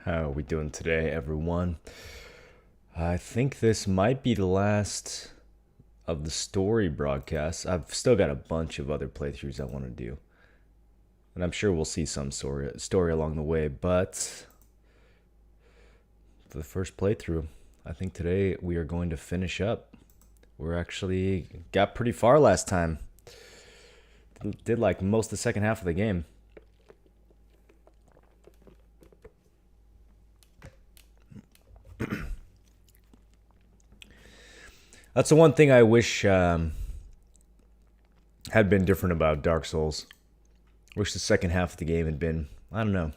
How are we doing today, everyone? I think this might be the last of the story broadcasts. I've still got a bunch of other playthroughs I want to do. And I'm sure we'll see some story along the way, but for the first playthrough, I think today we are going to finish up. We're actually got pretty far last time. Did like most of the second half of the game. That's the one thing I wish had been different about Dark Souls. Wish the second half of the game had been, I don't know, a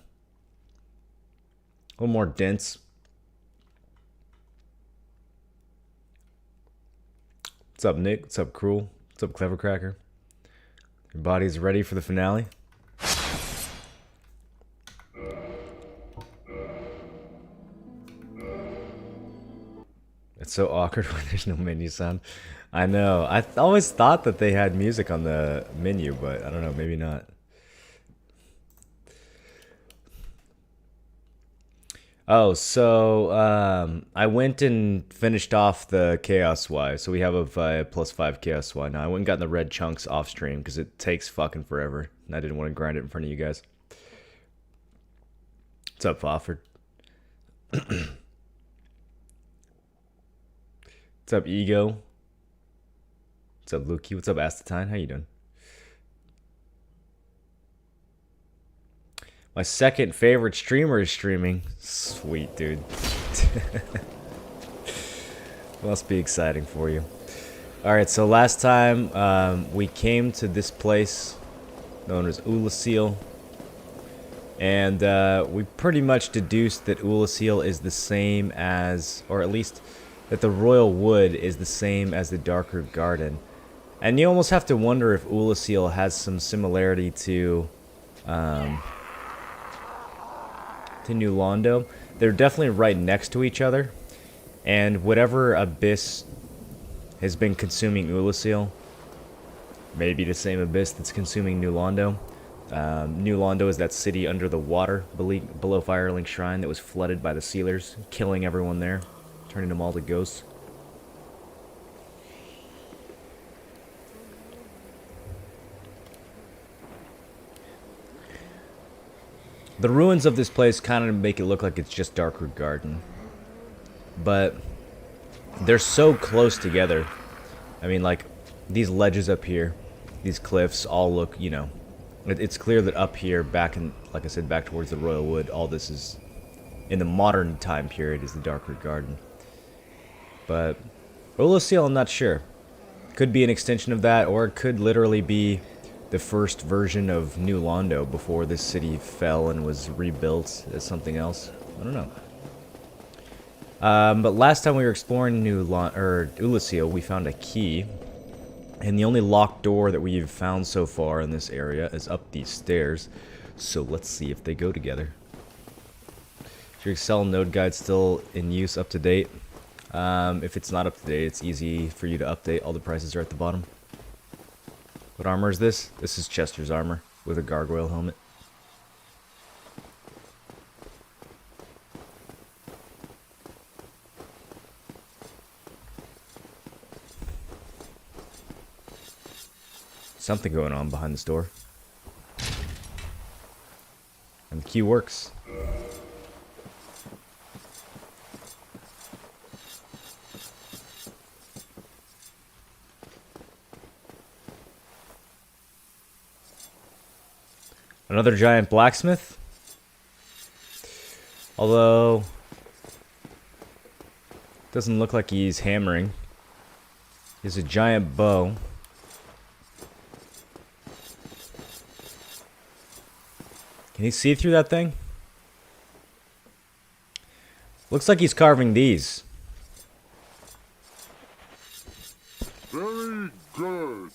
little more dense. What's up, Nick? What's up, Cruel? What's up, Clever Cracker? Your body's ready for the finale? It's so awkward when there's no menu sound. I know. I always thought that they had music on the menu, but I don't know, maybe not. Oh, so I went and finished off the Chaos Y. So we have a +5 Chaos Y now. I went and got the red chunks off stream because it takes fucking forever. And I didn't want to grind it in front of you guys. What's up, Fofford? What's up, Ego? What's up, Lukey? What's up, Astatine? How you doing? My second favorite streamer is streaming. Sweet, dude. Must be exciting for you. Alright, so last time we came to this place known as Ulasil. And we pretty much deduced that Ulasil is the same as, or at least that the Royal Wood is the same as the Darker Garden. And you almost have to wonder if Ulasil has some similarity to New Londo. They're definitely right next to each other. And whatever abyss has been consuming Ulasil may be the same abyss that's consuming New Londo. New Londo is that city under the water below Firelink Shrine that was flooded by the sealers, killing everyone there, turning them all to ghosts. The ruins of this place kind of make it look like it's just Darker Garden. But they're so close together. I mean, like, these ledges up here, these cliffs all look, you know, it's clear that up here, back in, like I said, back towards the Royal Wood, all this is, in the modern time period, is the Darker Garden. But Ulasil, I'm not sure. Could be an extension of that, or it could literally be the first version of New Londo before this city fell and was rebuilt as something else. I don't know. But last time we were exploring Ulasil, we found a key. And the only locked door that we've found so far in this area is up these stairs. So let's see if they go together. Is your Excel node guide still in use, up to date? If it's not up to date, it's easy for you to update. All the prices are at the bottom. What armor is this? This is Chester's armor with a gargoyle helmet. Something going on behind the store. And the key works. Another giant blacksmith. Although, doesn't look like he's hammering. He has a giant bow. Can he see through that thing? Looks like he's carving these. Very good.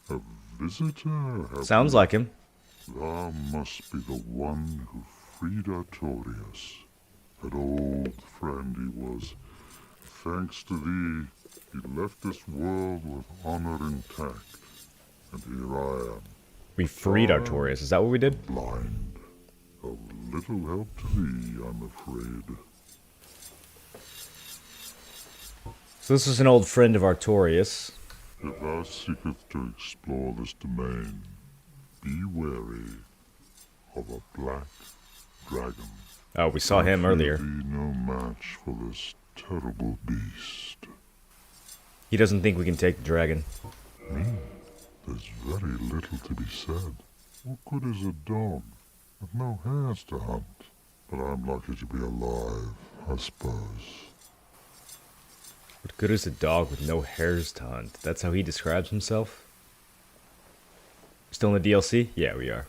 A visitor. Sounds like him. Thou must be the one who freed Artorias. An old friend he was. Thanks to thee, he left this world with honor intact. And here I am, We freed Artorias. Is that what we did? Blind. Of little help to thee, I'm afraid. So this is an old friend of Artorias. If thou seekest to explore this domain, be wary of a black dragon. Oh, we saw him earlier. Be no match for this terrible beast. He doesn't think we can take the dragon. There's very little to be said. What good is a dog with no hairs to hunt? But I'm lucky to be alive, I suppose. What good is a dog with no hairs to hunt? That's how he describes himself? Still in the DLC? Yeah, we are.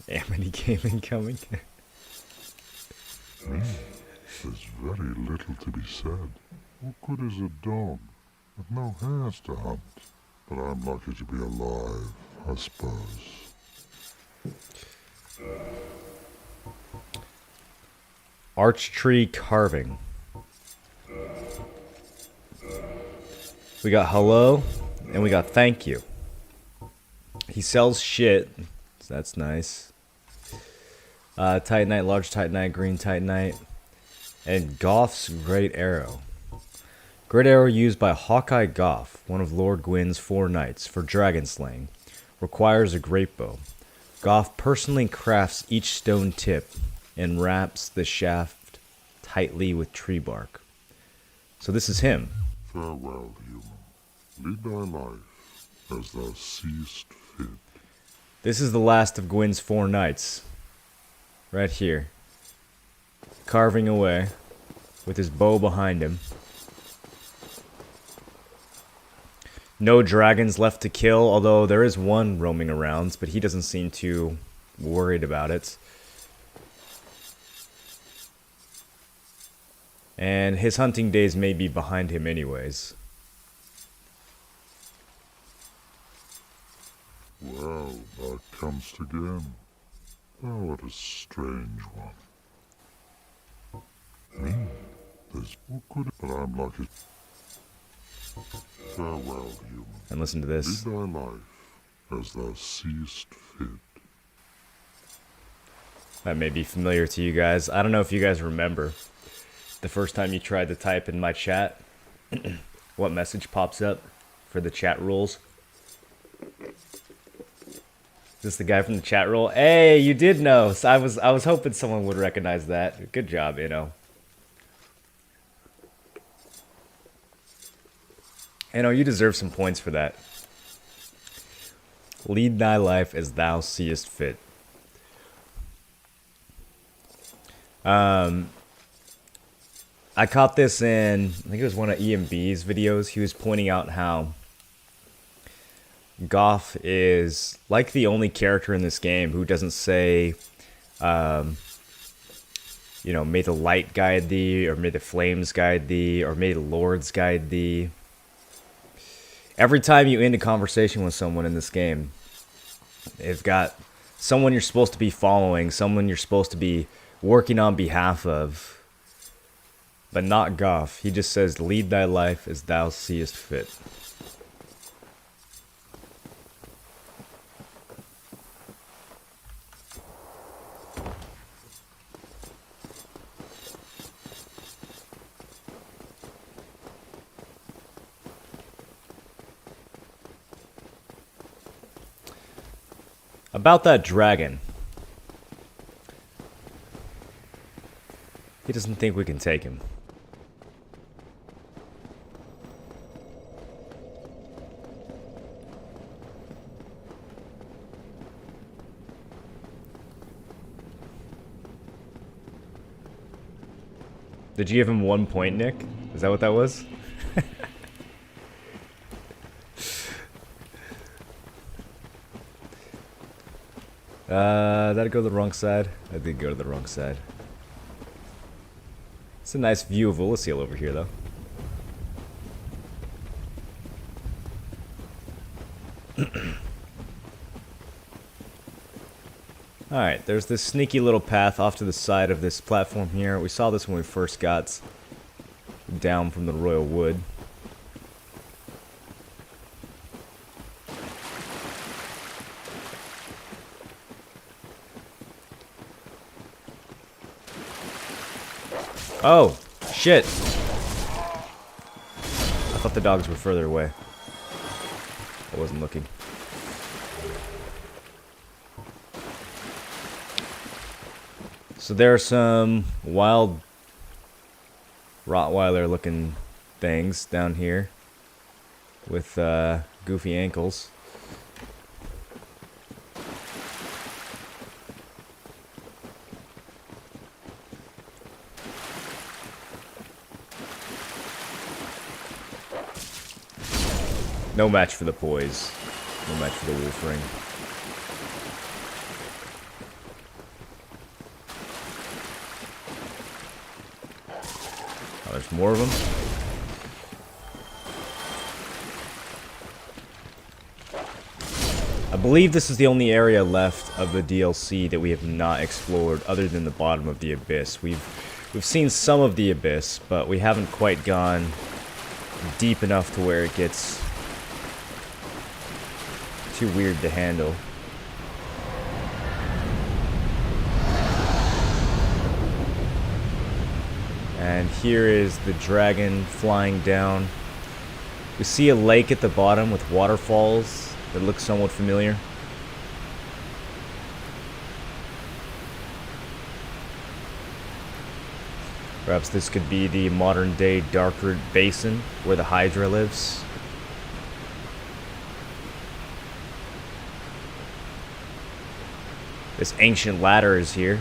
Amity Gaming coming. There's very little to be said. What good is a dog with no hairs to hunt? But I'm lucky to be alive, I suppose. Arch tree carving. We got hello, and we got thank you. He sells shit, so that's nice. Titanite, large Titanite, green Titanite, and Goff's Great Arrow. Great Arrow used by Hawkeye Goff, one of Lord Gwyn's 4 knights, for dragon slaying. Requires a great bow. Goff personally crafts each stone tip and wraps the shaft tightly with tree bark. So this is him. Farewell, human. Lead thy life as thou seest fit. This is the last of Gwyn's 4 knights. Right here. Carving away with his bow behind him. No dragons left to kill, although there is one roaming around, but he doesn't seem too worried about it. And his hunting days may be behind him anyways. Well, thou comest again. Thou art a strange one. Me? There's what good, but I'm lucky. Farewell, human. And listen to this. Lead thy life as thou seest fit. That may be familiar to you guys. I don't know if you guys remember the first time you tried to type in my chat, what message pops up for the chat rules. Is this the guy from the chat roll? Hey, you did know. So I was hoping someone would recognize that. Good job, you know. You deserve some points for that. Lead thy life as thou seest fit. I caught this in, I think it was one of EMB's videos. He was pointing out how Goff is like the only character in this game who doesn't say, may the light guide thee, or may the flames guide thee, or may the lords guide thee. Every time you end a conversation with someone in this game, they've got someone you're supposed to be following, someone you're supposed to be working on behalf of. But not Goff. He just says, lead thy life as thou seest fit. About that dragon. He doesn't think we can take him. Did you give him 1 point, Nick? Is that what that was? Did I go to the wrong side? I did go to the wrong side. It's a nice view of Ulysses over here, though. Alright, there's this sneaky little path off to the side of this platform here. We saw this when we first got down from the Royal Wood. Oh, shit. I thought the dogs were further away. I wasn't looking. So there are some wild Rottweiler looking things down here with goofy ankles. No match for the poise. No match for the wolf ring. Oh, there's more of them. I believe this is the only area left of the DLC that we have not explored other than the bottom of the abyss. We've seen some of the abyss, but we haven't quite gone deep enough to where it gets too weird to handle. And here is the dragon flying down. We see a lake at the bottom with waterfalls that look somewhat familiar. Perhaps this could be the modern day Darkroot Basin where the Hydra lives. This ancient ladder is here.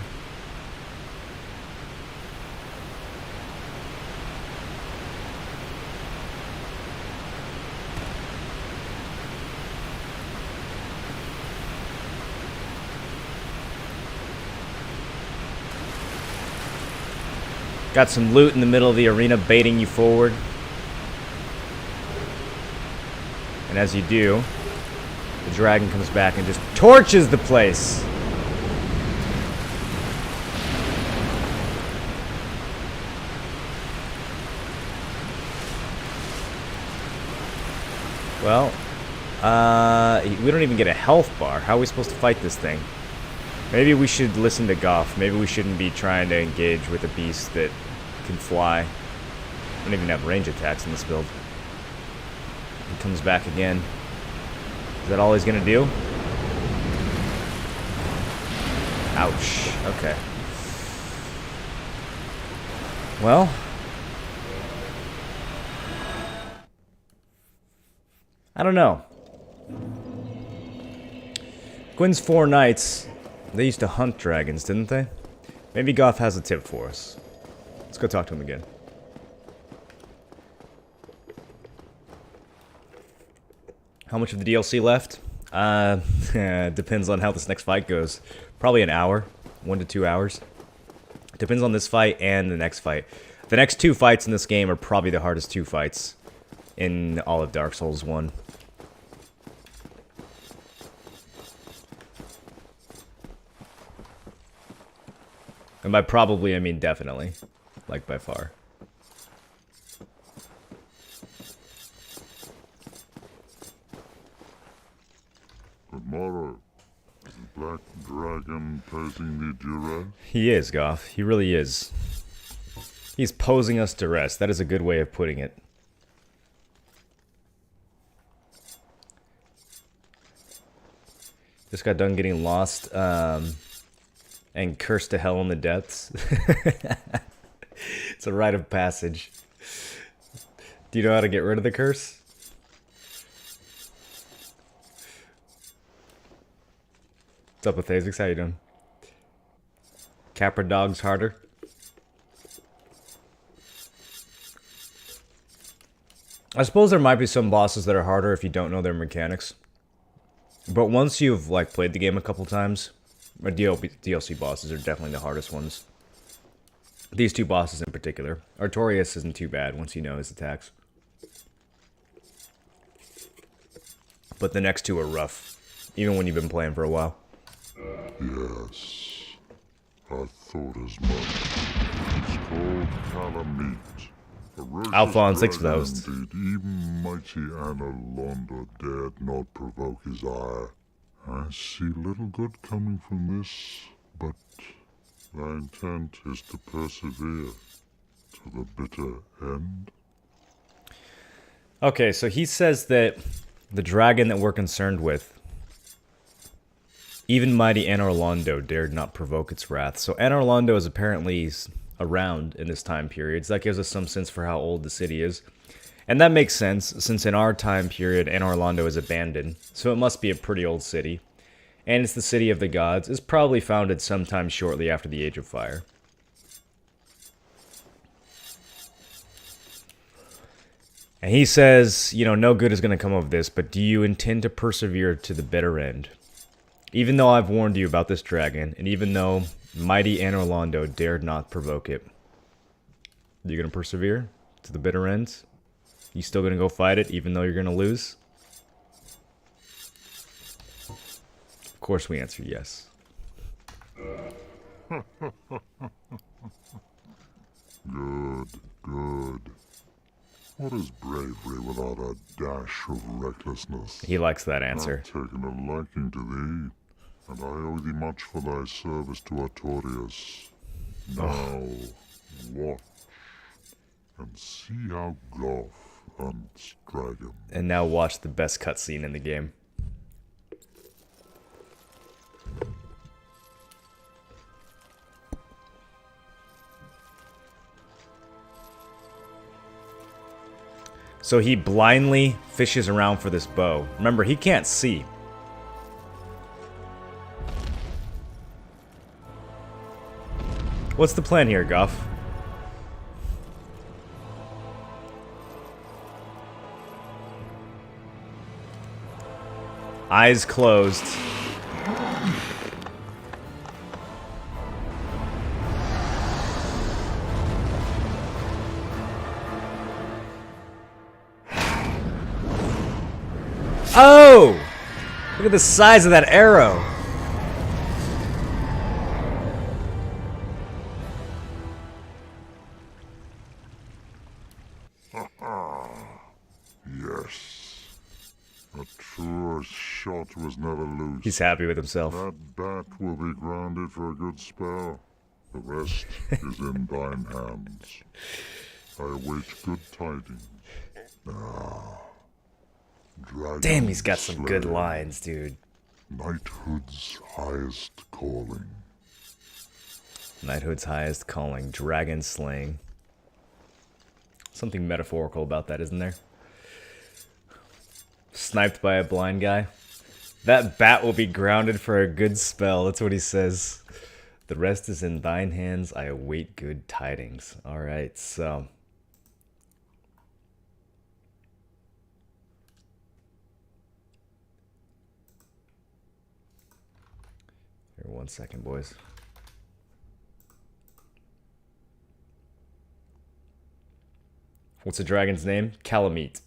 Got some loot in the middle of the arena baiting you forward. And as you do, the dragon comes back and just torches the place. Well, we don't even get a health bar. How are we supposed to fight this thing? Maybe we should listen to Goff. Maybe we shouldn't be trying to engage with a beast that can fly. I don't even have range attacks in this build. He comes back again. Is that all he's gonna do? Ouch. Okay. Well. I don't know. Gwyn's Four Knights, they used to hunt dragons, didn't they? Maybe Goff has a tip for us. Let's go talk to him again. How much of the DLC left? Depends on how this next fight goes. Probably an hour, 1 to 2 hours. Depends on this fight and the next fight. The next 2 fights in this game are probably the hardest 2 fights in all of Dark Souls 1. And by probably, I mean definitely. Like, by far. Good morrow. Is the black dragon posing me duress? He is, Goff. He really is. He's posing us to rest. That is a good way of putting it. Just got done getting lost, and cursed to hell in the depths. It's a rite of passage. Do you know how to get rid of the curse? What's up with Azix? How you doing? Capra Dog's harder. I suppose there might be some bosses that are harder if you don't know their mechanics. But once you've like played the game a couple times, DLC bosses are definitely the hardest ones. These 2 bosses in particular. Artorias isn't too bad once you know his attacks. But the next 2 are rough, even when you've been playing for a while. Yes, I thought as much. It's called Calamite. Alphonse, thanks for the host. Indeed, even mighty Anna Londa dared not provoke his ire. I see little good coming from this, but thy intent is to persevere. To the bitter end? Okay, so he says that the dragon that we're concerned with, even mighty Anor Londo dared not provoke its wrath. So Anor Londo is apparently around in this time period. So that gives us some sense for how old the city is. And that makes sense, since in our time period, Anor Londo is abandoned. So it must be a pretty old city. And it's the city of the gods. It's probably founded sometime shortly after the Age of Fire. And he says, you know, no good is going to come of this, but do you intend to persevere to the bitter end? Even though I've warned you about this dragon, and even though mighty Anor Londo dared not provoke it, are you going to persevere to the bitter end? You still going to go fight it, even though you're going to lose? Of course we answer yes. Good, good. What is bravery without a dash of recklessness? He likes that answer. I've taken a liking to thee, and I owe thee much for thy service to Artorias. Now, watch, and see how Goth hunts dragons. And now watch the best cutscene in the game. So he blindly fishes around for this bow. Remember, he can't see. What's the plan here, Goff? Eyes closed. Oh! Look at the size of that arrow. Yes. A truer shot was never loose. He's happy with himself. That bat will be grounded for a good spell. The rest is in thine hands. I await good tidings. Damn, he's got some good Dragon lines, dude. Knighthood's highest calling. Knighthood's highest calling, dragon slaying. Something metaphorical about that, isn't there? Sniped by a blind guy. That bat will be grounded for a good spell. That's what he says. The rest is in thine hands. I await good tidings. Alright, so. Here, 1 second, boys. What's the dragon's name? Calamite.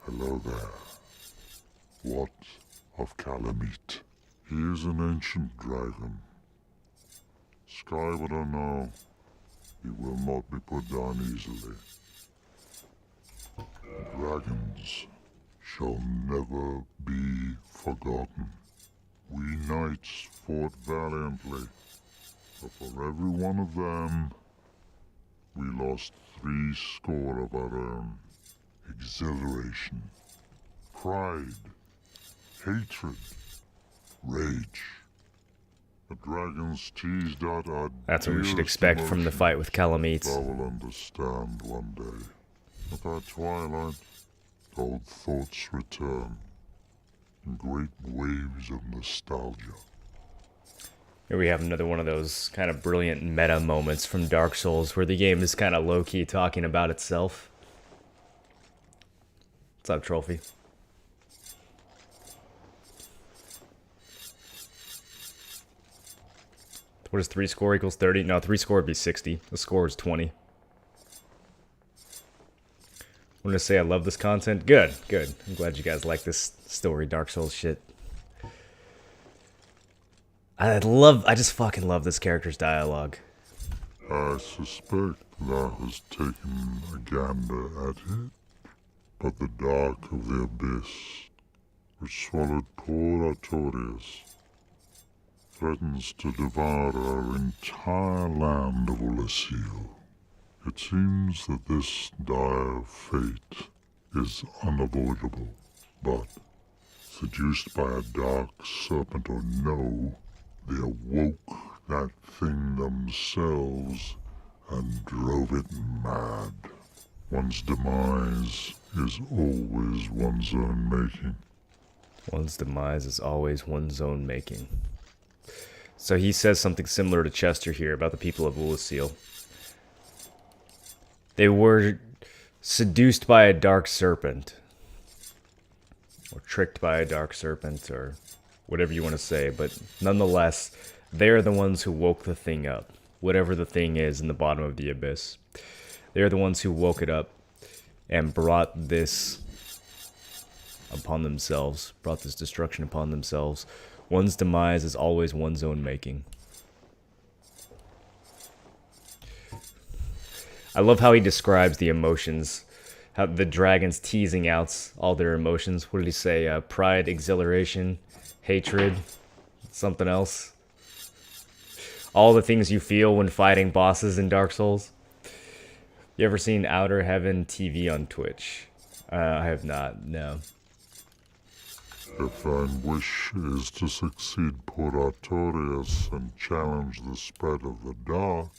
Hello there. What of Calamite? He is an ancient dragon. Skyward or no, he will not be put down easily. Dragons shall never be forgotten. We knights fought valiantly, but for every one of them, we lost 70 of our own. Exhilaration, pride, hatred, rage. The dragons teased out our That's what we should dearest expect from the emotions. fight with Calamite. Thou will understand one day. At our twilight, old thoughts return in great waves of nostalgia. Here we have another one of those kind of brilliant meta moments from Dark Souls where the game is kind of low-key talking about itself. What's up, Trophy? What is 3 score equals 30? No, 3 score would be 60. The score is 20. I'm gonna say I love this content. Good, good. I'm glad you guys like this story, Dark Souls shit. I just fucking love this character's dialogue. I suspect thou hast taken a gander at it, but the dark of the abyss, which swallowed poor Artorias, threatens to devour our entire land of Ulyssil. It seems that this dire fate is unavoidable, but seduced by a dark serpent or no, they awoke that thing themselves and drove it mad. One's demise is always one's own making. One's demise is always one's own making. So he says something similar to Chester here about the people of Ulyssil. They were seduced by a dark serpent. Or tricked by a dark serpent, or whatever you want to say. But nonetheless, they're the ones who woke the thing up. Whatever the thing is in the bottom of the abyss. They're the ones who woke it up and brought this upon themselves. Brought this destruction upon themselves. One's demise is always one's own making. I love how he describes the emotions. How the dragons teasing out all their emotions. What did he say? Pride, exhilaration, hatred, something else. All the things you feel when fighting bosses in Dark Souls. You ever seen Outer Heaven TV on Twitch? I have not, no. If thine wish is to succeed poor Artorias and challenge the spread of the dark,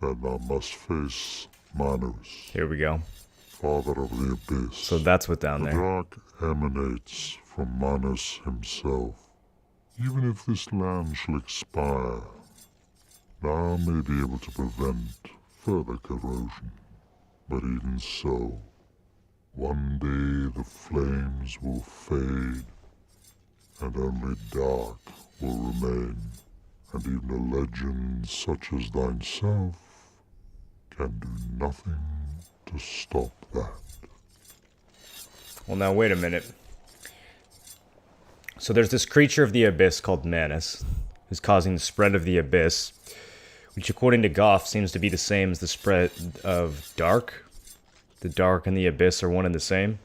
then thou must face Manus. Here we go. Father of the Abyss. So that's what's down there. The dark emanates from Manus himself. Even if this land shall expire, thou may be able to prevent further corrosion. But even so, one day the flames will fade, and only dark will remain, and even a legend such as thyself can do nothing to stop that. Well, now wait a minute. So there's this creature of the abyss called Manus, who's causing the spread of the abyss, which according to Goff seems to be the same as the spread of dark. The dark and the abyss are one and the same.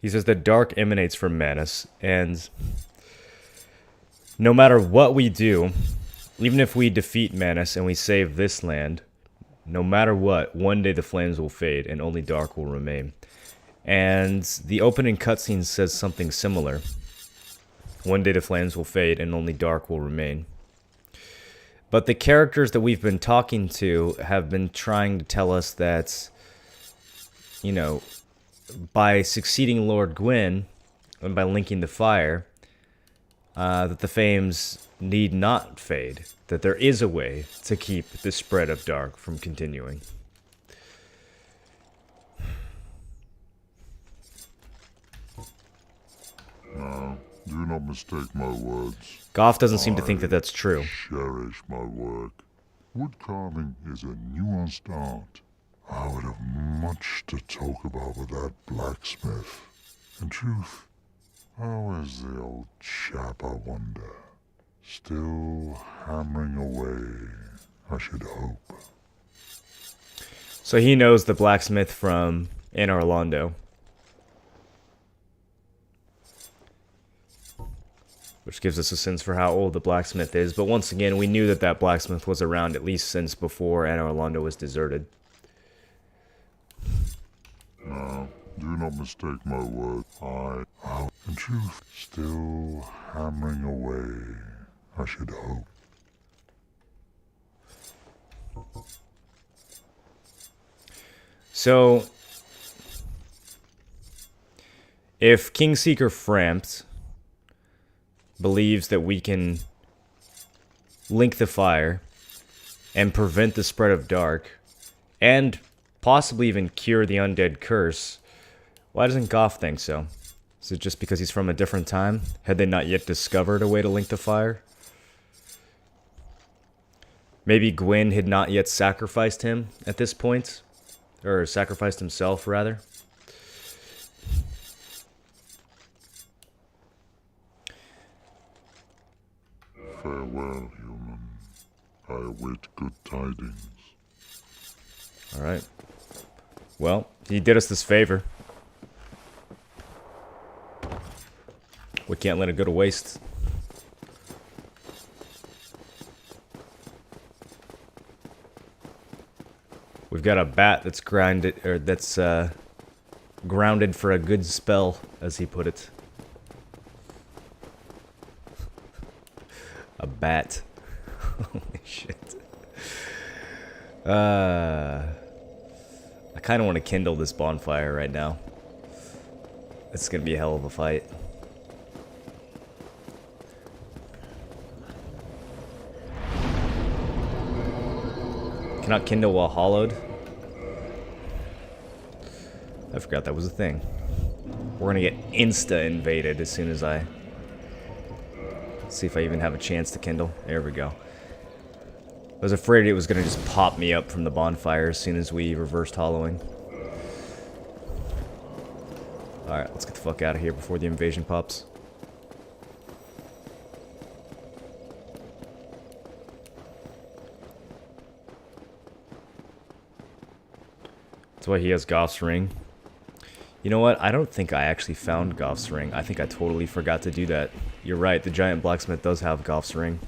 He says that dark emanates from Manus, and no matter what we do, even if we defeat Manus and we save this land, no matter what, one day the flames will fade and only dark will remain. And the opening cutscene says something similar. One day the flames will fade and only dark will remain. But the characters that we've been talking to have been trying to tell us that, you know, by succeeding Lord Gwyn and by linking the fire, that the flames need not fade. That there is a way to keep the spread of dark from continuing. Now, do not mistake my words. Goff doesn't seem to think that that's true. Cherish my work. Wood carving is a nuanced art. I would have much to talk about with that blacksmith. In truth, how is the old chap, I wonder? Still hammering away, I should hope. So he knows the blacksmith from Anor Londo. Which gives us a sense for how old the blacksmith is. But once again, we knew that that blacksmith was around at least since before Anor Londo was deserted. Now, do not mistake my word. I, in truth, still hammering away, I should hope. So, if Kingseeker Frampt believes that we can link the fire and prevent the spread of dark, and possibly even cure the undead curse, why doesn't Goff think so? Is it just because he's from a different time? Had they not yet discovered a way to link the fire? Maybe Gwyn had not yet sacrificed him at this point? Or sacrificed himself, rather? Farewell, human. I await good tidings. Alright. Well, he did us this favor. We can't let it go to waste. We've got a bat that's grounded for a good spell, as he put it. A bat. Holy shit. I kind of want to kindle this bonfire right now. It's gonna be a hell of a fight. Cannot kindle while hollowed. I forgot that was a thing. We're gonna get insta-invaded as soon as I... Let's see if I even have a chance to kindle. There we go. I was afraid it was gonna just pop me up from the bonfire as soon as we reversed hollowing. Alright, let's get the fuck out of here before the invasion pops. That's why he has Goth's ring. You know what? I don't think I actually found Goth's ring. I think I totally forgot to do that. You're right, the giant blacksmith does have Goth's ring.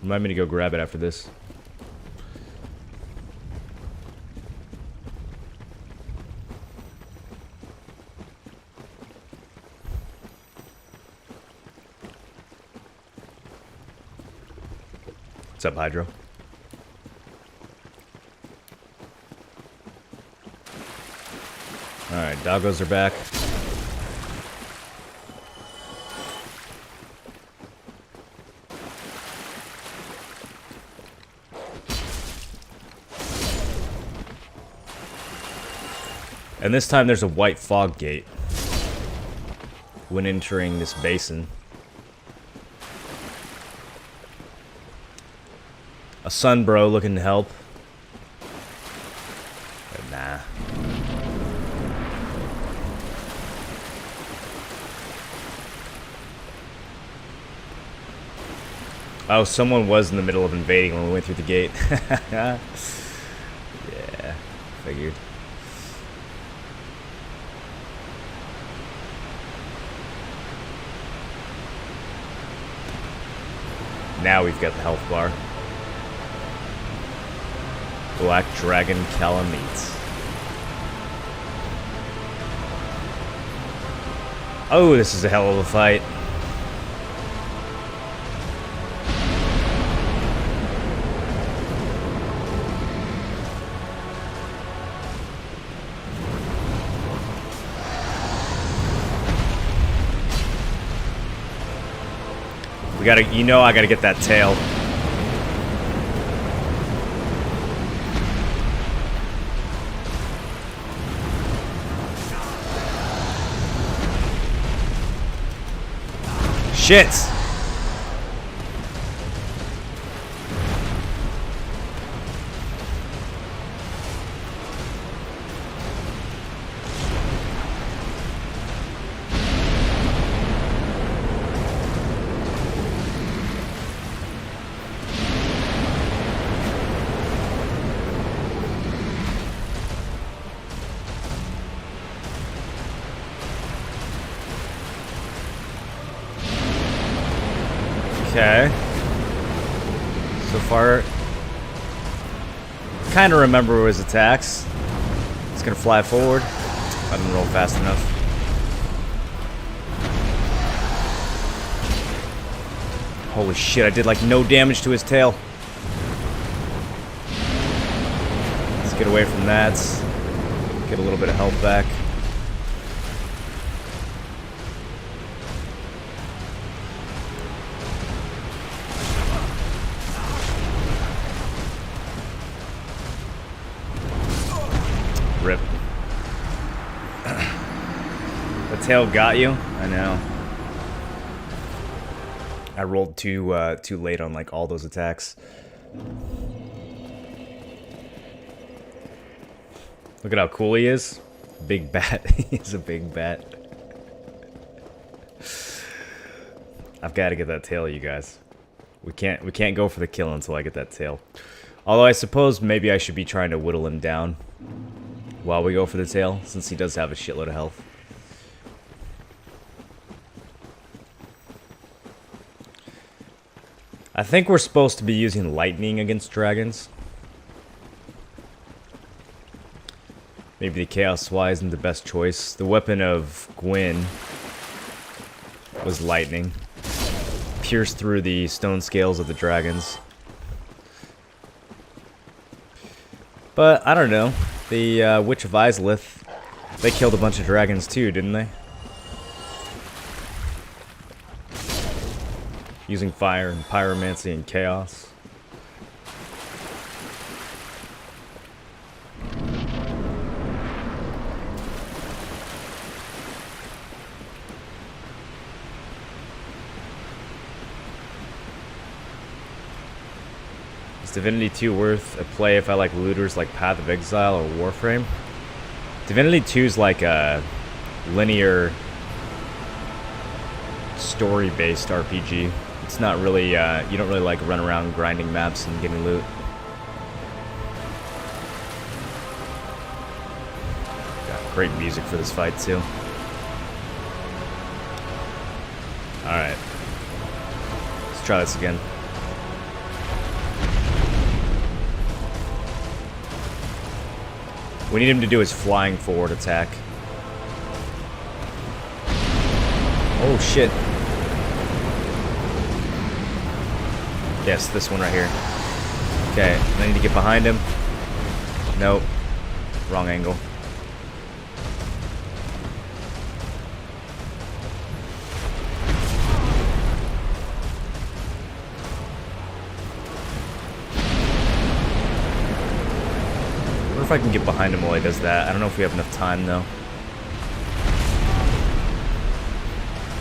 Remind me to go grab it after this. What's up, Hydro? Alright, doggos are back. And this time there's a white fog gate when entering this basin. A sun bro looking to help. But nah. Oh, someone was in the middle of invading when we went through the gate. Yeah, figured. Now we've got the health bar. Black Dragon Calamite. Oh, this is a hell of a fight. We gotta, you know, I gotta get that tail. Shit! Okay. So far, kind of remember his attacks. It's gonna fly forward. I didn't roll fast enough. Holy shit, I did like no damage to his tail. Let's get away from that. Get a little bit of health back. Rip. The tail got you? I know. I rolled too late on like all those attacks. Look at how cool he is. Big bat. He's a big bat. I've got to get that tail, you guys. We can't go for the kill until I get that tail. Although I suppose maybe I should be trying to whittle him down while we go for the tail, since he does have a shitload of health. I think we're supposed to be using lightning against dragons. Maybe the Chaos Y isn't the best choice. The weapon of Gwyn was lightning. Pierced through the stone scales of the dragons. But, I don't know. The Witch of Izalith, they killed a bunch of dragons too, didn't they? Using fire and pyromancy and chaos. Is Divinity 2 worth a play if I like looters like Path of Exile or Warframe? Divinity 2 is like a linear story-based RPG. It's not really, you don't really like run around grinding maps and getting loot. Got great music for this fight too. Alright. Let's try this again. We need him to do his flying forward attack. Oh shit. Yes, this one right here. Okay, I need to get behind him. Nope. Wrong angle. I wonder if I can get behind him while he does that. I don't know if we have enough time though.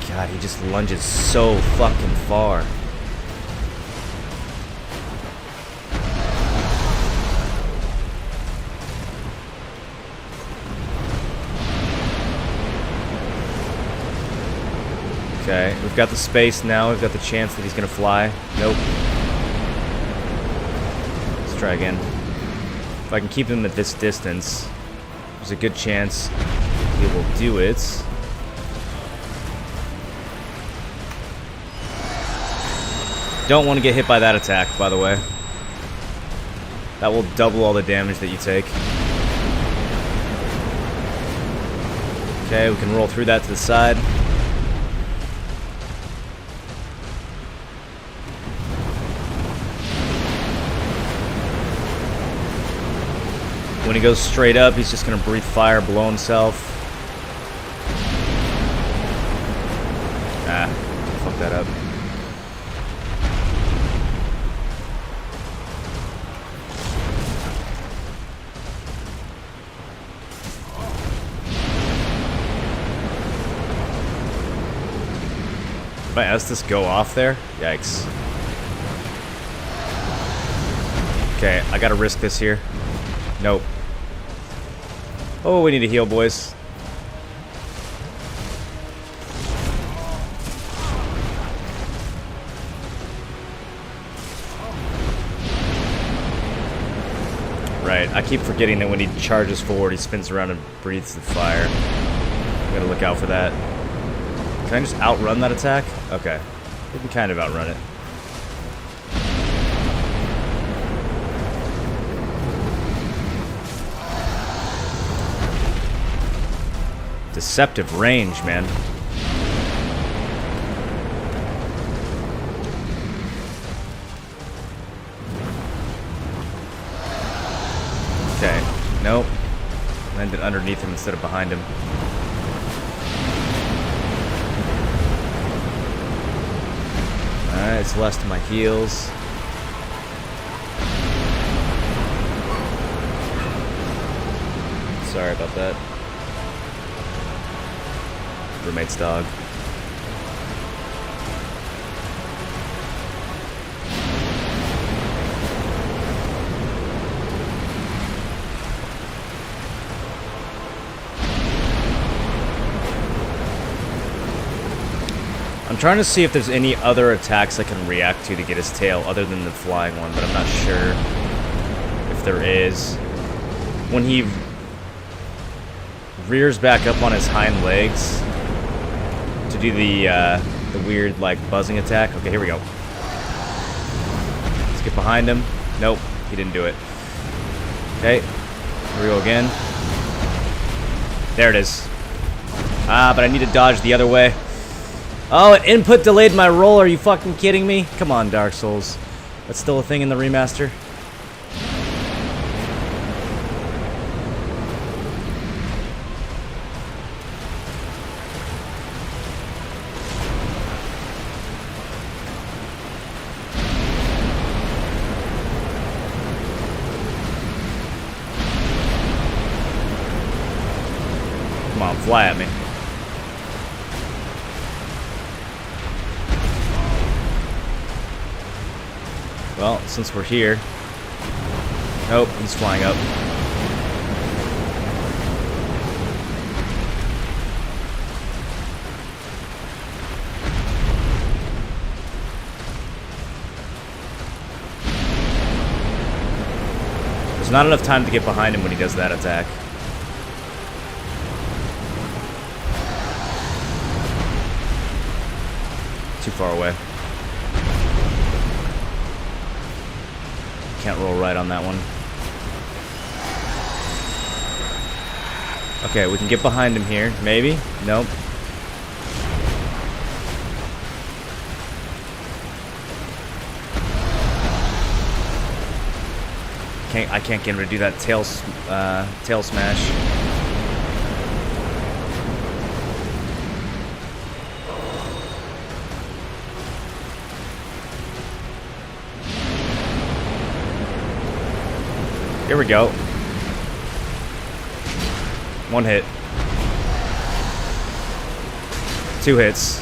God, he just lunges so fucking far. Okay, we've got the space now. We've got the chance that he's gonna fly. Nope. Let's try again. If I can keep him at this distance, there's a good chance he will do it. Don't want to get hit by that attack, by the way. That will double all the damage that you take. Okay, we can roll through that to the side. When he goes straight up, he's just going to breathe fire, blow himself. Ah, fuck that up. If I ask this go off there? Yikes. Okay, I gotta risk this here. Nope. Oh, we need to heal, boys. Right, I keep forgetting that when he charges forward, he spins around and breathes the fire. Gotta look out for that. Can I just outrun that attack? Okay. We can kind of outrun it. Deceptive range, man. Okay. Nope. Landed underneath him instead of behind him. Alright, it's less to my heels. Sorry about that. Roommate's dog. I'm trying to see if there's any other attacks I can react to get his tail other than the flying one, but I'm not sure if there is. When he rears back up on his hind legs to do the weird, like, buzzing attack. Okay, here we go. Let's get behind him. Nope, he didn't do it. Okay, here we go again. There it is. Ah, but I need to dodge the other way. Oh, it input delayed my roll. Are you fucking kidding me? Come on, Dark Souls. That's still a thing in the remaster. Come on, fly at me. Well, since we're here... Nope, he's flying up. There's not enough time to get behind him when he does that attack. Too far away. Can't roll right on that one. Okay, we can get behind him here. Maybe? Nope. I can't get him to do that tail smash. Here we go. One hit. 2 hits.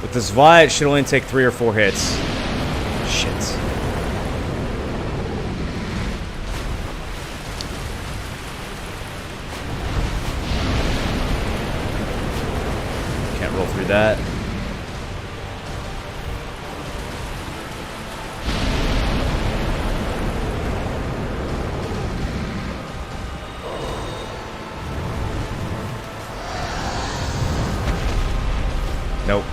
With this Vi, it should only take 3 or 4 hits. Shit. Can't roll through that. Nope.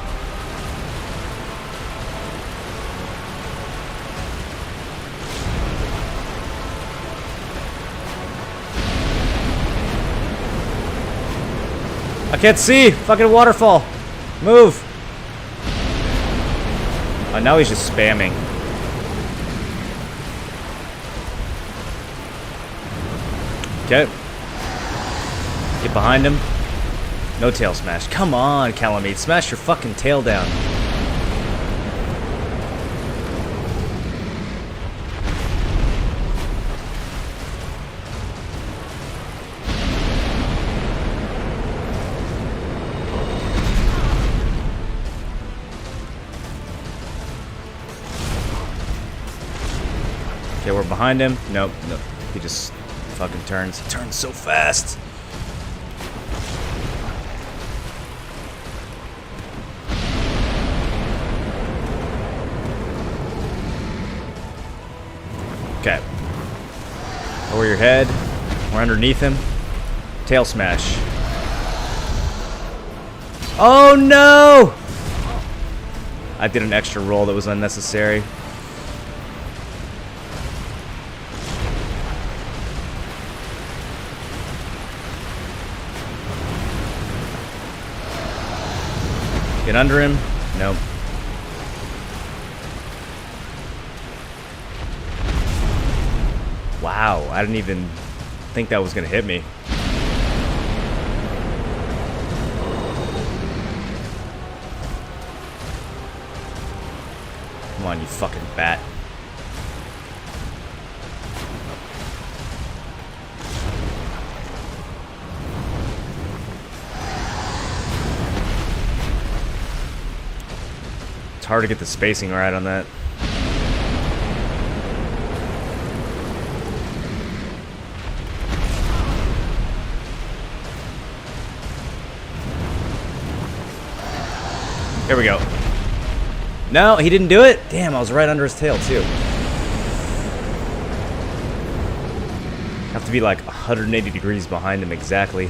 I can't see! Fucking waterfall! Move! Oh, now he's just spamming. Okay. Get behind him. No tail smash. Come on, Calamite. Smash your fucking tail down. Okay, we're behind him. Nope, nope. He just fucking turns. He turns so fast. Okay. Lower your head. We're underneath him. Tail smash. Oh no! I did an extra roll that was unnecessary. Get under him. Nope. Wow, I didn't even think that was gonna hit me. Come on, you fucking bat. It's hard to get the spacing right on that. Here we go. No, he didn't do it? Damn, I was right under his tail, too. Have to be like 180 degrees behind him exactly.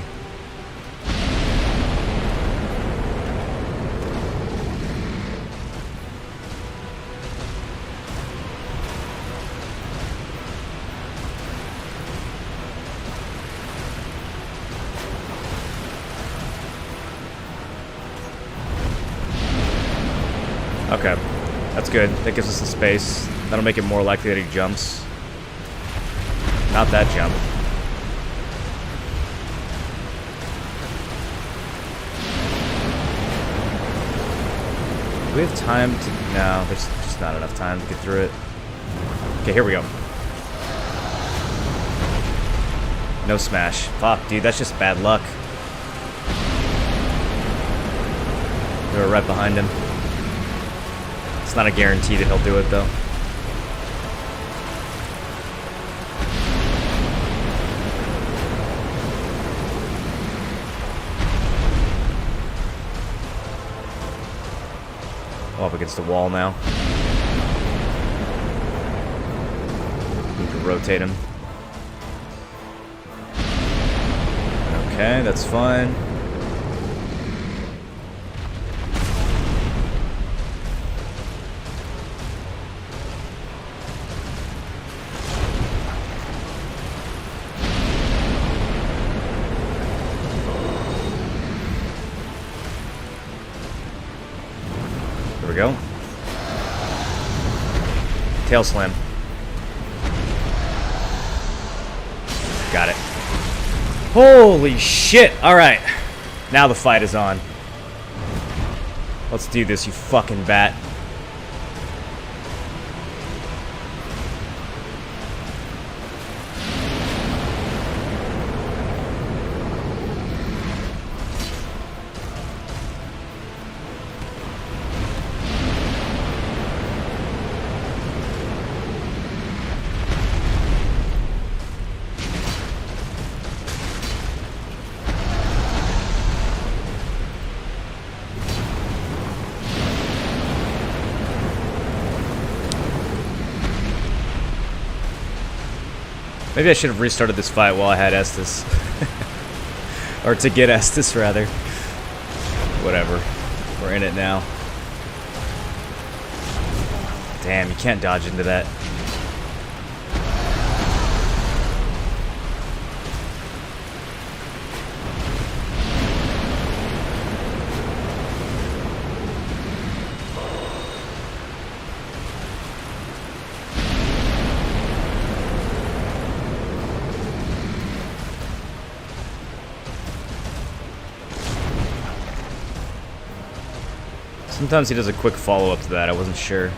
Okay, that's good. That gives us the space. That'll make it more likely that he jumps. Not that jump. Do we have time to... No, there's just not enough time to get through it. Okay, here we go. No smash. Fuck, dude, that's just bad luck. We were right behind him. It's not a guarantee that he'll do it, though. Oh, up against the wall now. Need to rotate him. Okay, that's fine. There we go. Tail slam. Got it. Holy shit! Alright. Now the fight is on. Let's do this, you fucking bat. Maybe I should have restarted this fight while I had Estus. Or to get Estus, rather. Whatever. We're in it now. Damn, you can't dodge into that. Sometimes he does a quick follow-up to that, I wasn't sure.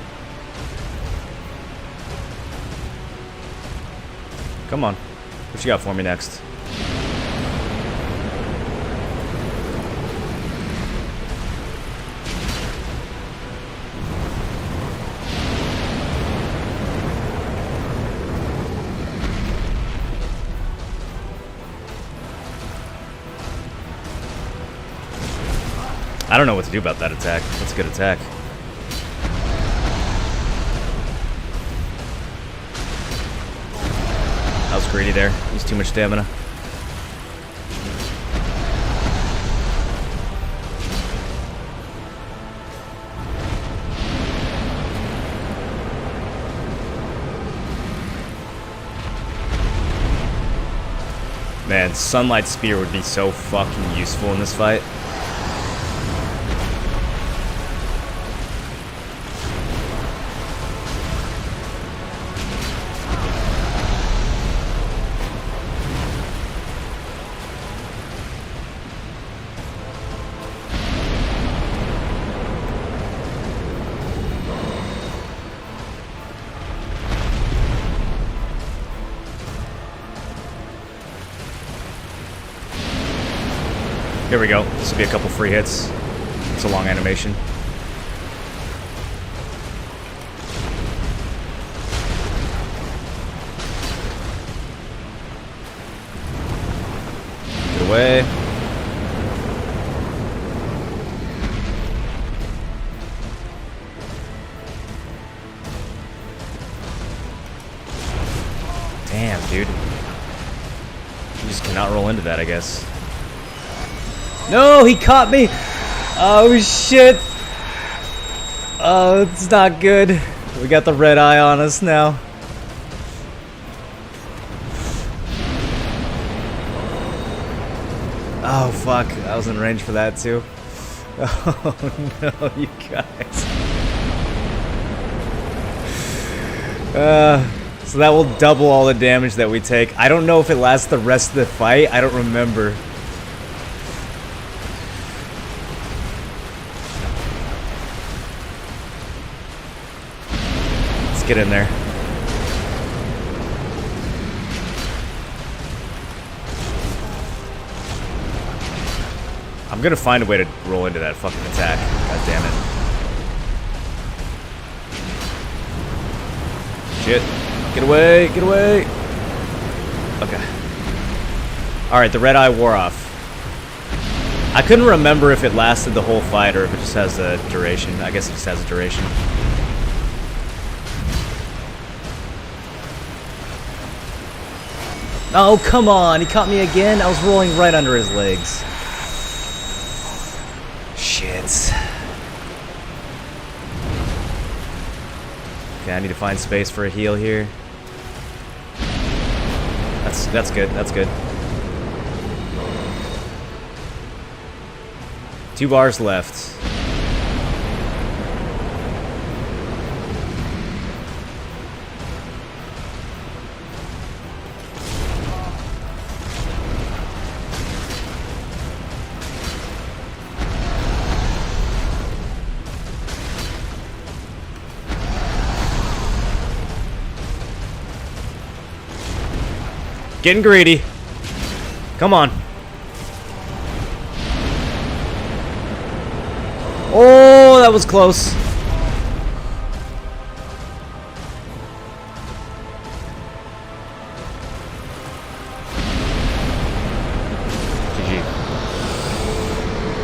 Come on. What you got for me next? I don't know what to do about that attack. That's a good attack. I was greedy there. Used too much stamina. Man, Sunlight Spear would be so fucking useful in this fight. Here we go. This will be a couple free hits. It's a long animation. Get away. Damn, dude. You just cannot roll into that, I guess. No, he caught me! Oh, shit! Oh, it's not good. We got the red eye on us now. Oh, fuck. I was in range for that, too. Oh, no, you guys. So that will double all the damage that we take. I don't know if it lasts the rest of the fight. I don't remember. Let's get in there. I'm gonna find a way to roll into that fucking attack. God damn it. Shit. Get away, get away. Okay. Alright, the red eye wore off. I couldn't remember if it lasted the whole fight or if it just has a duration. I guess it just has a duration. Oh, come on. He caught me again. I was rolling right under his legs. Shit. Okay, I need to find space for a heal here. That's good. That's good. 2 bars left. Getting greedy. Come on. Oh, that was close. GG.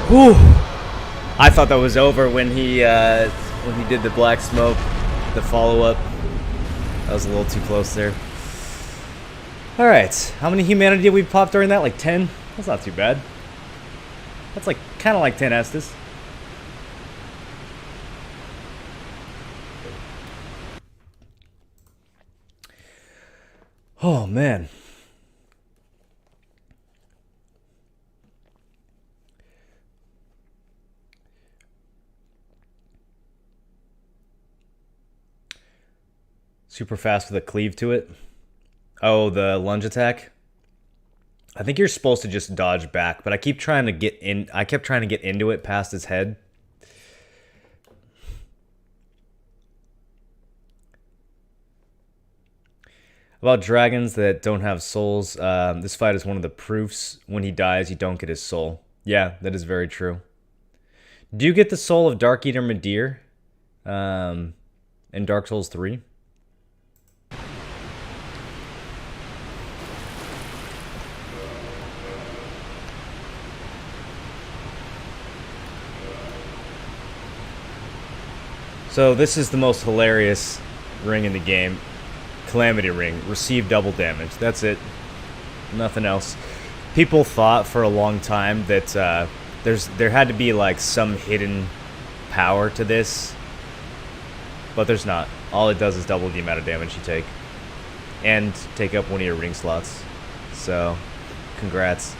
Whew. I thought that was over when he did the black smoke, the follow-up. That was a little too close there. Alright, how many humanity did we pop during that? Like 10? That's not too bad. That's like kind of like 10 Estus. Oh man. Super fast with a cleave to it. Oh, the lunge attack? I think you're supposed to just dodge back, but I keep trying to get in. I kept trying to get into it past his head. About dragons that don't have souls, this fight is one of the proofs. When he dies, you don't get his soul. Yeah, that is very true. Do you get the soul of Dark Eater Midir in Dark Souls 3? So this is the most hilarious ring in the game. Calamity Ring. Receive double damage. That's it. Nothing else. People thought for a long time that there had to be like some hidden power to this. But there's not. All it does is double the amount of damage you take. And take up one of your ring slots. So, congrats.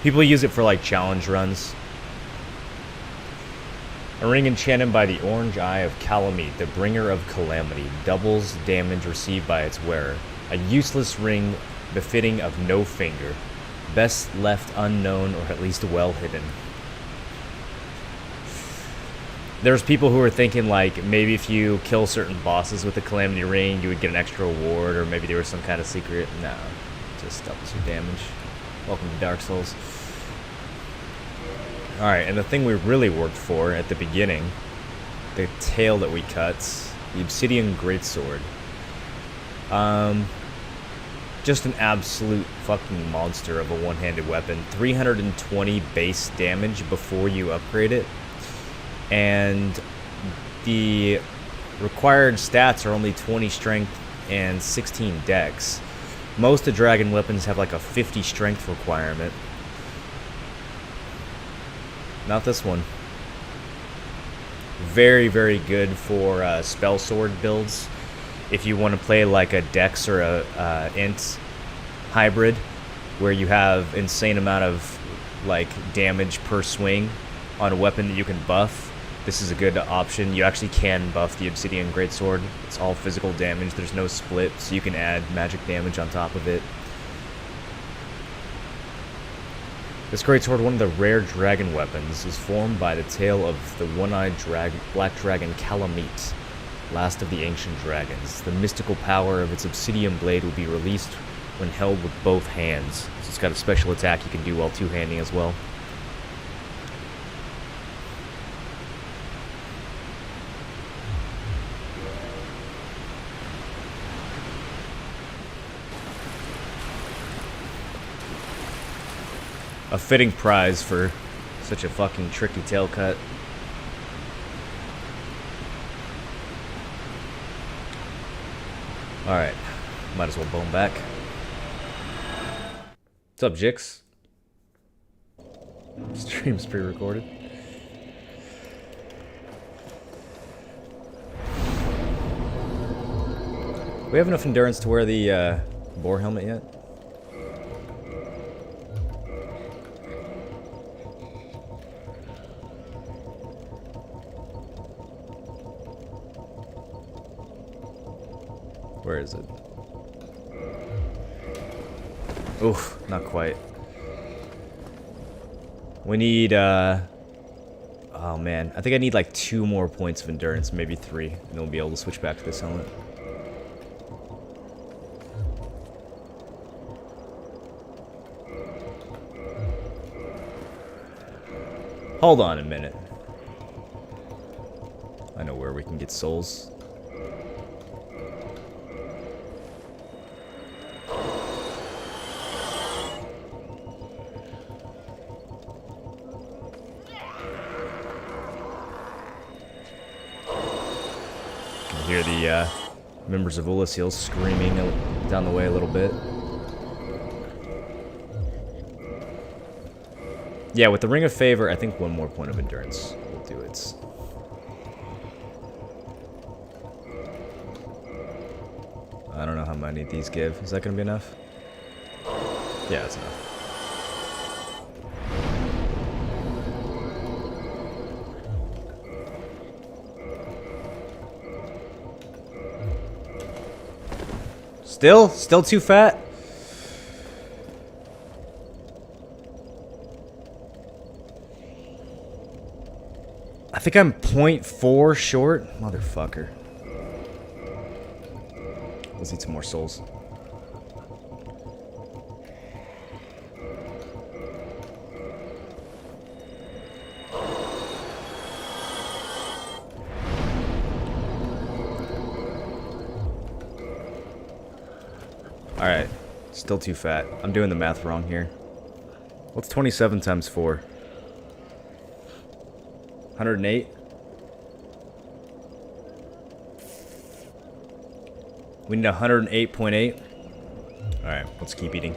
People use it for like challenge runs. A ring enchanted by the orange eye of Calamite, the bringer of calamity, doubles damage received by its wearer. A useless ring befitting of no finger, best left unknown or at least well hidden. There's people who are thinking like maybe if you kill certain bosses with the Calamity Ring, you would get an extra reward, or maybe there was some kind of secret. No, just doubles your damage. Welcome to Dark Souls. Alright, and the thing we really worked for at the beginning, the tail that we cut, the Obsidian Greatsword. Just an absolute fucking monster of a one-handed weapon. 320 base damage before you upgrade it. And the required stats are only 20 strength and 16 dex. Most of dragon weapons have like a 50 strength requirement. Not this one. Very, very good for spell sword builds. If you want to play like a dex or a int hybrid, where you have insane amount of like damage per swing on a weapon that you can buff, this is a good option. You actually can buff the Obsidian Greatsword. It's all physical damage. There's no split, so you can add magic damage on top of it. This Greatsword, one of the rare dragon weapons, is formed by the tail of the one-eyed black dragon Calamite, last of the ancient dragons. The mystical power of its obsidian blade will be released when held with both hands. So it's got a special attack you can do while two-handing as well. A fitting prize for such a fucking tricky tail cut. Alright, might as well bone back. What's up, Jix? Stream's pre-recorded. We have enough endurance to wear the boar helmet yet? Where is it? Oof, not quite. We need, oh man. I think I need like 2 more points of endurance, maybe 3, and then we'll be able to switch back to this helmet. Hold on a minute. I know where we can get souls. Hear the members of Ulasil screaming down the way a little bit. Yeah, with the Ring of Favor, I think 1 more point of endurance will do it. I don't know how many these give. Is that going to be enough? Yeah, that's enough. Still too fat? I think I'm 0.4 short. Motherfucker. Let's eat some more souls. Alright, still too fat. I'm doing the math wrong here. What's 27 times 4? 108? We need 108.8. Alright, let's keep eating.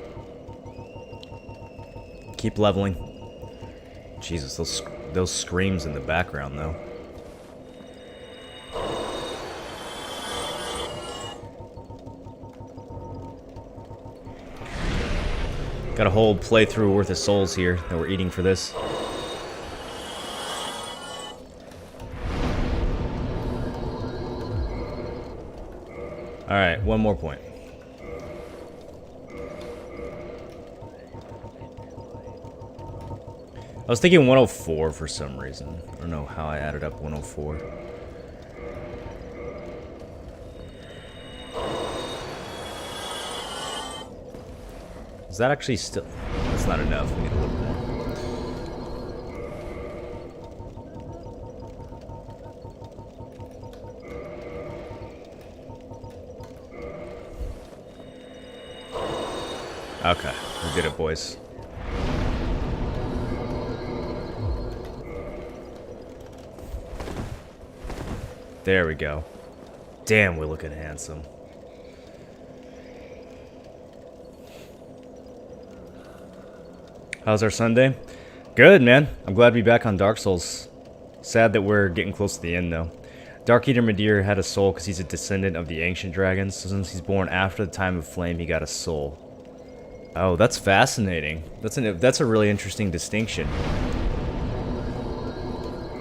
Keep leveling. Jesus, those screams in the background, though. Got a whole playthrough worth of souls here that we're eating for this. Alright, 1 more point. I was thinking 104 for some reason. I don't know how I added up 104. Is that actually still... That's not enough. We need a little more. Okay, we did it, boys. There we go. Damn, we're looking handsome. How's our Sunday? Good, man. I'm glad to be back on Dark Souls. Sad that we're getting close to the end, though. Dark Eater Midir had a soul because he's a descendant of the ancient dragons, so since he's born after the time of flame, he got a soul. Oh, that's fascinating. That's a really interesting distinction.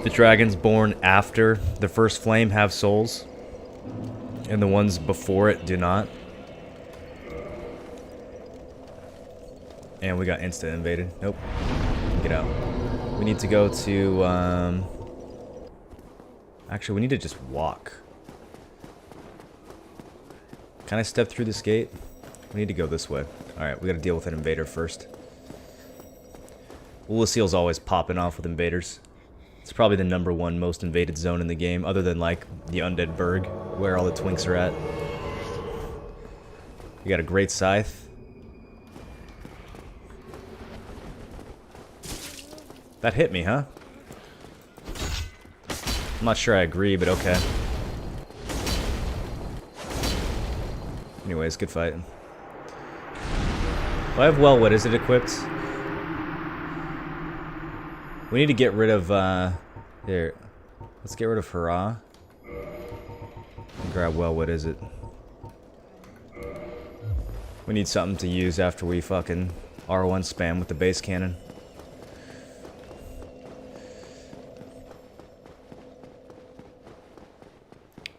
The dragons born after the first flame have souls, and the ones before it do not. And we got insta invaded. Nope. Get out. We need to go to, actually, we need to just walk. Can I step through this gate? We need to go this way. Alright, we gotta deal with an invader first. Lucille's always popping off with invaders. It's probably the #1 most invaded zone in the game, other than, like, the Undead Burg, where all the twinks are at. We got a great scythe. That hit me, huh? I'm not sure I agree, but okay. Anyways, good fight. Well, I have what is it equipped? We need to get rid of, here. Let's get rid of Hurrah. And grab what is it? We need something to use after we fucking R1 spam with the base cannon.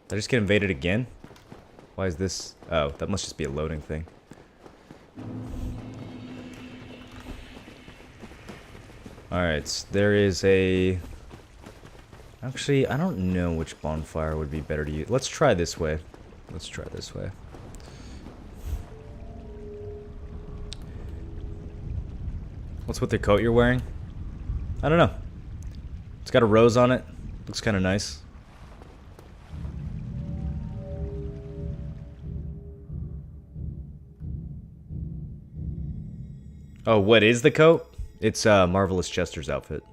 Did I just get invaded again? Why is this? Oh, that must just be a loading thing. Alright, there is a... Actually, I don't know which bonfire would be better to use. Let's try this way. Let's try this way. What's with the coat you're wearing? I don't know. It's got a rose on it. Looks kind of nice. Oh, what is the coat? It's Marvelous Chester's outfit.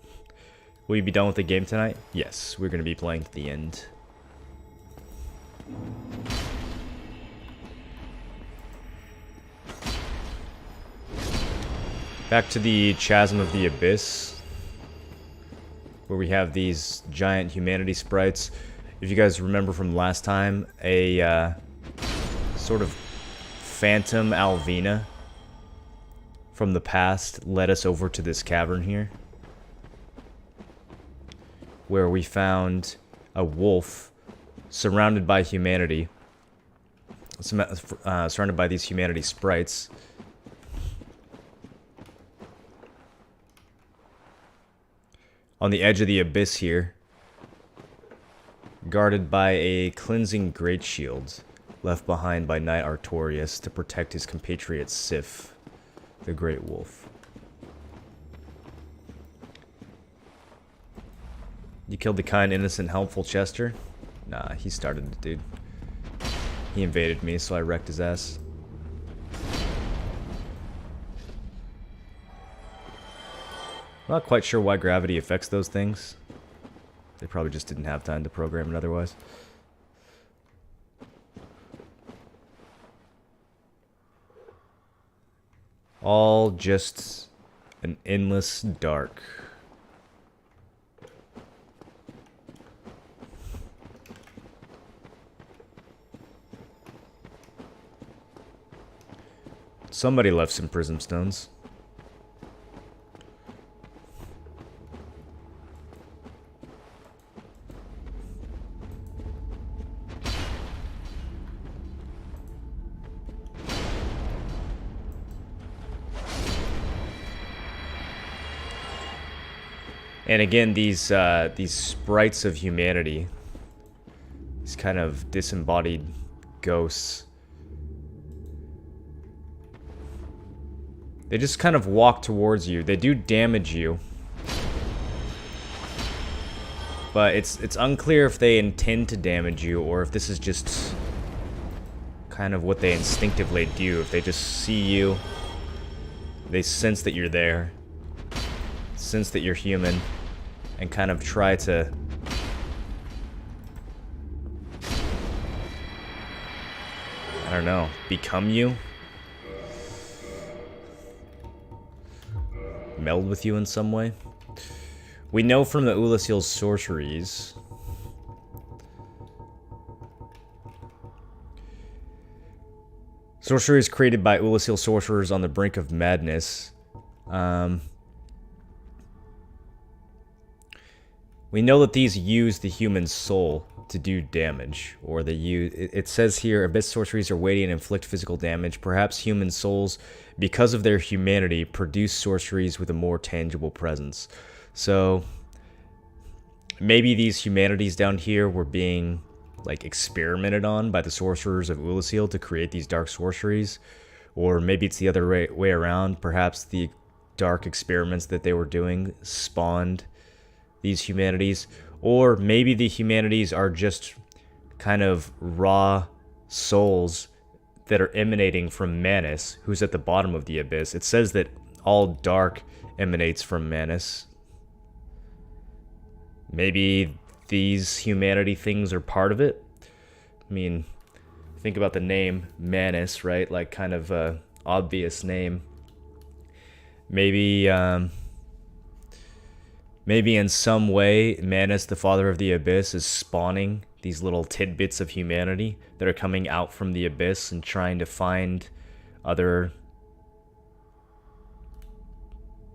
Will you be done with the game tonight? Yes, we're going to be playing to the end. Back to the Chasm of the Abyss, where we have these giant humanity sprites. If you guys remember from last time, a sort of phantom Alvina from the past led us over to this cavern here, where we found a wolf surrounded by humanity, surrounded by these humanity sprites. On the edge of the abyss here, guarded by a cleansing great shield left behind by Knight Artorias to protect his compatriot Sif, the Great Wolf. You killed the kind, innocent, helpful Chester? Nah, he started it, dude. He invaded me, so I wrecked his ass. Not quite sure why gravity affects those things. They probably just didn't have time to program it otherwise. All just an endless dark. Somebody left some prism stones. And again, these sprites of humanity, these kind of disembodied ghosts, they just kind of walk towards you. They do damage you, but it's unclear if they intend to damage you or if this is just kind of what they instinctively do. If they just see you, they sense that you're there, sense that you're human, and kind of try to I don't know, become you? meld with you in some way. We know from the Ulasil's sorceries. Sorceries created by Ulasil sorcerers on the brink of madness. We know that these use the human soul to do damage, or they use. It says here, abyss sorceries are weighty and inflict physical damage. Perhaps human souls, because of their humanity, produce sorceries with a more tangible presence. So maybe these humanities down here were being like experimented on by the sorcerers of Ulasil to create these dark sorceries, or maybe it's the other way around. Perhaps the dark experiments that they were doing spawned these humanities, or maybe the humanities are just kind of raw souls that are emanating from Manus, who's at the bottom of the abyss. It says that all dark emanates from Manus. Maybe these humanity things are part of it. I mean, think about the name Manus, right? Like, kind of a obvious name. Maybe in some way, Manus, the father of the abyss, is spawning these little tidbits of humanity that are coming out from the abyss and trying to find other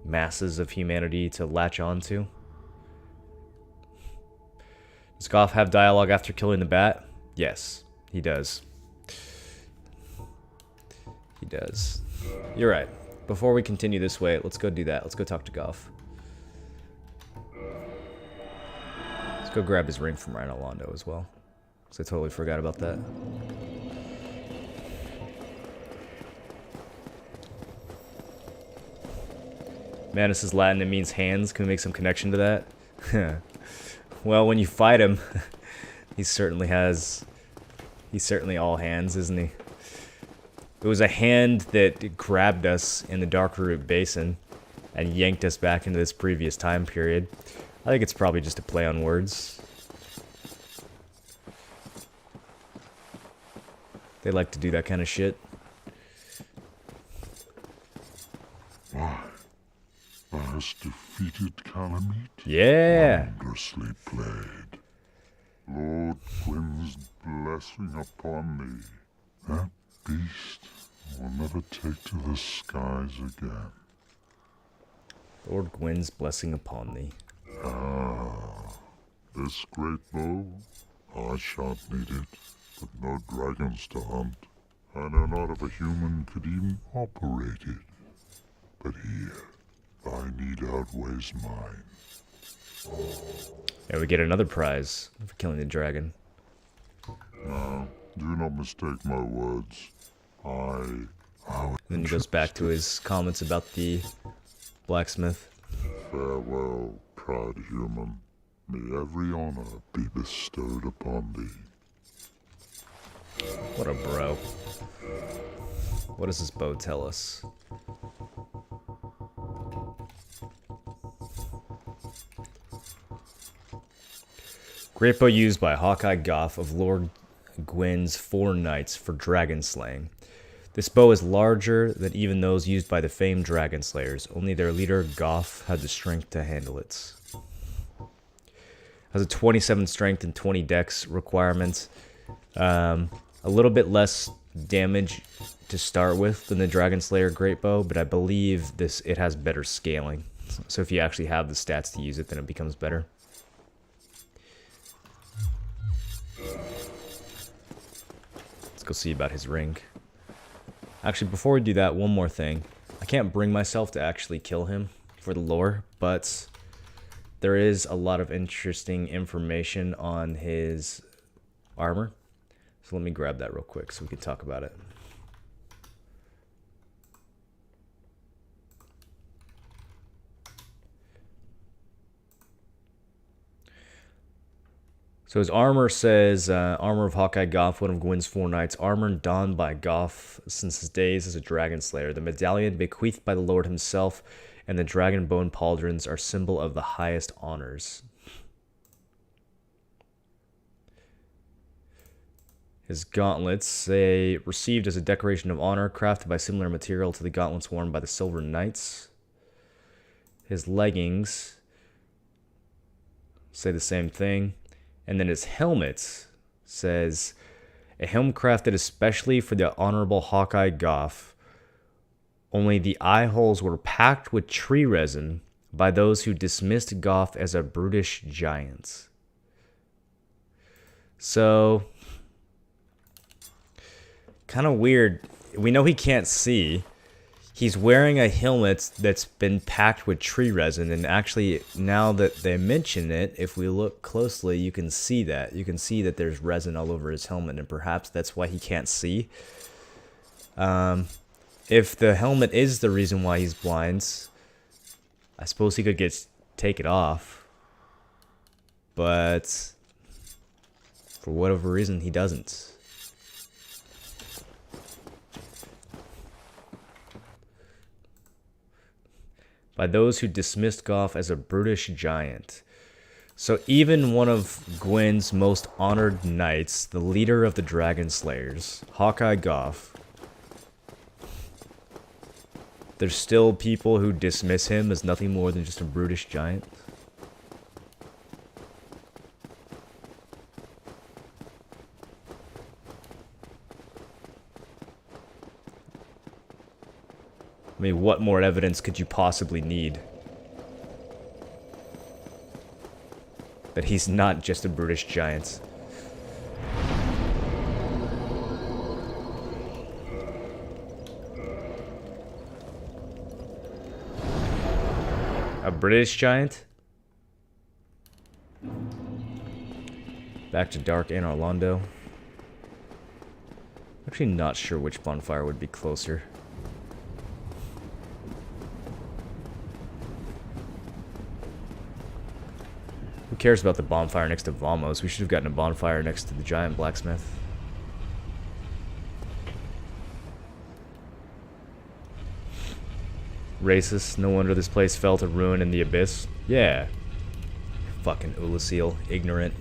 masses of humanity to latch onto. Does Goff have dialogue after killing the bat? Yes, he does. He does. You're right. Before we continue this way, let's go do that. Let's go talk to Goff. Let's go grab his ring from Rhino Londo as well, because I totally forgot about that. Manus is Latin, it means hands. Can we make some connection to that? Well, when you fight him, he's certainly all hands, isn't he? It was a hand that grabbed us in the Darkroot Basin and yanked us back into this previous time period. I think it's probably just a play on words. They like to do that kind of shit. Why? Thou hast defeated Calamite? Yeah! Wondrously played. Lord Gwyn's blessing upon thee. That beast will never take to the skies again. Lord Gwyn's blessing upon thee. Ah, this great bow, I shan't need it, but no dragons to hunt. I know not if a human could even operate it. But here, thy need outweighs mine. And we get another prize for killing the dragon. Now, do not mistake my words. Then he goes back to his comments about the blacksmith. Farewell, proud human. May every honor be bestowed upon thee. What a bro. What does this bow tell us? Great bow used by Hawkeye Goff of Lord Gwyn's 4 knights for dragon slaying. This bow is larger than even those used by the famed dragon slayers. Only their leader, Goff, had the strength to handle it. Has a 27 strength and 20 dex requirement. A little bit less damage to start with than the Dragon Slayer Great Bow, but I believe it has better scaling. So if you actually have the stats to use it, then it becomes better. Let's go see about his ring. Actually, before we do that, one more thing. I can't bring myself to actually kill him for the lore, but there is a lot of interesting information on his armor. So let me grab that real quick so we can talk about it. So his armor says, armor of Hawkeye Goff, one of Gwyn's 4 knights, armor donned by Goff since his days as a dragon slayer. The medallion bequeathed by the Lord himself and the dragon bone pauldrons are symbol of the highest honors. His gauntlets say, received as a decoration of honor, crafted by similar material to the gauntlets worn by the Silver Knights. His leggings say the same thing. And then his helmet says, a helm crafted especially for the Honorable Hawkeye Goff. Only the eye holes were packed with tree resin by those who dismissed Goff as a brutish giant. So, kind of weird. We know he can't see. He's wearing a helmet that's been packed with tree resin, and actually, now that they mention it, if we look closely, you can see that. You can see that there's resin all over his helmet, and perhaps that's why he can't see. If the helmet is the reason why he's blind, I suppose he could take it off. But for whatever reason, he doesn't. By those who dismissed Goff as a brutish giant. So even one of Gwyn's most honored knights, the leader of the Dragon Slayers, Hawkeye Goff, there's still people who dismiss him as nothing more than just a brutish giant. I mean, what more evidence could you possibly need that he's not just a brutish giant? A British giant? Back to Dark Anne Orlando. Actually not sure which bonfire would be closer. Who cares about the bonfire next to Vamos? We should have gotten a bonfire next to the giant blacksmith. Racist. No wonder this place fell to ruin in the abyss. Yeah. Fucking Ulasil. Ignorant.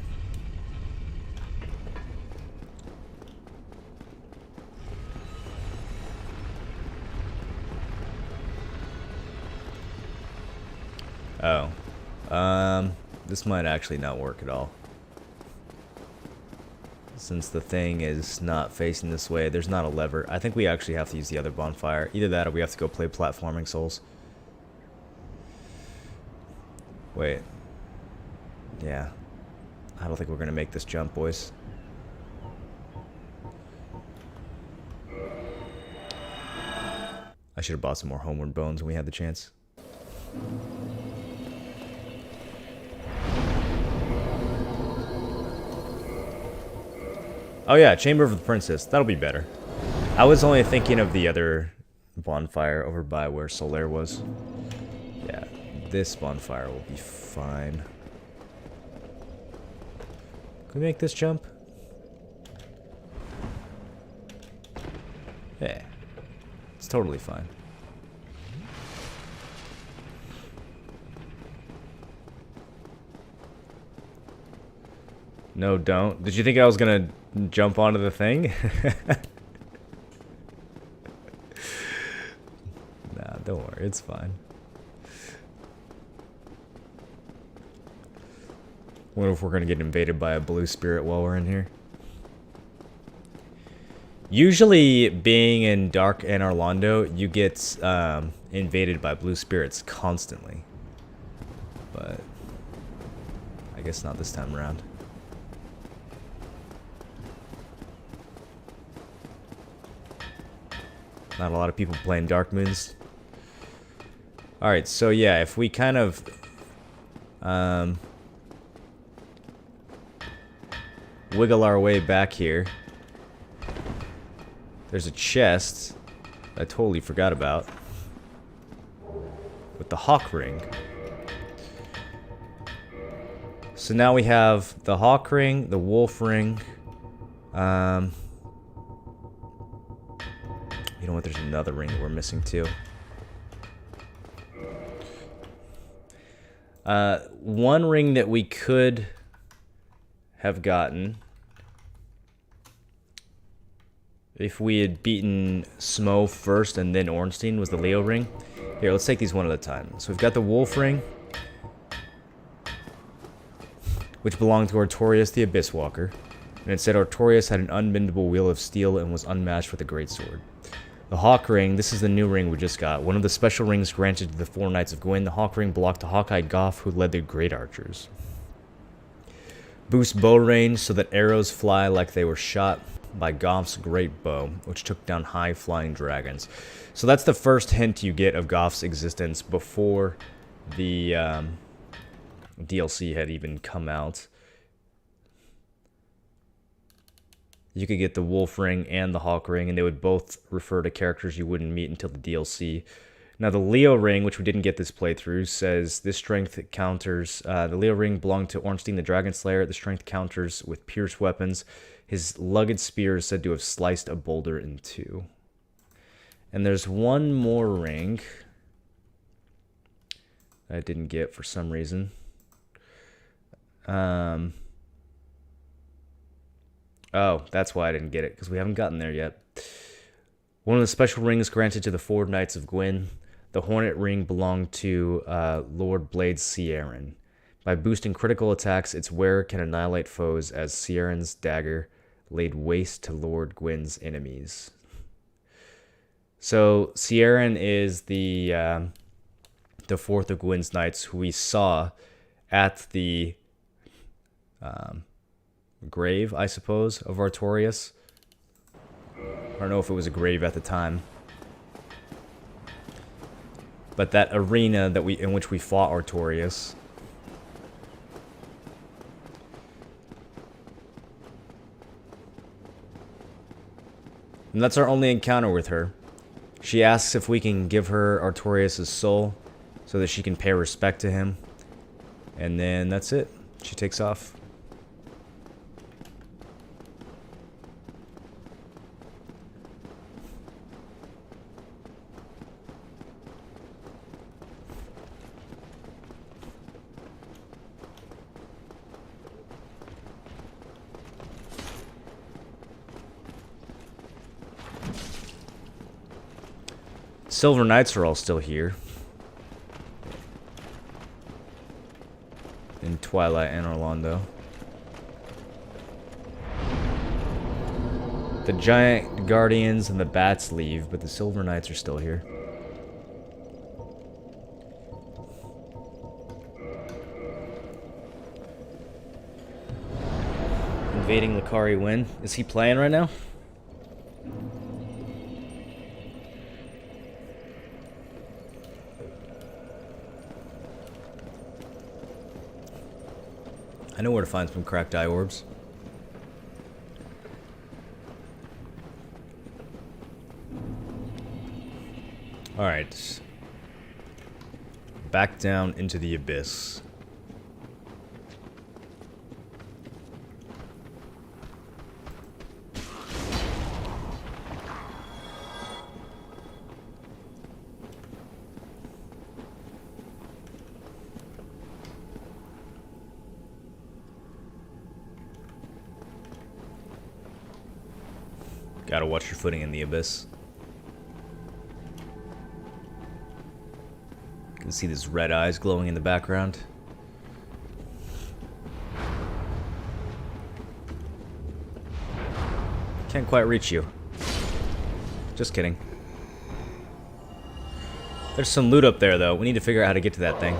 Oh. This might actually not work at all. Since the thing is not facing this way, there's not a lever. I think we actually have to use the other bonfire. Either that or we have to go play platforming souls. Wait. Yeah. I don't think we're gonna make this jump, boys. I should have bought some more Homeward Bones when we had the chance. Oh yeah, Chamber of the Princess. That'll be better. I was only thinking of the other bonfire over by where Solaire was. Yeah, this bonfire will be fine. Can we make this jump? Yeah. It's totally fine. No, don't. Did you think I was gonna jump onto the thing? Nah, don't worry. It's fine. Wonder if we're gonna get invaded by a blue spirit while we're in here. Usually, being in Dark Anne Orlando, you get invaded by blue spirits constantly. But I guess not this time around. Not a lot of people playing Dark Moons. Alright, so yeah, if we kind of wiggle our way back here, there's a chest that I totally forgot about with the hawk ring. So now we have the hawk ring, the wolf ring. You know what? There's another ring that we're missing too. One ring that we could have gotten if we had beaten Smo first and then Ornstein was the Leo ring. Here, let's take these one at a time. So we've got the Wolf ring, which belonged to Artorias the Abyss Walker. And it said Artorias had an unbendable wheel of steel and was unmatched with a greatsword. The Hawk ring, this is the new ring we just got. One of the special rings granted to the 4 Knights of Gwyn. The Hawk ring belonged to Hawkeye Goff, who led the Great Archers. Boost bow range so that arrows fly like they were shot by Goff's great bow, which took down high-flying dragons. So that's the first hint you get of Goff's existence before the DLC had even come out. You could get the Wolf ring and the Hawk ring, and they would both refer to characters you wouldn't meet until the DLC. Now, the Leo ring, which we didn't get this playthrough, says this strength counters... the Leo ring belonged to Ornstein the Dragon Slayer. The strength counters with pierced weapons. His lugged spear is said to have sliced a boulder in 2. And there's one more ring I didn't get for some reason. Oh, that's why I didn't get it, because we haven't gotten there yet. One of the special rings granted to the 4 Knights of Gwyn. The Hornet ring belonged to Lord Blade Sieran. By boosting critical attacks, its wearer can annihilate foes as Sieran's dagger laid waste to Lord Gwyn's enemies. So Sieran is the 4th of Gwyn's Knights, who we saw at the grave, I suppose, of Artorias. I don't know if it was a grave at the time. But that arena that in which we fought Artorias. And that's our only encounter with her. She asks if we can give her Artorias' soul so that she can pay respect to him. And then that's it. She takes off. Silver Knights are all still here. In Twilight and Orlando. The Giant Guardians and the Bats leave, but the Silver Knights are still here. Invading Lakari Win. Is he playing right now? I know where to find some cracked eye orbs. Alright. Back down into the abyss. Gotta watch your footing in the abyss. You can see these red eyes glowing in the background. Can't quite reach you. Just kidding. There's some loot up there, though. We need to figure out how to get to that thing.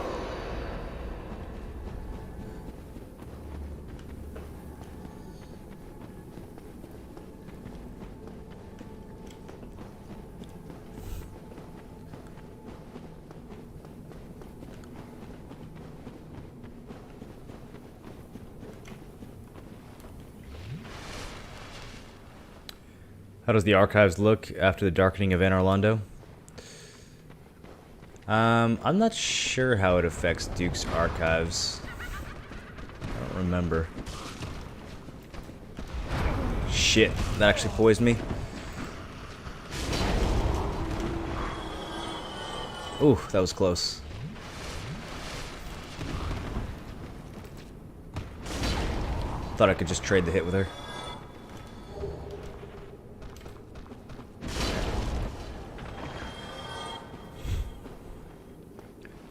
How does the archives look after the darkening of Anor Londo? I'm not sure how it affects Duke's archives. I don't remember. Shit, that actually poisoned me. Ooh, that was close. Thought I could just trade the hit with her.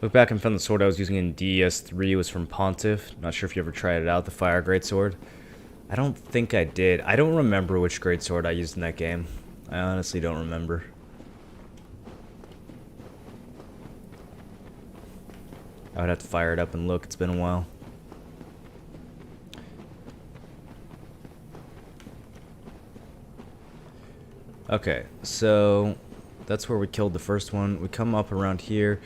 Look back and found the sword I was using in DS3 was from Pontiff. Not sure if you ever tried it out, the fire greatsword. I don't think I did. I don't remember which greatsword I used in that game. I honestly don't remember. I would have to fire it up and look. It's been a while. Okay, so that's where we killed the first one. We come up around here.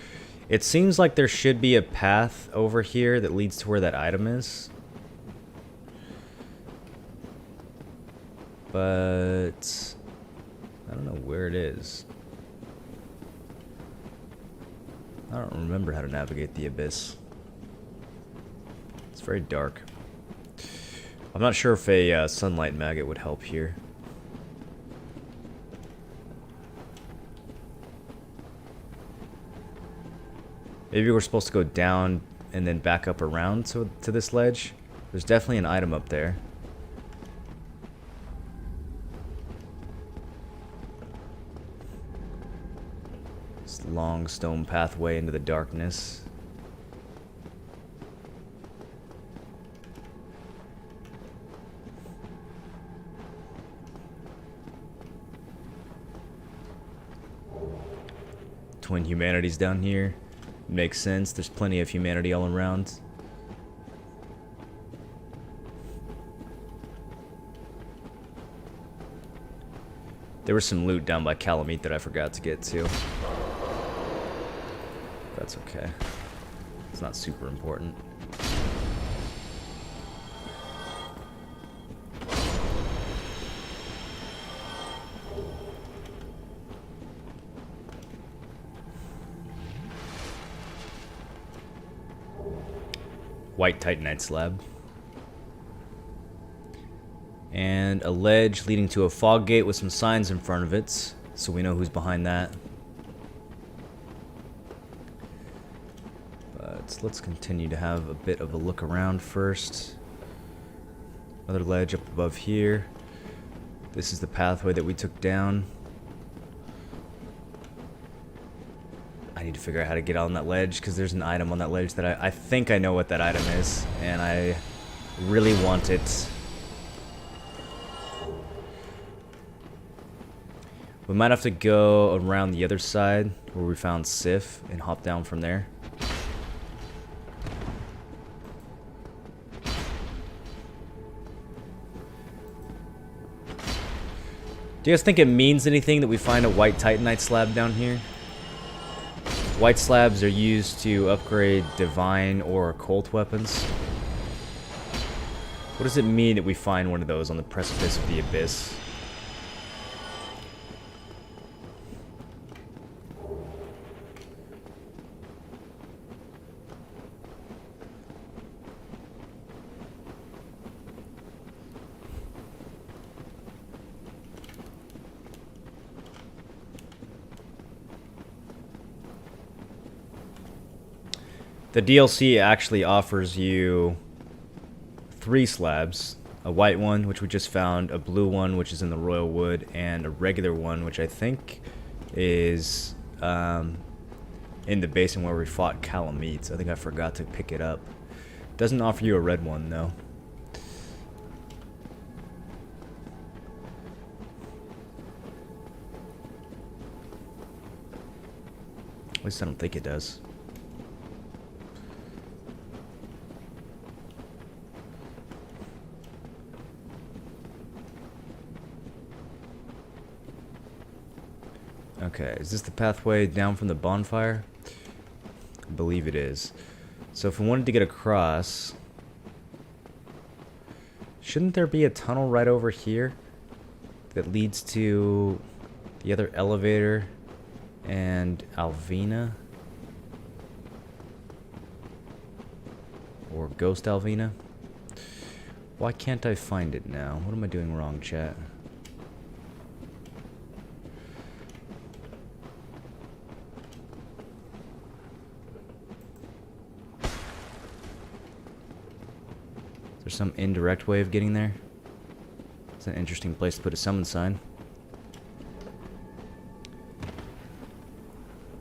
It seems like there should be a path over here that leads to where that item is. But I don't know where it is. I don't remember how to navigate the abyss. It's very dark. I'm not sure if a sunlight maggot would help here. Maybe we're supposed to go down and then back up around to this ledge. There's definitely an item up there. This long stone pathway into the darkness. Twin humanities down here. Makes sense. There's plenty of humanity all around. There was some loot down by Calamite that I forgot to get to. That's okay. It's not super important. White Titanite slab. And a ledge leading to a fog gate with some signs in front of it, so we know who's behind that. But let's continue to have a bit of a look around first. Another ledge up above here. This is the pathway that we took down. I need to figure out how to get on that ledge, because there's an item on that ledge that I think I know what that item is, and I really want it. We might have to go around the other side where we found Sif and hop down from there. Do you guys think it means anything that we find a white Titanite slab down here? White slabs are used to upgrade divine or occult weapons. What does it mean that we find one of those on the precipice of the abyss? The DLC actually offers you 3 slabs. A white one, which we just found, a blue one, which is in the Royal Wood, and a regular one, which I think is in the basin where we fought Calamite. I think I forgot to pick it up. Doesn't offer you a red one, though. At least I don't think it does. Okay, is this the pathway down from the bonfire? I believe it is. So if we wanted to get across, shouldn't there be a tunnel right over here that leads to the other elevator and Alvina? Or Ghost Alvina? Why can't I find it now? What am I doing wrong, chat? There's some indirect way of getting there. It's an interesting place to put a summon sign.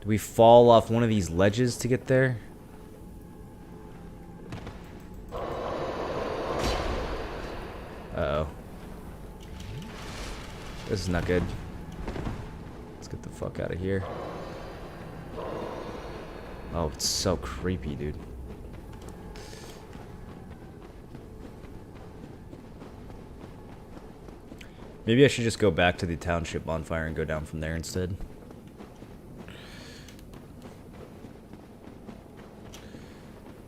Do we fall off one of these ledges to get there? Uh-oh. This is not good. Let's get the fuck out of here. Oh, it's so creepy, dude. Maybe I should just go back to the township bonfire and go down from there instead.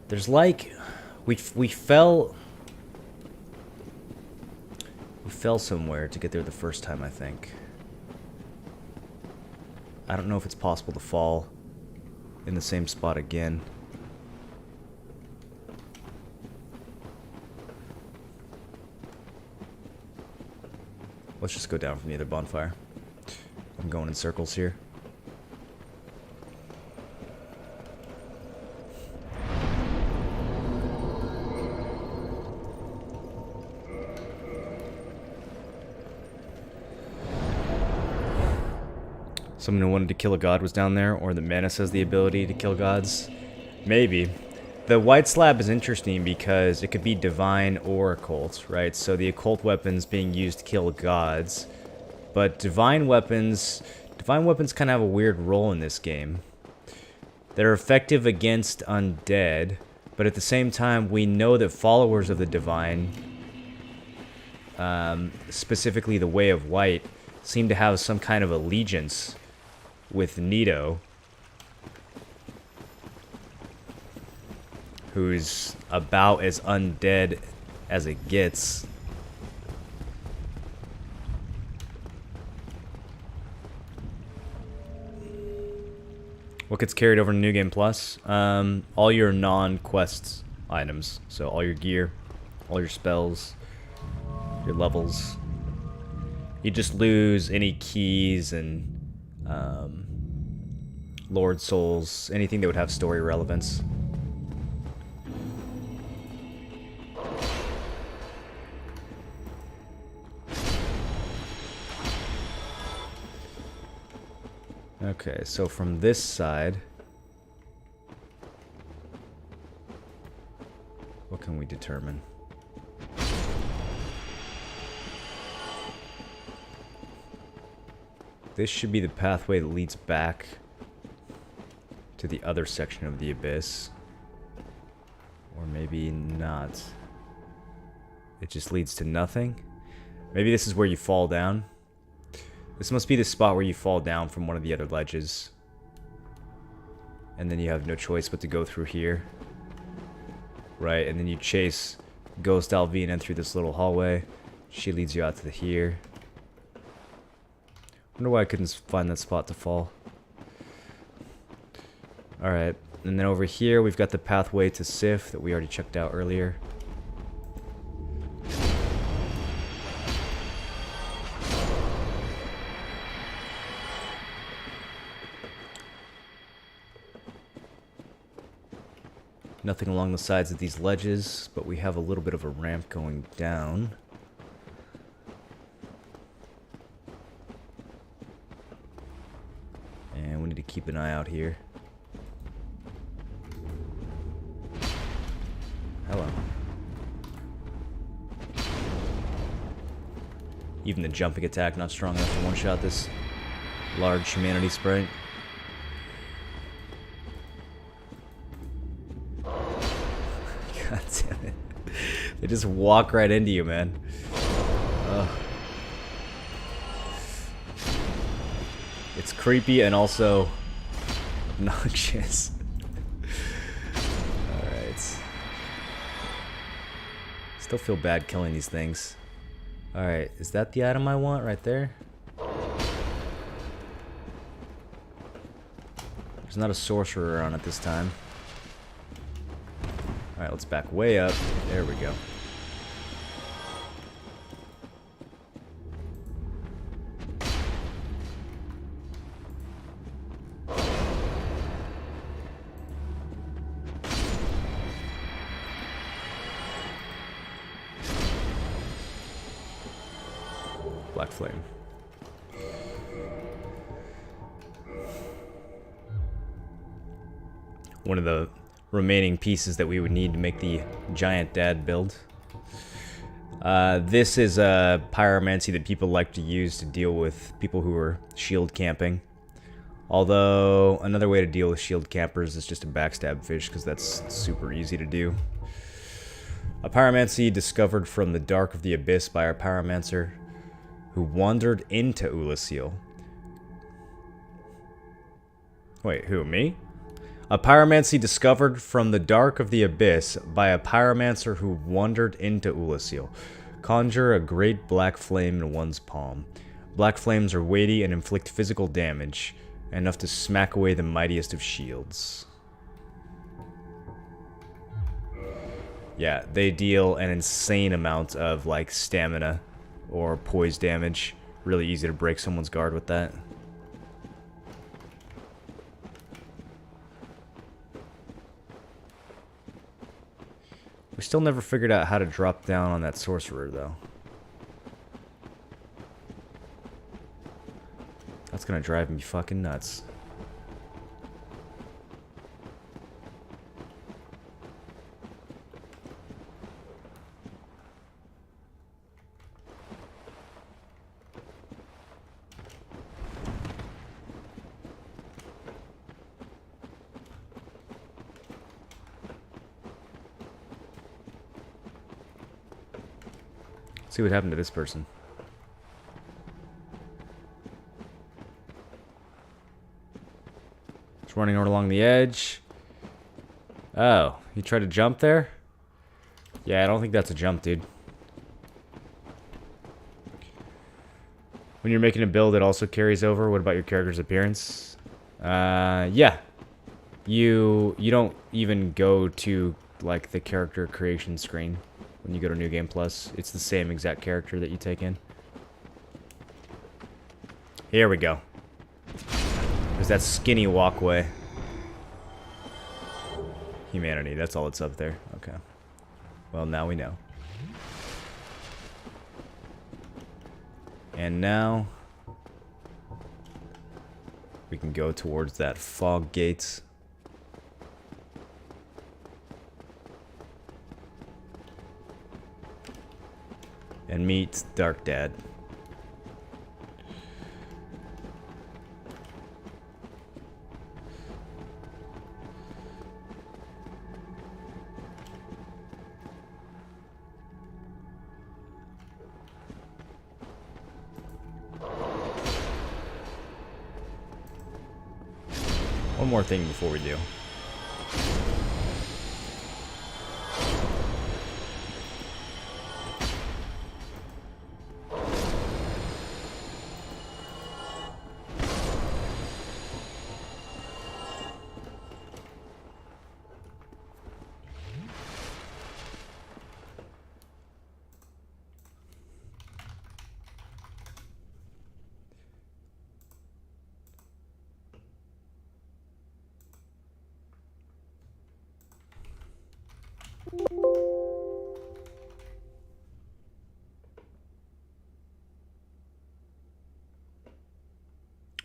There's like... We fell somewhere to get there the first time, I think. I don't know if it's possible to fall in the same spot again. Let's just go down from the other bonfire. I'm going in circles here. Someone who wanted to kill a god was down there, or the Manus has the ability to kill gods. Maybe. The white slab is interesting because it could be divine or occult, right? So the occult weapons being used to kill gods. But divine weapons kind of have a weird role in this game. They're effective against undead, but at the same time we know that followers of the divine, specifically the Way of White, seem to have some kind of allegiance with Nito, who's about as undead as it gets. What gets carried over to New Game Plus? All your non-quests items. So all your gear, all your spells, your levels. You just lose any keys and Lord Souls, anything that would have story relevance. Okay, so from this side, what can we determine? This should be the pathway that leads back to the other section of the abyss. Or maybe not. It just leads to nothing. Maybe this is where you fall down. This must be the spot where you fall down from one of the other ledges. And then you have no choice but to go through here. Right, and then you chase Ghost Alvina through this little hallway. She leads you out to here. Wonder why I couldn't find that spot to fall. Alright, and then over here we've got the pathway to Sif that we already checked out earlier. Nothing along the sides of these ledges, but we have a little bit of a ramp going down. And we need to keep an eye out here. Hello. Even the jumping attack not strong enough to one-shot this large humanity sprite. God damn it. They just walk right into you, man. Ugh. It's creepy and also obnoxious. Alright. Still feel bad killing these things. Alright, is that the item I want right there? There's not a sorcerer on it this time. Alright, let's back way up. There we go. Black Flame. one of the remaining pieces that we would need to make the giant dad build. This is a pyromancy that people like to use to deal with people who are shield camping. Although, another way to deal with shield campers is just to backstab fish, because that's super easy to do. A pyromancy discovered from the dark of the abyss by our pyromancer, who wandered into Ulasil. Wait, who, me? A pyromancy discovered from the dark of the abyss by a pyromancer who wandered into Ulasil. Conjure a great black flame in one's palm. Black flames are weighty and inflict physical damage, enough to smack away the mightiest of shields. Yeah, they deal an insane amount of, like, stamina or poise damage. Really easy to break someone's guard with that. We still never figured out how to drop down on that sorcerer, though. That's gonna drive me fucking nuts. See what happened to this person. Just running along the edge. Oh, he tried to jump there? Yeah, I don't think that's a jump, dude. When you're making a build, it also carries over. What about your character's appearance? Yeah. You don't even go to, like, the character creation screen when you go to New Game Plus. It's the same exact character that you take in. Here we go. There's that skinny walkway. Humanity, that's all that's up there. Okay. Well, now we know. And now we can go towards that fog gate. And meet Dark Dad. One more thing before we do.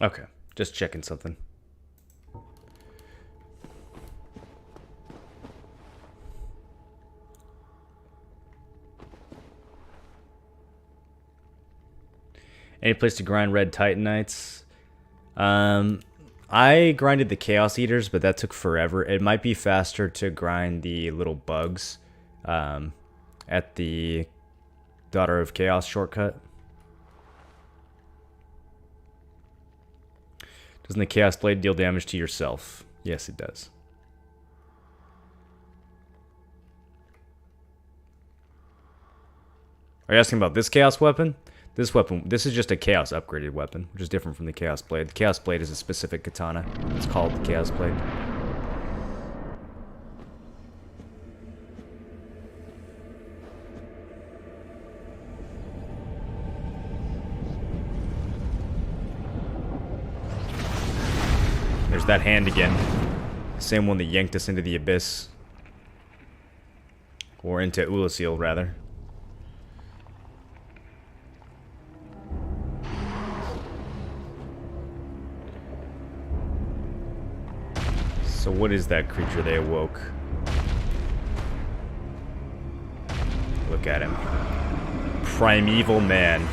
Okay, just checking something. Any place to grind red Titanites? I grinded the Chaos Eaters, but that took forever. It might be faster to grind the little bugs at the Daughter of Chaos shortcut. Doesn't the Chaos Blade deal damage to yourself? Yes, it does. Are you asking about this Chaos weapon? This is just a Chaos upgraded weapon, which is different from the Chaos Blade. The Chaos Blade is a specific katana. It's called the Chaos Blade. There's that hand again. Same one that yanked us into the abyss. Or into Ulasil, rather. So what is that creature they awoke? Look at him. Primeval man.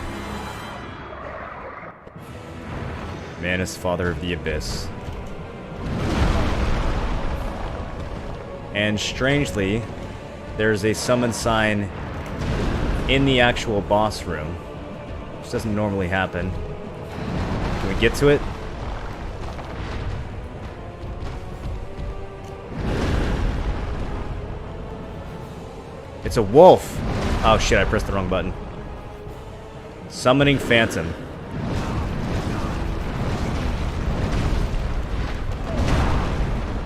Manus, father of the abyss. And strangely, there's a summon sign in the actual boss room, which doesn't normally happen. Can we get to it? It's a wolf! Oh shit, I pressed the wrong button. Summoning Phantom.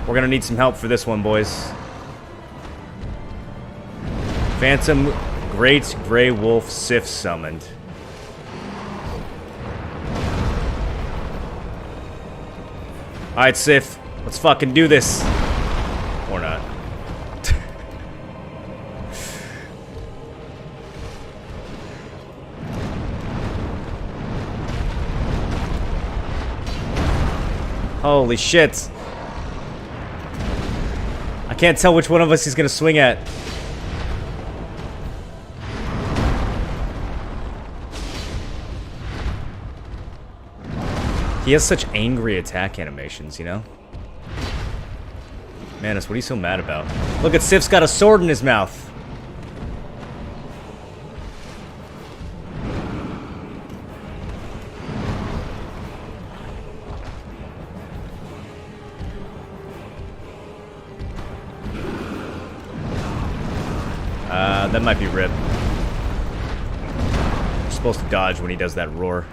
We're gonna need some help for this one, boys. Phantom Great Grey Wolf Sif summoned. Alright, Sif. Let's fucking do this. Or not. Holy shit. I can't tell which one of us he's gonna swing at. He has such angry attack animations, you know? Manus, what are you so mad about? Look at Sif's got a sword in his mouth. That might be Rip. You're supposed to dodge when he does that roar.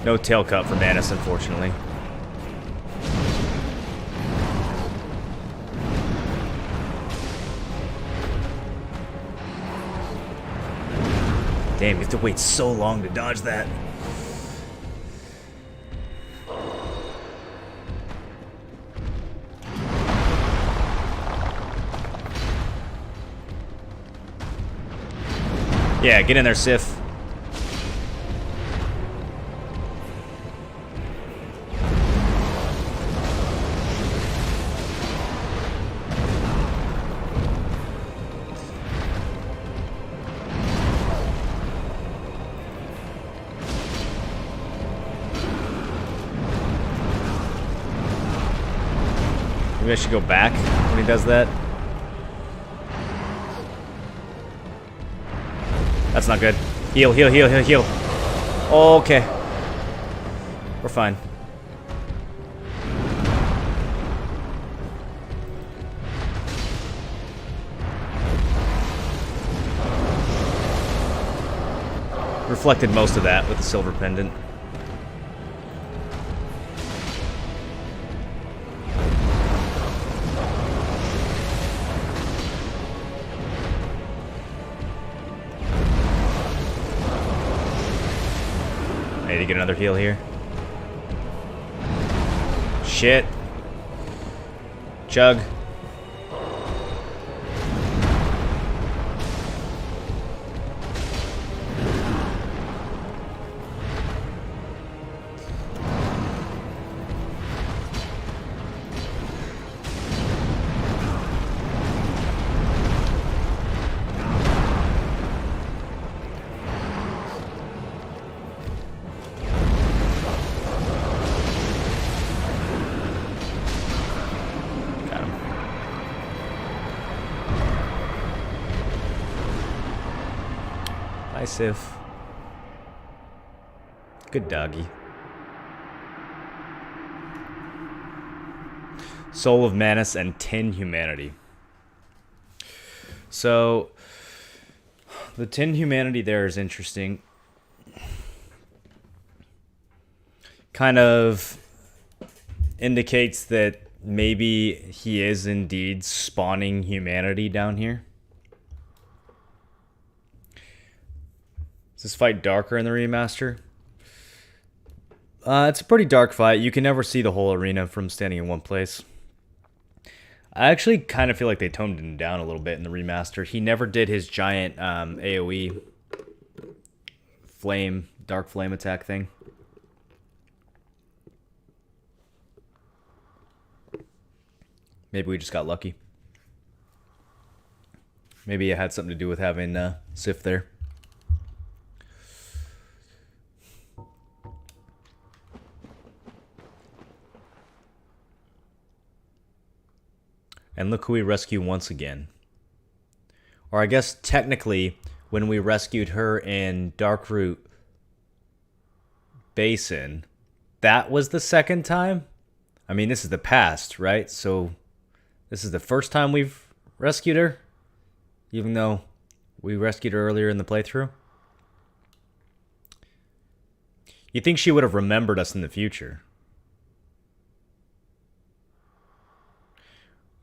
No tail cut for Manus, unfortunately. Damn, you have to wait so long to dodge that. Yeah, get in there, Sif. Maybe I should go back when he does that. That's not good. Heal, heal, heal, heal, heal. Okay. We're fine. Reflected most of that with the silver pendant. I need to get another heal here. Shit. Chug. Hi, Sif. Good doggy. Soul of Manus and 10 Humanity. So, the 10 Humanity there is interesting. Kind of indicates that maybe he is indeed spawning humanity down here. Is this fight darker in the remaster? It's a pretty dark fight. You can never see the whole arena from standing in one place. I actually kind of feel like they toned him down a little bit in the remaster. He never did his giant AoE flame, dark flame attack thing. Maybe we just got lucky. Maybe it had something to do with having Sif there. And look who we rescue once again. Or I guess technically, when we rescued her in Darkroot Basin, that was the second time? I mean, this is the past, right? So this is the first time we've rescued her? Even though we rescued her earlier in the playthrough? You'd think she would have remembered us in the future.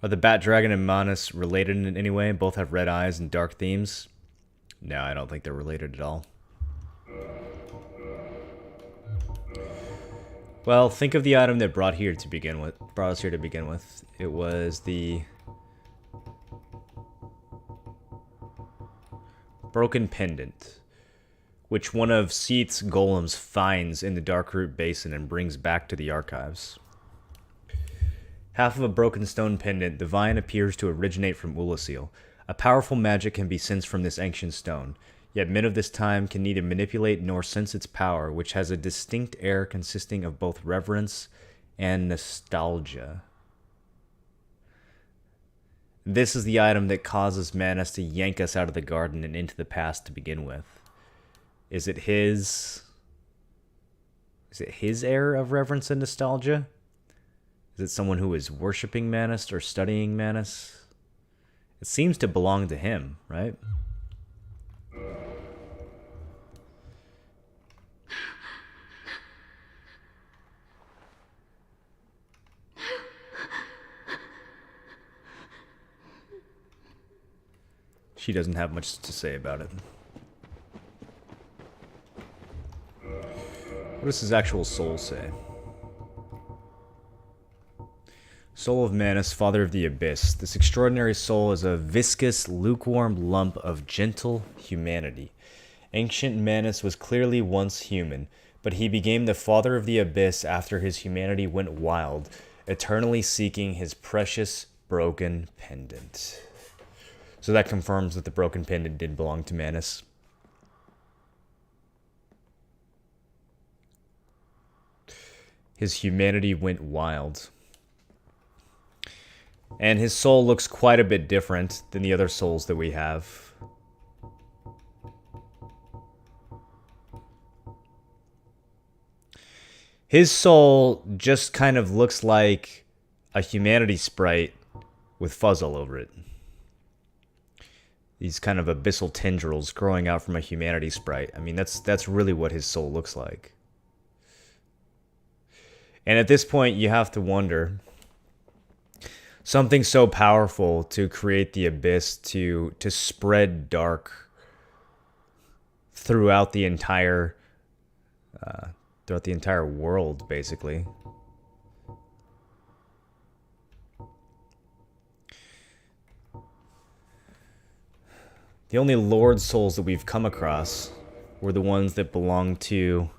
Are the Bat Dragon and Manus related in any way? Both have red eyes and dark themes? No, I don't think they're related at all. Well, think of the item that brought us here to begin with. It was the broken pendant, which one of Seath's golems finds in the Darkroot Basin and brings back to the archives. Half of a broken stone pendant, the vine appears to originate from Ulasil. A powerful magic can be sensed from this ancient stone, yet men of this time can neither manipulate nor sense its power, which has a distinct air consisting of both reverence and nostalgia. This is the item that causes Manus to yank us out of the garden and into the past to begin with. Is it his air of reverence and nostalgia? Is it someone who is worshipping Manus or studying Manus? It seems to belong to him, right? She doesn't have much to say about it. What does his actual soul say? Soul of Manus, father of the abyss. This extraordinary soul is a viscous, lukewarm lump of gentle humanity. Ancient Manus was clearly once human, but he became the father of the abyss after his humanity went wild, eternally seeking his precious broken pendant. So that confirms that the broken pendant did belong to Manus. His humanity went wild. And his soul looks quite a bit different than the other souls that we have. His soul just kind of looks like a humanity sprite with fuzz all over it. These kind of abyssal tendrils growing out from a humanity sprite. I mean, that's really what his soul looks like. And at this point, you have to wonder, something so powerful to create the abyss, to spread dark throughout the entire world, basically. The only Lord souls that we've come across were the ones that belonged to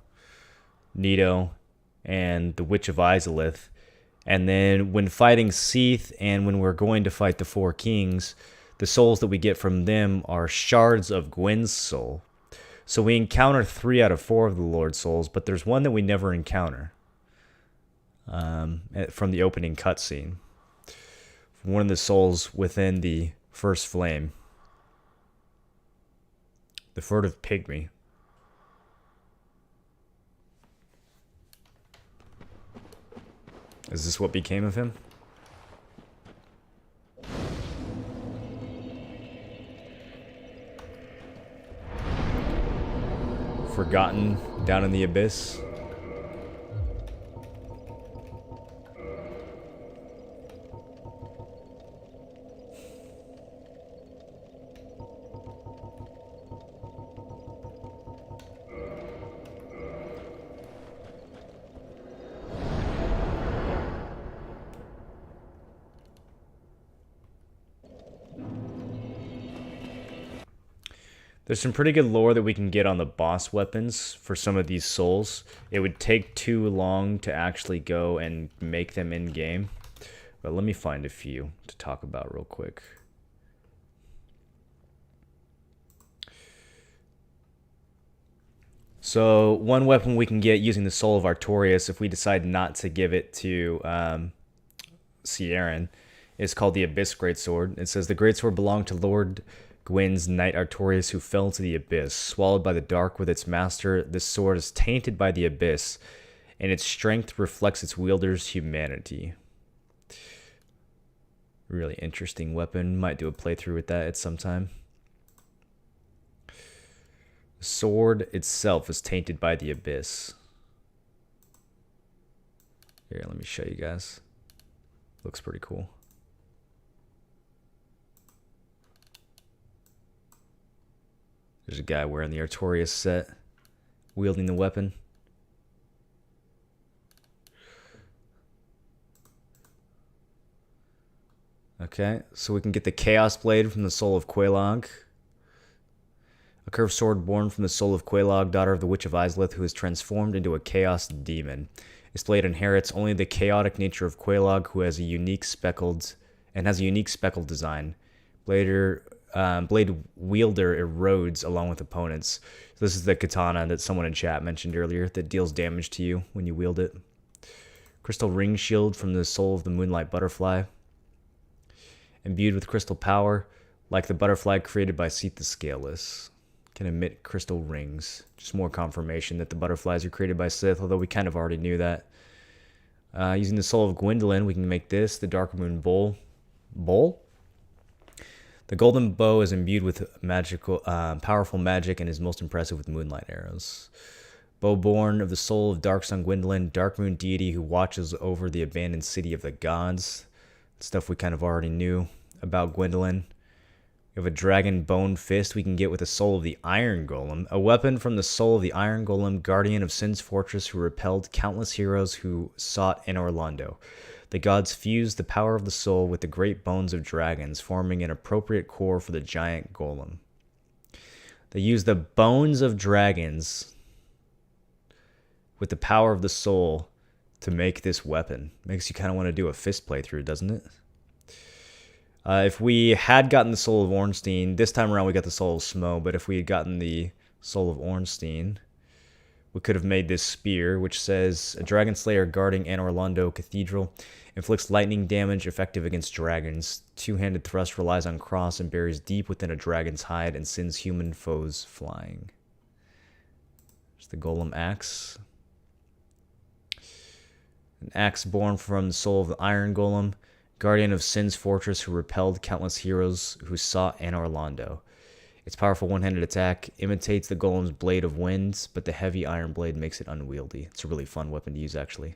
Nito and the Witch of Izalith. And then when fighting Seath and when we're going to fight the Four Kings, the souls that we get from them are shards of Gwen's soul. So we encounter 3 out of 4 of the Lord souls, but there's one that we never encounter from the opening cutscene. One of the souls within the first flame. The furtive pygmy. Is this what became of him? Forgotten down in the abyss? There's some pretty good lore that we can get on the boss weapons for some of these souls. It would take too long to actually go and make them in game. But let me find a few to talk about real quick. So one weapon we can get using the Soul of Artorias, if we decide not to give it to Sieran, is called the Abyss Greatsword. It says the Greatsword belonged to Lord Gwyn's knight Artorias, who fell to the abyss. Swallowed by the dark with its master, this sword is tainted by the abyss, and its strength reflects its wielder's humanity. Really interesting weapon. Might do a playthrough with that at some time. The sword itself is tainted by the abyss. Here, let me show you guys. Looks pretty cool. There's a guy wearing the Artorias set, wielding the weapon. Okay, so we can get the Chaos Blade from the Soul of Quelaag. A curved sword born from the soul of Quelaag, daughter of the Witch of Izalith, who is transformed into a Chaos Demon. This blade inherits only the chaotic nature of Quelaag, who has a unique speckled design. Blade wielder erodes along with opponents. So this is the katana that someone in chat mentioned earlier that deals damage to you when you wield it. Crystal ring shield from the soul of the Moonlight Butterfly. Imbued with crystal power, like the butterfly created by Seath the Scaleless. Can emit crystal rings. Just more confirmation that the butterflies are created by Sith, although we kind of already knew that. Using the soul of Gwendolyn, we can make this, the Dark Moon Bowl. The golden bow is imbued with powerful magic and is most impressive with moonlight arrows. Bow born of the soul of Dark Sun Gwendolyn, Dark Moon deity who watches over the abandoned city of the gods. Stuff we kind of already knew about Gwendolyn. We have a dragon bone fist we can get with the soul of the Iron Golem. A weapon from the soul of the Iron Golem, guardian of Sin's fortress who repelled countless heroes who sought in Orlando. The gods fused the power of the soul with the great bones of dragons, forming an appropriate core for the giant golem. They used the bones of dragons with the power of the soul to make this weapon. Makes you kind of want to do a fist playthrough, doesn't it? If we had gotten the soul of Ornstein, this time around we got the soul of Smo, but if we had gotten the soul of Ornstein, we could have made this spear, which says, a dragon slayer guarding Anne Orlando Cathedral, inflicts lightning damage effective against dragons. Two-handed thrust relies on cross and buries deep within a dragon's hide and sends human foes flying. There's the golem axe. An axe born from the soul of the Iron Golem, guardian of Sin's fortress who repelled countless heroes who sought Anne Orlando. Its powerful one-handed attack imitates the golem's blade of winds, but the heavy iron blade makes it unwieldy. It's a really fun weapon to use, actually.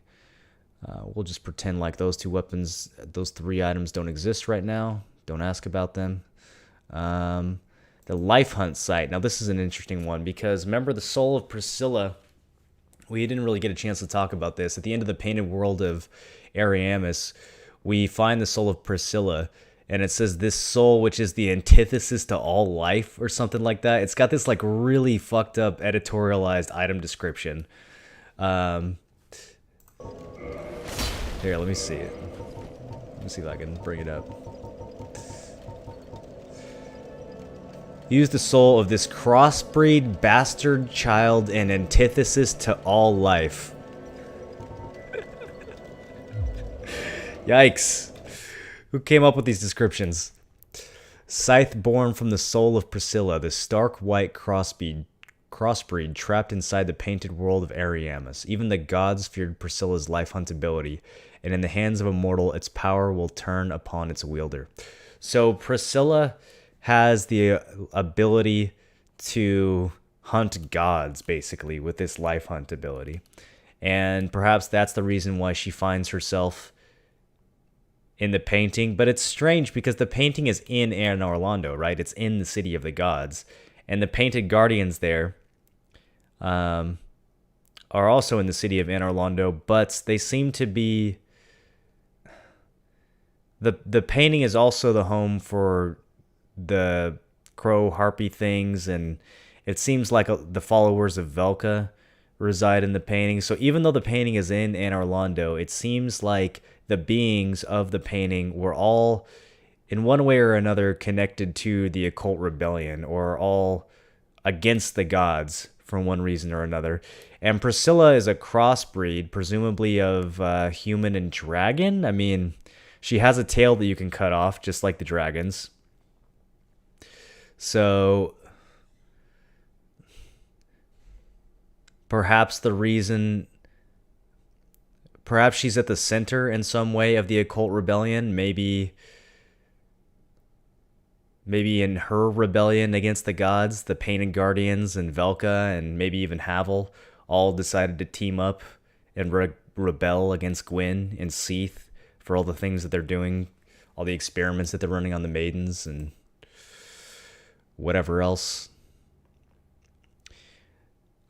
We'll just pretend like those two weapons, those three items don't exist right now. Don't ask about them. The Life Hunt site. Now, this is an interesting one because remember the soul of Priscilla. We didn't really get a chance to talk about this. At the end of the painted world of Ariamis, we find the soul of Priscilla, and it says this soul, which is the antithesis to all life or something like that. It's got this like really fucked up editorialized item description. Here, let me see it. Let me see if I can bring it up. Use the soul of this crossbreed bastard child and antithesis to all life. Yikes. Who came up with these descriptions? Scythe born from the soul of Priscilla, the stark white crossbreed trapped inside the painted world of Ariamis. Even the gods feared Priscilla's life hunt ability, and in the hands of a mortal, its power will turn upon its wielder. So Priscilla has the ability to hunt gods, basically, with this life hunt ability. And perhaps that's the reason why she finds herself in the painting. But it's strange because the painting is in Anne Orlando, right? It's in the city of the gods. And the painted guardians there are also in the city of Anne Orlando, but they seem to be... The painting is also the home for the crow harpy things, and it seems like the followers of Velka reside in the painting. So even though the painting is in Anor Londo, it seems like the beings of the painting were all, in one way or another, connected to the occult rebellion, or all against the gods for one reason or another. And Priscilla is a crossbreed, presumably of human and dragon. I mean, she has a tail that you can cut off, just like the dragons. So perhaps perhaps she's at the center in some way of the occult rebellion. Maybe in her rebellion against the gods, the Painted Guardians and Velka and maybe even Havel all decided to team up and rebel against Gwyn and Seath for all the things that they're doing, all the experiments that they're running on the maidens and whatever else.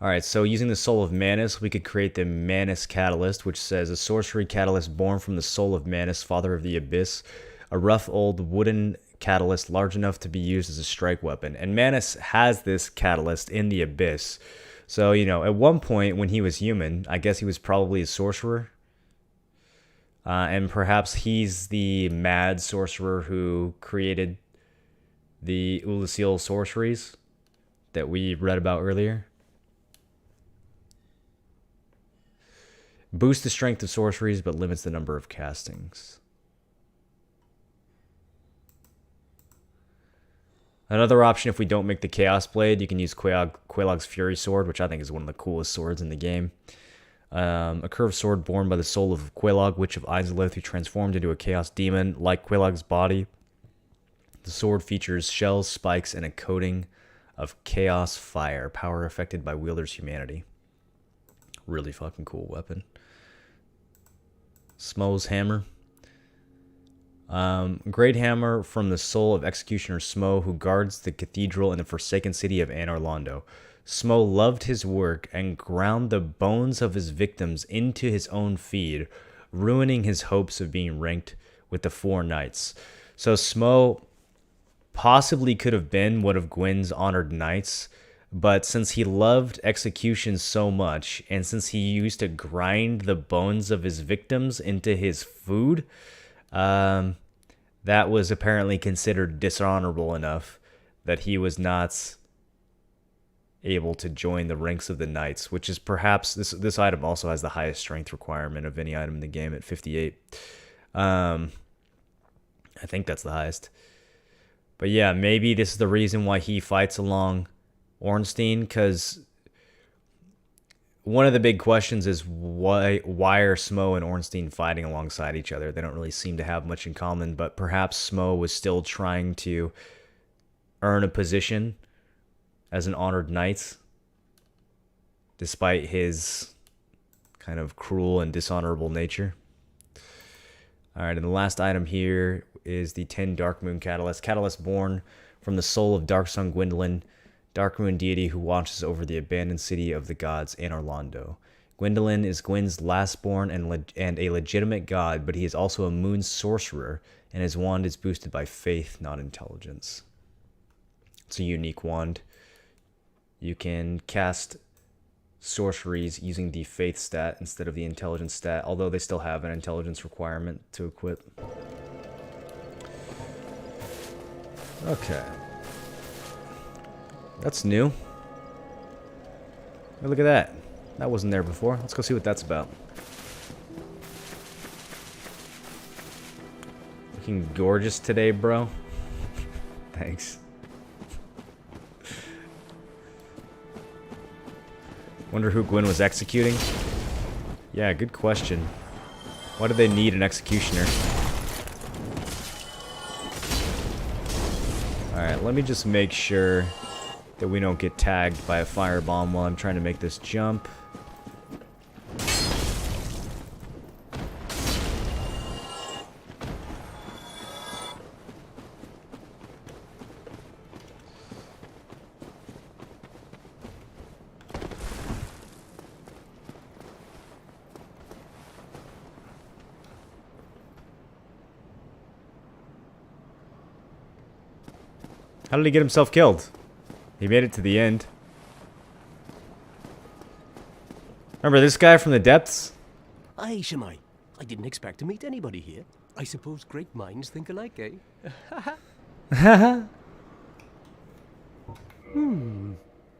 Alright, so using the Soul of Manus, we could create the Manus Catalyst, which says, a sorcery catalyst born from the soul of Manus, father of the Abyss, a rough old wooden catalyst large enough to be used as a strike weapon. And Manus has this catalyst in the Abyss. So, you know, at one point when he was human, I guess he was probably a sorcerer. And perhaps he's the mad sorcerer who created the Ulasil sorceries that we read about earlier. Boosts the strength of sorceries, but limits the number of castings. Another option, if we don't make the Chaos Blade, you can use Quelaag's Fury Sword, which I think is one of the coolest swords in the game. A curved sword born by the soul of Quelaag, Witch of Izalith, who transformed into a Chaos Demon. Like Quelaag's body, the sword features shells, spikes, and a coating of Chaos Fire, power affected by wielder's humanity. Really fucking cool weapon. Smo's Hammer. Great Hammer from the soul of Executioner Smo, who guards the cathedral in the forsaken city of Anor Londo. Smo loved his work and ground the bones of his victims into his own feed, ruining his hopes of being ranked with the 4 knights. So Smo possibly could have been one of Gwyn's honored knights, but since he loved execution so much, and since he used to grind the bones of his victims into his food, that was apparently considered dishonorable enough that he was not able to join the ranks of the knights, which is perhaps, this item also has the highest strength requirement of any item in the game at 58. I think that's the highest. But yeah, maybe this is the reason why he fights along Ornstein, because one of the big questions is why are Smo and Ornstein fighting alongside each other? They don't really seem to have much in common, but perhaps Smo was still trying to earn a position as an honored knight, despite his kind of cruel and dishonorable nature. Alright, and the last item here is the 10 Darkmoon Catalyst. Catalyst born from the soul of Darksun Gwyndolin, Darkmoon deity who watches over the abandoned city of the gods, Anor Londo. Gwyndolin is Gwyn's lastborn and a legitimate god, but he is also a moon sorcerer, and his wand is boosted by faith, not intelligence. It's a unique wand. You can cast sorceries using the faith stat instead of the intelligence stat, although they still have an intelligence requirement to equip. Okay. That's new. Hey, look at that. That wasn't there before. Let's go see what that's about. Looking gorgeous today, bro. Thanks. Wonder who Gwyn was executing? Yeah, good question. Why do they need an executioner? Alright, let me just make sure that we don't get tagged by a firebomb while I'm trying to make this jump. How did he get himself killed? He made it to the end. Remember this guy from the depths? Aye, Shemai. I didn't expect to meet anybody here. I suppose great minds think alike, eh? I'm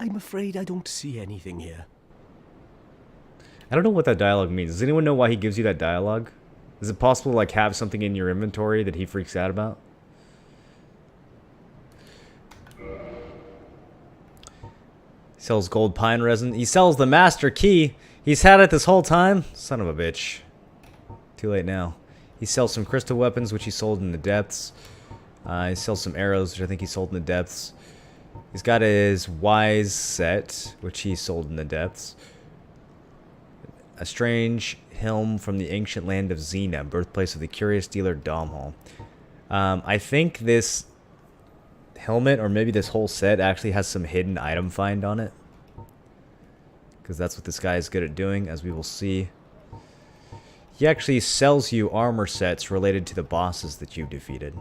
afraid I don't see anything here. I don't know what that dialogue means. Does anyone know why he gives you that dialogue? Is it possible to like have something in your inventory that he freaks out about? Sells gold pine resin. He sells the master key. He's had it this whole time. Son of a bitch. Too late now. He sells some crystal weapons, which he sold in the depths. He sells some arrows, which I think he sold in the depths. He's got his wise set, which he sold in the depths. A strange helm from the ancient land of Xena, birthplace of the curious dealer Domhall. I think this helmet, or maybe this whole set, actually has some hidden item find on it. Because that's what this guy is good at doing, as we will see. He actually sells you armor sets related to the bosses that you've defeated.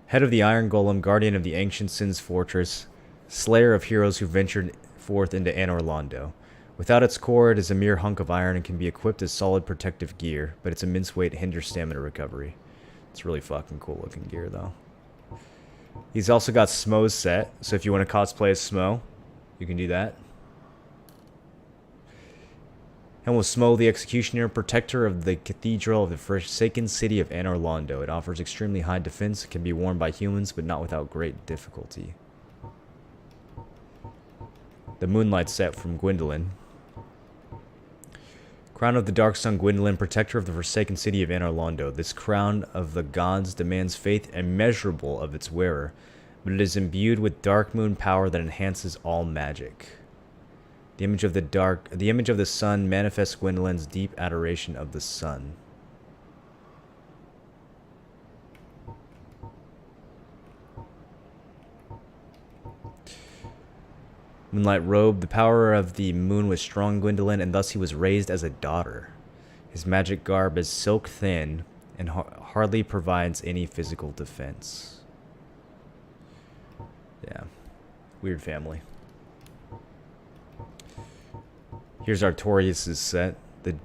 Head of the Iron Golem, guardian of the ancient Sin's fortress, slayer of heroes who ventured forth into Anor Londo. Without its core, it is a mere hunk of iron and can be equipped as solid protective gear, but its immense weight hinders stamina recovery. It's really fucking cool looking gear, though. He's also got Smo's set, so if you want to cosplay as Smo, you can do that. And with Smo the Executioner, protector of the cathedral of the forsaken city of Anor Londo. It offers extremely high defense, can be worn by humans, but not without great difficulty. The Moonlight set from Gwendolyn. Crown of the Dark Sun Gwendolyn, protector of the forsaken city of Anor Londo. This crown of the gods demands faith immeasurable of its wearer, but it is imbued with dark moon power that enhances all magic. The image of the sun manifests Gwendolyn's deep adoration of the sun. Moonlight robe. The power of the moon was strong in Gwendolyn, and thus he was raised as a daughter. His magic garb is silk thin and hardly provides any physical defense. Yeah. Weird family. Here's Artorias' set. The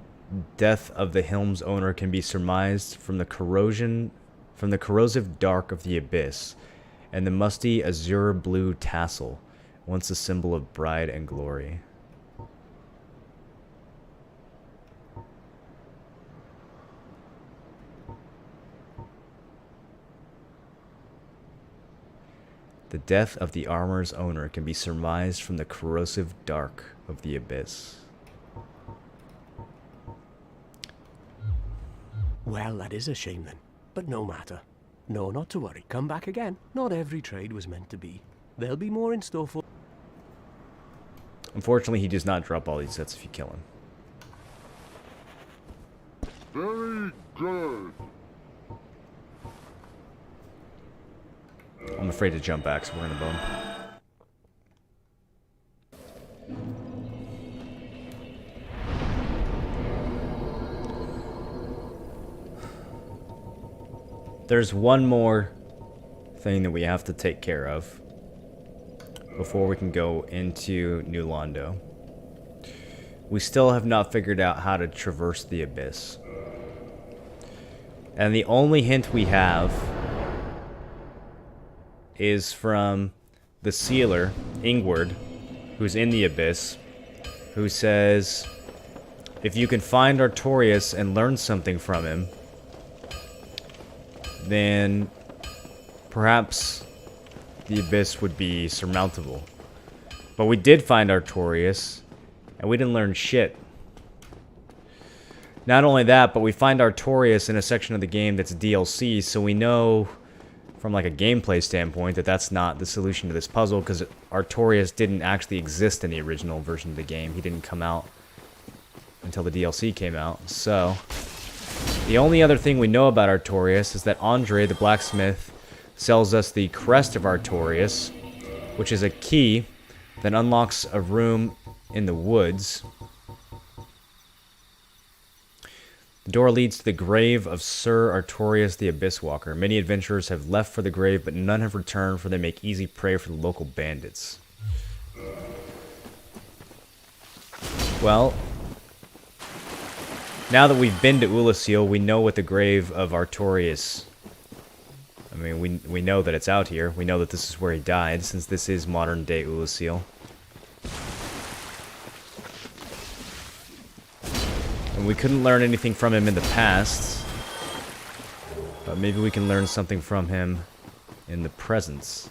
death of the helm's owner can be surmised from the corrosive dark of the abyss, and the musty azure blue tassel, once a symbol of pride and glory. The death of the armor's owner can be surmised from the corrosive dark of the abyss. Well, that is a shame then. But no matter. No, not to worry. Come back again. Not every trade was meant to be. There'll be more in store for... Unfortunately, he does not drop all these sets if you kill him. Very good. I'm afraid to jump back, so we're gonna bone. There's one more thing that we have to take care of before we can go into New Londo. We still have not figured out how to traverse the abyss. And the only hint we have is from the sealer, Ingward, who's in the abyss, who says, if you can find Artorias and learn something from him, then perhaps the abyss would be surmountable. But we did find Artorias, and we didn't learn shit. Not only that, but we find Artorias in a section of the game that's DLC, so we know from like a gameplay standpoint that that's not the solution to this puzzle, because Artorias didn't actually exist in the original version of the game. He didn't come out until the DLC came out. So the only other thing we know about Artorias is that Andre, the blacksmith, sells us the crest of Artorias, which is a key that unlocks a room in the woods. The door leads to the grave of Sir Artorias the Abyss Walker. Many adventurers have left for the grave, but none have returned, for they make easy prey for the local bandits. Well, now that we've been to Ulasil, we know what the grave of Artorias. I mean, we know that it's out here. We know that this is where he died, since this is modern-day Ulasil. And we couldn't learn anything from him in the past, but maybe we can learn something from him in the present.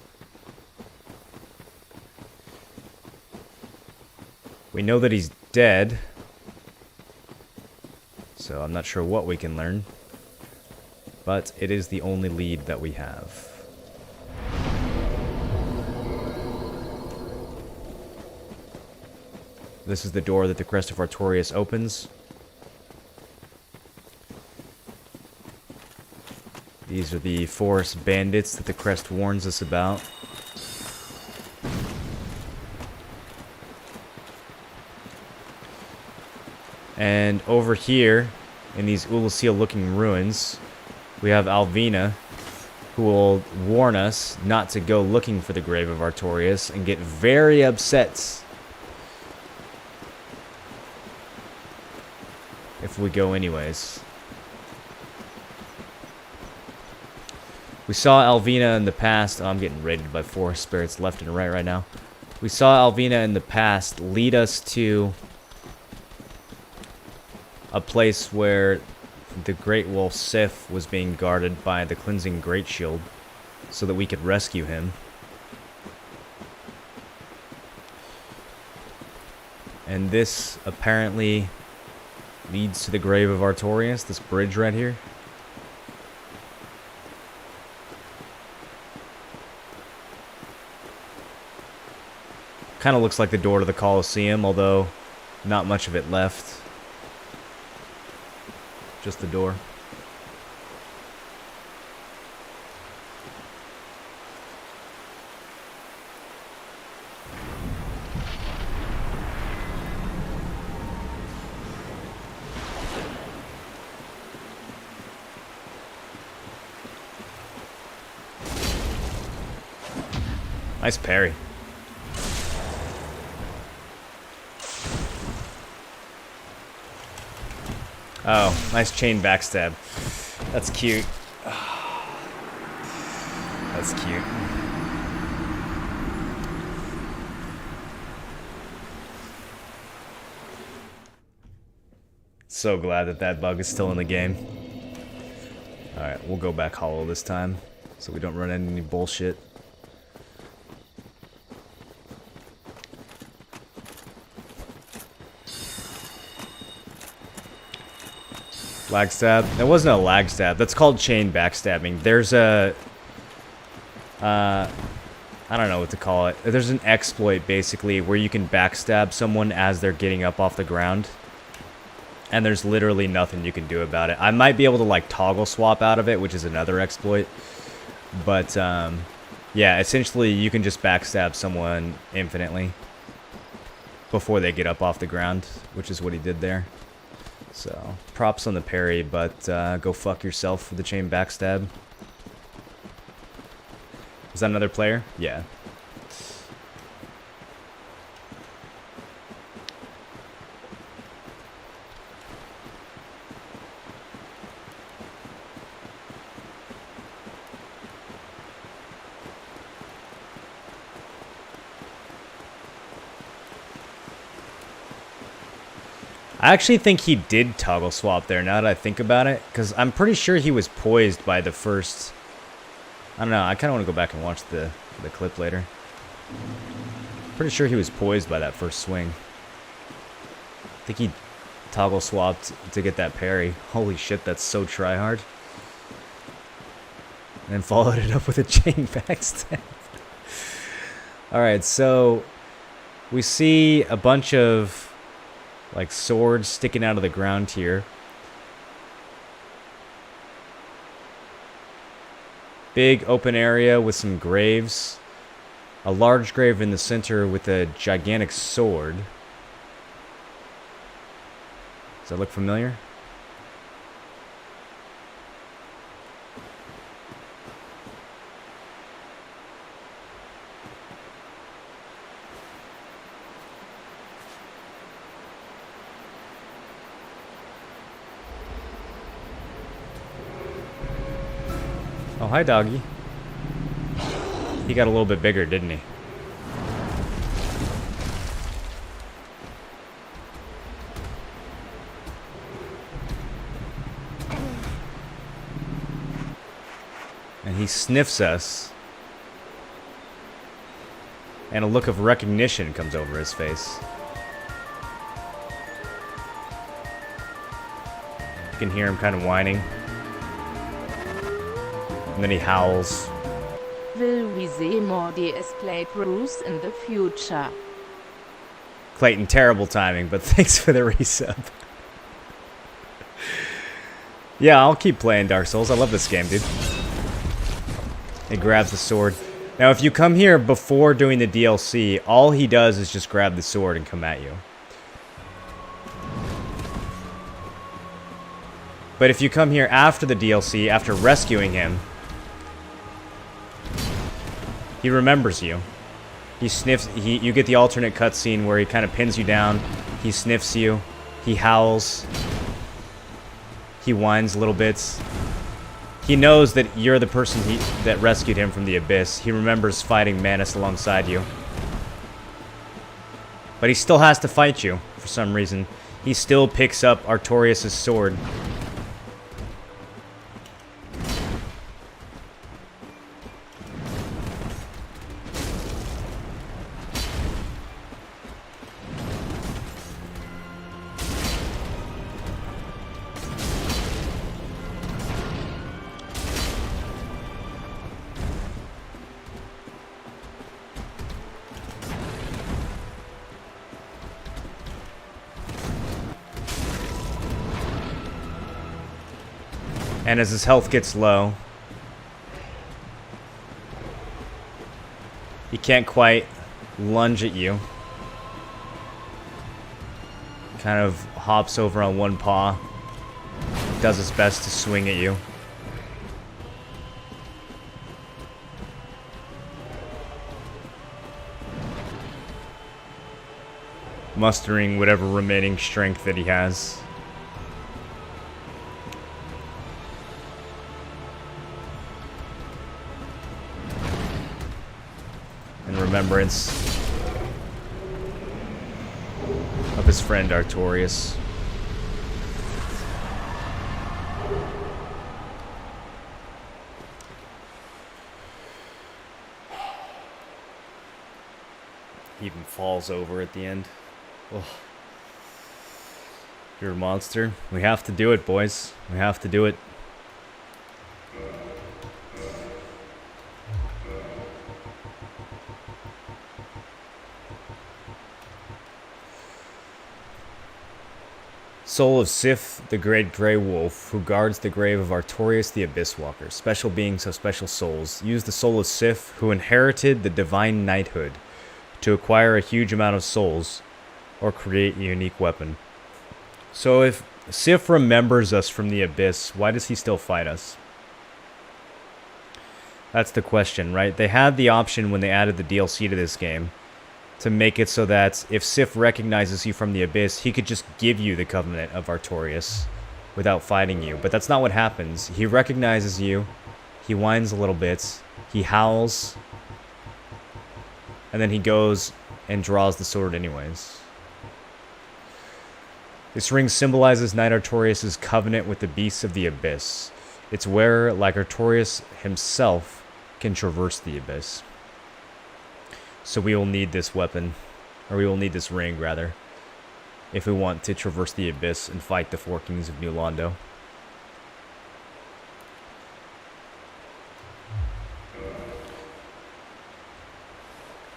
We know that he's dead, so I'm not sure what we can learn, but it is the only lead that we have. This is the door that the Crest of Artorias opens. These are the forest bandits that the crest warns us about. And over here, in these Ulasil-looking ruins, we have Alvina, who will warn us not to go looking for the grave of Artorias and get very upset if we go anyways. We saw Alvina in the past. Oh, I'm getting raided by forest spirits left and right now. We saw Alvina in the past lead us to a place where the Great Wolf Sif was being guarded by the Cleansing Great Shield so that we could rescue him. And this apparently leads to the grave of Artorias, this bridge right here. Kind of looks like the door to the Colosseum, although not much of it left. Just the door. Nice parry. Oh, nice chain backstab. That's cute. That's cute. So glad that that bug is still in the game. Alright, we'll go back hollow this time, so we don't run into any bullshit. Lag stab? That wasn't a lag stab. That's called chain backstabbing. There's a... I don't know what to call it. There's an exploit, basically, where you can backstab someone as they're getting up off the ground. And there's literally nothing you can do about it. I might be able to, like, toggle swap out of it, which is another exploit. But, yeah, essentially, you can just backstab someone infinitely before they get up off the ground, which is what he did there. So, props on the parry, but go fuck yourself for the chain backstab. Is that another player? Yeah. I actually think he did toggle swap there, now that I think about it. Because I'm pretty sure he was poised by the first... I don't know, I kind of want to go back and watch the clip later. Pretty sure he was poised by that first swing. I think he toggle swapped to get that parry. Holy shit, that's so tryhard. And then followed it up with a chain backstab. Alright, so... we see a bunch of... like swords sticking out of the ground here. Big open area with some graves. A large grave in the center with a gigantic sword. Does that look familiar? Oh, hi, doggy. He got a little bit bigger, didn't he? And he sniffs us. And a look of recognition comes over his face. You can hear him kind of whining. And then he howls. Will we see more DS playthroughs in the future? Clayton, terrible timing, but thanks for the resub. Yeah, I'll keep playing Dark Souls. I love this game, dude. He grabs the sword. Now, if you come here before doing the DLC, all he does is just grab the sword and come at you. But if you come here after the DLC, after rescuing him, he remembers you. He sniffs. You get the alternate cutscene where he kind of pins you down. He sniffs you. He howls. He whines little bits. He knows that you're the person that rescued him from the abyss. He remembers fighting Manus alongside you. But he still has to fight you for some reason. He still picks up Artorias' sword. And as his health gets low, he can't quite lunge at you. Kind of hops over on one paw, does his best to swing at you. Mustering whatever remaining strength that he has. Remembrance of his friend Artorias. He even falls over at the end. Oh. You're a monster. We have to do it, boys. We have to do it. Soul of Sif, the Great Grey Wolf, who guards the grave of Artorias the Abyss Walker. Special beings have special souls. Use the soul of Sif, who inherited the divine knighthood, to acquire a huge amount of souls, or create a unique weapon. So if Sif remembers us from the Abyss, why does he still fight us? That's the question, right? They had the option when they added the DLC to this game to make it so that if Sif recognizes you from the Abyss, he could just give you the Covenant of Artorias without fighting you. But that's not what happens. He recognizes you, he whines a little bit, he howls, and then he goes and draws the sword anyways. This ring symbolizes Knight Artorias' covenant with the beasts of the Abyss. Its wearer, like Artorias himself, can traverse the Abyss. So we will need this weapon, or we will need this ring, rather, if we want to traverse the Abyss and fight the Four Kings of New Londo.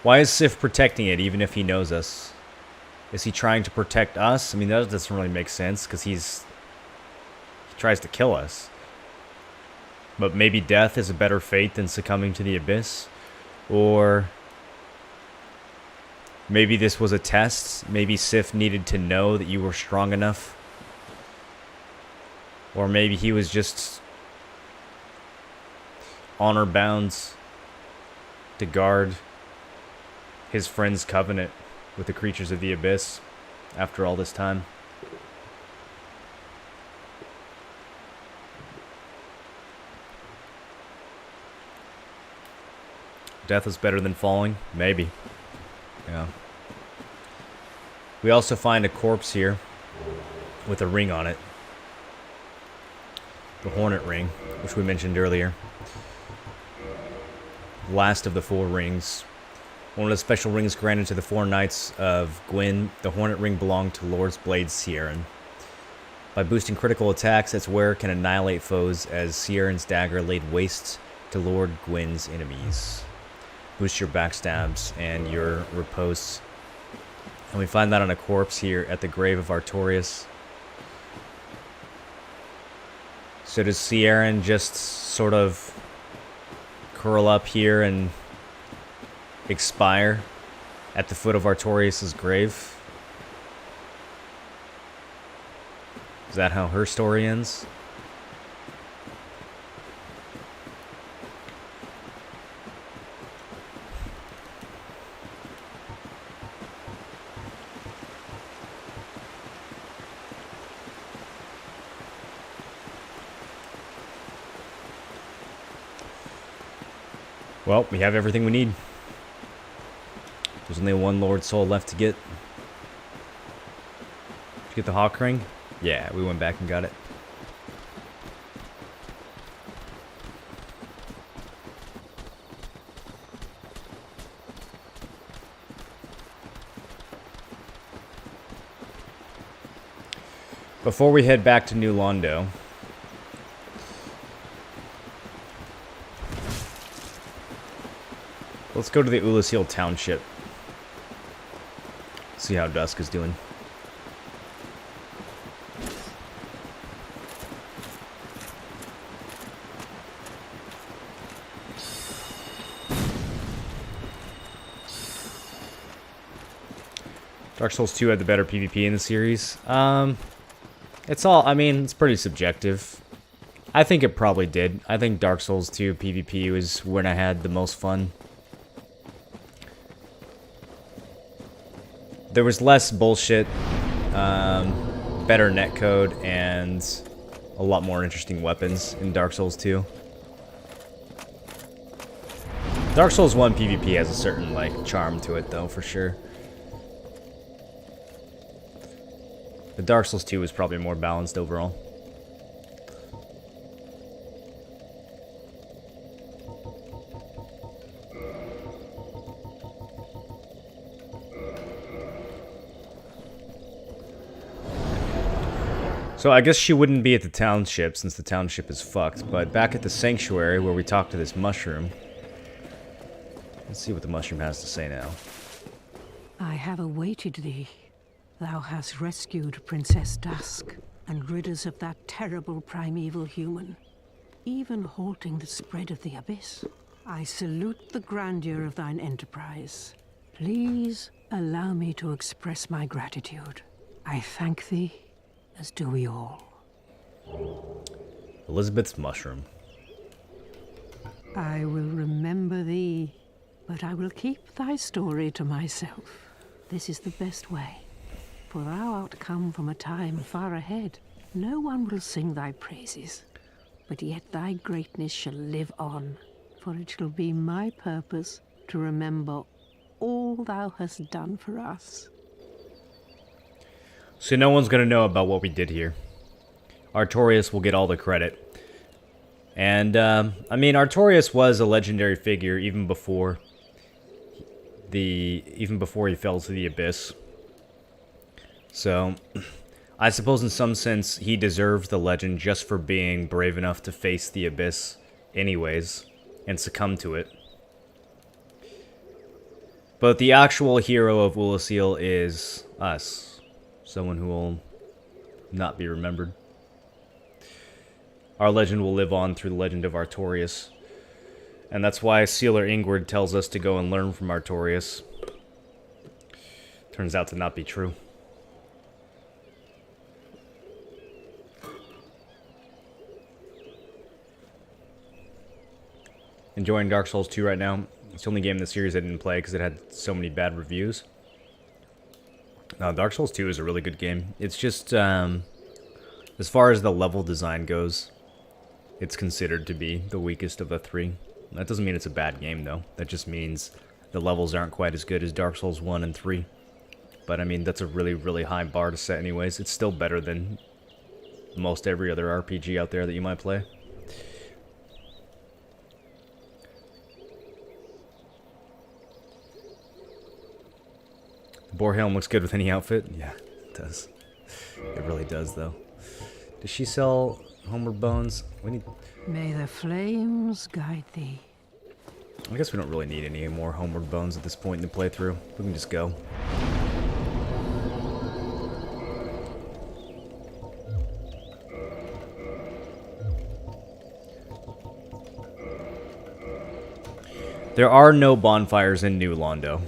Why is Sif protecting it, even if he knows us? Is he trying to protect us? I mean, that doesn't really make sense, because he tries to kill us. But maybe death is a better fate than succumbing to the Abyss? Or maybe this was a test. Maybe Sif needed to know that you were strong enough. Or maybe he was just honor bound to guard his friend's covenant with the creatures of the Abyss after all this time. Death is better than falling? Maybe. Yeah. We also find a corpse here with a ring on it. The Hornet Ring, which we mentioned earlier. Last of the 4 rings. One of the special rings granted to the 4 knights of Gwyn. The Hornet Ring belonged to Lord's Blade Sieran. By boosting critical attacks, its wearer can annihilate foes as Sieran's dagger laid waste to Lord Gwyn's enemies. Boost your backstabs and your riposte. And we find that on a corpse here at the grave of Artorias. So does Sieran just sort of curl up here and expire at the foot of Artorias' grave? Is that how her story ends? Well, we have everything we need. There's only 1 Lord Soul left to get. Did you get the Hawk Ring? Yeah, we went back and got it. Before we head back to New Londo, let's go to the Ulasil Township. See how Dusk is doing. Dark Souls 2 had the better PvP in the series. It's all, I mean, it's pretty subjective. I think it probably did. I think Dark Souls 2 PvP was when I had the most fun. There was less bullshit, better netcode, and a lot more interesting weapons in Dark Souls 2. Dark Souls 1 PvP has a certain, like, charm to it, though, for sure. The Dark Souls 2 was probably more balanced overall. So I guess she wouldn't be at the township since the township is fucked, but back at the sanctuary where we talked to this mushroom. Let's see what the mushroom has to say now. I have awaited thee. Thou hast rescued Princess Dusk and rid us of that terrible primeval human, even halting the spread of the abyss. I salute the grandeur of thine enterprise. Please allow me to express my gratitude. I thank thee, as do we all. Elizabeth's mushroom. I will remember thee, but I will keep thy story to myself. This is the best way. For thou art come from a time far ahead. No one will sing thy praises, but yet thy greatness shall live on, for it shall be my purpose to remember all thou hast done for us. So no one's gonna know about what we did here. Artorias will get all the credit. And, I mean, Artorias was a legendary figure even before he fell to the abyss. So, I suppose in some sense he deserves the legend just for being brave enough to face the abyss anyways, and succumb to it. But the actual hero of Ulasil is us. Someone who will not be remembered. Our legend will live on through the legend of Artorias. And that's why Sealer Ingward tells us to go and learn from Artorias. Turns out to not be true. Enjoying Dark Souls 2 right now. It's the only game in the series I didn't play because it had so many bad reviews. Dark Souls 2 is a really good game. It's just, as far as the level design goes, it's considered to be the weakest of the 3. That doesn't mean it's a bad game, though. That just means the levels aren't quite as good as Dark Souls 1 and 3. But, I mean, that's a really, really high bar to set anyways. It's still better than most every other RPG out there that you might play. Boar helm looks good with any outfit. Yeah, it does. It really does, though. Does she sell homeward bones? We need... May the flames guide thee. I guess we don't really need any more homeward bones at this point in the playthrough. We can just go. There are no bonfires in New Londo.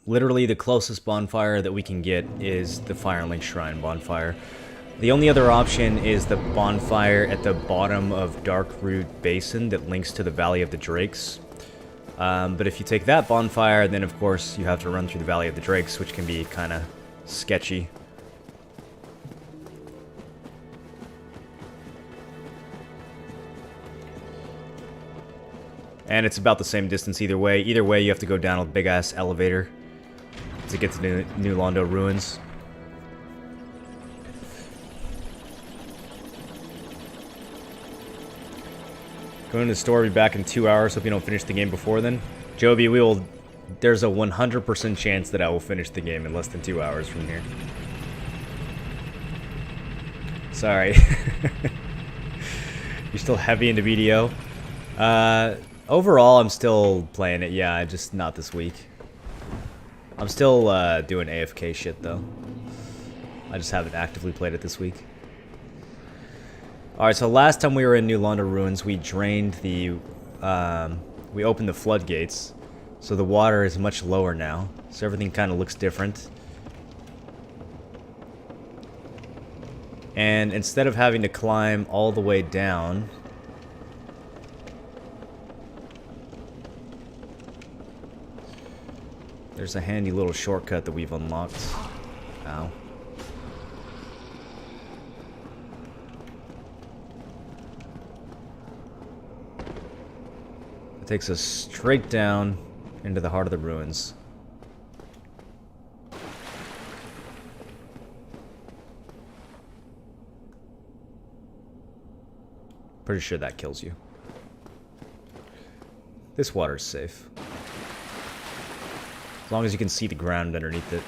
Literally the closest bonfire that we can get is the Firelink Shrine bonfire. The only other option is the bonfire at the bottom of Darkroot Basin that links to the Valley of the Drakes. But if you take that bonfire, then of course you have to run through the Valley of the Drakes, which can be kind of sketchy. And it's about the same distance either way. Either way, you have to go down a big-ass elevator to get to the New Londo Ruins. Going to the store, be back in 2 hours. Hope you don't finish the game before then. Joby, there's a 100% chance that I will finish the game in less than 2 hours from here. Sorry. You're still heavy into BDO. Overall, I'm still playing it. Yeah, just not this week. I'm still doing AFK shit, though. I just haven't actively played it this week. Alright, so last time we were in New Londo Ruins, we drained the... we opened the floodgates. So the water is much lower now. So everything kind of looks different. And instead of having to climb all the way down... there's a handy little shortcut that we've unlocked. Ow. It takes us straight down into the heart of the ruins. Pretty sure that kills you. This water's safe. As long as you can see the ground underneath it.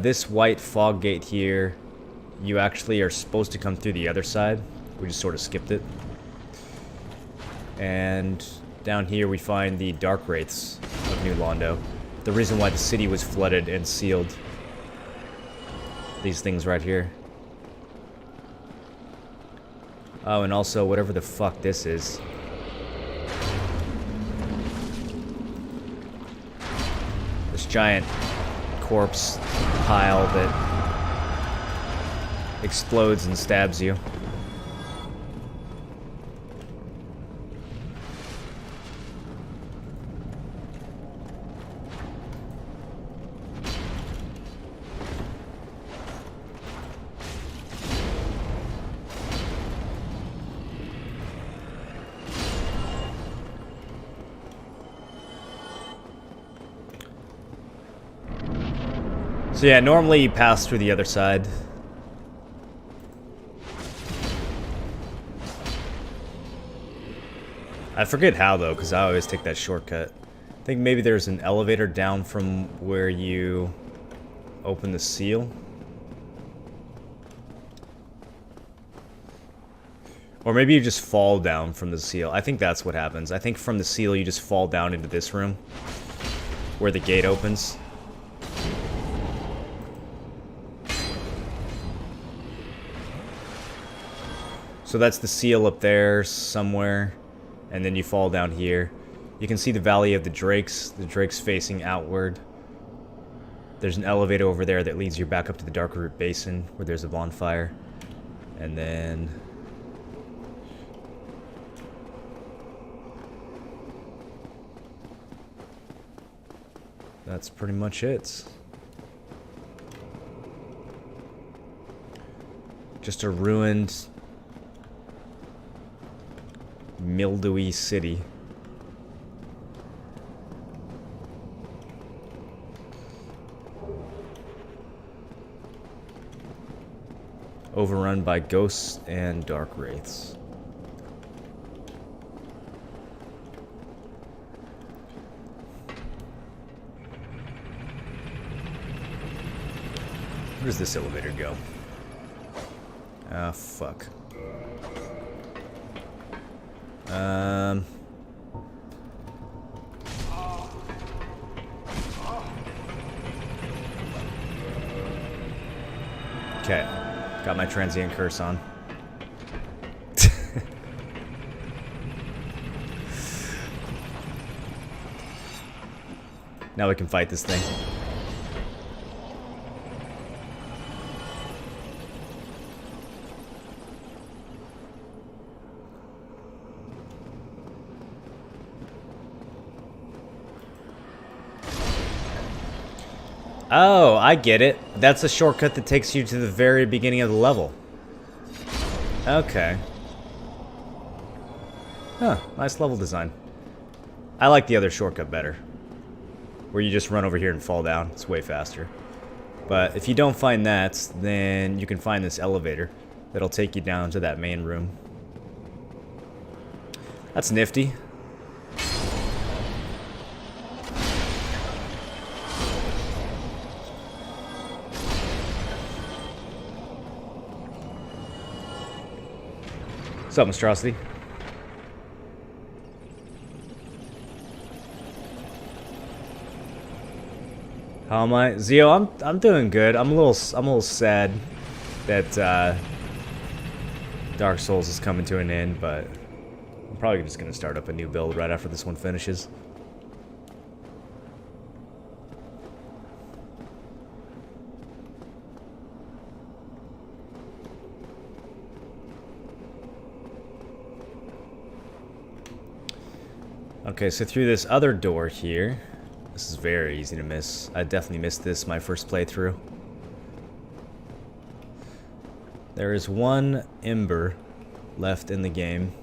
This white fog gate here, you actually are supposed to come through the other side. We just sort of skipped it. And down here we find the Dark Wraiths of New Londo. The reason why the city was flooded and sealed. These things right here. Oh, and also whatever the fuck this is. This giant corpse pile that explodes and stabs you. So yeah, normally you pass through the other side. I forget how though, because I always take that shortcut. I think maybe there's an elevator down from where you open the seal. Or maybe you just fall down from the seal. I think that's what happens. I think from the seal you just fall down into this room where the gate opens. So that's the seal up there somewhere, and then you fall down here. You can see the Valley of the Drakes facing outward. There's an elevator over there that leads you back up to the Darkroot Basin, where there's a bonfire. And then... that's pretty much it. Just a ruined mildewy city. Overrun by ghosts and dark wraiths. Where does this elevator go? Ah, fuck. Okay. Got my transient curse on. Now we can fight this thing. Oh, I get it. That's a shortcut that takes you to the very beginning of the level. Okay. Huh, nice level design. I like the other shortcut better. Where you just run over here and fall down. It's way faster. But if you don't find that, then you can find this elevator that'll take you down to that main room. That's nifty. What's up, Monstrosity? How am I? Zio, I'm doing good. I'm a little sad that Dark Souls is coming to an end, but I'm probably just gonna start up a new build right after this one finishes. Okay, so through this other door here, this is very easy to miss. I definitely missed this my first playthrough. There is one ember left in the game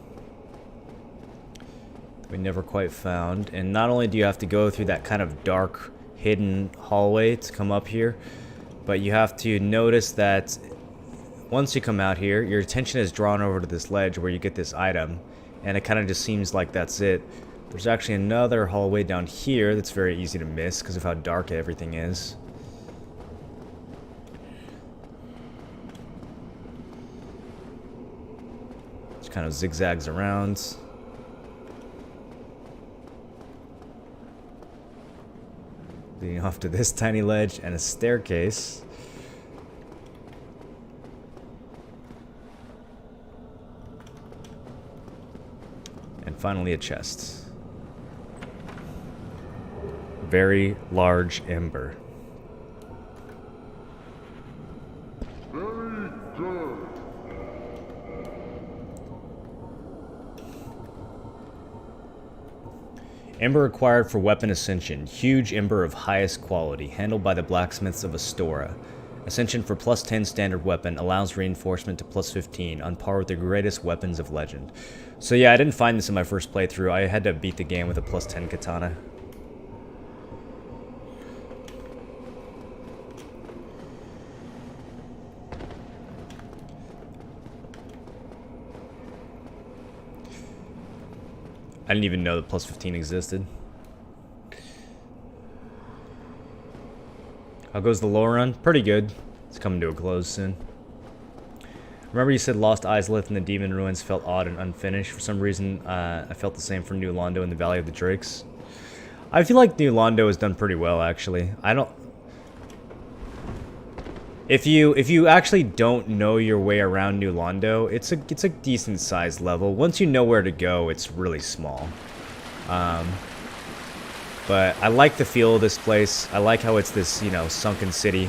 that we never quite found. And not only do you have to go through that kind of dark, hidden hallway to come up here, but you have to notice that once you come out here, your attention is drawn over to this ledge where you get this item, and it kind of just seems like that's it. There's actually another hallway down here that's very easy to miss because of how dark everything is. Just kind of zigzags around. Leading off to this tiny ledge and a staircase. And finally a chest. Very large ember. Very good. Ember acquired for weapon ascension. Huge ember of highest quality, handled by the blacksmiths of Astora. Ascension for plus 10 standard weapon, allows reinforcement to plus 15, on par with the greatest weapons of legend. So yeah, I didn't find this in my first playthrough. I had to beat the game with a plus 10 katana. I didn't even know that plus 15 existed. How goes the lore run? Pretty good. It's coming to a close soon. Remember you said Lost Isleth and the Demon Ruins felt odd and unfinished. For some reason, I felt the same for New Londo and the Valley of the Drakes. I feel like New Londo has done pretty well, actually. I don't... If you actually don't know your way around New Londo, it's a decent sized level. Once you know where to go, it's really small. But I like the feel of this place. I like how it's this, you know, sunken city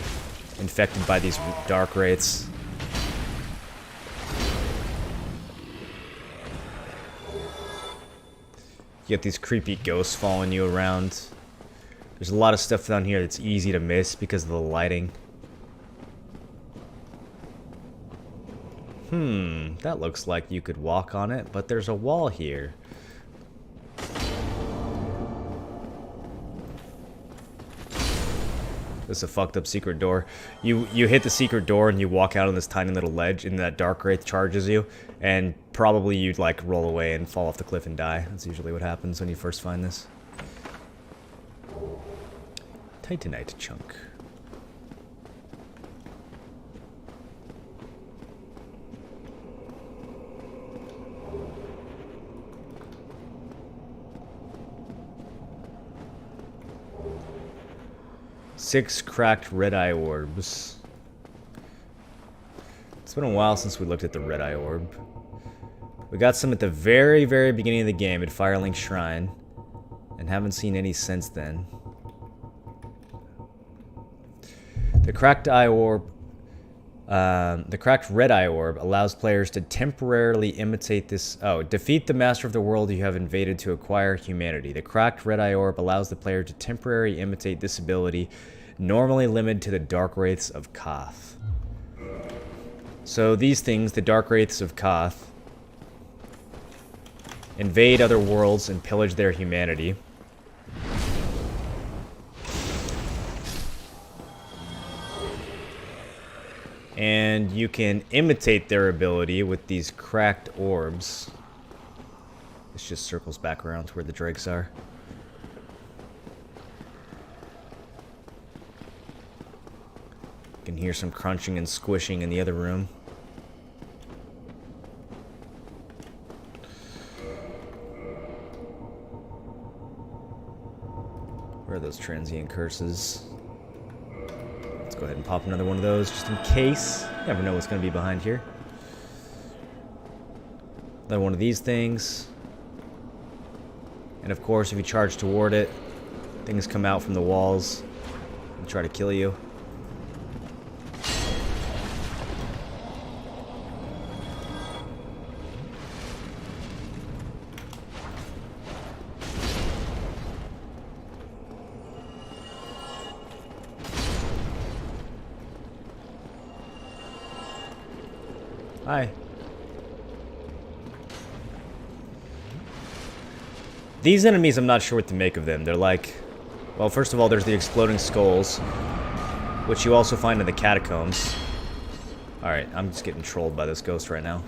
infected by these dark wraiths. You get these creepy ghosts following you around. There's a lot of stuff down here that's easy to miss because of the lighting. That looks like you could walk on it, but there's a wall here. This is a fucked up secret door. You hit the secret door and you walk out on this tiny little ledge and that dark wraith charges you, and probably you'd like roll away and fall off the cliff and die. That's usually what happens when you first find this. Titanite chunk. Six cracked red-eye orbs. It's been a while since we looked at the red-eye orb. We got some at the very, very beginning of the game at Firelink Shrine, and haven't seen any since then. The cracked eye orb, the cracked red-eye orb allows players to temporarily imitate this. Oh, defeat the master of the world you have invaded to acquire humanity. The cracked red-eye orb allows the player to temporarily imitate this ability, normally limited to the dark wraiths of Koth. So these things, the dark wraiths of Koth, invade other worlds and pillage their humanity. And you can imitate their ability with these cracked orbs. This just circles back around to where the drakes are. You can hear some crunching and squishing in the other room. Where are those transient curses? Let's go ahead and pop another one of those just in case. You never know what's going to be behind here. Another one of these things. And of course, if you charge toward it, things come out from the walls and try to kill you. Hi. These enemies, I'm not sure what to make of them. They're like... Well, first of all, there's the exploding skulls, which you also find in the catacombs. Alright, I'm just getting trolled by this ghost right now.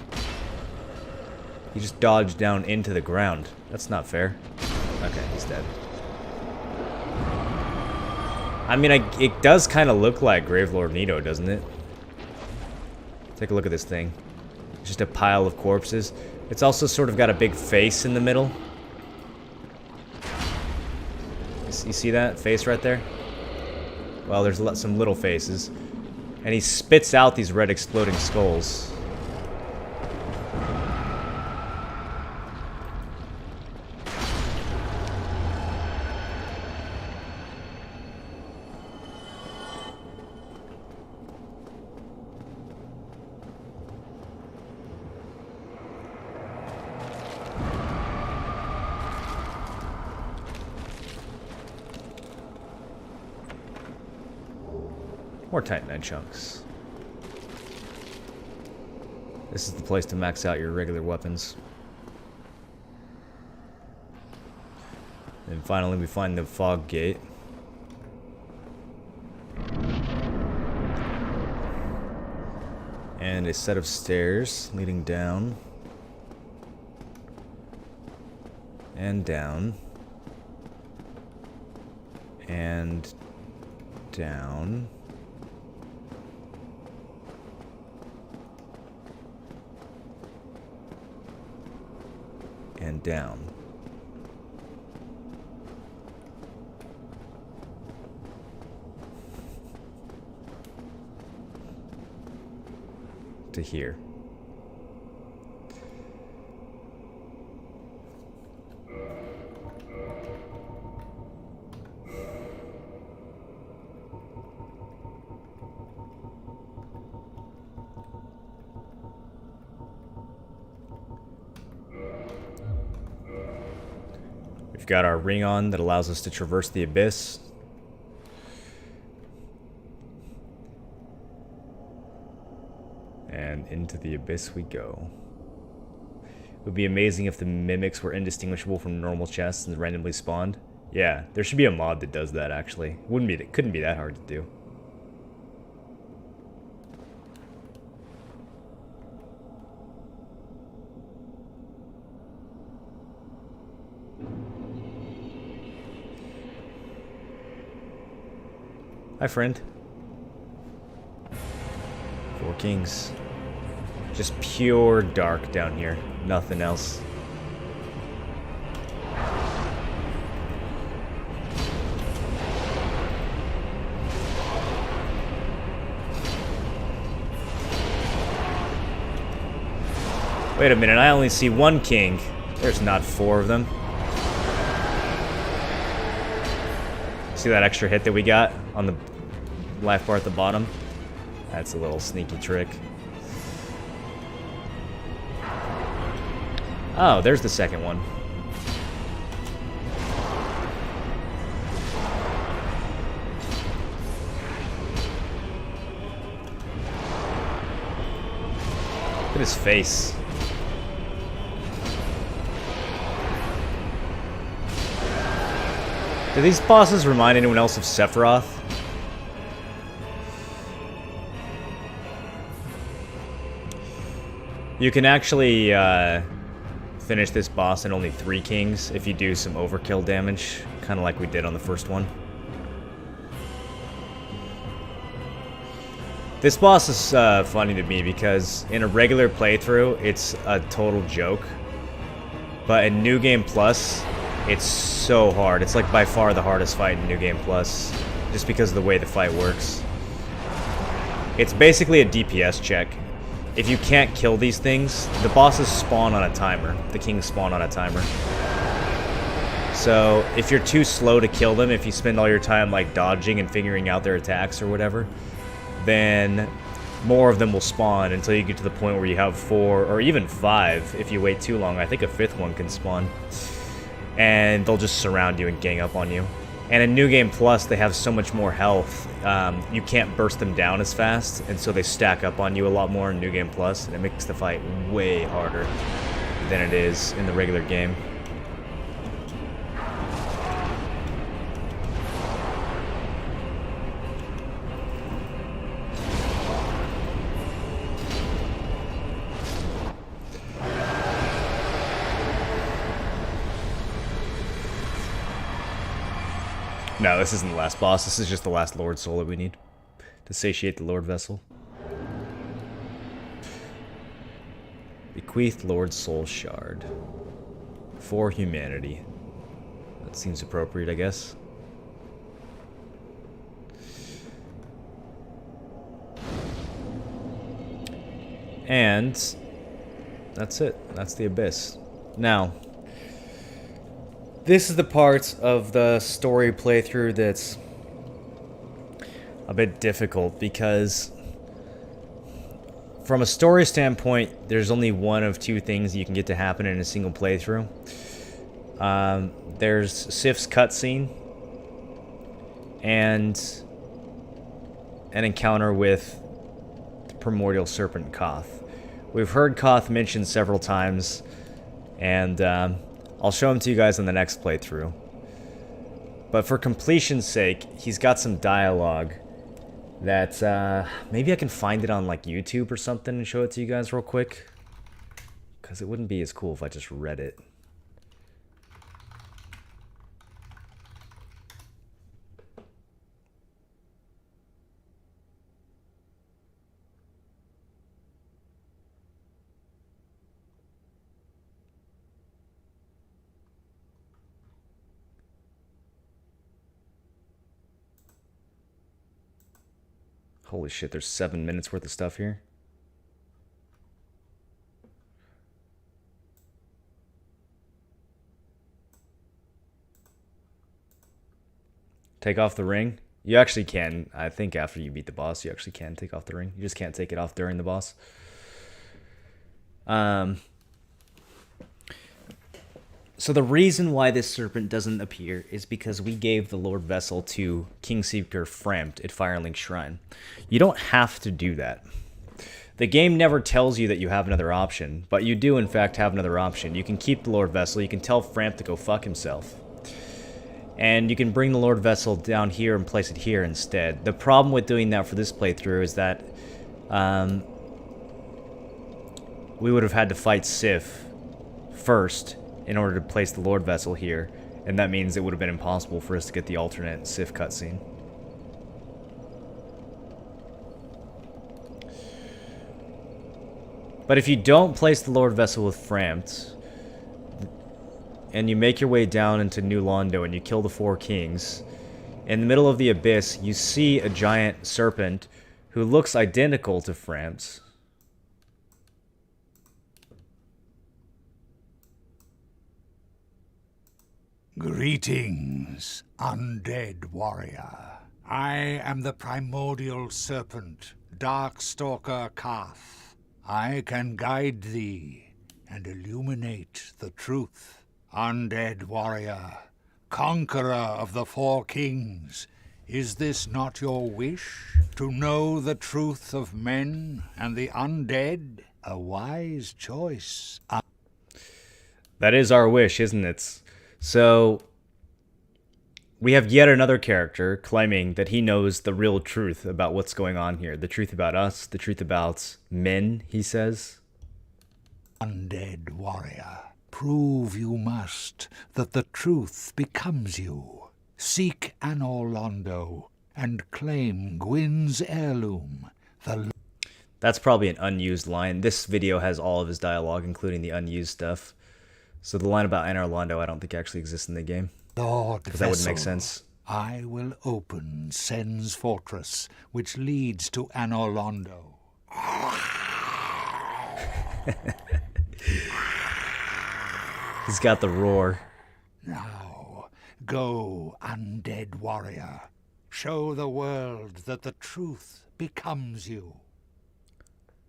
He just dodged down into the ground. That's not fair. Okay, he's dead. I mean, it does kind of look like Gravelord Nito, doesn't it? Take a look at this thing. Just a pile of corpses. It's also sort of got a big face in the middle. You see that face right there? Well, there's some little faces. And he spits out these red exploding skulls. More Titanite chunks. This is the place to max out your regular weapons. And finally we find the fog gate. And a set of stairs leading down. And down. And down. And down. To here. We've got our ring on that allows us to traverse the abyss. And Into the abyss we go. It would be amazing if the mimics were indistinguishable from normal chests and randomly spawned. Yeah, there should be a mod that does that, actually. Couldn't be that hard to do. Hi, friend. 4 kings. Just pure dark down here. Nothing else. Wait a minute, I only see 1 king. There's not 4 of them. See that extra hit that we got on the life bar at the bottom? That's a little sneaky trick. Oh, there's the second one. Look at his face. Do these bosses remind anyone else of Sephiroth? You can actually finish this boss in only 3 kings if you do some overkill damage, kind of like we did on the first one. This boss is funny to me because in a regular playthrough, it's a total joke. But in New Game Plus, it's so hard. It's like by far the hardest fight in New Game Plus, just because of the way the fight works. It's basically a DPS check. If you can't kill these things, the bosses spawn on a timer. The kings spawn on a timer. So if you're too slow to kill them, if you spend all your time like dodging and figuring out their attacks or whatever, then more of them will spawn until you get to the point where you have 4 or even 5 if you wait too long. I think a 5th one can spawn. And they'll just surround you and gang up on you. And in New Game Plus, they have so much more health. You can't burst them down as fast, and so they stack up on you a lot more in New Game Plus, and it makes the fight way harder than it is in the regular game. No, this isn't the last boss. This is just the last Lord Soul that we need to satiate the Lord Vessel. Bequeathed Lord Soul Shard. For humanity. That seems appropriate, I guess. And that's it. That's the Abyss. Now, this is the part of the story playthrough that's a bit difficult because from a story standpoint, there's only one of 2 things you can get to happen in a single playthrough. There's Sif's cutscene and an encounter with the primordial serpent Koth. We've heard Koth mentioned several times, and I'll show him to you guys in the next playthrough. But for completion's sake, he's got some dialogue that maybe I can find it on like YouTube or something and show it to you guys real quick. Because it wouldn't be as cool if I just read it. Holy shit, there's 7 minutes worth of stuff here. Take off the ring? You actually can. I think after you beat the boss, you actually can take off the ring. You just can't take it off during the boss. So the reason why this serpent doesn't appear is because we gave the Lord Vessel to Kingseeker Frampt at Firelink Shrine. You don't have to do that. The game never tells you that you have another option, but you do in fact have another option. You can keep the Lord Vessel, you can tell Framp to go fuck himself. And you can bring the Lord Vessel down here and place it here instead. The problem with doing that for this playthrough is that we would have had to fight Sif first in order to place the Lord Vessel here, and that means it would have been impossible for us to get the alternate Sif cutscene. But if you don't place the Lord Vessel with Frampt, and you make your way down into New Londo and you kill the 4 kings, in the middle of the abyss, you see a giant serpent who looks identical to Frampt. Greetings, undead warrior. I am the primordial serpent, Darkstalker Kath. I can guide thee and illuminate the truth. Undead warrior, conqueror of the 4 kings, is this not your wish? To know the truth of men and the undead? A wise choice. That is our wish, isn't it? So, we have yet another character claiming that he knows the real truth about what's going on here. The truth about us, the truth about men, he says. Undead warrior, prove you must that the truth becomes you. Seek Anor Londo and claim Gwyn's heirloom. That's probably an unused line. This video has all of his dialogue, including the unused stuff. So the line about Anor Londo I don't think actually exists in the game. Lord because that wouldn't make Vessel, sense. I will open Sen's fortress, which leads to Anor Londo. He's got the roar. Now, go, undead warrior. Show the world that the truth becomes you.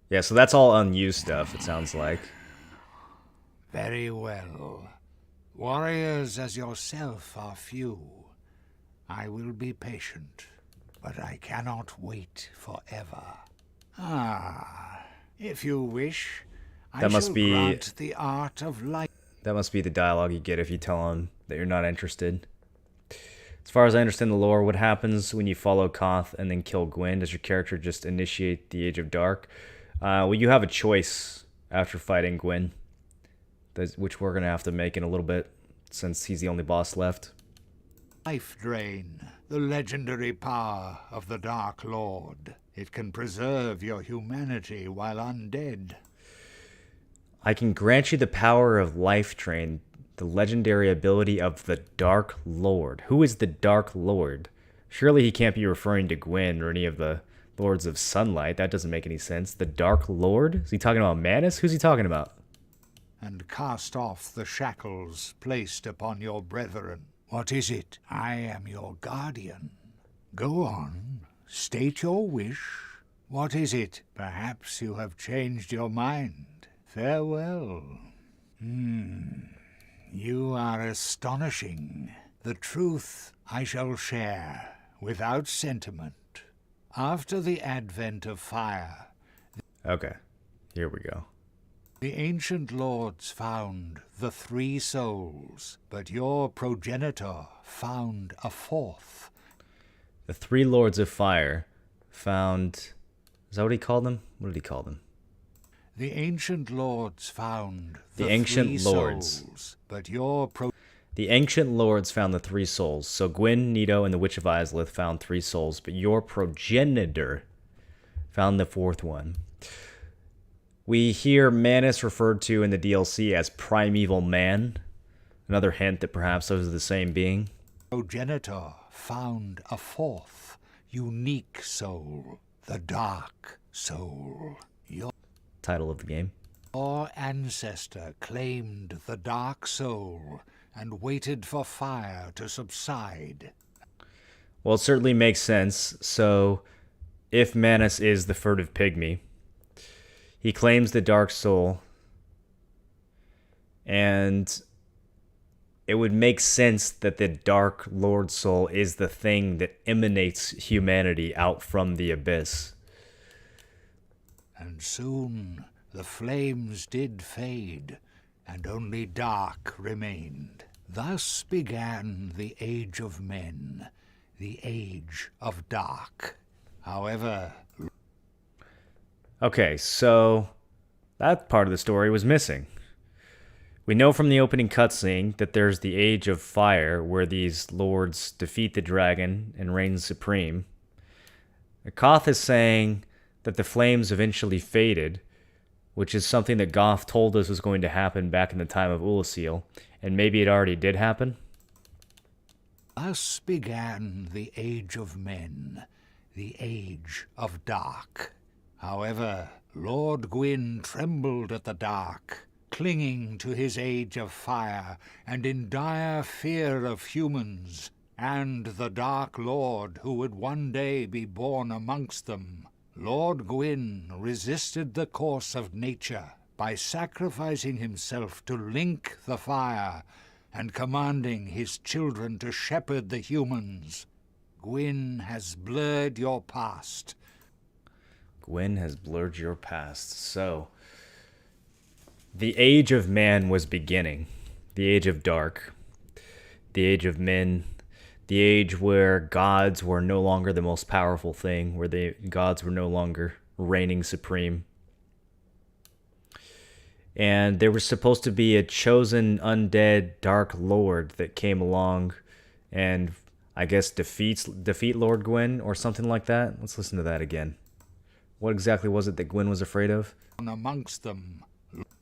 Yeah, so that's all unused stuff, it sounds like. Very well. Warriors as yourself are few. I will be patient, but I cannot wait forever. If you wish, I shall grant the art of life. That must be the dialogue you get if you tell him that you're not interested. As far as I understand the lore, what happens when you follow Koth and then kill Gwyn? Does your character just initiate the Age of Dark? Well, you have a choice after fighting Gwyn, which we're going to have to make in a little bit, since he's the only boss left. Life Drain, the legendary power of the Dark Lord. It can preserve your humanity while undead. I can grant you the power of Life Drain, the legendary ability of the Dark Lord. Who is the Dark Lord? Surely he can't be referring to Gwyn or any of the Lords of Sunlight. That doesn't make any sense. The Dark Lord? Is he talking about Manus? Who's he talking about? And cast off the shackles placed upon your brethren. What is it? I am your guardian. Go on, state your wish. What is it? Perhaps you have changed your mind. Farewell. You are astonishing. The truth I shall share, without sentiment. After the advent of fire... Okay, here we go. The ancient lords found the 3 souls, but your progenitor found a 4th. The 3 Lords of Fire found... Is that what he called them? What did he call them? The ancient lords found the ancient 3 lords. souls, but your The ancient lords found the 3 souls. So Gwyn, Nito, and the Witch of Izalith found 3 souls, but your progenitor found the 4th one. We hear Manus referred to in the DLC as Primeval Man. Another hint that perhaps those are the same being. progenitor found a 4th, unique soul, the Dark Soul. Your Title of the game. ancestor claimed the Dark Soul and waited for fire to subside. Well, it certainly makes sense. So, if Manus is the furtive pygmy, he claims the Dark Soul, and it would make sense that the Dark Lord Soul is the thing that emanates humanity out from the abyss. and soon the flames did fade, and only dark remained. Thus began the Age of Men, the Age of Dark. However... Okay, so that part of the story was missing. We know from the opening cutscene that there's the Age of Fire, where these lords defeat the dragon and reign supreme. Koth is saying that the flames eventually faded, which is something that Goth told us was going to happen back in the time of Ulasil, and maybe it already did happen? Thus began the Age of Men, the Age of Dark. However, Lord Gwyn trembled at the dark, clinging to his Age of Fire, and in dire fear of humans, and the Dark Lord who would one day be born amongst them. Lord Gwyn resisted the course of nature by sacrificing himself to link the fire and commanding his children to shepherd the humans. Gwyn has blurred your past. Gwyn has blurred your past. So, the Age of Man was beginning. The Age of Dark. The Age of Men. The age where gods were no longer the most powerful thing, where the gods were no longer reigning supreme. And there was supposed to be a chosen undead Dark Lord that came along and I guess defeat Lord Gwyn or something like that. Let's listen to that again. What exactly was it that Gwyn was afraid of? Amongst them,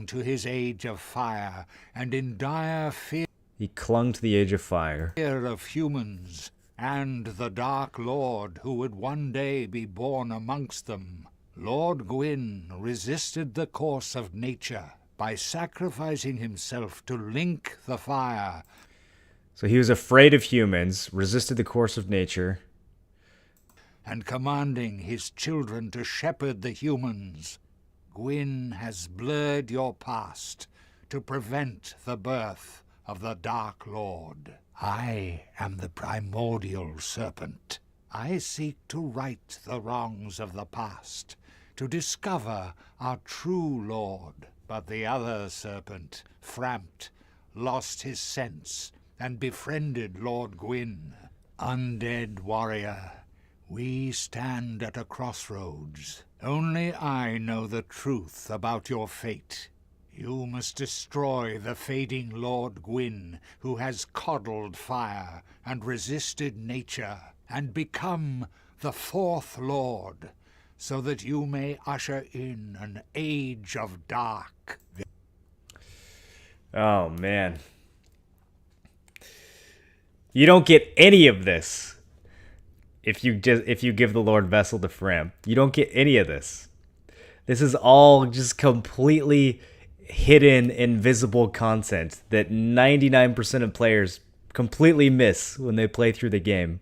to his Age of Fire, and in dire fear He clung to the Age of Fire. Of humans, and the Dark Lord who would one day be born amongst them. Lord Gwyn resisted the course of nature by sacrificing himself to link the fire. So he was afraid of humans, resisted the course of nature, and commanding his children to shepherd the humans. Gwyn has blurred your past to prevent the birth of the Dark Lord. I am the primordial serpent. I seek to right the wrongs of the past, to discover our true Lord. But the other serpent, Frampt, lost his sense and befriended Lord Gwyn. Undead warrior, we stand at a crossroads. Only I know the truth about your fate. You must destroy the fading Lord Gwyn, who has coddled fire and resisted nature, and become the fourth Lord, so that you may usher in an Age of Dark. Oh, man. You don't get any of this if you give the Lord Vessel to Fram. You don't get any of this. This is all just completely hidden, invisible content that 99% of players completely miss when they play through the game.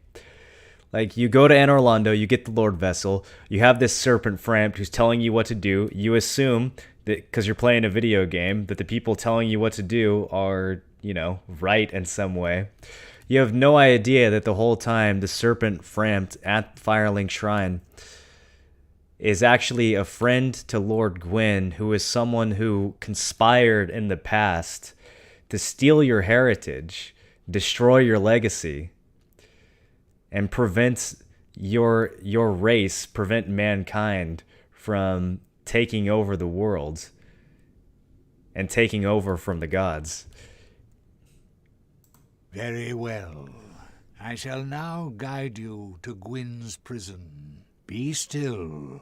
Like, you go to Anor Londo, you get the Lord Vessel, you have this serpent Frampt who's telling you what to do. You assume that because you're playing a video game, that the people telling you what to do are, right in some way. You have no idea that the whole time the serpent Frampt at Firelink Shrine is actually a friend to Lord Gwyn, who is someone who conspired in the past to steal your heritage, destroy your legacy, and prevent your race, prevent mankind from taking over the world and taking over from the gods. Very well. I shall now guide you to Gwyn's prison. Be still,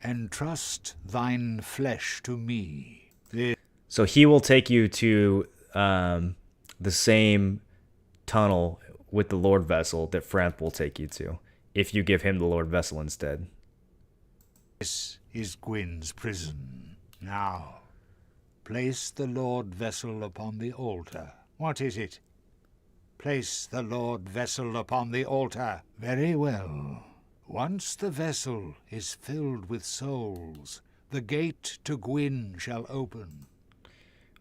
and trust thine flesh to me. So he will take you to the same tunnel with the Lord Vessel that Frampt will take you to, if you give him the Lord Vessel instead. This is Gwyn's prison. Now, place the Lord Vessel upon the altar. What is it? Place the Lord Vessel upon the altar. Very well. Once the vessel is filled with souls, the gate to Gwyn shall open.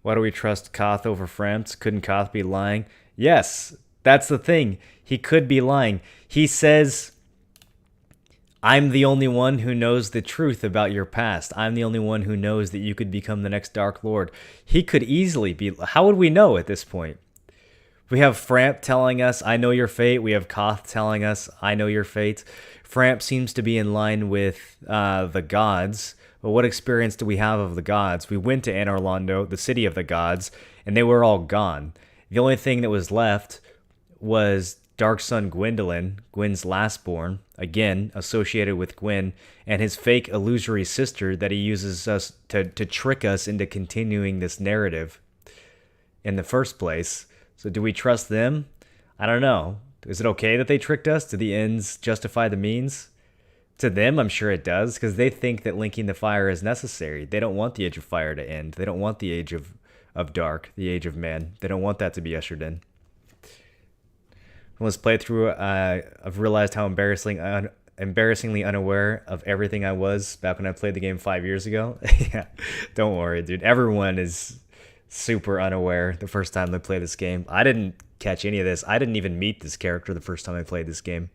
Why do we trust Koth over Frampt? Couldn't Koth be lying? Yes, that's the thing. He could be lying. He says, I'm the only one who knows the truth about your past. I'm the only one who knows that you could become the next Dark Lord. He could easily be. How would we know at this point? We have Framp telling us, I know your fate. We have Koth telling us, I know your fate. Framp seems to be in line with the gods. But what experience do we have of the gods? We went to Anor Londo, the city of the gods, and they were all gone. The only thing that was left was Dark Son Gwendolyn, Gwyn's lastborn, again associated with Gwyn, and his fake illusory sister that he uses us to trick us into continuing this narrative in the first place. So do we trust them? I don't know. Is it okay that they tricked us? Do the ends justify the means? To them, I'm sure it does, because they think that linking the fire is necessary. They don't want the Age of Fire to end. They don't want the Age of Dark, the Age of Man. They don't want that to be ushered in. From this playthrough, I've realized how embarrassingly unaware of everything I was back when I played the game 5 years ago. Yeah, don't worry, dude. Everyone is super unaware the first time they play this game. I didn't catch any of this. I didn't even meet this character the first time I played this game,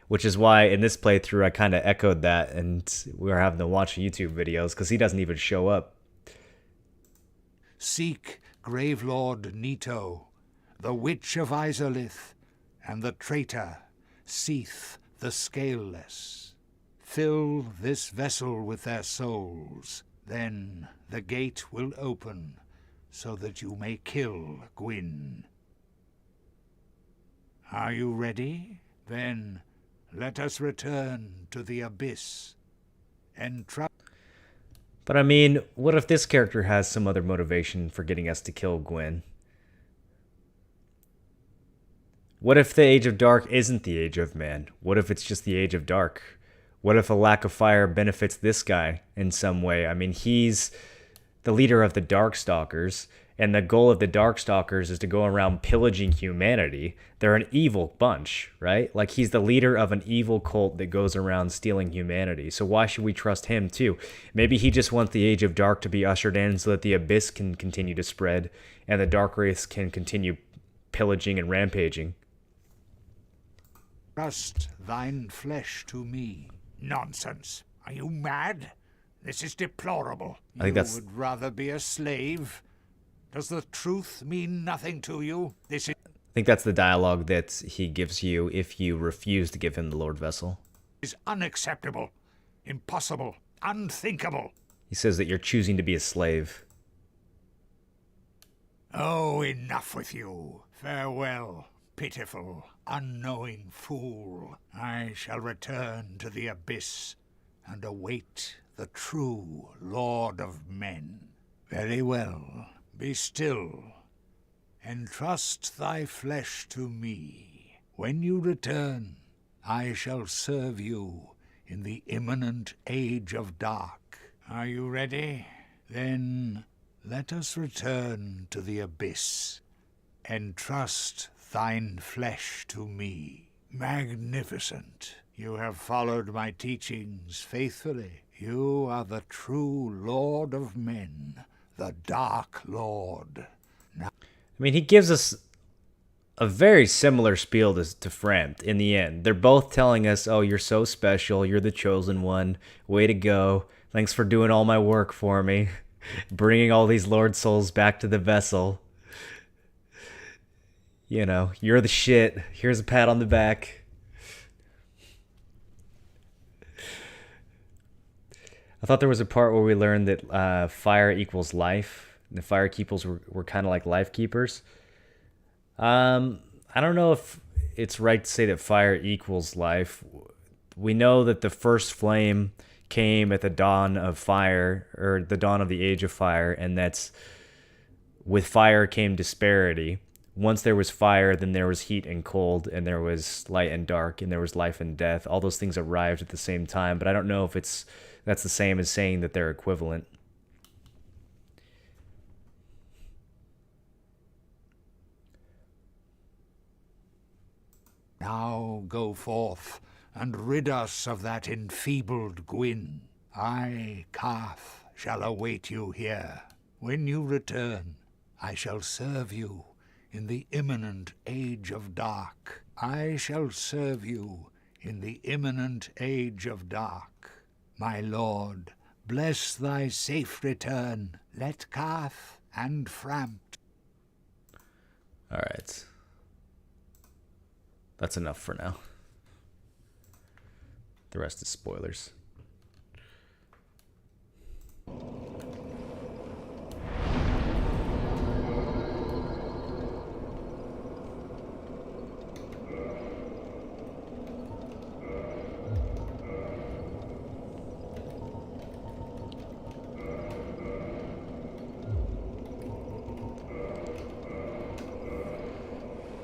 which is why in this playthrough I kind of echoed that, and we were having to watch YouTube videos because he doesn't even show up. Seek Gravelord Nito, the Witch of Izalith, and the traitor Seath the Scaleless. Fill this vessel with their souls, then the gate will open, so that you may kill Gwyn. Are you ready? Then let us return to the Abyss. But I mean, what if this character has some other motivation for getting us to kill Gwyn? What if the Age of Dark isn't the Age of Man? What if it's just the Age of Dark? What if a lack of fire benefits this guy in some way? I mean, he's the leader of the Darkstalkers, and the goal of the Darkstalkers is to go around pillaging humanity. They're an evil bunch, right? Like, he's the leader of an evil cult that goes around stealing humanity. So why should we trust him too? Maybe he just wants the Age of Dark to be ushered in so that the Abyss can continue to spread and the Dark Wraiths can continue pillaging and rampaging. Trust thine flesh to me. Nonsense. Are you mad? This is deplorable. I think that's... You would rather be a slave? Does the truth mean nothing to you? I think that's the dialogue that he gives you if you refuse to give him the Lord Vessel. Is unacceptable, impossible, unthinkable. He says that you're choosing to be a slave. Oh, enough with you. Farewell, pitiful, unknowing fool. I shall return to the Abyss and await the true Lord of Men. Very well. Be still. Entrust thy flesh to me. When you return, I shall serve you in the imminent Age of Dark. Are you ready? Then let us return to the Abyss. Entrust thine flesh to me. Magnificent. You have followed my teachings faithfully. You are the true Lord of Men, the Dark Lord. Now, I mean, he gives us a very similar spiel to Frampt in the end. They're both telling us, oh, you're so special, you're the chosen one, way to go, thanks for doing all my work for me, bringing all these Lord souls back to the vessel. You know, you're the shit, here's a pat on the back. I thought there was a part where we learned that fire equals life. The fire keepers were kind of like life keepers. I don't know if it's right to say that fire equals life. We know that the first flame came at the dawn of fire, or the dawn of the Age of Fire, and that's with fire came disparity. Once there was fire, then there was heat and cold, and there was light and dark, and there was life and death. All those things arrived at the same time, but I don't know if that's the same as saying that they're equivalent. now go forth and rid us of that enfeebled Gwyn. I, Carth, shall await you here. When you return, I shall serve you in the imminent Age of Dark. I shall serve you in the imminent age of dark. My lord, bless thy safe return. Let Carth and Frampt. Alright. That's enough for now. The rest is spoilers.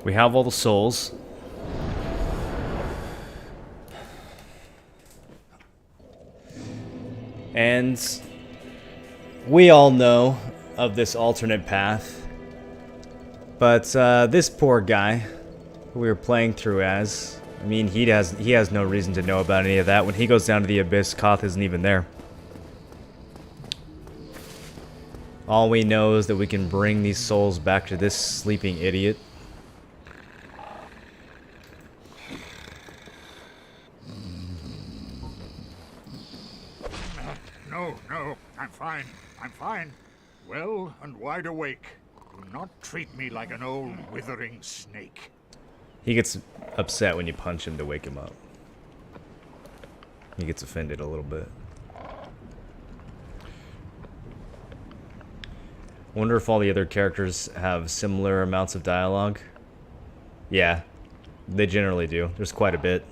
We have all the souls. And we all know of this alternate path. But this poor guy who we were playing through as, I mean, he has no reason to know about any of that. When he goes down to the abyss, Koth isn't even there. All we know is that we can bring these souls back to this sleeping idiot. No, I'm fine. I'm fine. Well and wide awake. Do not treat me like an old withering snake. He gets upset when you punch him to wake him up. He gets offended a little bit. Wonder if all the other characters have similar amounts of dialogue. Yeah, they generally do. There's quite a bit.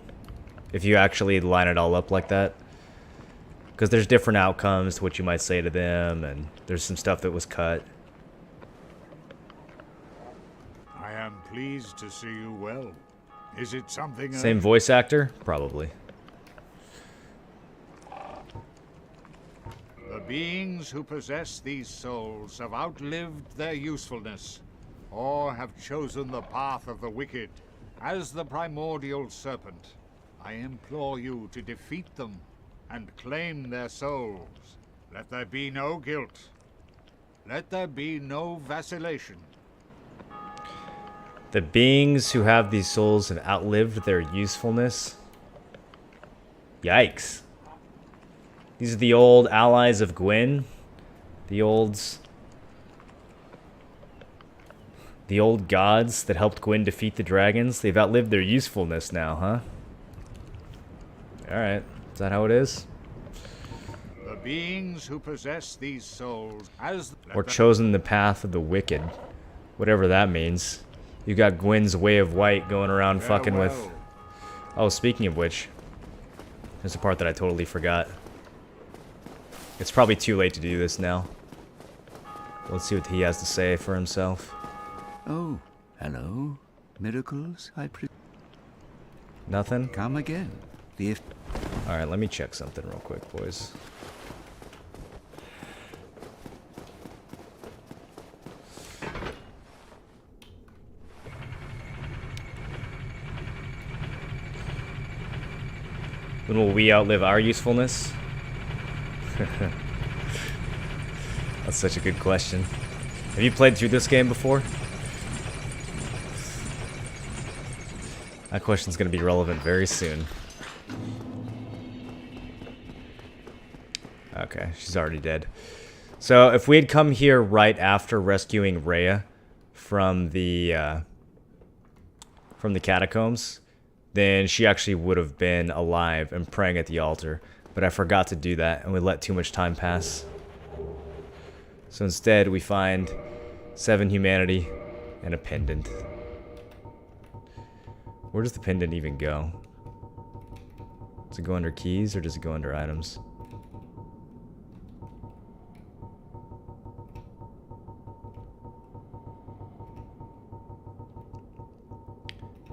If you actually line it all up like that. Because there's different outcomes to what you might say to them, and there's some stuff that was cut. I am pleased to see you well. Is it something... Same voice actor? Probably. The beings who possess these souls have outlived their usefulness, or have chosen the path of the wicked. As the primordial serpent, I implore you to defeat them and claim their souls. Let there be no guilt. Let there be no vacillation. The beings who have these souls have outlived their usefulness. Yikes. These are the old allies of Gwyn. The old gods that helped Gwyn defeat the dragons. They've outlived their usefulness now, huh? Alright. Is that how it is? The beings who possess these souls as... Or chosen the path of the wicked. Whatever that means. You got Gwyn's Way of White going around fucking with... Oh, speaking of which. There's a part that I totally forgot. It's probably too late to do this now. Let's see what he has to say for himself. Oh, hello. Miracles, Nothing? Come again. Alright, let me check something real quick, boys. When will we outlive our usefulness? That's such a good question. Have you played through this game before? That question's going to be relevant very soon. Okay, she's already dead. So if we had come here right after rescuing Rhea from the catacombs, then she actually would have been alive and praying at the altar. But I forgot to do that, and we let too much time pass. So instead, we find 7 humanity and a pendant. Where does the pendant even go? Does it go under keys, or does it go under items?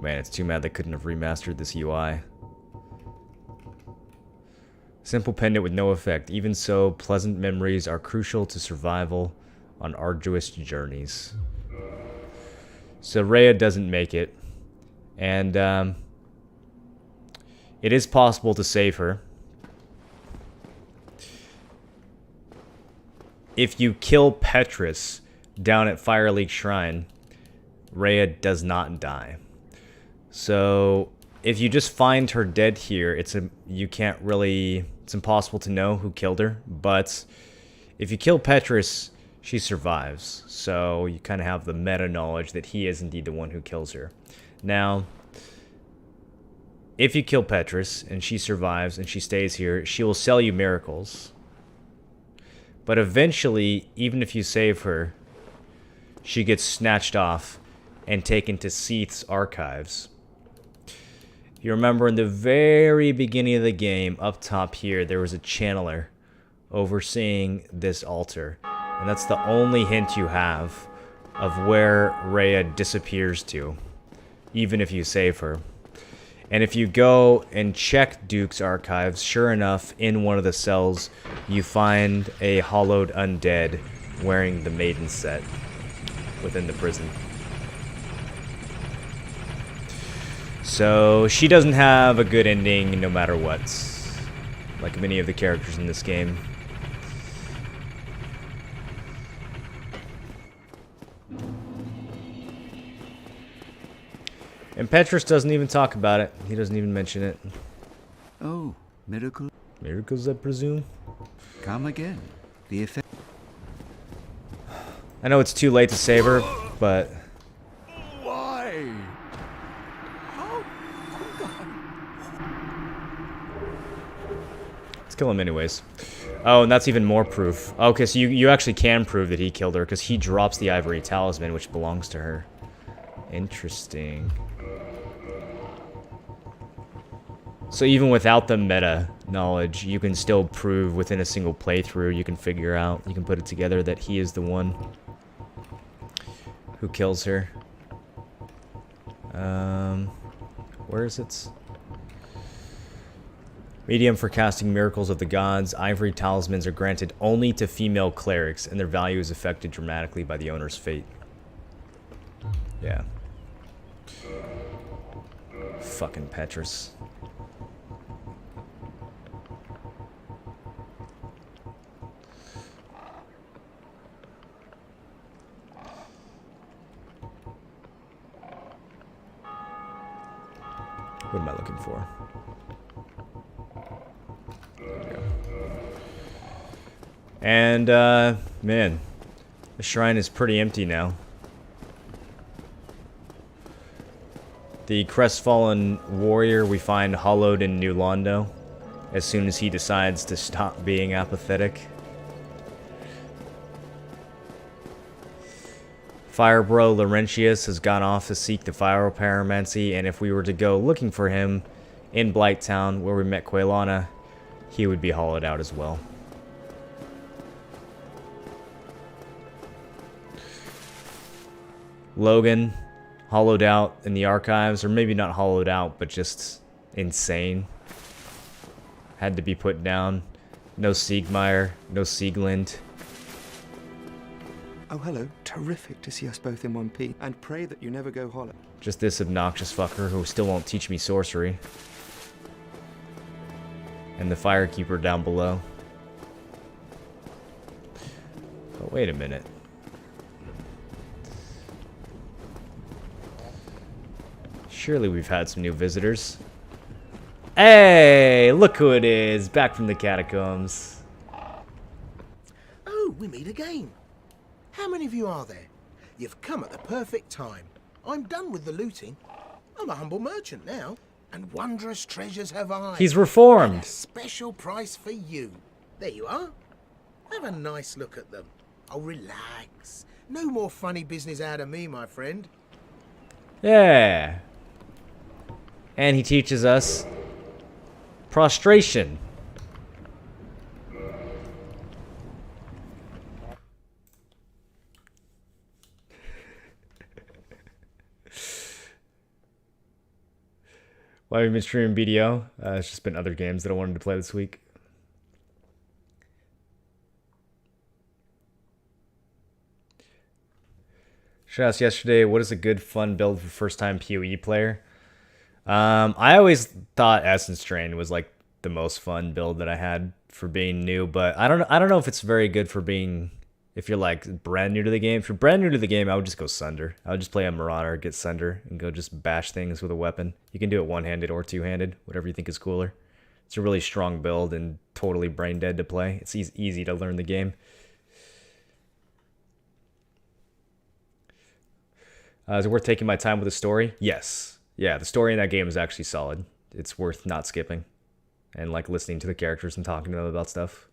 Man, it's too bad they couldn't have remastered this UI. Simple pendant with no effect. Even so, pleasant memories are crucial to survival on arduous journeys. So Rhea doesn't make it. And it is possible to save her. If you kill Petrus down at Fireleague Shrine, Rhea does not die. So if you just find her dead here, you can't really, it's impossible to know who killed her. But if you kill Petrus, she survives. So you kind of have the meta knowledge that he is indeed the one who kills her. Now, if you kill Petrus and she survives and she stays here, she will sell you miracles. But eventually, even if you save her, she gets snatched off and taken to Seath's archives. You remember in the very beginning of the game, up top here, there was a channeler overseeing this altar. And that's the only hint you have of where Rhea disappears to, even if you save her. And if you go and check Duke's archives, sure enough, in one of the cells, you find a hollowed undead wearing the maiden set within the prison. So she doesn't have a good ending no matter what, like many of the characters in this game. And Petrus doesn't even talk about it. He doesn't even mention it. Oh, miracle. Miracles, I presume? Come again. The effect. I know it's too late to save her, but... Why? let's kill him anyways. Oh, and that's even more proof. Okay, so you actually can prove that he killed her, because he drops the ivory talisman, which belongs to her. Interesting. So even without the meta knowledge, you can still prove within a single playthrough, you can figure out, you can put it together that he is the one who kills her. Where is it? Medium for casting miracles of the gods. Ivory talismans are granted only to female clerics, and their value is affected dramatically by the owner's fate. Yeah. Fucking Petrus. What am I looking for? There we go. And, man, the shrine is pretty empty now. The crestfallen warrior we find hollowed in New Londo as soon as he decides to stop being apathetic. Firebro Laurentius has gone off to seek the pyropyromancy, and if we were to go looking for him in Blighttown, where we met Quelana, he would be hollowed out as well. Logan, hollowed out in the archives, or maybe not hollowed out, but just insane. Had to be put down. No Siegmeyer, no Sieglind. Oh, hello. Terrific to see us both in one piece, and pray that you never go hollow. Just this obnoxious fucker who still won't teach me sorcery. And the firekeeper down below. But wait a minute. Surely we've had some new visitors. Hey, look who it is, back from the catacombs. Oh, we meet again. How many of you are there? You've come at the perfect time. I'm done with the looting. I'm a humble merchant now, and wondrous treasures have I. He's reformed. At a special price for you. There you are. Have a nice look at them. Oh, relax. No more funny business out of me, my friend. Yeah. And he teaches us prostration. Why have you been streaming BDO? It's just been other games that I wanted to play this week. Should I ask yesterday, what is a good fun build for first-time PoE player? I always thought Essence Drain was like the most fun build that I had for being new, but I don't know if it's very good for being If you're like brand new to the game, if you're brand new to the game, I would just go Sunder. I would just play a Marauder, get Sunder, and go just bash things with a weapon. You can do it one-handed or two-handed, whatever you think is cooler. It's a really strong build and totally brain dead to play. It's easy to learn the game. Is it worth taking my time with the story? Yes. Yeah, the story in that game is actually solid. It's worth not skipping and like listening to the characters and talking to them about stuff.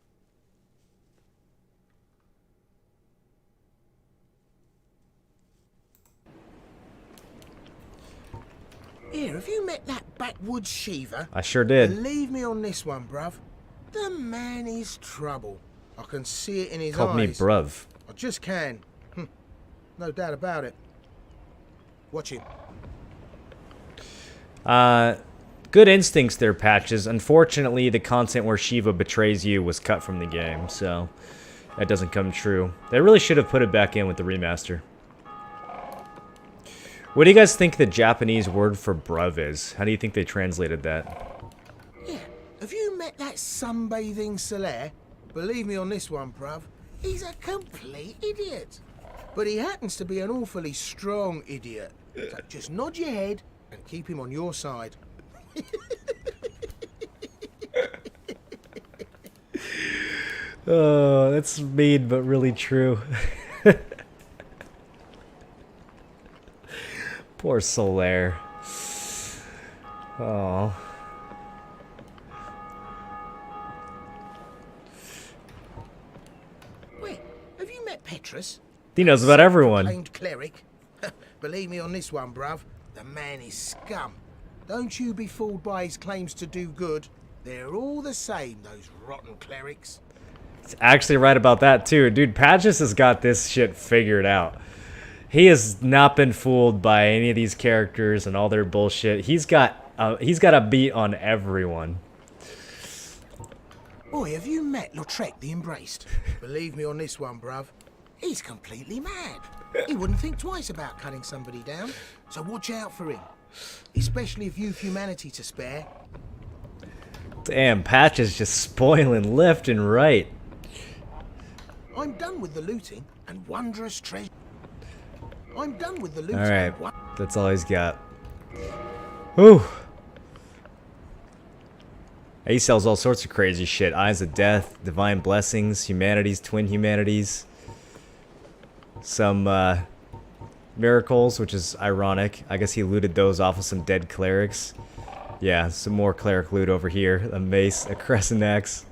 Here, have you met that backwoods Shiva? I sure did. Believe me on this one, bruv. The man is trouble. I can see it in his Called eyes. me bruv. I just can. No doubt about it. Watch him. Good instincts there, Patches. Unfortunately, the content where Shiva betrays you was cut from the game, so that doesn't come true. They really should have put it back in with the remaster. What do you guys think the Japanese word for bruv is? How do you think they translated that? Yeah, have you met that sunbathing Solaire? Believe me on this one, bruv. He's a complete idiot. But he happens to be an awfully strong idiot. So just nod your head and keep him on your side. Oh, that's mean but really true. Poor Solaire. Oh. Wait, have you met Petrus? He knows about everyone. Claimed cleric. Believe me on this one, bruv. The man is scum. Don't you be fooled by his claims to do good. They're all the same, those rotten clerics. It's actually right about that too. Dude, Patches has got this shit figured out. He has not been fooled by any of these characters and all their bullshit. He's got a beat on everyone. Boy, have you met Lautrec the Embraced? Believe me on this one, bruv. He's completely mad. He wouldn't think twice about cutting somebody down. So watch out for him. Especially if you've humanity to spare. Damn, Patches just spoiling left and right. I'm done with the looting and wondrous treasure. I'm done with the looting. Alright, that's all he's got. Whew. He sells all sorts of crazy shit. Eyes of Death, Divine Blessings, Humanities, Twin Humanities. Some miracles, which is ironic. I guess he looted those off of some dead clerics. Yeah, some more cleric loot over here. A mace, a crescent axe.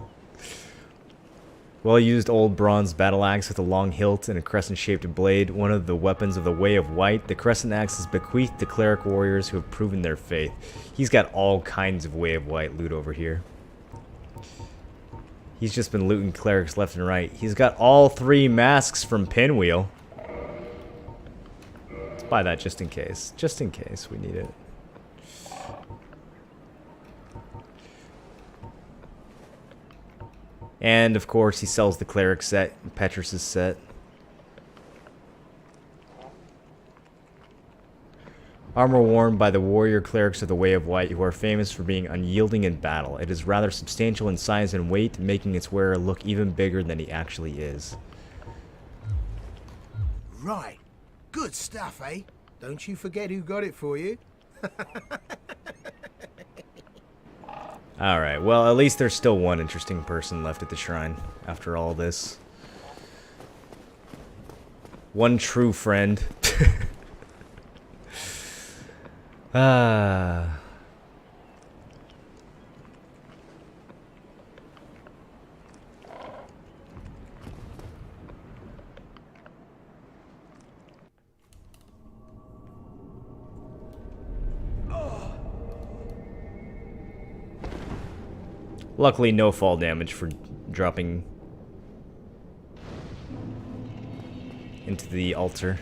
Well-used old bronze battle axe with a long hilt and a crescent-shaped blade. One of the weapons of the Way of White. The crescent axe is bequeathed to cleric warriors who have proven their faith. He's got all kinds of Way of White loot over here. He's just been looting clerics left and right. He's got all 3 masks from Pinwheel. Let's buy that just in case. Just in case we need it. And, of course, he sells the cleric set, Petrus' set. Armor worn by the warrior clerics of the Way of White, who are famous for being unyielding in battle. It is rather substantial in size and weight, making its wearer look even bigger than he actually is. Right. Good stuff, eh? Don't you forget who got it for you. Alright, well, at least there's still one interesting person left at the shrine after all this. One true friend. Luckily, no fall damage for dropping into the altar.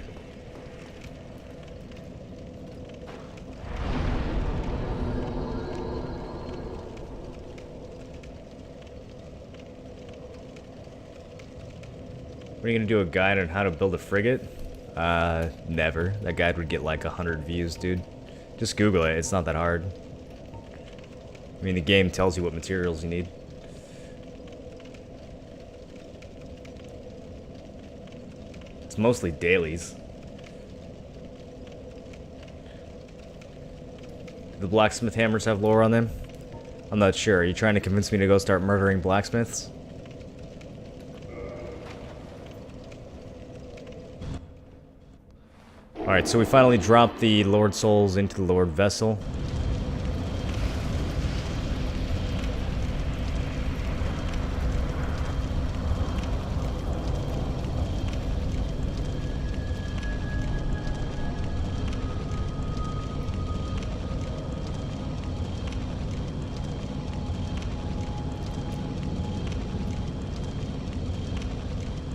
What are you gonna do, a guide on how to build a frigate? Never. That guide would get like 100 views, dude. Just Google it, it's not that hard. I mean, the game tells you what materials you need. It's mostly dailies. Do the blacksmith hammers have lore on them? I'm not sure. Are you trying to convince me to go start murdering blacksmiths? Alright, so we finally dropped the Lord Souls into the Lord Vessel.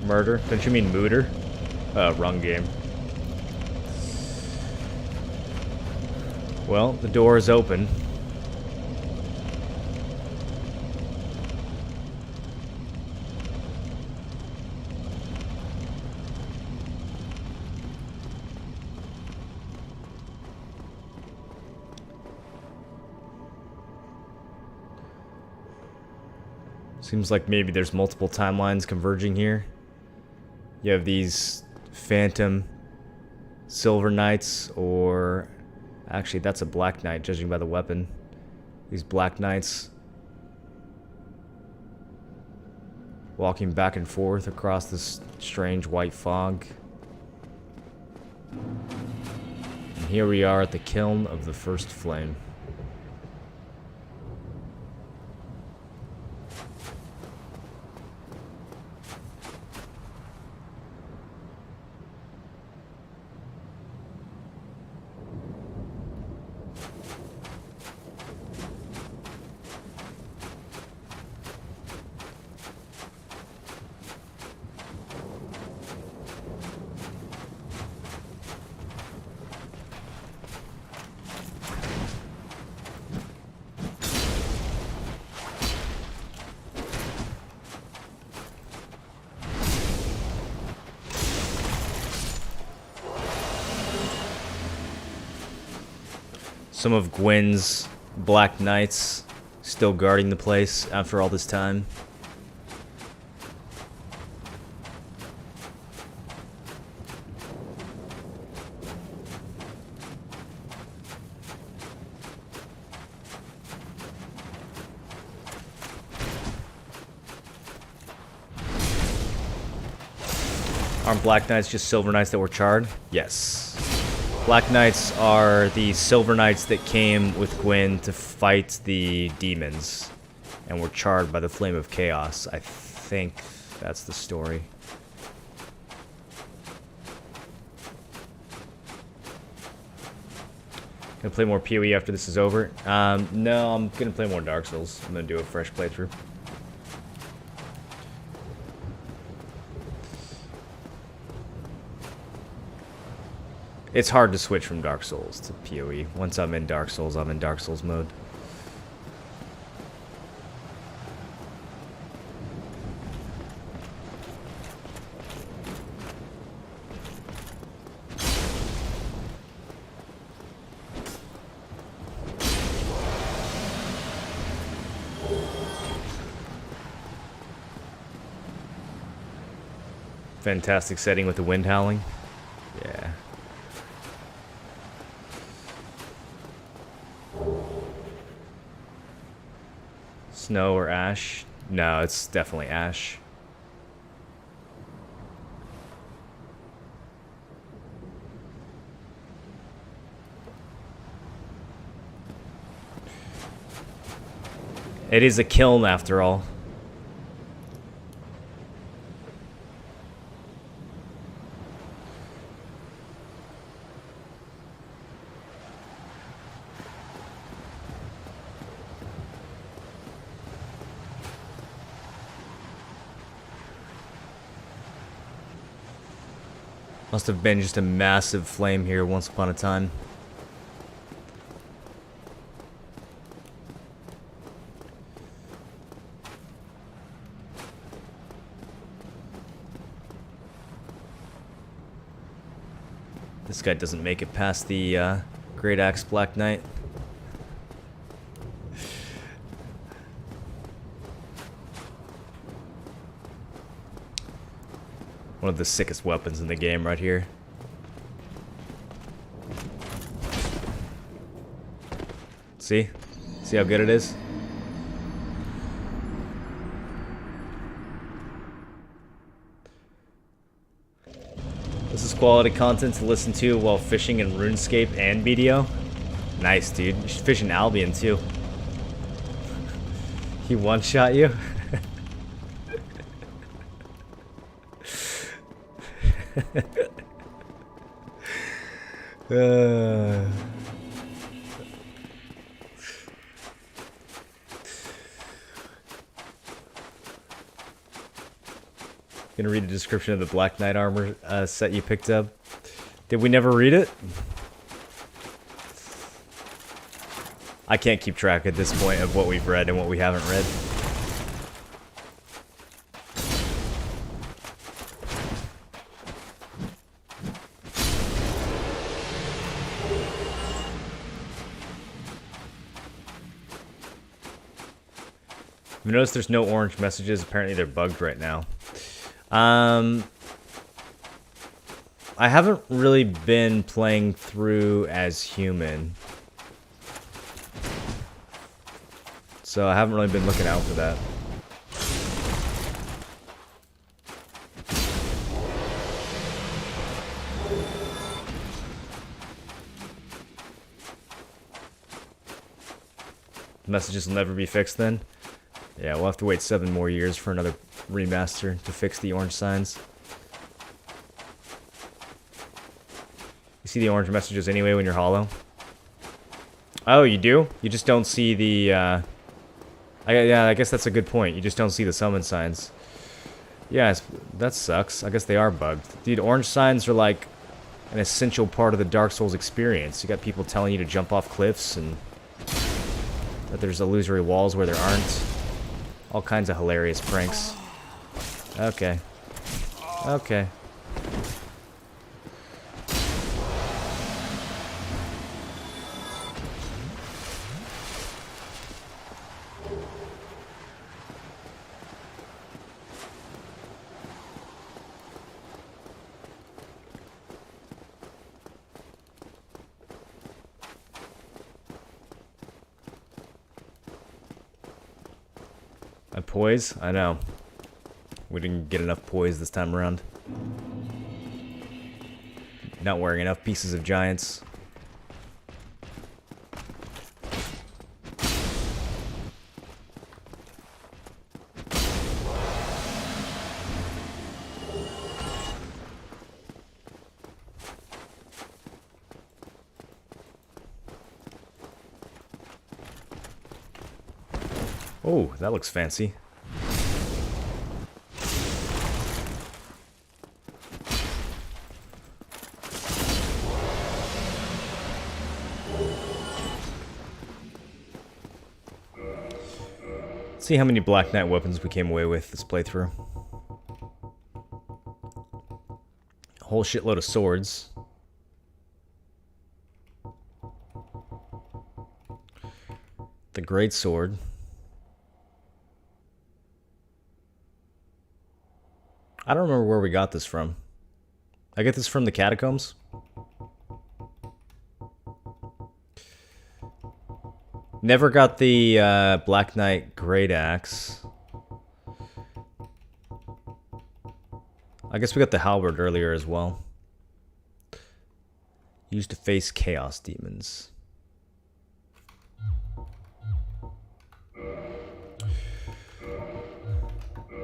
Murder? Don't you mean mooter? Wrong game. Well, the door is open. Seems like maybe there's multiple timelines converging here. You have these phantom silver knights, or actually that's a black knight judging by the weapon. These black knights walking back and forth across this strange white fog. And here we are at the kiln of the first flame. Some of Gwyn's Black Knights still guarding the place after all this time. Aren't Black Knights just Silver Knights that were charred? Yes. Black Knights are the Silver Knights that came with Gwyn to fight the demons and were charred by the Flame of Chaos. I think that's the story. Gonna play more PoE after this is over? No, I'm gonna play more Dark Souls. I'm gonna do a fresh playthrough. It's hard to switch from Dark Souls to PoE. Once I'm in Dark Souls, I'm in Dark Souls mode. Fantastic setting with the wind howling. Yeah. Snow or ash? No, it's definitely ash. It is a kiln after all. Must have been just a massive flame here once upon a time. This guy doesn't make it past the Great Axe Black Knight. One of the sickest weapons in the game right here. See? See how good it is? This is quality content to listen to while fishing in RuneScape and BDO. Nice, dude. You should fish in Albion, too. He one-shot you? Gonna read the description of the Black Knight armor set you picked up. Did we never read it? I can't keep track at this point of what we've read and what we haven't read. You notice there's no orange messages. Apparently they're bugged right now. I haven't really been playing through as human. So I haven't really been looking out for that. The messages will never be fixed then? Yeah, we'll have to wait 7 more years for another remaster to fix the orange signs. You see the orange messages anyway when you're hollow? Oh, you do? You just don't see the, yeah, I guess that's a good point. You just don't see the summon signs. Yeah, that sucks. I guess they are bugged. Dude, orange signs are like an essential part of the Dark Souls experience. You got people telling you to jump off cliffs and that there's illusory walls where there aren't. All kinds of hilarious pranks. Okay. Okay. Poise? I know. We didn't get enough poise this time around. Not wearing enough pieces of giants. Oh, that looks fancy. Let's see how many Black Knight weapons we came away with this playthrough. A whole shitload of swords. The Great Sword. I don't remember where we got this from. I get this from the catacombs. Never got the Black Knight Great Axe. I guess we got the halberd earlier as well. Used to face chaos demons.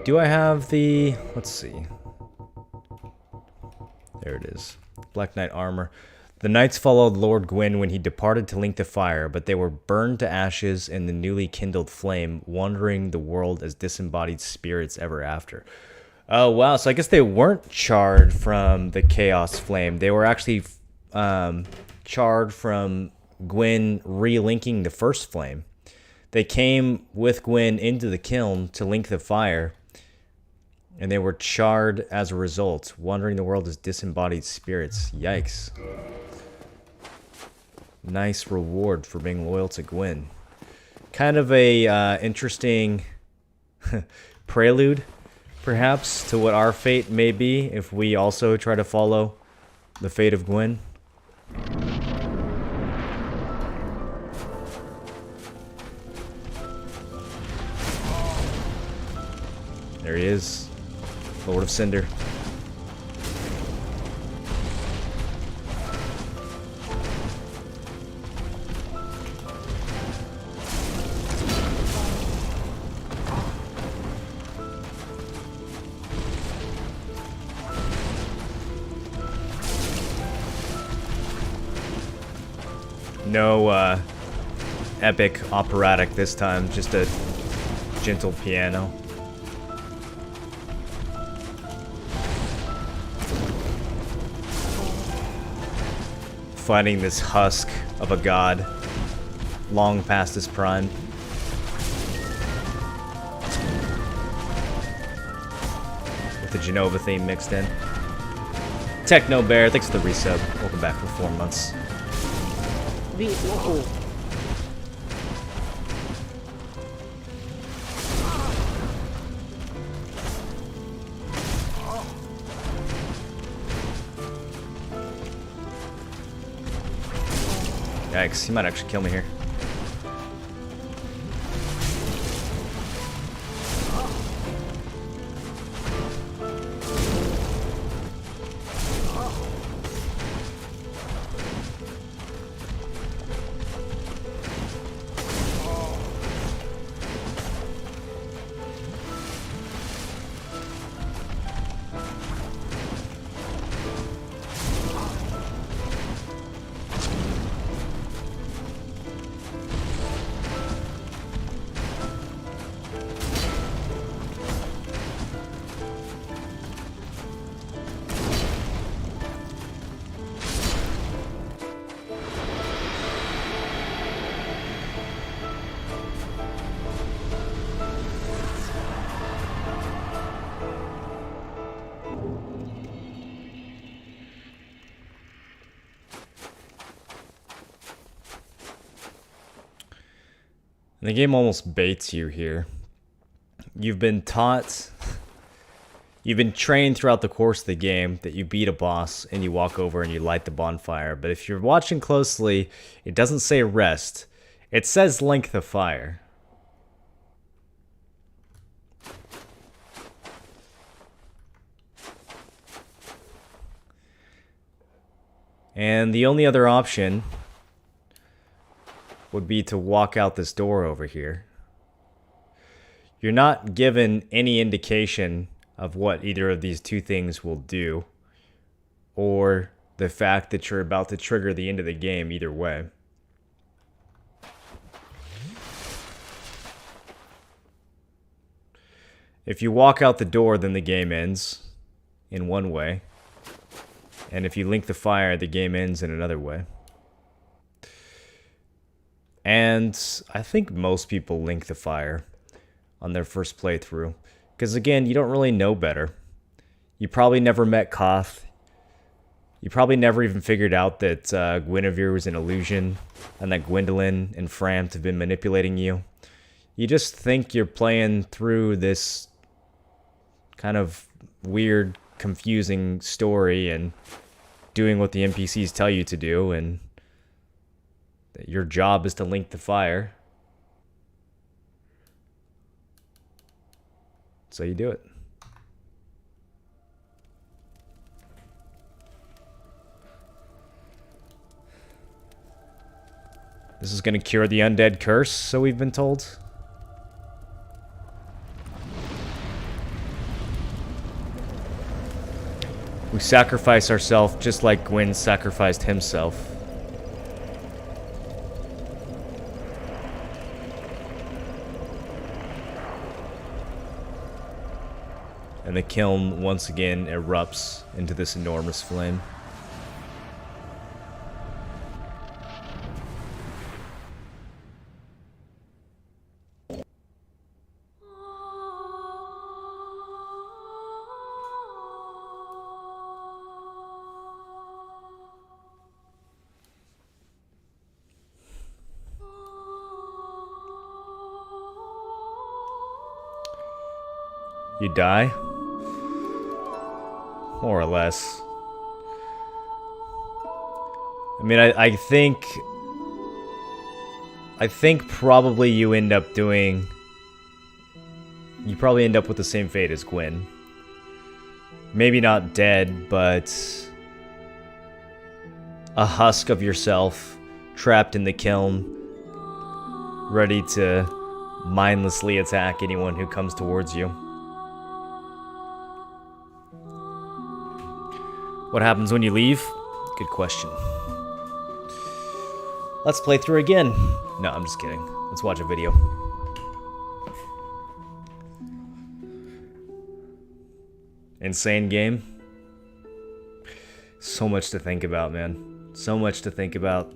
Do I have the... Let's see. There it is. Black Knight armor. The knights followed Lord Gwyn when he departed to link the fire, but they were burned to ashes in the newly kindled flame, wandering the world as disembodied spirits ever after. Oh, wow. So I guess they weren't charred from the chaos flame. They were actually charred from Gwyn relinking the first flame. They came with Gwyn into the kiln to link the fire, and they were charred as a result, wandering the world as disembodied spirits. Yikes. Nice reward for being loyal to Gwyn. Kind of a interesting prelude perhaps, to what our fate may be if we also try to follow the fate of Gwyn. There he is, Lord of Cinder. No epic operatic this time, just a gentle piano. Fighting this husk of a god, long past his prime. With the Genova theme mixed in. Techno Bear, thanks for the resub. Welcome back for 4 months. Yikes, he might actually kill me here. The game almost baits you here. You've been taught, you've been trained throughout the course of the game that you beat a boss and you walk over and you light the bonfire. But if you're watching closely, it doesn't say rest. It says length of fire. And the only other option would be to walk out this door over here. You're not given any indication of what either of these two things will do, or the fact that you're about to trigger the end of the game either way. If you walk out the door, then the game ends in one way. And if you link the fire, the game ends in another way. And I think most people link the fire on their first playthrough. Because again, you don't really know better. You probably never met Koth. You probably never even figured out that Guinevere was an illusion. And that Gwendolyn and Framt have been manipulating you. You just think you're playing through this kind of weird, confusing story and doing what the NPCs tell you to do, and that your job is to link the fire. So you do it. This is going to cure the undead curse, so we've been told. We sacrifice ourselves just like Gwyn sacrificed himself. And the kiln once again erupts into this enormous flame. You die? More or less. I mean, I think probably you end up doing... You probably end up with the same fate as Gwyn. Maybe not dead, but... a husk of yourself trapped in the kiln, ready to mindlessly attack anyone who comes towards you. What happens when you leave? Good question. Let's play through again. No, I'm just kidding. Let's watch a video. Insane game. So much to think about, man. So much to think about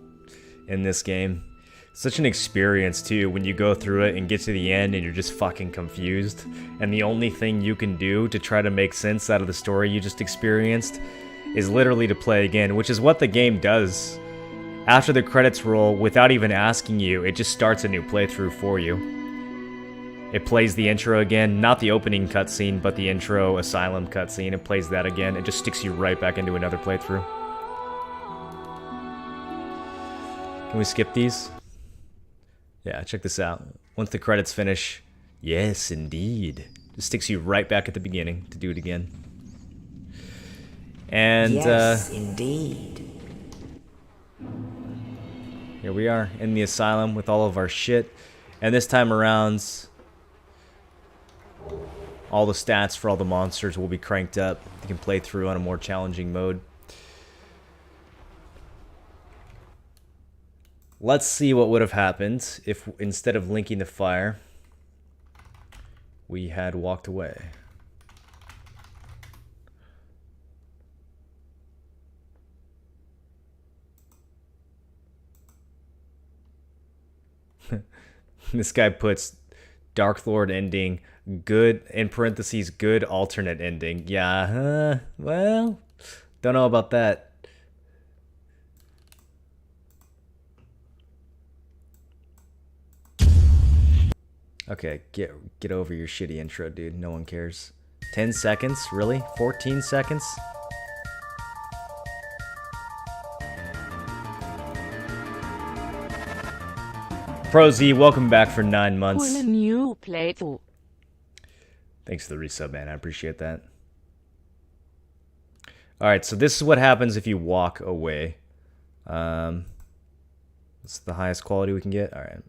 in this game. Such an experience, too, when you go through it and get to the end and you're just fucking confused. And the only thing you can do to try to make sense out of the story you just experienced is literally to play again, which is what the game does. After the credits roll, without even asking you, it just starts a new playthrough for you. It plays the intro again, not the opening cutscene, but the intro Asylum cutscene. It plays that again. It just sticks you right back into another playthrough. Can we skip these? Yeah, check this out. Once the credits finish, yes, indeed. Just sticks you right back at the beginning to do it again. And, yes, indeed. Here we are in the asylum with all of our shit. And this time around, all the stats for all the monsters will be cranked up. You can play through on a more challenging mode. Let's see what would have happened if instead of linking the fire, we had walked away. This guy puts Dark Lord ending, good, in parentheses, good alternate ending. Yeah, well, don't know about that. Okay, get over your shitty intro, dude. No one cares. 10 seconds? Really? 14 seconds? Pro Z, welcome back for 9 months. Cool new playthrough. Thanks for the resub, man. I appreciate that. Alright, so this is what happens if you walk away. This is the highest quality we can get? Alright.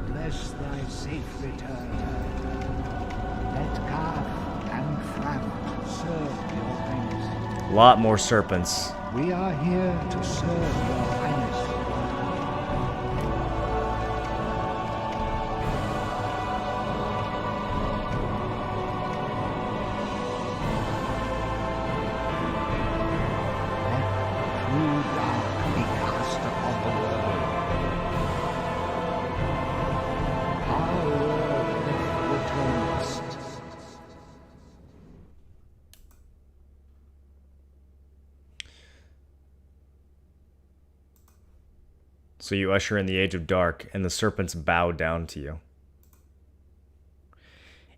Bless thy safe return. Let Garth and Fram serve your highness. A lot more serpents. We are here to serve your highness. Let true dark be cast upon the world. So you usher in the Age of Dark, and the serpents bow down to you.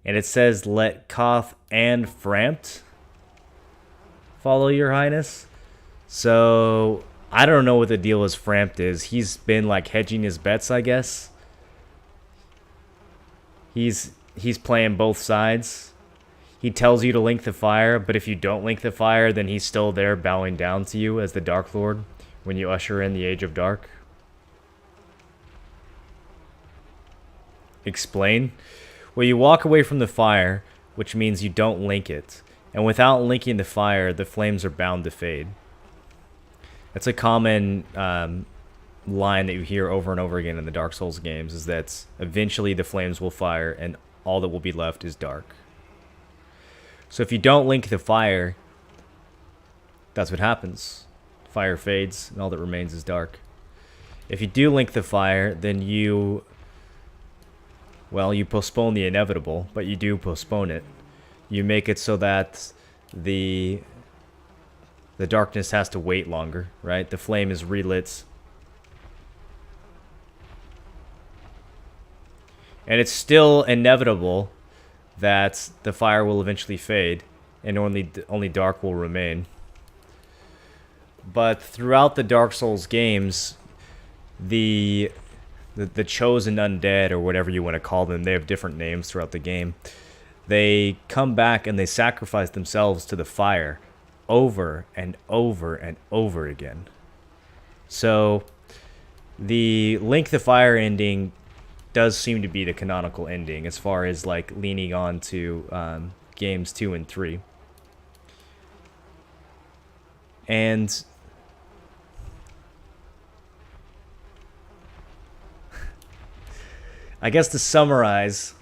And it says, let Koth and Frampt follow your highness. So, I don't know what the deal with Frampt is. He's been, like, hedging his bets, I guess. He's playing both sides. He tells you to link the fire, but if you don't link the fire, then he's still there bowing down to you as the Dark Lord when you usher in the Age of Dark. Explain? Well, you walk away from the fire, which means you don't link it. And without linking the fire, the flames are bound to fade. That's a common line that you hear over and over again in the Dark Souls games, is that eventually the flames will fire and all that will be left is dark. So if you don't link the fire, that's what happens. Fire fades and all that remains is dark. If you do link the fire, then you postpone the inevitable, but you do postpone it. you make it so that the darkness has to wait longer, right? The flame is relit. And it's still inevitable that the fire will eventually fade and only dark will remain. But throughout the Dark Souls games, the chosen undead, or whatever you want to call them, they have different names throughout the game. They come back and they sacrifice themselves to the fire over and over and over again. So the Link the Fire ending does seem to be the canonical ending as far as like leaning on to games 2 and 3. And I guess to summarize,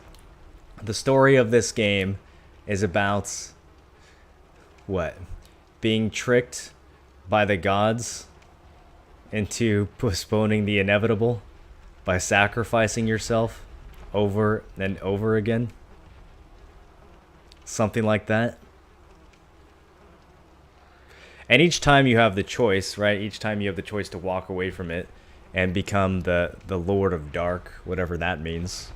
the story of this game is about what? Being tricked by the gods into postponing the inevitable by sacrificing yourself over and over again. Something like that. And each time you have the choice, right? Each time you have the choice to walk away from it and become the Lord of Dark, whatever that means.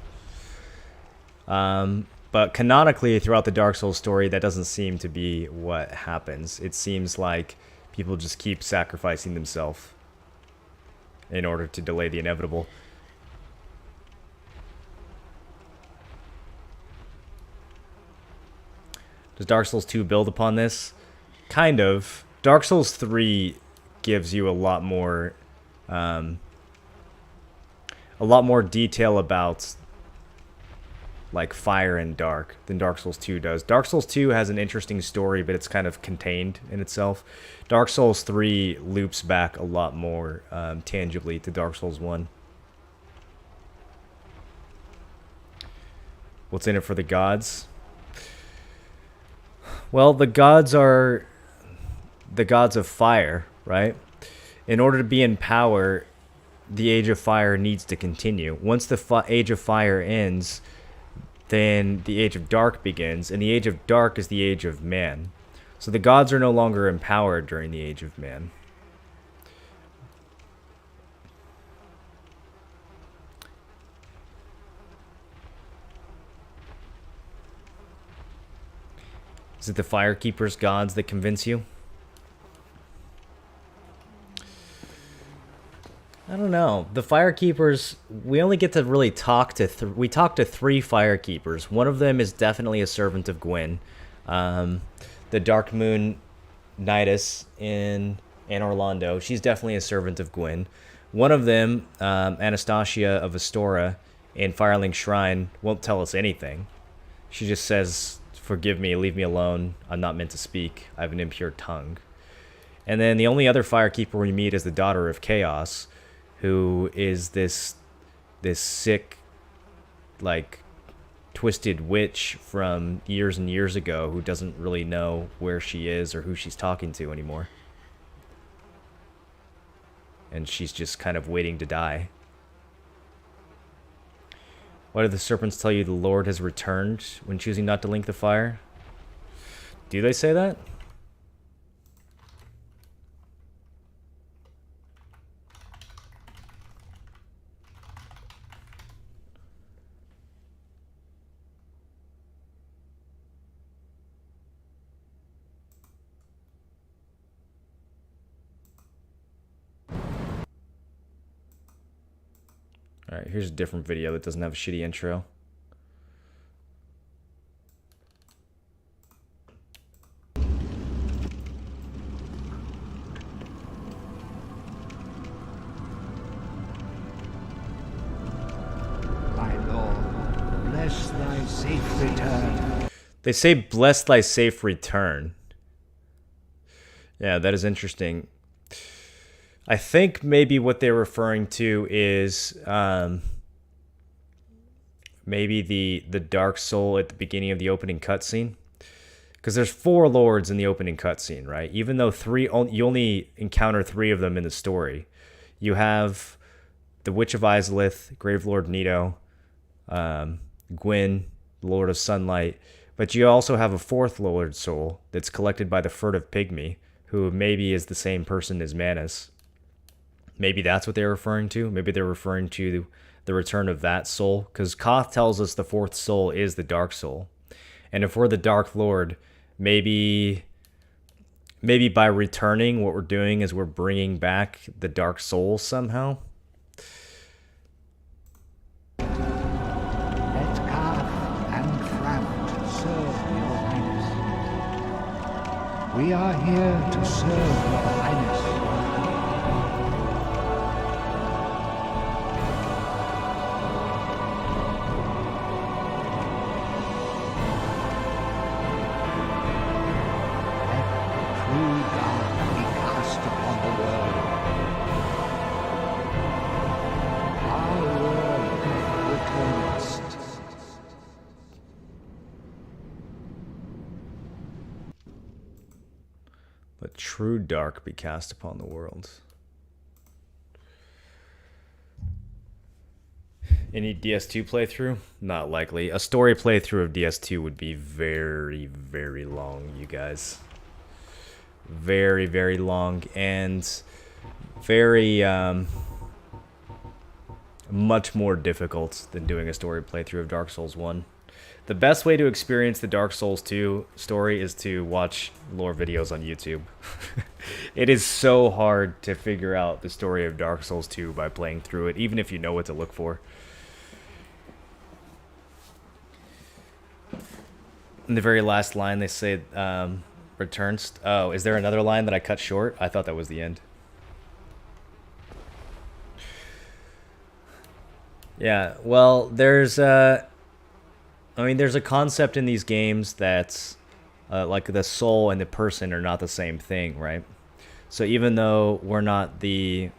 But canonically, throughout the Dark Souls story, that doesn't seem to be what happens. It seems like people just keep sacrificing themselves in order to delay the inevitable. Does Dark Souls 2 build upon this? Kind of. Dark Souls 3 gives you a lot more detail about like fire and dark than Dark Souls 2 does. Dark Souls 2 has an interesting story, but it's kind of contained in itself. Dark Souls 3 loops back a lot more tangibly to Dark Souls 1. What's in it for the gods? Well, the gods are the gods of fire, right? In order to be in power, the Age of Fire needs to continue. Once the Age of Fire ends, then the Age of Dark begins, and the Age of Dark is the Age of Man. So the gods are no longer empowered during the Age of Man. Is it the Firekeeper's gods that convince you? I don't know. The Firekeepers, we only get to really talk to... we talk to 3 Firekeepers. One of them is definitely a servant of Gwyn. The Dark Moon Nidus in Anne Orlando, she's definitely a servant of Gwyn. One of them, Anastasia of Astora in Firelink Shrine, won't tell us anything. She just says, "Forgive me, leave me alone. I'm not meant to speak. I have an impure tongue." And then the only other Firekeeper we meet is the Daughter of Chaos, who is this sick, like, twisted witch from years and years ago who doesn't really know where she is or who she's talking to anymore. And she's just kind of waiting to die. Why do the serpents tell you the Lord has returned when choosing not to link the fire? Do they say that? Alright, here's a different video that doesn't have a shitty intro. My lord, bless thy safe return. They say, "Bless thy safe return." Yeah, that is interesting. I think maybe what they're referring to is maybe the Dark Soul at the beginning of the opening cutscene. Because there's 4 lords in the opening cutscene, right? Even though you only encounter 3 of them in the story. You have the Witch of Izalith, Gravelord Nito, Gwyn, Lord of Sunlight. But you also have a fourth lowered soul that's collected by the furtive pygmy, who maybe is the same person as Manus. Maybe that's what they're referring to. Maybe they're referring to the return of that soul, because Koth tells us the fourth soul is the Dark Soul. And if we're the Dark Lord, maybe by returning, what we're doing is we're bringing back the Dark Soul somehow. Let Karth and Frampt serve your highness. We are here to serve your highness. True dark be cast upon the world. Our world returns. Let true dark be cast upon the world. Any DS2 playthrough? Not likely. A story playthrough of DS2 would be very, very long, you guys. Very, very long, and very much more difficult than doing a story playthrough of Dark Souls 1. The best way to experience the Dark Souls 2 story is to watch lore videos on YouTube. It is so hard to figure out the story of Dark Souls 2 by playing through it, even if you know what to look for. In the very last line, they say, returns. Oh, is there another line that I cut short? I thought that was the end. Yeah, well, there's a concept in these games that's like the soul and the person are not the same thing, right? So even though we are not the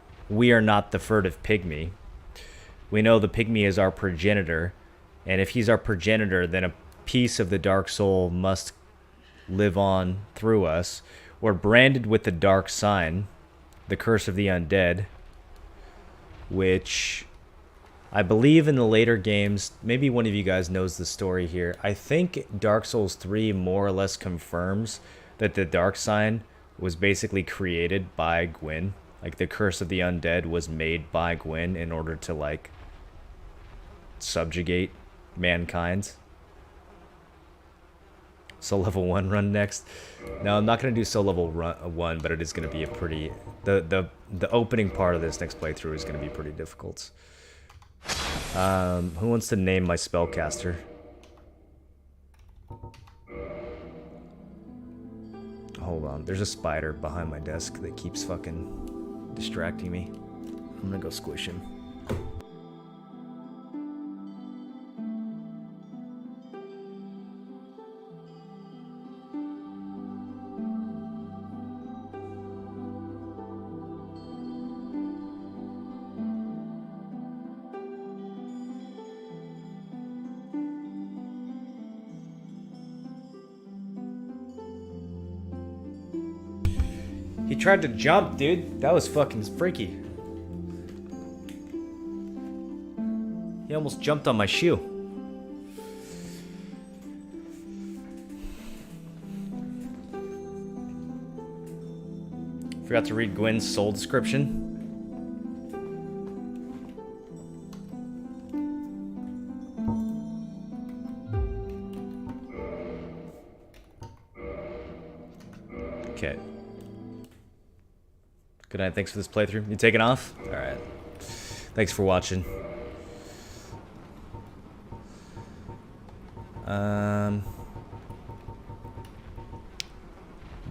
furtive pygmy, we know the pygmy is our progenitor, and if he's our progenitor, then a piece of the dark soul must live on through us. We're branded with the dark sign, the curse of the undead, which I believe in the later games, maybe one of you guys knows the story here. I think Dark Souls 3 more or less confirms that the dark sign was basically created by Gwyn. Like the curse of the undead was made by Gwyn in order to like subjugate mankind. Soul level 1 run next. No, I'm not going to do soul level 1, but it is going to be a pretty... The opening part of this next playthrough is going to be pretty difficult. Who wants to name my spellcaster? Hold on, there's a spider behind my desk that keeps fucking distracting me. I'm gonna go squish him. He tried to jump, dude. That was fucking freaky. He almost jumped on my shoe. Forgot to read Gwyn's soul description. Okay. Good night, thanks for this playthrough. You taking off? Alright. Thanks for watching.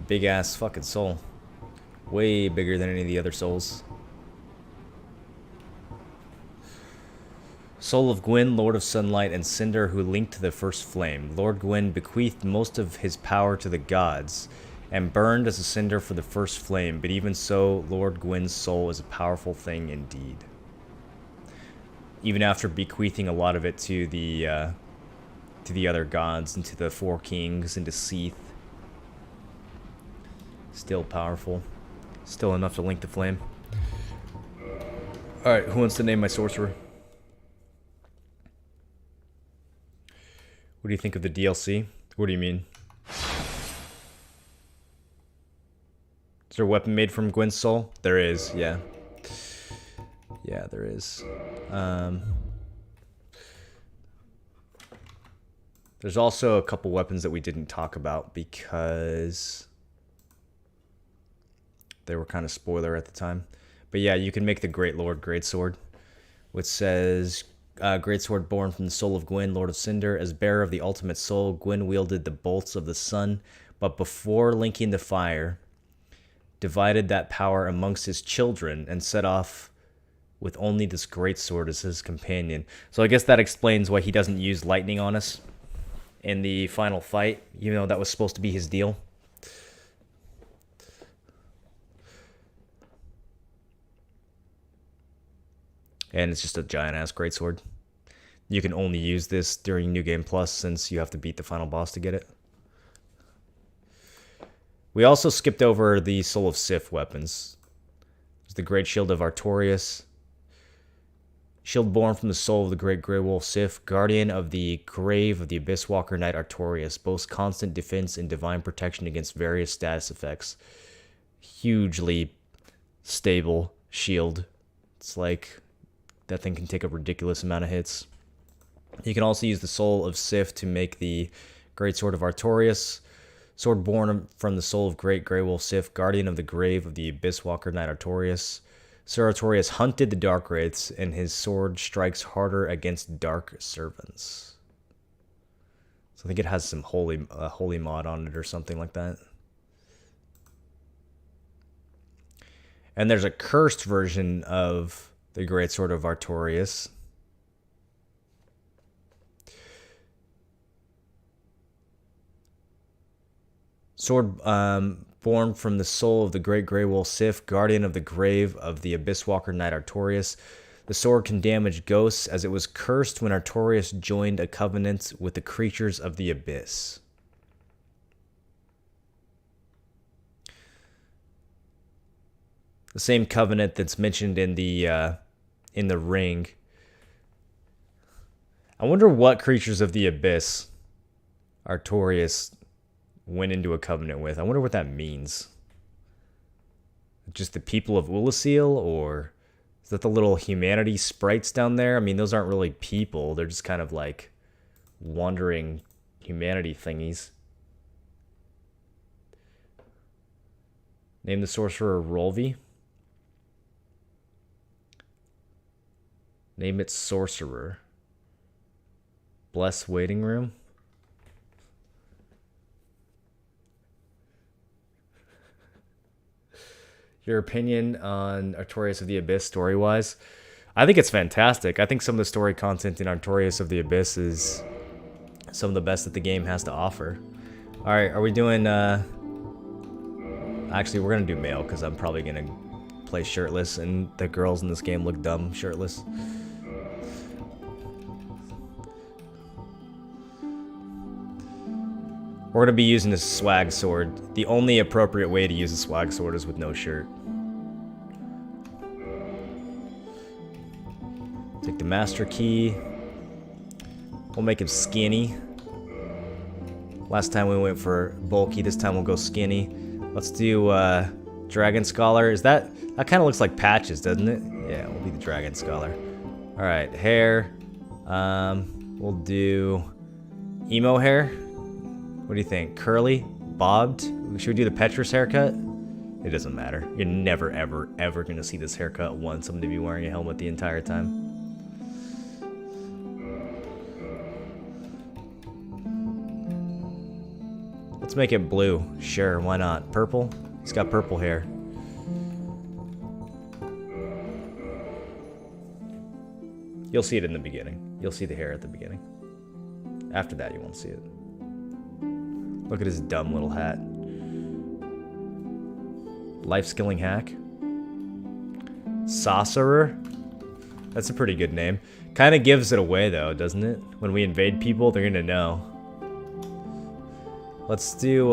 Big ass fucking soul. Way bigger than any of the other souls. Soul of Gwyn, Lord of Sunlight and Cinder, who linked to the first flame. Lord Gwyn bequeathed most of his power to the gods and burned as a cinder for the first flame, but even so, Lord Gwyn's soul is a powerful thing indeed. Even after bequeathing a lot of it to the other gods and to the four kings and to Seath, still powerful, still enough to link the flame. All right, who wants to name my sorcerer? What do you think of the DLC? What do you mean? Is there a weapon made from Gwyn's soul? There is, yeah. Yeah, there is. There's also a couple weapons that we didn't talk about because they were kind of spoiler at the time. But yeah, you can make the Great Lord Greatsword, which says, Greatsword born from the soul of Gwyn, Lord of Cinder. As bearer of the ultimate soul, Gwyn wielded the bolts of the sun, but before linking the fire, divided that power amongst his children and set off with only this greatsword as his companion. So I guess that explains why he doesn't use lightning on us in the final fight, even though that was supposed to be his deal. And it's just a giant-ass greatsword. You can only use this during New Game Plus since you have to beat the final boss to get it. We also skipped over the Soul of Sif weapons. There's the Great Shield of Artorias. Shield born from the soul of the Great Grey Wolf Sif, guardian of the grave of the Abyss Walker Knight Artorias, boasts constant defense and divine protection against various status effects. Hugely stable shield. It's like that thing can take a ridiculous amount of hits. You can also use the Soul of Sif to make the Great Sword of Artorias. Sword born from the soul of Great Grey Wolf Sif, guardian of the grave of the Abyss Walker Knight Artorias. Sir Artorias hunted the Dark Wraiths, and his sword strikes harder against Dark Servants. So I think it has some holy mod on it or something like that. And there's a cursed version of the Great Sword of Artorias. Sword born from the soul of the Great Grey Wolf Sif, guardian of the grave of the Abyss Walker Knight Artorias. The sword can damage ghosts, as it was cursed when Artorias joined a covenant with the creatures of the Abyss. The same covenant that's mentioned in the ring. I wonder what creatures of the Abyss Artorias went into a covenant with. I wonder what that means. Just the people of Ulasil, or is that the little humanity sprites down there? I mean, those aren't really people. They're just kind of like wandering humanity thingies. Name the sorcerer Rolvi. Name it sorcerer. Bless waiting room. Your opinion on Artorias of the Abyss story-wise? I think it's fantastic. I think some of the story content in Artorias of the Abyss is some of the best that the game has to offer. Alright, are we doing... Actually, we're going to do male, because I'm probably going to play shirtless, and the girls in this game look dumb shirtless. We're going to be using a swag sword. The only appropriate way to use a swag sword is with no shirt. Take the master key. We'll make him skinny. Last time we went for bulky, this time we'll go skinny. Let's do Dragon Scholar. Is that kind of looks like Patches, doesn't it? Yeah, we'll be the Dragon Scholar. Alright, hair. We'll do emo hair. What do you think? Curly? Bobbed? Should we do the Petrus haircut? It doesn't matter. You're never, ever, ever going to see this haircut once. I'm going to be wearing a helmet the entire time. Let's make it blue. Sure, why not? Purple? He's got purple hair. You'll see it in the beginning. You'll see the hair at the beginning. After that, you won't see it. Look at his dumb little hat. Life Skilling Hack. Sorcerer? That's a pretty good name. Kind of gives it away though, doesn't it? When we invade people, they're gonna know. Let's do,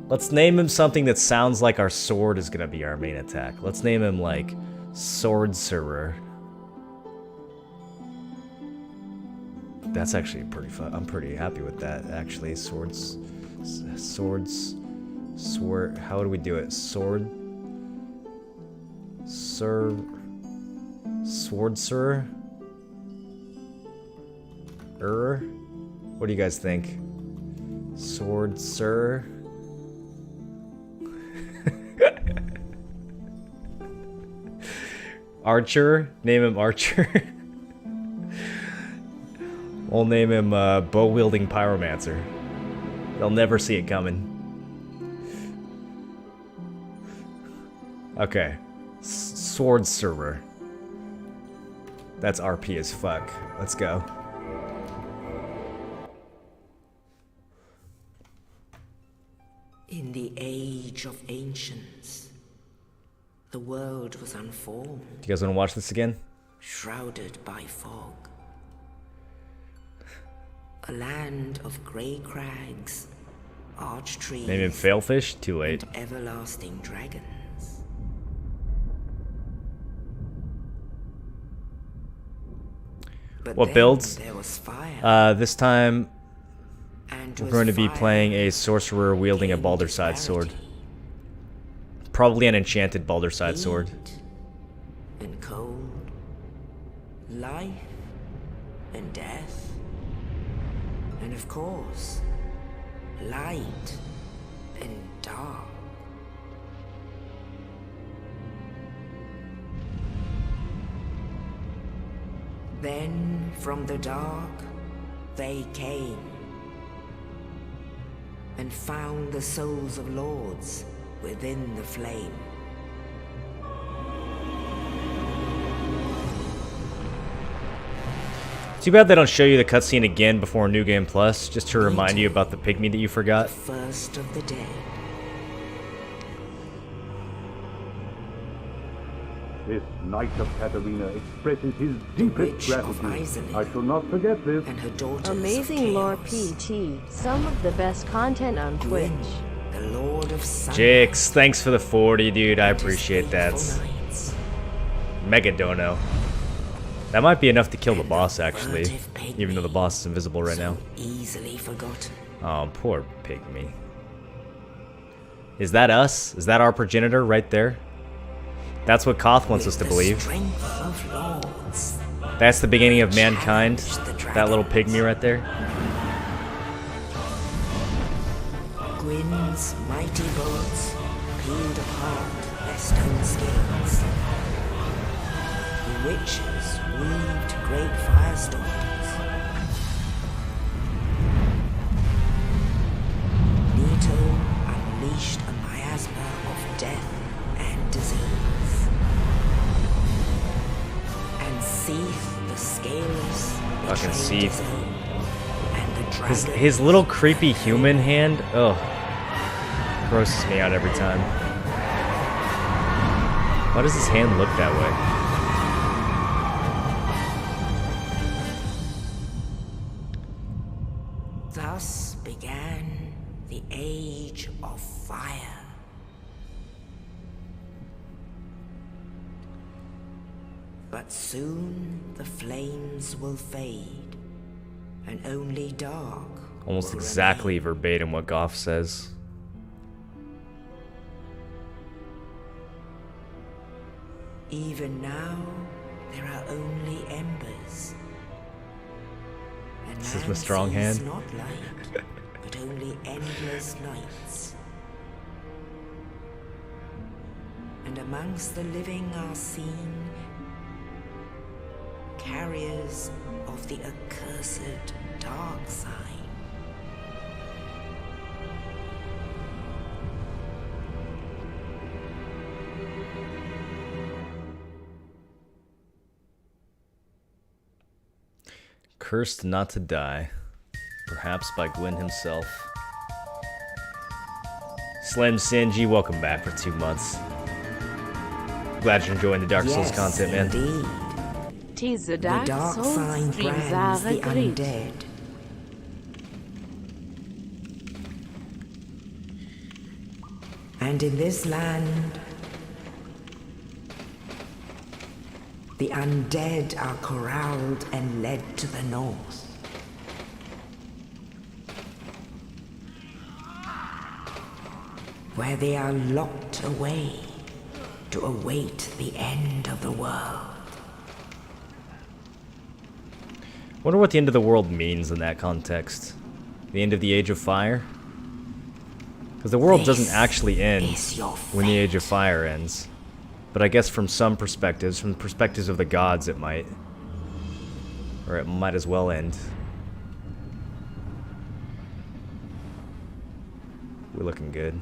let's name him something that sounds like our sword is gonna be our main attack. Let's name him, like, Swordcerer. That's actually pretty fun. I'm pretty happy with that, actually. Swords. How do we do it? Sword. Sir. Sword, sir. What do you guys think? Sword, sir. Archer. Name him Archer. We'll name him bow-wielding pyromancer. They'll never see it coming. Okay. Sword server. That's RP as fuck. Let's go. In the age of ancients, the world was unformed. Do you guys want to watch this again? Shrouded by fog. A land of grey crags, arch trees, Name him Failfish? Too late. and everlasting dragons. But What then builds? there was fire, This time and we're was going to be fire playing a sorcerer wielding a came Balderside sword. disparity, Probably an enchanted Balderside sword. heat and cold, life and death, and of course, light and dark. Then from the dark they came and found the souls of lords within the flame. Too bad they don't show you the cutscene again before New Game Plus, just to remind you about the pygmy that you forgot. First of the dead. This Knight of Catalina expresses his deepest Witch of gratitude. Islay I shall not forget this. and her daughters Amazing of lore chaos. PG. Some of the best content on Twitch. Gwyn, the Lord of Sun. Jix, thanks for the 40, dude. I and his appreciate that. faithful knights. Mega dono. That might be enough to kill the boss, actually. furtive pygmy. Even though the boss is invisible right now. Easily forgotten. Oh, poor pygmy. Is that us? Is that our progenitor right there? That's what Koth wants us to The believe. strength of lords. That's the beginning of mankind. That little pygmy right there. Gwyn's mighty bullets peeled apart their stone scales. The witches weaved great firestorms. Nito unleashed a miasma of death and disease. And Seath the Scaleless Fucking betrayed Seath. his own, and the dragon His little creepy human hand, ugh, grosses me out every time. Why does his hand look that way? Thus began the Age of Fire. But soon the flames will fade, and only dark Almost will exactly remain. verbatim what Goff says. Even now, there are only embers. And This is man my strong sees hand. not light, but only endless nights. And amongst the living are seen carriers of the accursed dark sign. Cursed not to die, perhaps by Gwyn himself. Slim Sinji, welcome back for 2 months. Glad you're enjoying the Dark Souls Yes, content, man. indeed. Tis the The Dark dark Souls sign streams brands are the great. undead. And in this land, the undead are corralled and led to the north. where they are locked away to await the end of the world. Wonder what the end of the world means in that context. The end of the Age of Fire? Because the world doesn't actually end when the Age of Fire ends. But I guess from some perspectives, from the perspectives of the gods, it might. Or it might as well end. We're looking good.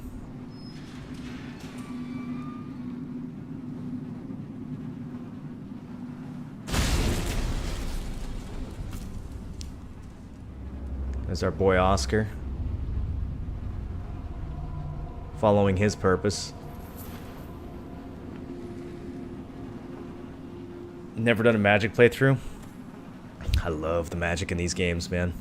There's our boy Oscar. Following his purpose. Never done a magic playthrough? I love the magic in these games, man.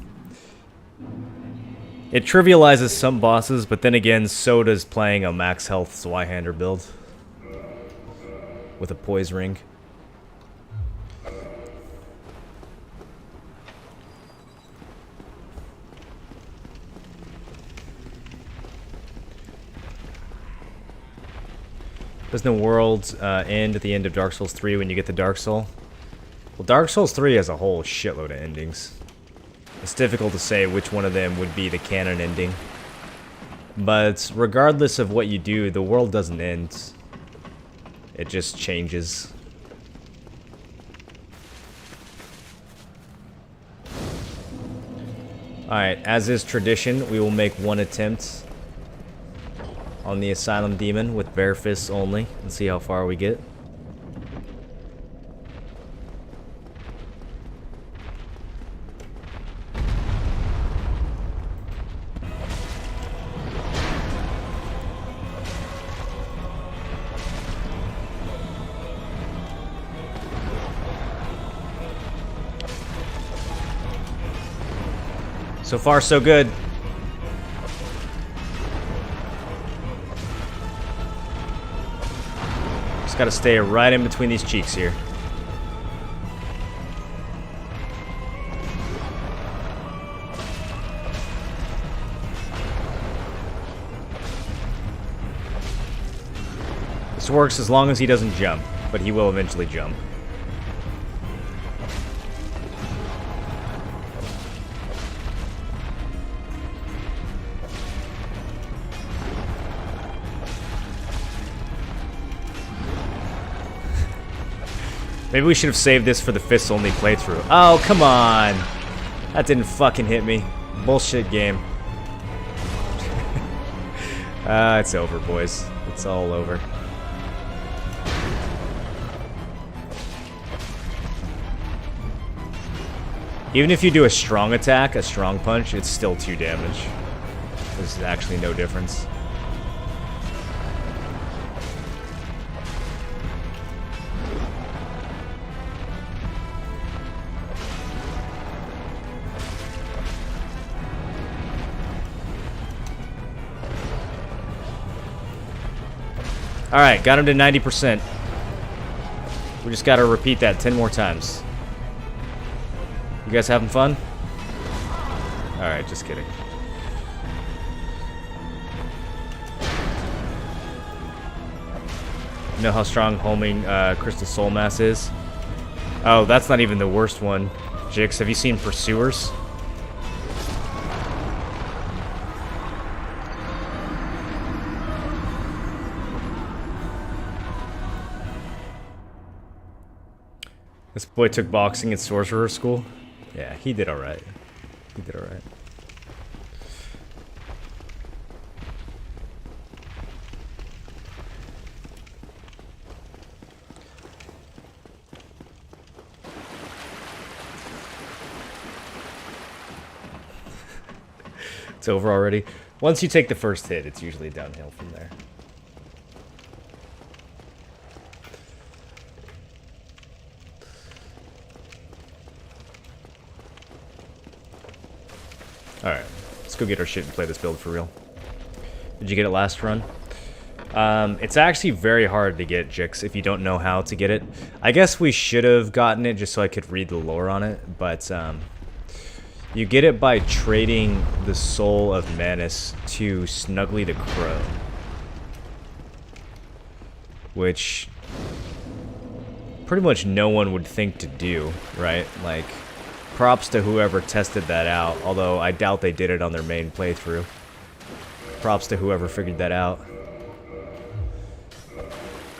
It trivializes some bosses, but then again, so does playing a max health Zweihander build. With a poise ring. Doesn't the world end at the end of Dark Souls 3 when you get the Dark Soul? Well, Dark Souls 3 has a whole shitload of endings. It's difficult to say which one of them would be the canon ending. But regardless of what you do, the world doesn't end. It just changes. Alright, as is tradition, we will make one attempt on the Asylum Demon with bare fists only and see how far we get. So far, so good. Just gotta stay right in between these cheeks here. This works as long as he doesn't jump, but he will eventually jump. Maybe we should have saved this for the fists-only playthrough. Oh, come on! That didn't fucking hit me. Bullshit game. It's over, boys. It's all over. Even if you do a strong attack, a strong punch, it's still 2 damage. There's actually no difference. Alright, got him to 90%. We just gotta repeat that 10 more times. You guys having fun? Alright, just kidding. You know how strong homing Crystal Soul Mass is? Oh, that's not even the worst one. Jix, have you seen Pursuers? This boy took boxing at sorcerer school. Yeah, he did alright. He did alright. It's over already. Once you take the first hit, it's usually downhill from there. Alright, let's go get our shit and play this build for real. Did you get it last run? It's actually very hard to get, Jix, if you don't know how to get it. I guess we should have gotten it just so I could read the lore on it, but you get it by trading the Soul of Manus to Snuggly the Crow. which pretty much no one would think to do, right? Like, props to whoever tested that out, although I doubt they did it on their main playthrough. Props to whoever figured that out.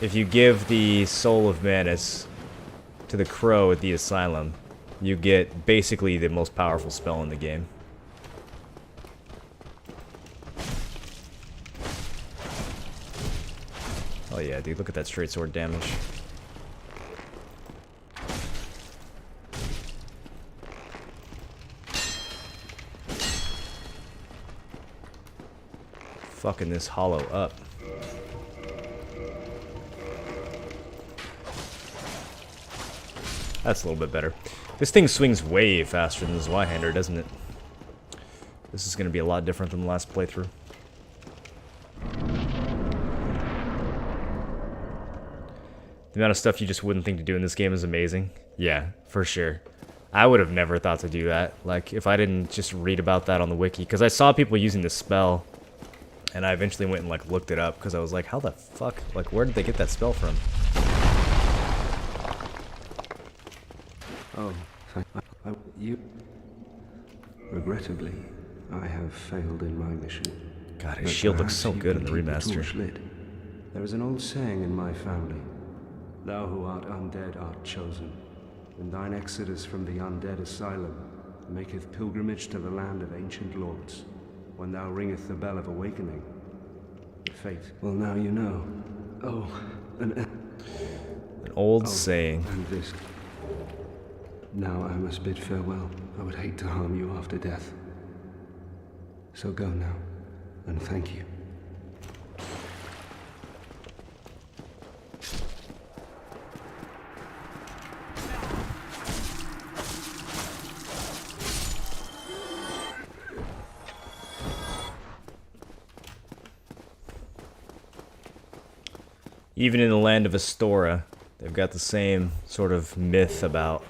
If you give the Soul of Manus to the crow at the asylum, you get basically the most powerful spell in the game. Oh yeah, dude, look at that straight sword damage. Fucking this hollow up. That's a little bit better. This thing swings way faster than the Zweihander, doesn't it? This is going to be a lot different than the last playthrough. The amount of stuff you just wouldn't think to do in this game is amazing. Yeah, for sure. I would have never thought to do that. Like, if I didn't just read about that on the wiki. Because I saw people using this spell. And I eventually went and, like, looked it up. Because I was like, how the fuck? Like, where did they get that spell from? Oh, you... Regrettably, I have failed in my mission. God, his shield looks so good in the remaster. There is an old saying in my family. Thou who art undead art chosen, and thine exodus from the undead asylum maketh pilgrimage to the land of ancient lords, when thou ringeth the bell of awakening. Fate. Well, now you know. Oh, an old saying. And this. Now I must bid farewell. I would hate to harm you after death. So go now, and thank you. Even in the land of Astora, they've got the same sort of myth about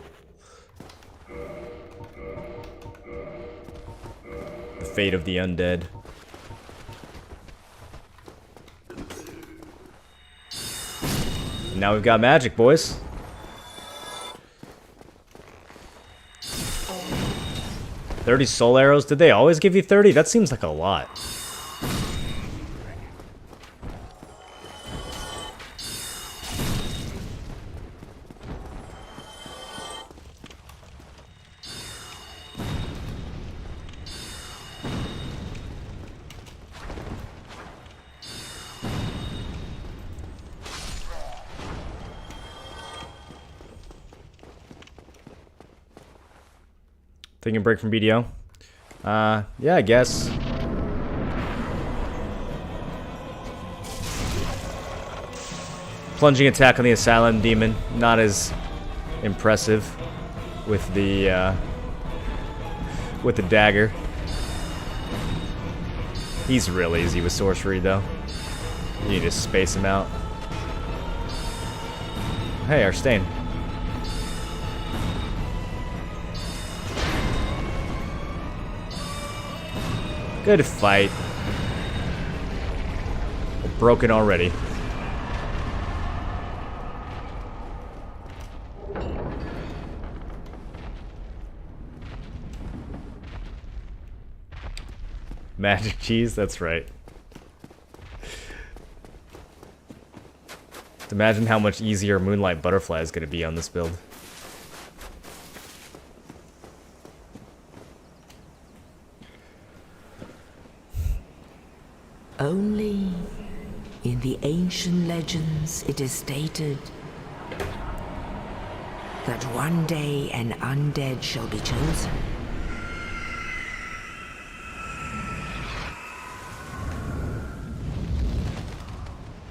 the fate of the undead. And now we've got magic, boys. 30 soul arrows? Did they always give you 30? That seems like a lot. Taking a break from BDO? Yeah, I guess. Plunging attack on the Asylum Demon. Not as impressive with the dagger. He's real easy with sorcery, though. You need to space him out. Hey, Arstain. Good fight. Broken already. Magic cheese, that's right. Imagine how much easier Moonlight Butterfly is going to be on this build. Only in the ancient legends it is stated that one day an undead shall be chosen.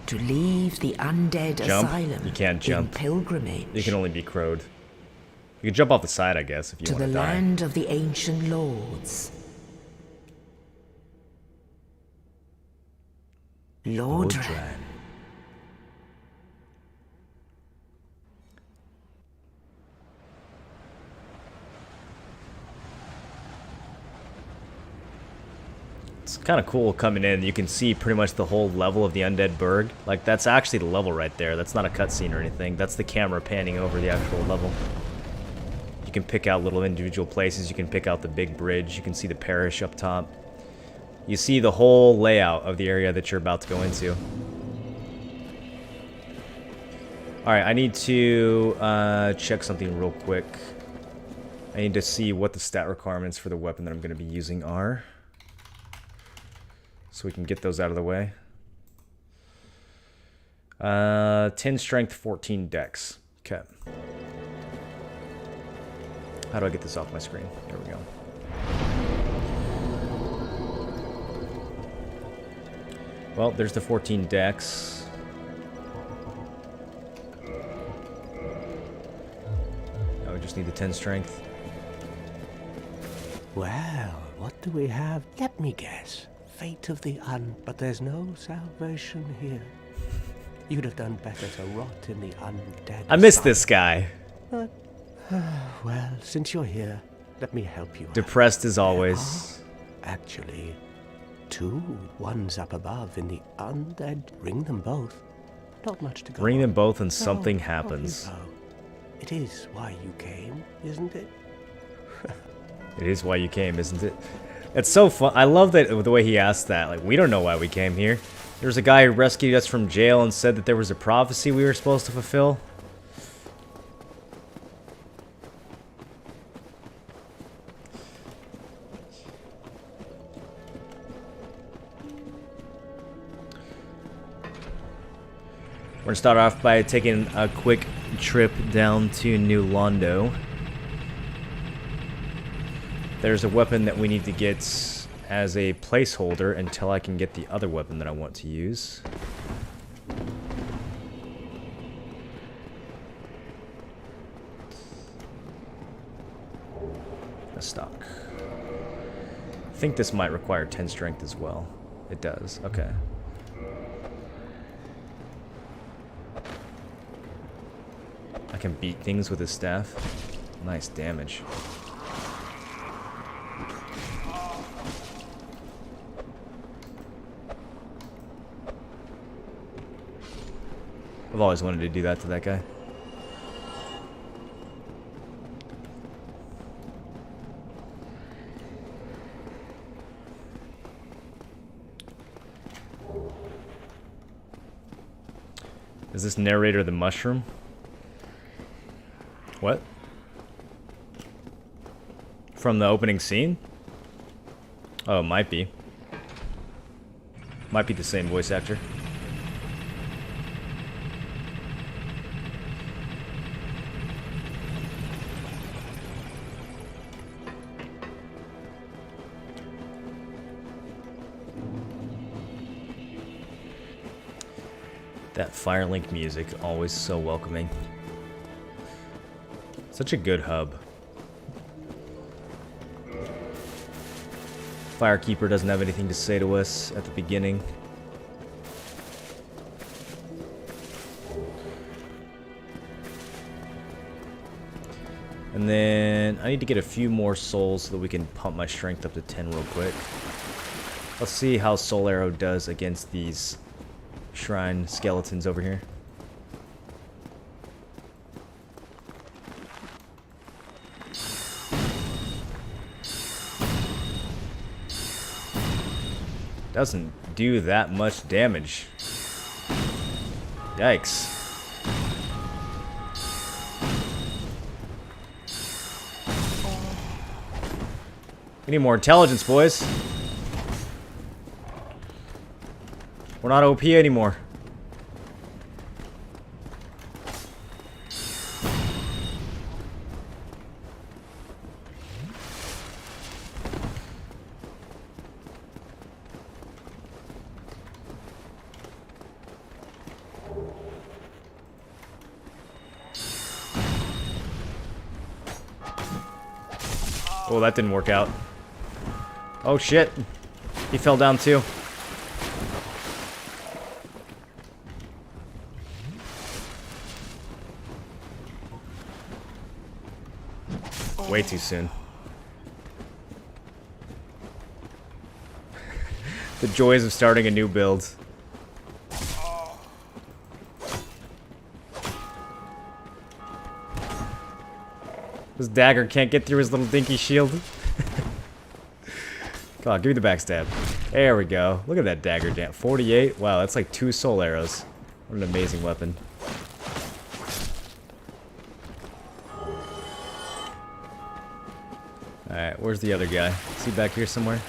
To leave the undead asylum. You can't jump. In pilgrimage. You can only be crowed. You can jump off the side, I guess, if you want to die. To the land of the ancient lords. Lordran. It's kind kind of cool coming in. You can see pretty much the whole level of the Undead Burg. Like, that's actually the level right there. That's not a cutscene or anything. That's the camera panning over the actual level. You can pick out little individual places. You can pick out the big bridge. You can see the parish up top. You see the whole layout of the area that you're about to go into. Alright, I need to check something real quick. I need to see what the stat requirements for the weapon that I'm going to be using are. So we can get those out of the way. 10 strength, 14 dex. Okay. How do I get this off my screen? There we go. Well, there's the 14 dex. Now we just need the 10 strength. Well, what do we have? Let me guess. Fate of the but there's no salvation here. You'd have done better to rot in the undead. I miss this guy. But, well, since you're here, let me help you. Depressed as always. Actually, two. One's up above in the undead. Ring them both. Not much to go. Ring them both and No, something off you happens. go. It is why you came, isn't it? It is why you came, isn't it? It's so fun. I love that the way he asked that. Like, we don't know why we came here. There's a guy who rescued us from jail and said that there was a prophecy we were supposed to fulfill. We're gonna start off by taking a quick trip down to New Londo. There's a weapon that we need to get as a placeholder until I can get the other weapon that I want to use. A stock. I think this might require 10 strength as well. It does. Okay. I can beat things with his staff. Nice damage. I've always wanted to do that to that guy. Is this narrator the mushroom? What? From the opening scene? Oh, it might be. Might be the same voice actor. That Firelink music, always so welcoming. Such a good hub. Firekeeper doesn't have anything to say to us at the beginning. And then I need to get a few more souls so that we can pump my strength up to 10 real quick. Let's see how Soul Arrow does against these shrine skeletons over here. Doesn't do that much damage. Yikes. We need more intelligence, boys. We're not OP anymore. Oh, that didn't work out. Oh shit. He fell down too. Way too soon. The joys of starting a new build. This dagger can't get through his little dinky shield. Come on, give me the backstab. There we go. Look at that dagger jam. 48? Wow, that's like 2 soul arrows. What an amazing weapon. Alright, where's the other guy? Is he back here somewhere?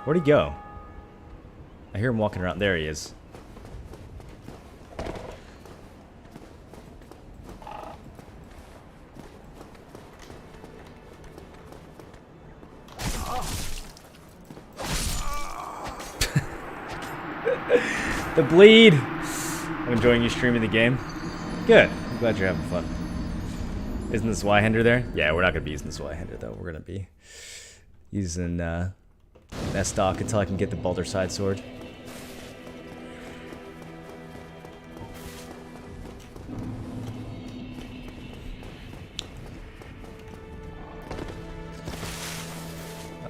Where'd he go? I hear him walking around. There he is. The bleed! I'm enjoying you streaming the game. Good. I'm glad you're having fun. Isn't the Zweihander there? Yeah, we're not going to be using the Zweihander, though. We're going to be using S-Stock until I can get the Balder Side Sword.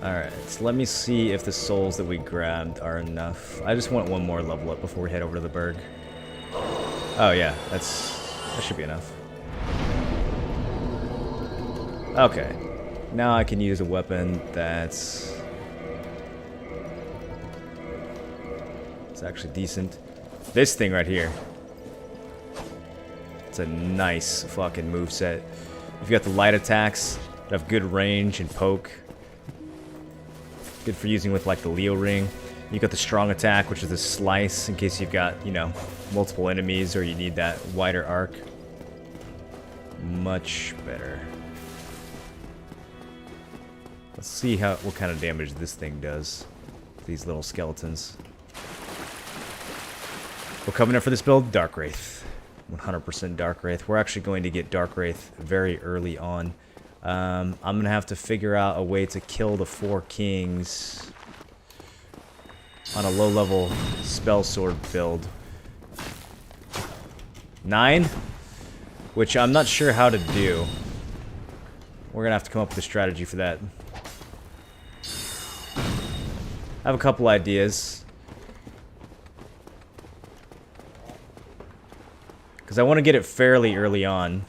Alright, so let me see if the souls that we grabbed are enough. I just want one more level up before we head over to the Berg. Oh yeah, that should be enough. Okay, now I can use a weapon that's actually decent. This thing right here. It's a nice fucking moveset. You've got the light attacks that have good range and poke. Good for using with like the Leo ring. You got the strong attack, which is the slice in case you've got, you know, multiple enemies or you need that wider arc. Much better. Let's see what kind of damage this thing does. These little skeletons. We're coming up for this build, Dark Wraith. 100% Dark Wraith. We're actually going to get Dark Wraith very early on. I'm going to have to figure out a way to kill the 4 kings on a low-level spell sword build. 9? Which I'm not sure how to do. We're going to have to come up with a strategy for that. I have a couple ideas. Because I want to get it fairly early on.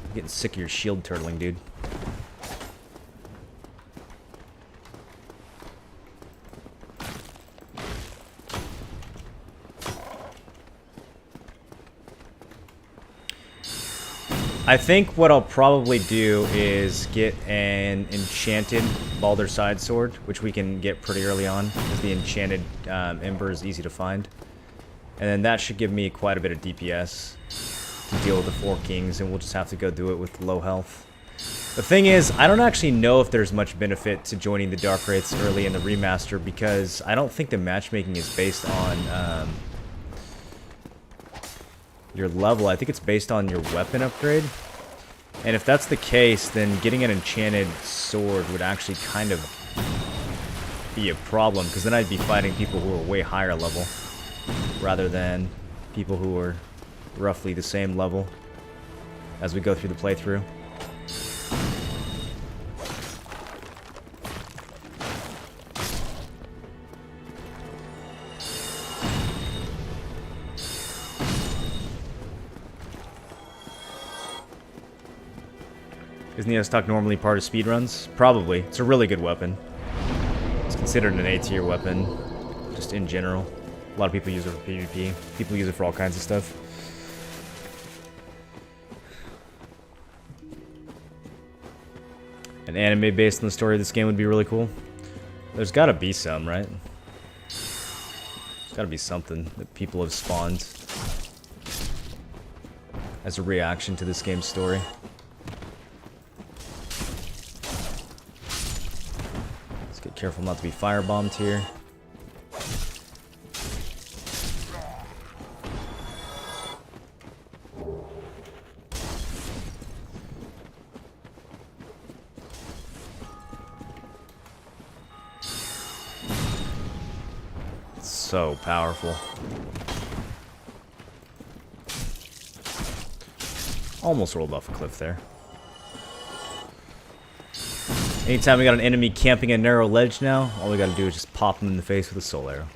I'm getting sick of your shield turtling, dude. I think what I'll probably do is get an enchanted Balder Side Sword, which we can get pretty early on, because the enchanted Ember is easy to find. And then that should give me quite a bit of DPS to deal with the 4 kings, and we'll just have to go do it with low health. The thing is, I don't actually know if there's much benefit to joining the Dark Wraiths early in the remaster, because I don't think the matchmaking is based on your level. I think it's based on your weapon upgrade. And if that's the case, then getting an enchanted sword would actually kind of be a problem, because then I'd be fighting people who are way higher level rather than people who are roughly the same level as we go through the playthrough. Isn't the S-Stock normally part of speedruns? Probably. It's a really good weapon. It's considered an A-tier weapon, just in general. A lot of people use it for PvP. People use it for all kinds of stuff. An anime based on the story of this game would be really cool. There's gotta be some, right? There's gotta be something that people have spawned as a reaction to this game's story. Let's get careful not to be firebombed here. So powerful. Almost rolled off a cliff there. Anytime we got an enemy camping a narrow ledge now, all we gotta do is just pop them in the face with a soul arrow.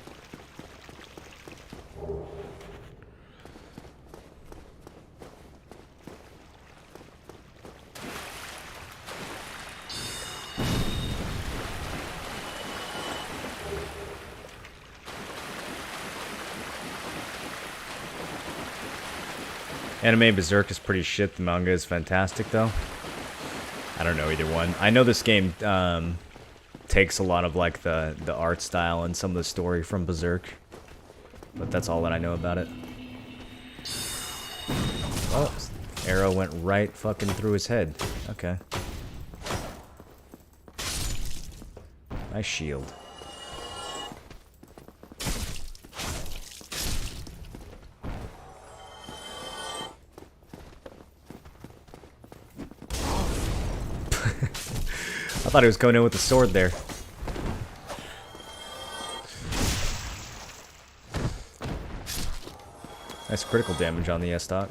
Anime Berserk is pretty shit. The manga is fantastic, though. I don't know either one. I know this game takes a lot of like the art style and some of the story from Berserk, but that's all that I know about it. Oh, arrow went right fucking through his head. Okay. Nice shield. I thought he was going in with the sword there. Nice critical damage on the S-Stock.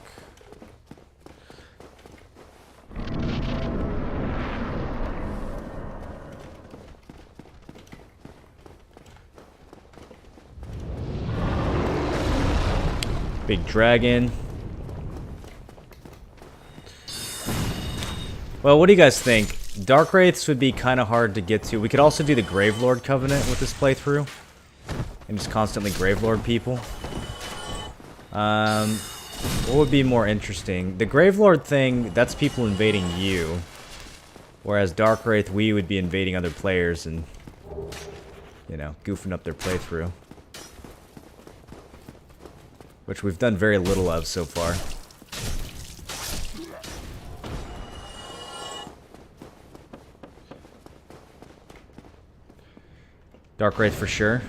Big dragon. Well, what do you guys think? Dark Wraiths would be kind of hard to get to. We could also do the Gravelord Covenant with this playthrough. And just constantly Gravelord people. What would be more interesting? The Gravelord thing, that's people invading you. Whereas Dark Wraith, we would be invading other players and, you know, goofing up their playthrough. Which we've done very little of so far. Dark Wraith for sure.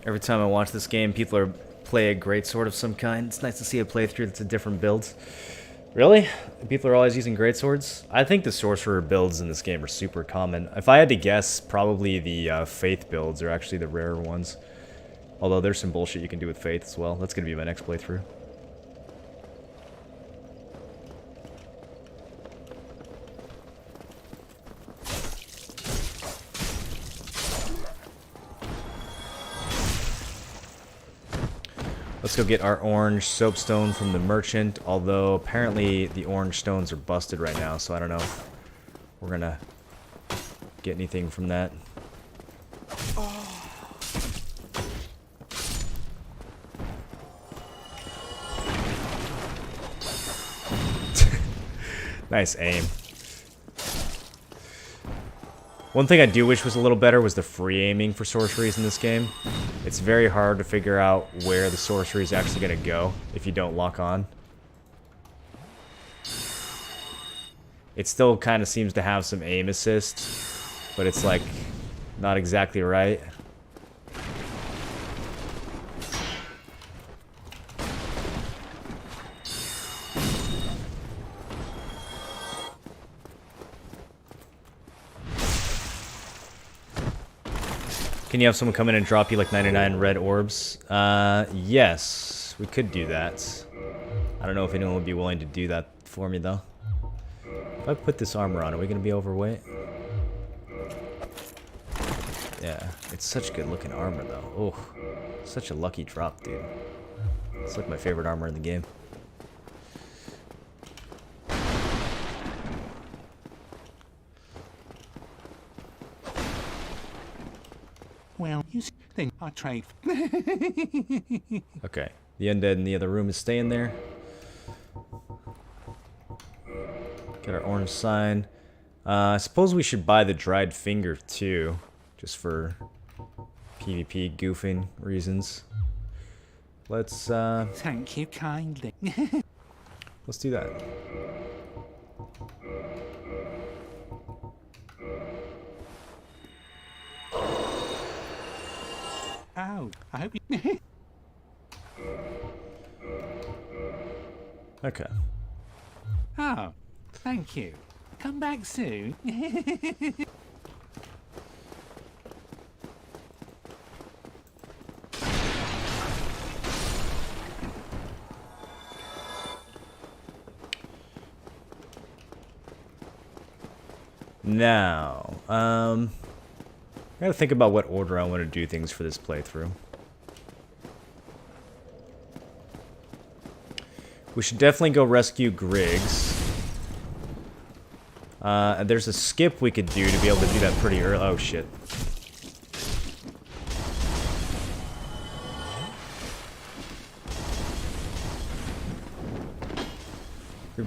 Every time I watch this game, people play a greatsword of some kind. It's nice to see a playthrough that's a different build. Really? People are always using greatswords? I think the sorcerer builds in this game are super common. If I had to guess, probably the faith builds are actually the rarer ones. Although there's some bullshit you can do with faith as well. That's going to be my next playthrough. Let's go get our orange soapstone from the merchant, although apparently the orange stones are busted right now, so I don't know if we're gonna get anything from that. Nice aim. One thing I do wish was a little better was the free aiming for sorceries in this game. It's very hard to figure out where the sorcery is actually going to go if you don't lock on. It still kind of seems to have some aim assist, but it's like not exactly right. Can you have someone come in and drop you like 99 red orbs? Yes, we could do that. I don't know if anyone would be willing to do that for me though. If I put this armor on, are we gonna be overweight? Yeah, it's such good looking armor though. Oh, such a lucky drop, dude. It's like my favorite armor in the game. Well, you think I trade. Okay, the undead in the other room is staying there. Get our orange sign. I suppose we should buy the dried finger too, just for PvP goofing reasons. Let's Thank you kindly. let's do that. Oh, I hope you. Okay. Oh, thank you. Come back soon. Now, I gotta think about what order I want to do things for this playthrough. We should definitely go rescue Griggs. And there's a skip we could do to be able to do that pretty early. Oh, shit.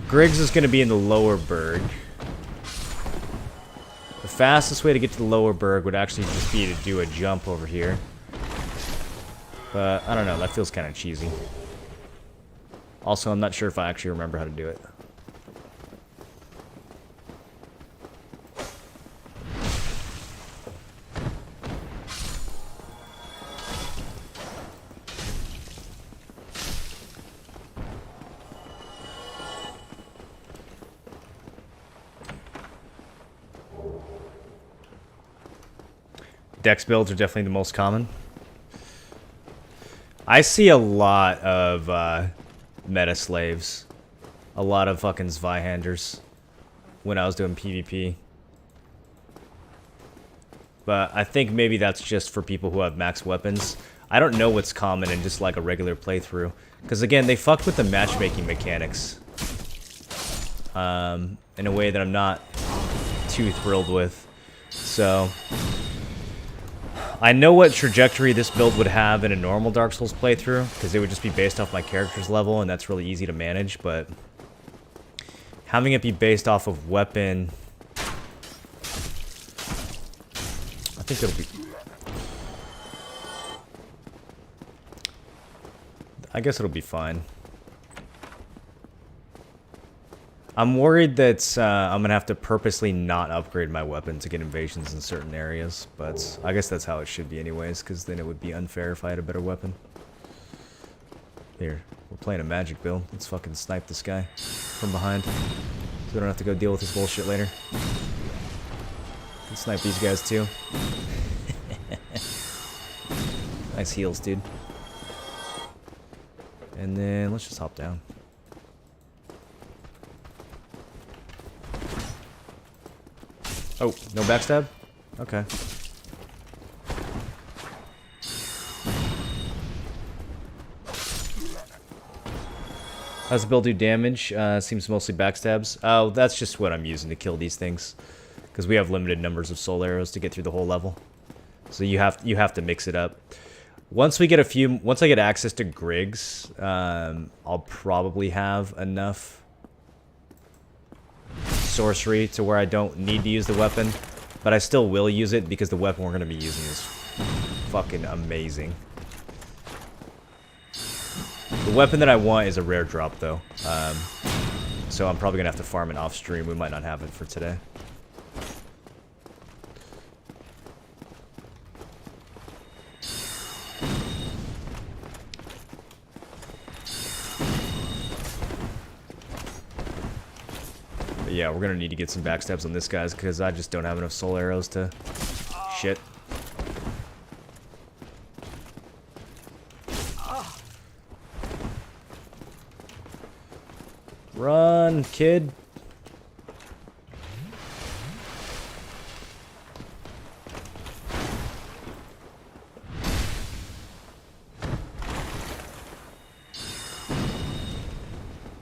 Griggs is going to be in the lower berg. The fastest way to get to the lower berg would actually just be to do a jump over here. But, I don't know, that feels kind of cheesy. Also, I'm not sure if I actually remember how to do it. Dex builds are definitely the most common. I see a lot of meta slaves. A lot of fucking Zweihanders when I was doing PvP. But I think maybe that's just for people who have max weapons. I don't know what's common in just like a regular playthrough. Because again, they fucked with the matchmaking mechanics. In a way that I'm not too thrilled with. So I know what trajectory this build would have in a normal Dark Souls playthrough, because it would just be based off my character's level, and that's really easy to manage, but having it be based off of weapon, I think it'll be... I guess it'll be fine. I'm worried that I'm going to have to purposely not upgrade my weapon to get invasions in certain areas, but I guess that's how it should be anyways, because then it would be unfair if I had a better weapon. Here, we're playing a magic build. Let's fucking snipe this guy from behind, so we don't have to go deal with this bullshit later. Can snipe these guys too. Nice heals, dude. And then let's just hop down. Oh, no backstab? Okay. How's the build do damage? Seems mostly backstabs. Oh, that's just what I'm using to kill these things. Because we have limited numbers of soul arrows to get through the whole level. So you have to mix it up. Once I get access to Griggs, I'll probably have enough sorcery to where I don't need to use the weapon, but I still will use it because the weapon we're going to be using is fucking amazing. The weapon that I want is a rare drop though, so I'm probably going to have to farm it off stream. We might not have it for today. Yeah, we're gonna need to get some backstabs on this guys because I just don't have enough soul arrows to... Shit. Run, kid.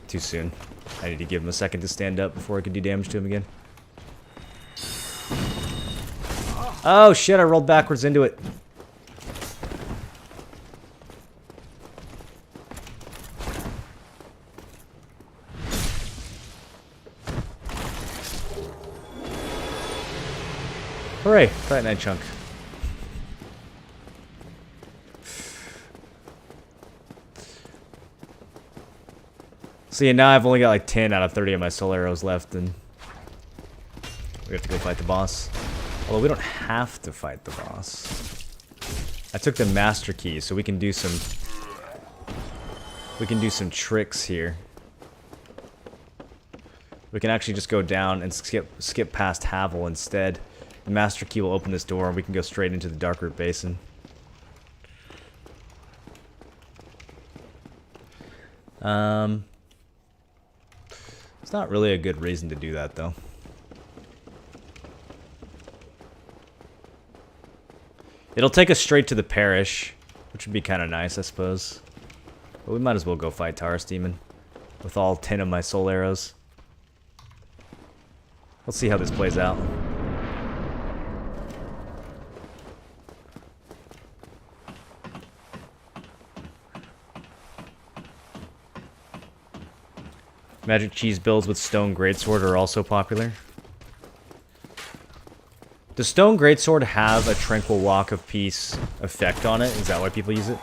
Too soon. I need to give him a second to stand up before I can do damage to him again. Oh shit, I rolled backwards into it. Hooray, Titanite chunk. See, now I've only got like 10 out of 30 of my soul arrows left, and we have to go fight the boss. Although we don't have to fight the boss. I took the master key, so we can do some tricks here. We can actually just go down and skip past Havel instead. The master key will open this door, and we can go straight into the Darkroot Basin. It's not really a good reason to do that, though. It'll take us straight to the parish, which would be kind of nice, I suppose. But we might as well go fight Taurus Demon with all 10 of my soul arrows. Let's see how this plays out. Magic cheese builds with stone greatsword are also popular. Does stone greatsword have a tranquil walk of peace effect on it? Is that why people use it?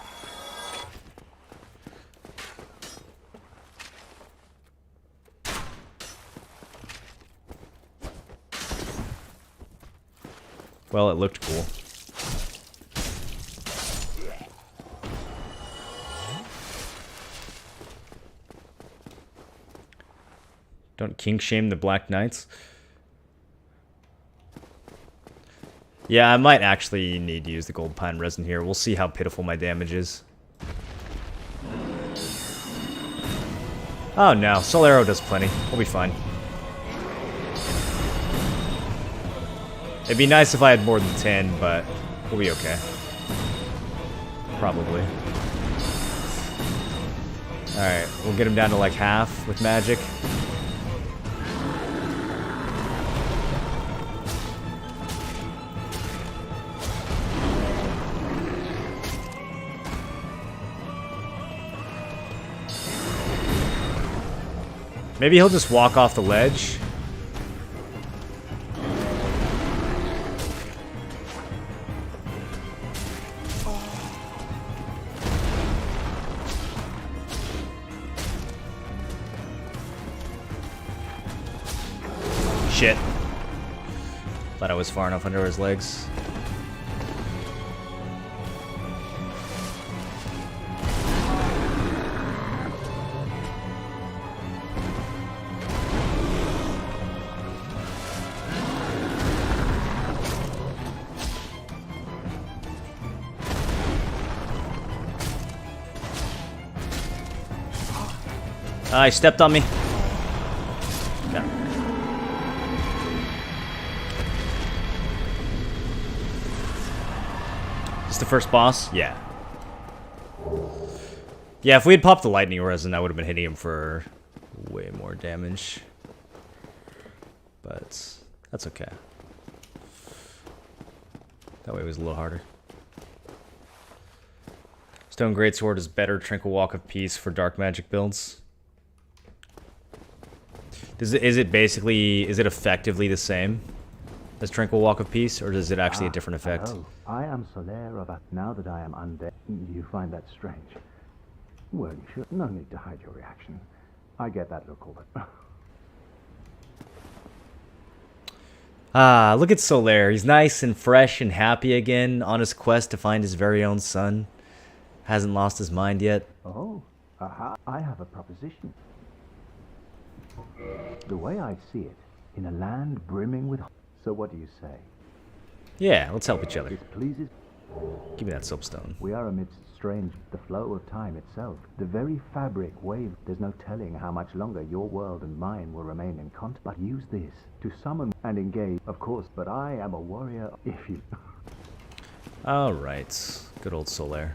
Well, it looked cool. Don't kink shame the Black Knights. Yeah, I might actually need to use the gold pine resin here. We'll see how pitiful my damage is. Oh no, Soul Arrow does plenty. We'll be fine. It'd be nice if I had more than 10, but we'll be okay. Probably. Alright, we'll get him down to like half with magic. Maybe he'll just walk off the ledge. Shit. Thought I was far enough under his legs. He stepped on me. No. Is the first boss? Yeah. Yeah, if we had popped the lightning resin, I would have been hitting him for way more damage. But that's okay. That way it was a little harder. Stone Greatsword is better. Tranquil Walk of Peace for dark magic builds. Is it effectively the same as Tranquil Walk of Peace, or is it actually a different effect? Oh, I am Solaire of now that I am undead. You find that strange? Well, you should. No need to hide your reaction. I get that look all the Ah, look at Solaire. He's nice and fresh and happy again on his quest to find his very own son. Hasn't lost his mind yet. Oh, aha. I have a proposition. The way I see it, in a land brimming with... So what do you say? Yeah, let's help each other. It pleases... Give me that soapstone. We are amidst strange... The flow of time itself. The very fabric wave. There's no telling how much longer your world and mine will remain in contact. But use this to summon and engage, of course. But I am a warrior if you... Alright. Good old Solaire.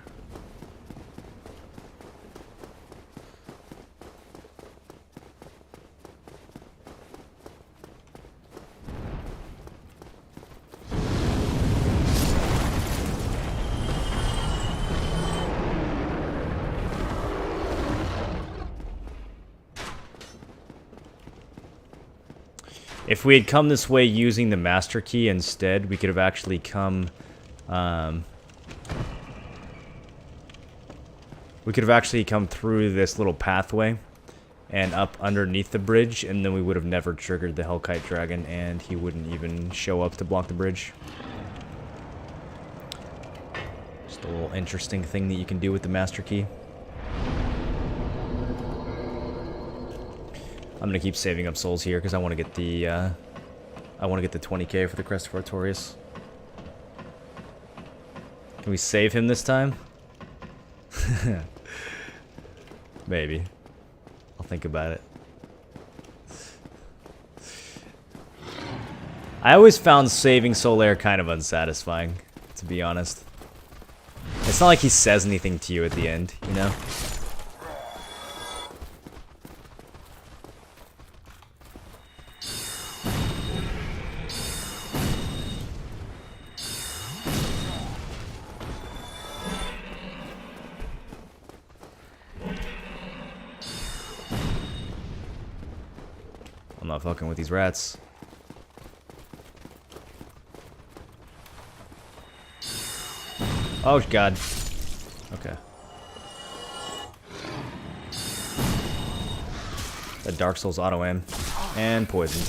If we had come this way using the master key instead, we could have actually come, through this little pathway and up underneath the bridge, and then we would have never triggered the Hellkite Dragon, and he wouldn't even show up to block the bridge. Just a little interesting thing that you can do with the master key. I'm gonna keep saving up souls here because I want to get the 20k for the Crest of Artorias. Can we save him this time? Maybe. I'll think about it. I always found saving Solaire kind of unsatisfying, to be honest. It's not like he says anything to you at the end, you know? I'm not fucking with these rats. Oh god. Okay. That Dark Souls auto aim. And poisoned.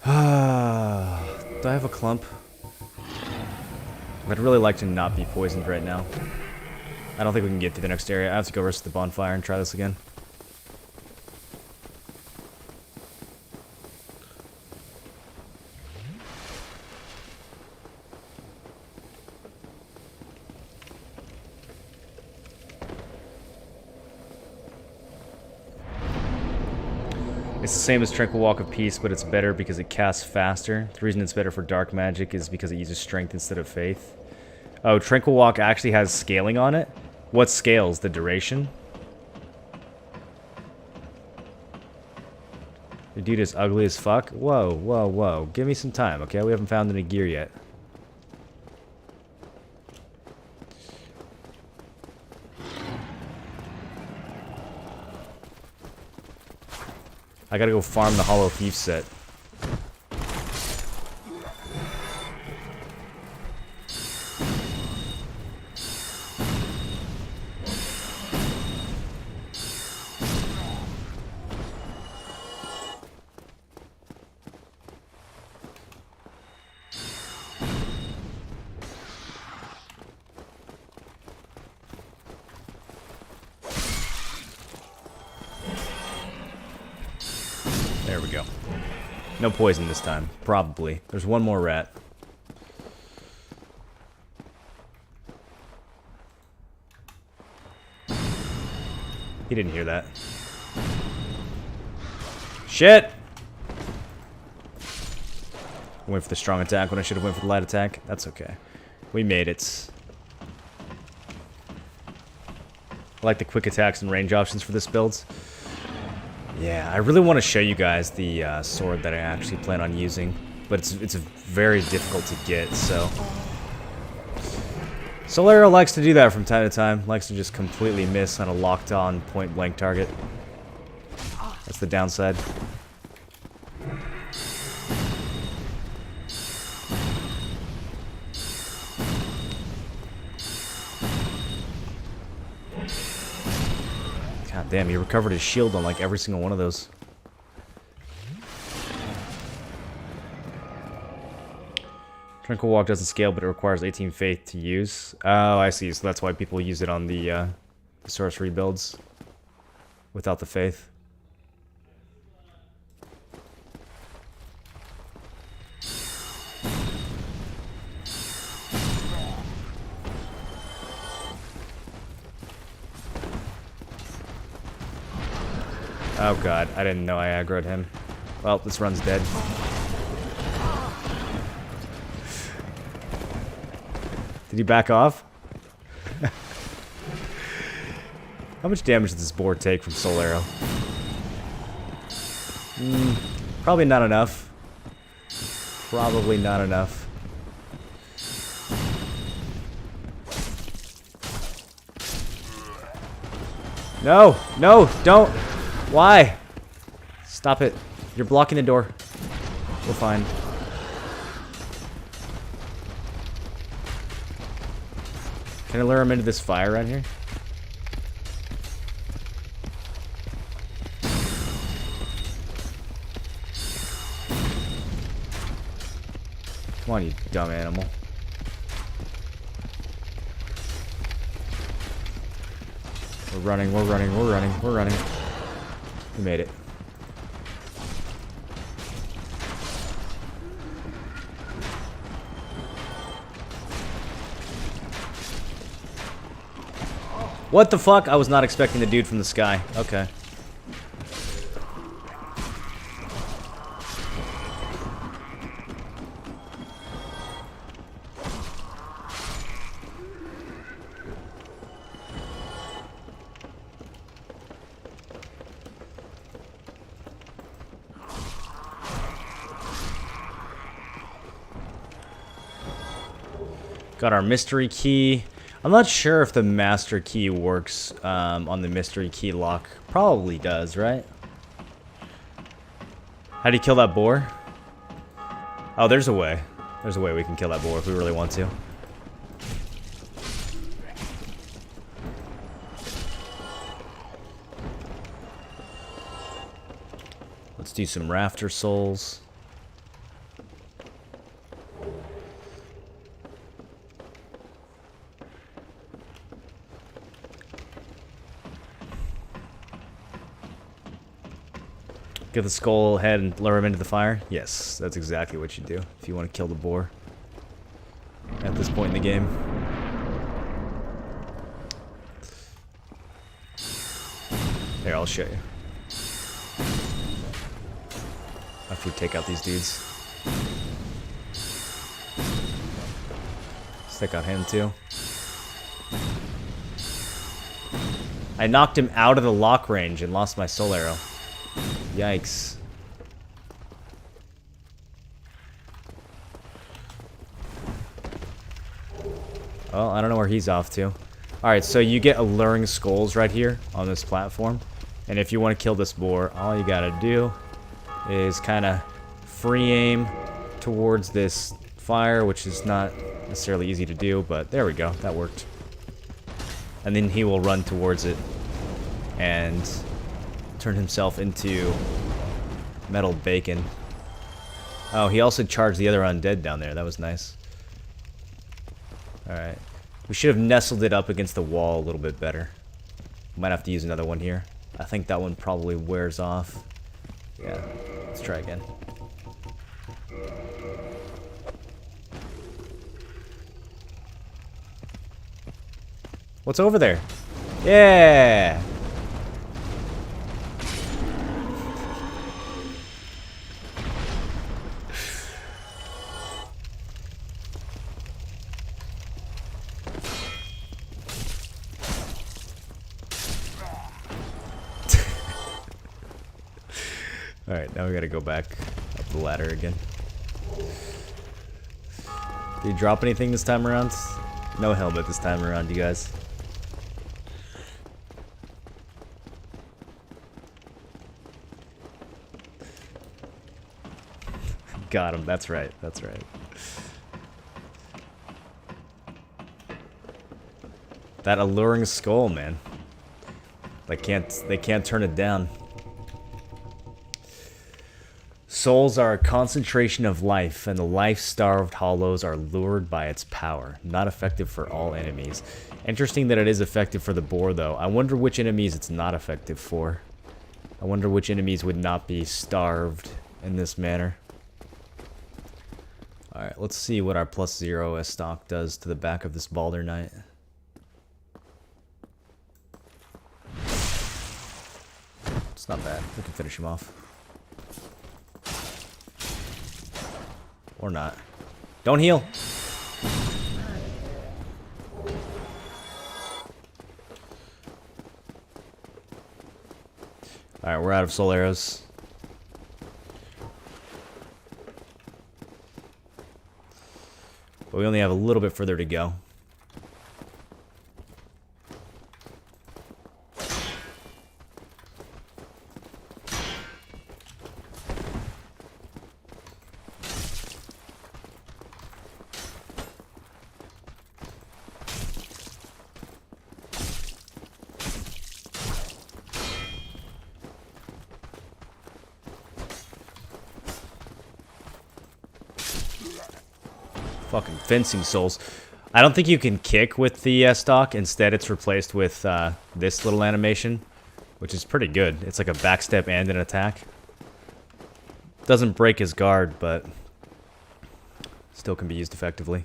Do I have a clump? I'd really like to not be poisoned right now. I don't think we can get through the next area. I have to go rest the bonfire and try this again. It's the same as Tranquil Walk of Peace, but it's better because it casts faster. The reason it's better for dark magic is because it uses strength instead of faith. Oh, Tranquil Walk actually has scaling on it? What scales? The duration? The dude is ugly as fuck? Whoa, whoa, whoa. Give me some time, okay? We haven't found any gear yet. I gotta go farm the Hollow Thief set. There we go. No poison this time. Probably. There's one more rat. He didn't hear that. Shit! Went for the strong attack when I should have went for the light attack. That's okay. We made it. I like the quick attacks and range options for this build. Yeah, I really want to show you guys the sword that I actually plan on using, but it's very difficult to get, so... Solero likes to do that from time to time, likes to just completely miss on a locked-on point-blank target. That's the downside. God damn, he recovered his shield on like every single one of those. Tranquil Walk doesn't scale, but it requires 18 faith to use. Oh, I see. So that's why people use it on the sorcery builds without the faith. Oh god, I didn't know I aggroed him. Well, this run's dead. Did he back off? How much damage does this board take from Solero? Probably not enough. Probably not enough. No! No! Don't! Why? Stop it. You're blocking the door. We're fine. Can I lure him into this fire right here? Come on, you dumb animal. We're running, we're running, we're running, we're running. We made it. What the fuck? I was not expecting the dude from the sky. Okay. Got our mystery key. I'm not sure if the master key works on the mystery key lock. Probably does, right? How do you kill that boar? Oh, there's a way. There's a way we can kill that boar if we really want to. Let's do some rafter souls. Get the skull head and lure him into the fire? Yes, that's exactly what you do if you want to kill the boar at this point in the game. Here, I'll show you. After we take out these dudes. Let's take out him too. I knocked him out of the lock range and lost my soul arrow. Yikes. Well, I don't know where he's off to. Alright, so you get alluring skulls right here on this platform. And if you want to kill this boar, all you gotta do is kind of free aim towards this fire, which is not necessarily easy to do, but there we go. That worked. And then he will run towards it and turn himself into metal bacon. Oh, he also charged the other undead down there. That was nice. Alright. We should have nestled it up against the wall a little bit better. Might have to use another one here. I think that one probably wears off. Yeah, let's try again. What's over there? Yeah! Alright, now we gotta go back up the ladder again. Did you drop anything this time around? No helmet this time around, you guys. Got him, that's right, that's right. That alluring skull, man. They can't turn it down. Souls are a concentration of life, and the life-starved hollows are lured by its power. Not effective for all enemies. Interesting that it is effective for the boar, though. I wonder which enemies it's not effective for. I wonder which enemies would not be starved in this manner. Alright, let's see what our +0 stock does to the back of this Balder Knight. It's not bad. We can finish him off. Or not. Don't heal! Alright, we're out of soul arrows. But we only have a little bit further to go. Fucking fencing souls. I don't think you can kick with the stock. Instead, it's replaced with this little animation, which is pretty good. It's like a backstep and an attack. Doesn't break his guard, but still can be used effectively.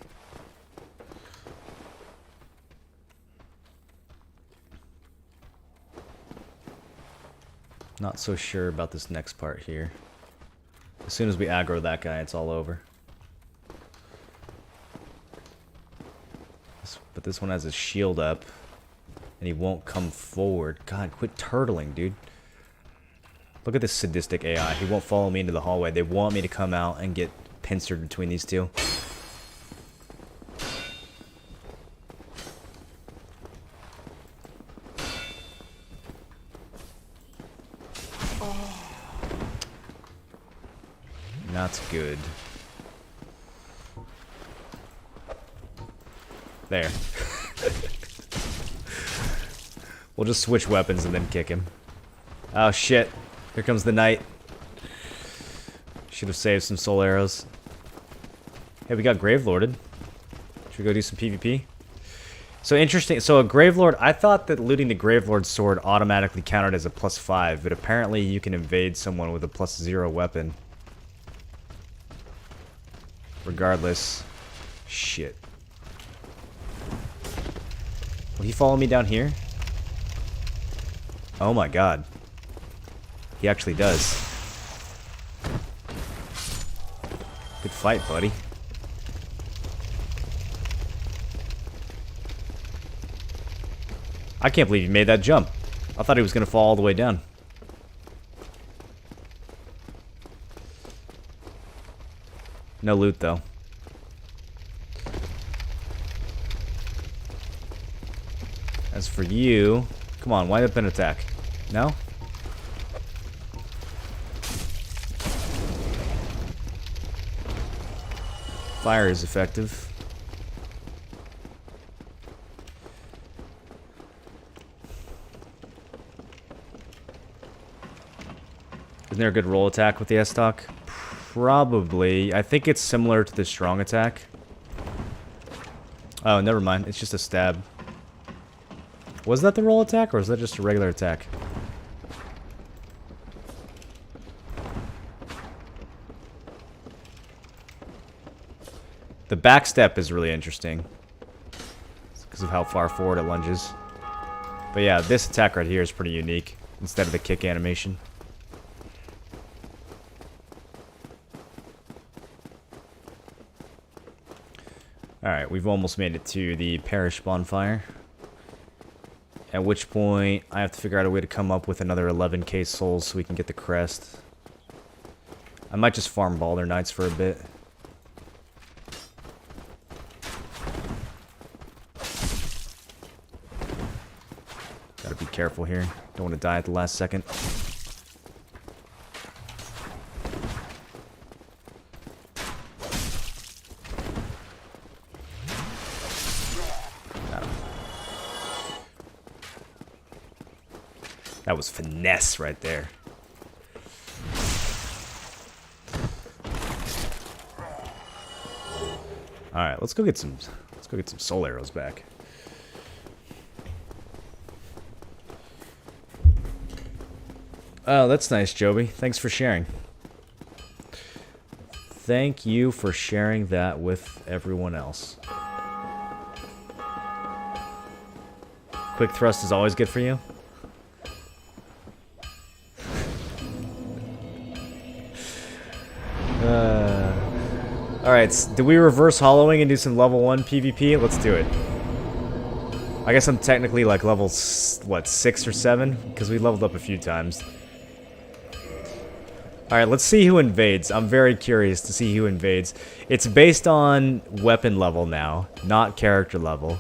Not so sure about this next part here. As soon as we aggro that guy, it's all over. But this one has his shield up, and he won't come forward. God, quit turtling, dude. Look at this sadistic AI. He won't follow me into the hallway. They want me to come out and get pincered between these two. not good. There. We'll just switch weapons and then kick him. Oh shit. Here comes the knight. Should have saved some soul arrows. Hey, we got Gravelorded. Should we go do some PvP? So interesting. So a Gravelord, I thought that looting the Gravelord sword automatically counted as a +5, but apparently you can invade someone with a +0 weapon. Regardless. Shit. Will he follow me down here? Oh my god. He actually does. Good fight, buddy. I can't believe he made that jump. I thought he was going to fall all the way down. No loot, though. As for you... Come on, wind up and attack. No? Fire is effective. Isn't there a good roll attack with the S-Stock? Probably. I think it's similar to the strong attack. Oh, never mind. It's just a stab. Was that the roll attack, or is that just a regular attack? The backstep is really interesting. Because of how far forward it lunges. But yeah, this attack right here is pretty unique. Instead of the kick animation. Alright, we've almost made it to the parish bonfire. At which point, I have to figure out a way to come up with another 11k souls so we can get the crest. I might just farm Balder Knights for a bit. Gotta be careful here. Don't want to die at the last second. That was finesse right there. All right, let's go get some soul arrows back. Oh, that's nice, Joby. Thanks for sharing. Thank you for sharing that with everyone else. Quick thrust is always good for you. Alright, do we reverse hollowing and do some level 1 PvP? Let's do it. I guess I'm technically like level, what, 6 or 7? Because we leveled up a few times. Alright, let's see who invades. I'm very curious to see who invades. It's based on weapon level now, not character level.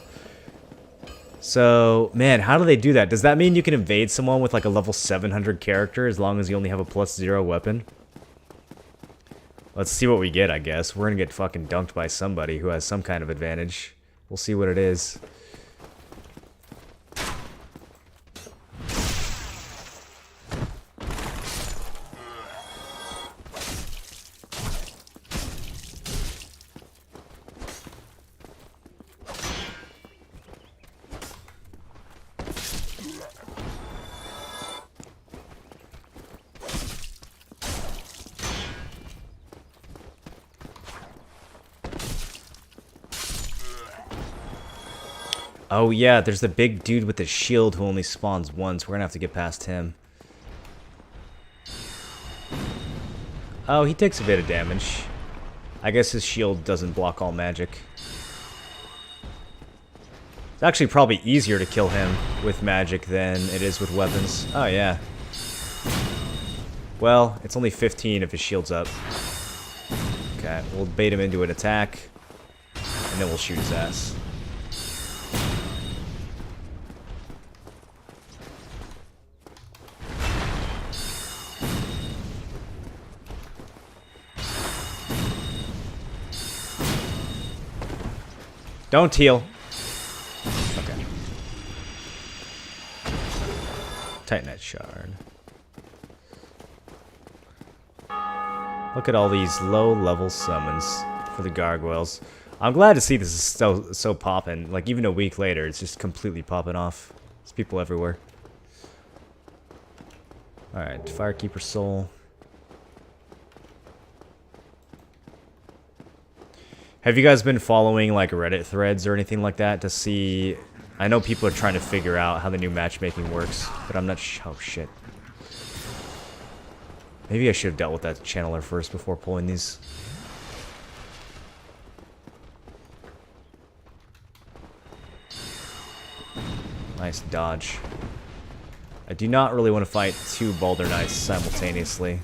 So, man, how do they do that? Does that mean you can invade someone with like a level 700 character as long as you only have a +0 weapon? Let's see what we get, I guess. We're gonna get fucking dunked by somebody who has some kind of advantage. We'll see what it is. Oh yeah, there's the big dude with the shield who only spawns once. We're gonna have to get past him. Oh, he takes a bit of damage. I guess his shield doesn't block all magic. It's actually probably easier to kill him with magic than it is with weapons. Oh yeah. Well, it's only 15 if his shield's up. Okay, we'll bait him into an attack, and then we'll shoot his ass. Don't heal. Okay. Titanite shard. Look at all these low-level summons for the gargoyles. I'm glad to see this is so poppin'. Like, even a week later, it's just completely popping off. There's people everywhere. Alright, Firekeeper Soul. Have you guys been following, like, Reddit threads or anything like that to see... I know people are trying to figure out how the new matchmaking works, but I'm not oh, shit. Maybe I should have dealt with that channeler first before pulling these. Nice dodge. I do not really want to fight two Boulder Knights simultaneously.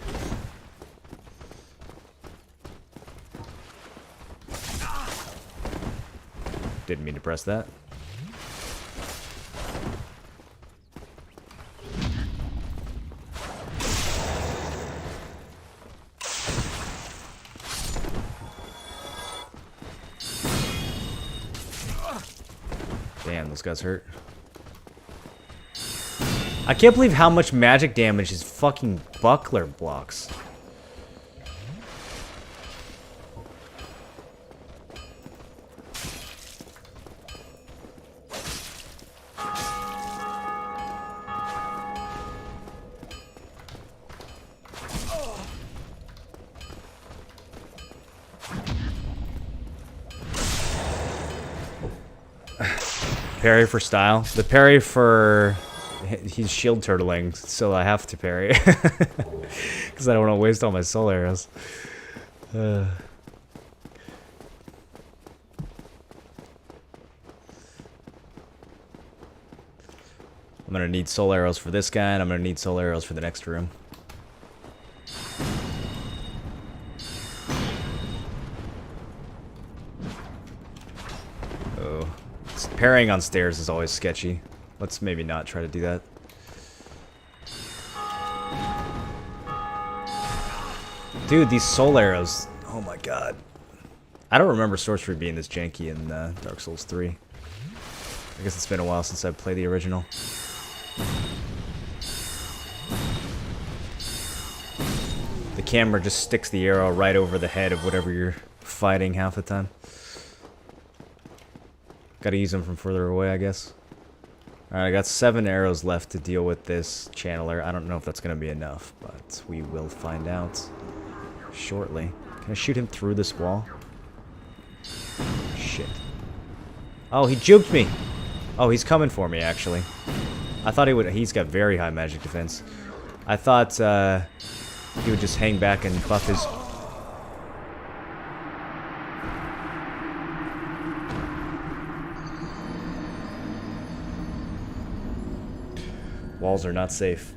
Didn't mean to press that. Damn, those guys hurt. I can't believe how much magic damage his fucking buckler blocks. Parry for style. The parry for... He's shield turtling, so I have to parry. Because I don't want to waste all my soul arrows. I'm going to need soul arrows for this guy, and I'm going to need soul arrows for the next room. Oh. Parrying on stairs is always sketchy. Let's maybe not try to do that. Dude, these soul arrows. Oh my god. I don't remember sorcery being this janky in Dark Souls 3. I guess it's been a while since I played the original. The camera just sticks the arrow right over the head of whatever you're fighting half the time. Gotta use them from further away, I guess. Alright, I got 7 arrows left to deal with this channeler. I don't know if that's gonna be enough, but we will find out shortly. Can I shoot him through this wall? Shit. Oh, he juked me! Oh, he's coming for me, actually. I thought he would... He's got very high magic defense. I thought, he would just hang back and buff his... Walls are not safe.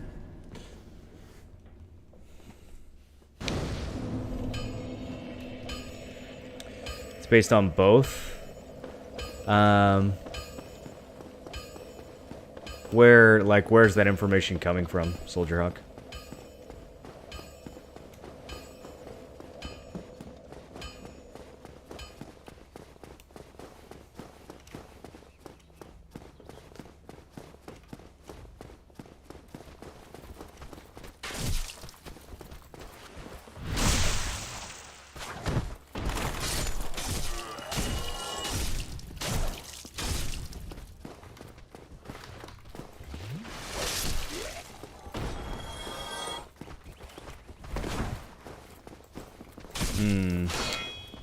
It's based on both. Where's that information coming from, Soldier Hawk?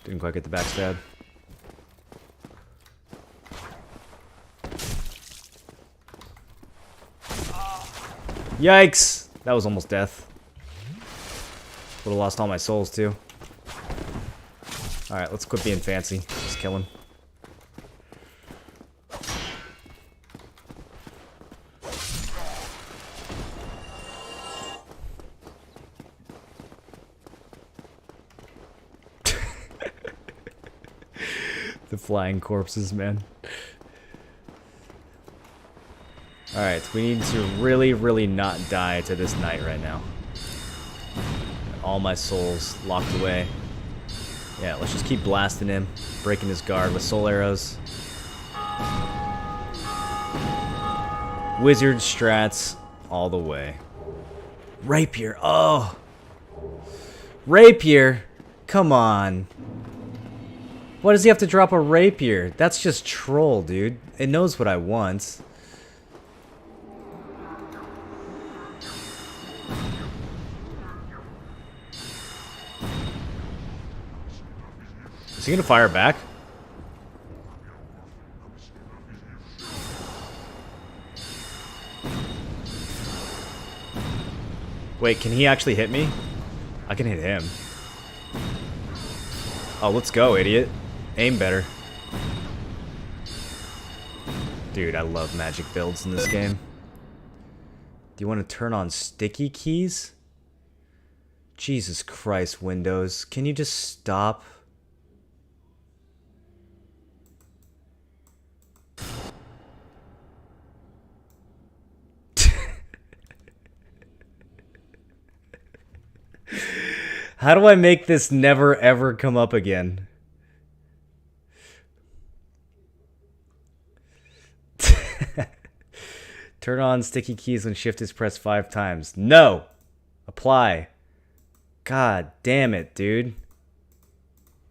Didn't quite get the backstab. Yikes! That was almost death. Would've lost all my souls too. Alright, let's quit being fancy. Just kill him. The flying corpses, man. Alright, we need to really, really not die to this knight right now. All my souls locked away. Yeah, let's just keep blasting him, breaking his guard with soul arrows. Wizard strats all the way. Rapier. Oh. Rapier. Come on. Why does he have to drop a rapier? That's just troll, dude. It knows what I want. Is he gonna fire back? Wait, can he actually hit me? I can hit him. Oh, let's go, idiot. Aim better. Dude, I love magic builds in this game. Do you want to turn on sticky keys? Jesus Christ, Windows. Can you just stop? How do I make this never ever come up again? Turn on sticky keys when shift is pressed 5 times. No! Apply. God damn it, dude.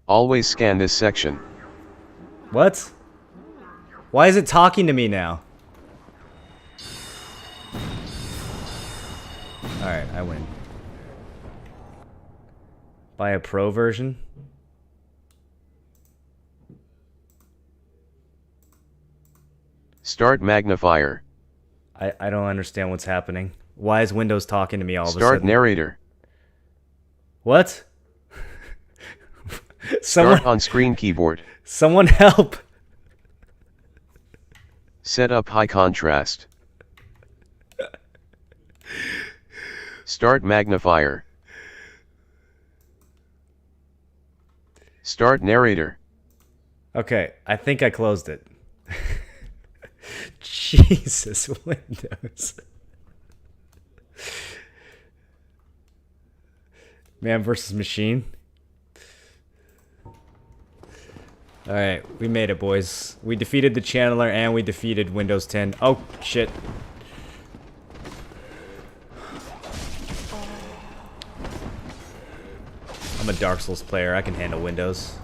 Always scan this section. What? Why is it talking to me now? Alright, I win. Buy a pro version? Start magnifier. I don't understand what's happening. Why is Windows talking to me all of a sudden? Start narrator. What? Start on screen keyboard. Someone help! Set up high contrast. Start magnifier. Start narrator. Okay, I think I closed it. Jesus, Windows. Man versus machine. Alright, we made it, boys. We defeated the channeler and we defeated Windows 10. Oh, shit. I'm a Dark Souls player. I can handle Windows.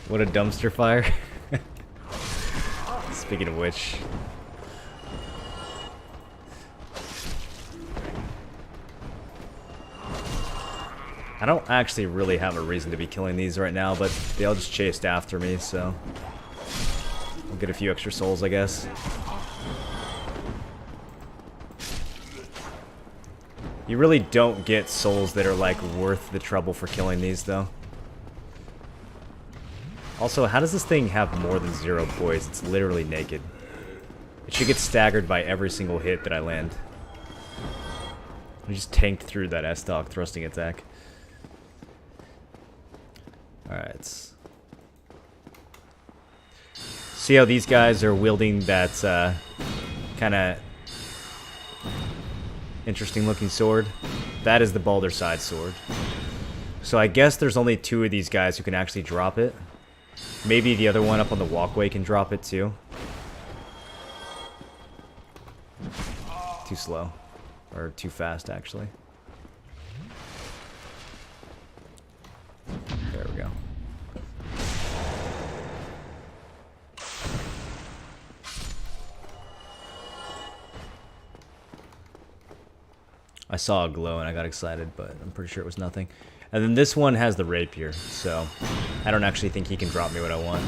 What a dumpster fire. Speaking of which. I don't actually really have a reason to be killing these right now, but they all just chased after me, so I'll get a few extra souls, I guess. You really don't get souls that are like worth the trouble for killing these, though. Also, how does this thing have more than 0 poise? It's literally naked. It should get staggered by every single hit that I land. I just tanked through that S-Dog thrusting attack. Alright. See how these guys are wielding that kind of interesting looking sword? That is the Balder Side sword. So I guess there's only 2 of these guys who can actually drop it. Maybe the other one up on the walkway can drop it too. Too slow. Or too fast, actually. There we go. I saw a glow and I got excited, but I'm pretty sure it was nothing. And then this one has the rapier, so I don't actually think he can drop me what I want.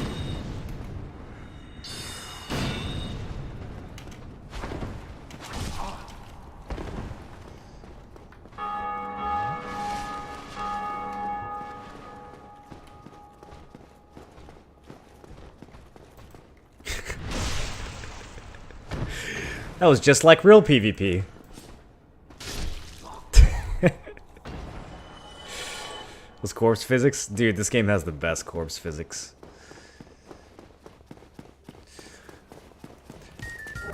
That was just like real PvP. Was corpse physics? Dude, this game has the best corpse physics.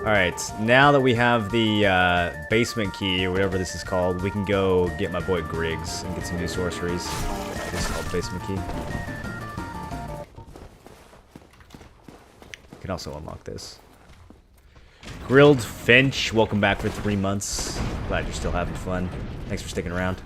Alright, now that we have the basement key, or whatever this is called, we can go get my boy Griggs and get some new sorceries. This is called the basement key. You can also unlock this. Grilled Finch, welcome back for 3 months. Glad you're still having fun. Thanks for sticking around.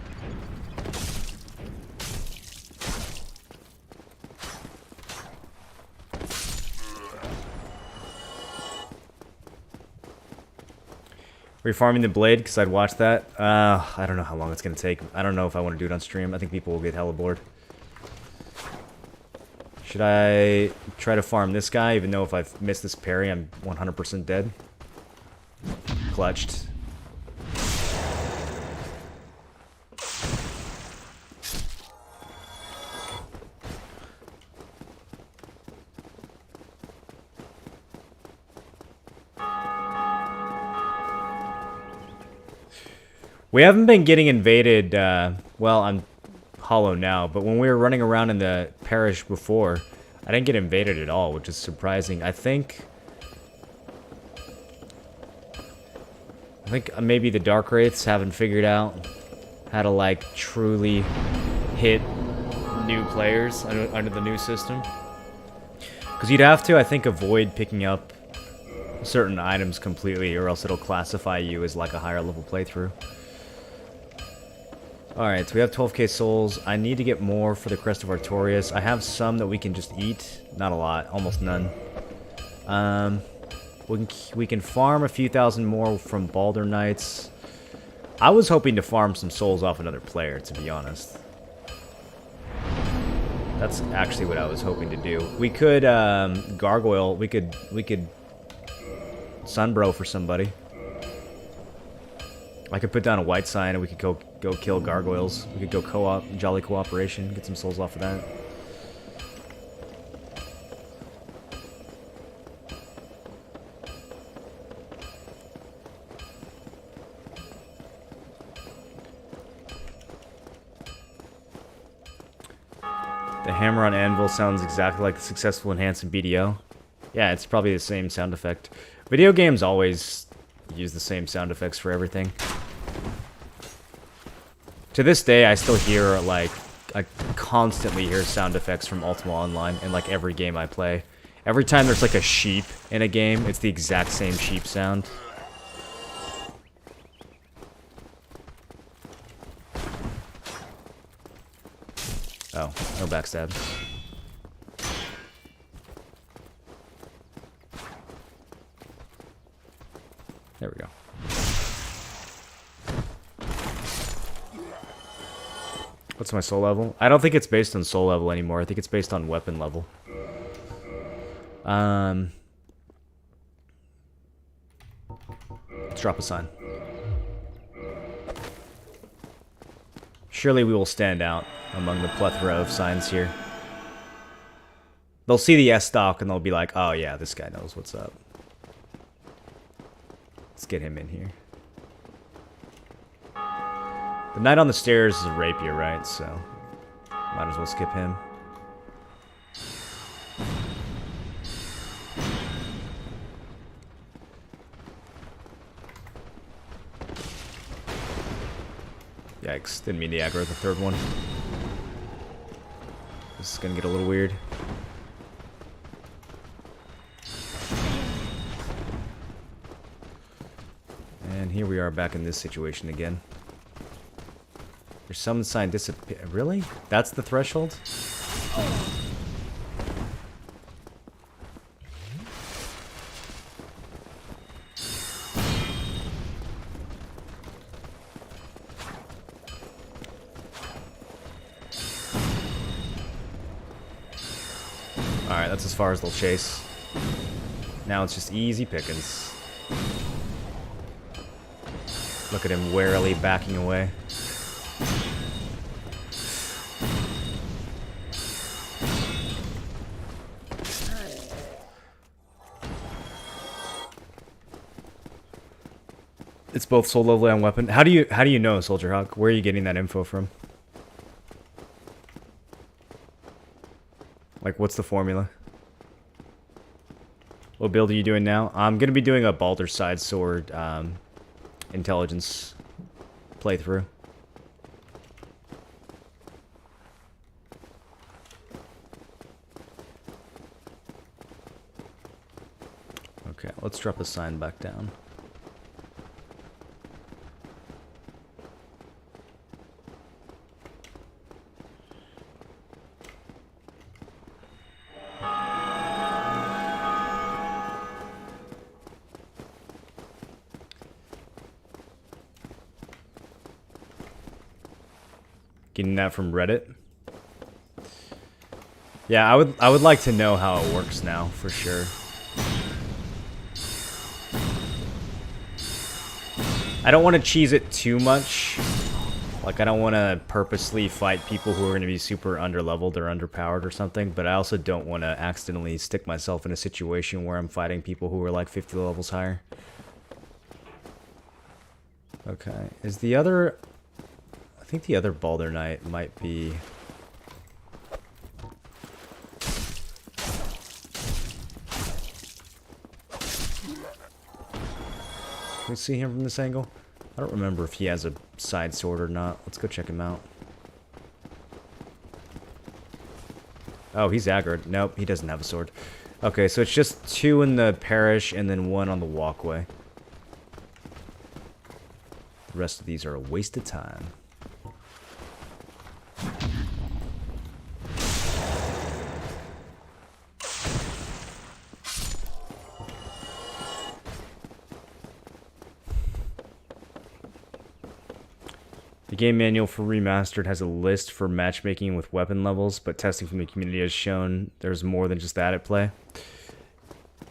Are you farming the blade? Because I'd watch that. I don't know how long it's going to take. I don't know if I want to do it on stream. I think people will get hella bored. Should I try to farm this guy, even though if I miss this parry, I'm 100% dead? Clutched. We haven't been getting invaded, well, I'm hollow now, but when we were running around in the parish before, I didn't get invaded at all, which is surprising. I think maybe the Dark Wraiths haven't figured out how to, like, truly hit new players under the new system. Because you'd have to, I think, avoid picking up certain items completely, or else it'll classify you as, like, a higher level playthrough. Alright, so we have 12k souls. I need to get more for the Crest of Artorias. I have some that we can just eat. Not a lot, almost none. We can farm a few thousand more from Baldur Knights. I was hoping to farm some souls off another player, to be honest. That's actually what I was hoping to do. We could gargoyle. We could Sunbro for somebody. I could put down a white sign and we could go kill gargoyles. We could go co-op, jolly cooperation, get some souls off of that. The hammer on anvil sounds exactly like the successful enhance in BDO. Yeah, it's probably the same sound effect. Video games always use the same sound effects for everything. To this day, I still hear, like, I constantly hear sound effects from Ultima Online in, like, every game I play. Every time there's, like, a sheep in a game, it's the exact same sheep sound. Oh, no backstab. There we go. What's my soul level? I don't think it's based on soul level anymore. I think it's based on weapon level. Let's drop a sign. Surely we will stand out among the plethora of signs here. They'll see the S-Stock and they'll be like, oh yeah, this guy knows what's up. Let's get him in here. The knight on the stairs is a rapier, right? So, might as well skip him. Yikes, didn't mean to aggro the third one. This is gonna get a little weird. And here we are back in this situation again. Your summon sign disappear. Really? That's the threshold? Alright, that's as far as they'll chase. Now it's just easy pickings. Look at him warily backing away. It's both soul level and weapon. How do you know, Soldier Hawk? Where are you getting that info from? Like, what's the formula? What build are you doing now? I'm gonna be doing a Baldur's Side Sword intelligence playthrough. Okay, let's drop the sign back down. Getting that from Reddit. Yeah, I would like to know how it works now, for sure. I don't want to cheese it too much. Like, I don't want to purposely fight people who are going to be super underleveled or underpowered or something, but I also don't want to accidentally stick myself in a situation where I'm fighting people who are like 50 levels higher. Okay, is the other... I think the other Baldur Knight might be... Can we see him from this angle? I don't remember if he has a side sword or not. Let's go check him out. Oh, he's aggroed. Nope, he doesn't have a sword. Okay, so it's just 2 in the parish and then 1 on the walkway. The rest of these are a waste of time. The game manual for Remastered has a list for matchmaking with weapon levels, but testing from the community has shown there's more than just that at play.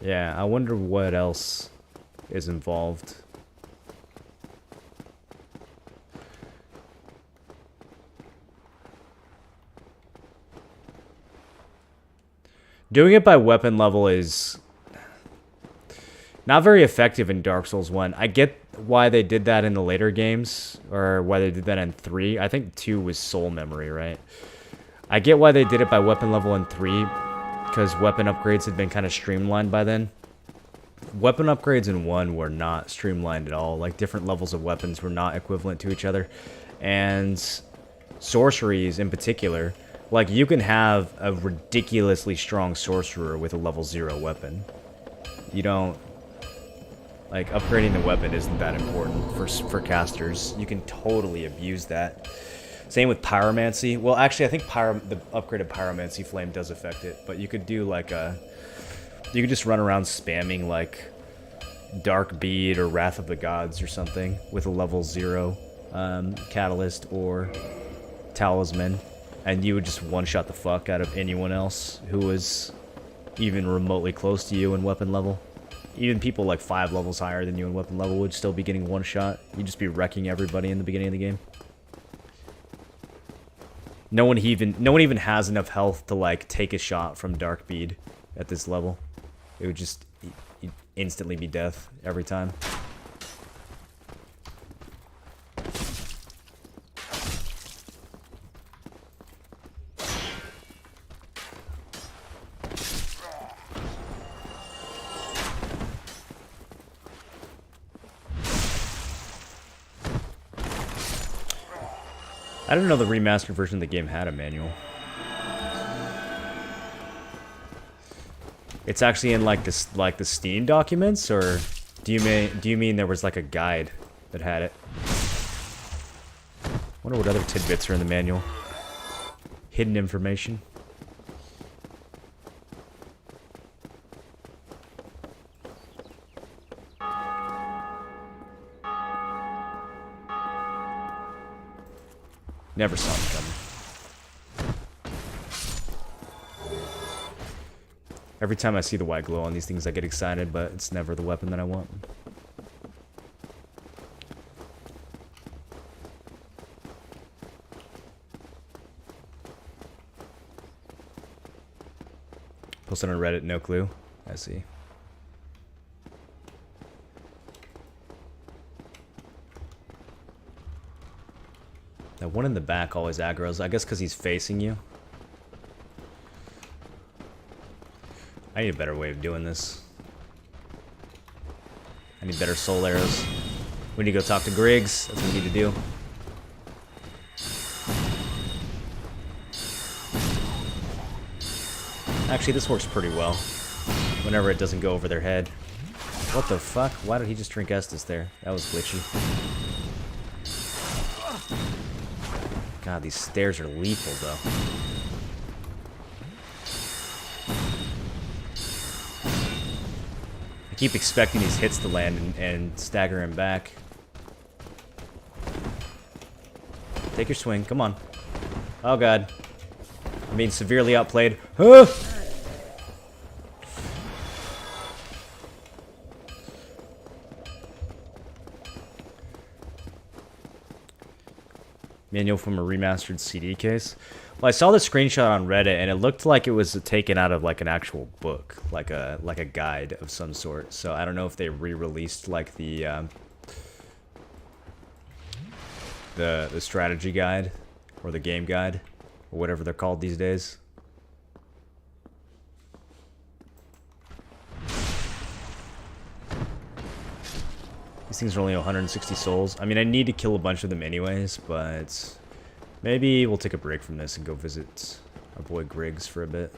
Yeah, I wonder what else is involved. Doing it by weapon level is not very effective in Dark Souls 1. I get why they did that in the later games, or why they did that in 3. I think 2 was Soul Memory, right? I get why they did it by weapon level in 3, because weapon upgrades had been kind of streamlined by then. Weapon upgrades in 1 were not streamlined at all. Like, different levels of weapons were not equivalent to each other. And sorceries in particular, like, you can have a ridiculously strong sorcerer with a level 0 weapon. You don't... Like, upgrading the weapon isn't that important for casters. You can totally abuse that. Same with Pyromancy. Well, actually, I think the upgraded Pyromancy Flame does affect it. But you could do, like, you could just run around spamming, like, Dark Bead or Wrath of the Gods or something with a level 0 Catalyst or Talisman. And you would just one-shot the fuck out of anyone else who was even remotely close to you in weapon level. Even people like 5 levels higher than you in weapon level would still be getting one shot. You'd just be wrecking everybody in the beginning of the game. No one even has enough health to like take a shot from Dark Bead at this level. It would just instantly be death every time. I don't know the remastered version of the game had a manual. It's actually in like the Steam documents, or do you mean there was like a guide that had it? Wonder what other tidbits are in the manual. Hidden information. Never saw him coming. Every time I see the white glow on these things, I get excited, but it's never the weapon that I want. Posted on Reddit, no clue. I see. That one in the back always aggroes. I guess because he's facing you. I need a better way of doing this. need better soul arrows. We need to go talk to Griggs. That's what we need to do. Actually, this works pretty well. Whenever it doesn't go over their head. What the fuck? Why did he just drink Estus there? That was glitchy. God, these stairs are lethal, though. I keep expecting these hits to land and stagger him back. Take your swing. Come on. Oh, God. I'm being severely outplayed. Huh! Manual from a remastered CD case. Well, I saw the screenshot on Reddit, and it looked like it was taken out of like an actual book, like a guide of some sort. So I don't know if they re-released like the strategy guide or the game guide or whatever they're called these days. These things are only 160 souls. I mean, I need to kill a bunch of them anyways, but maybe we'll take a break from this and go visit our boy Griggs for a bit.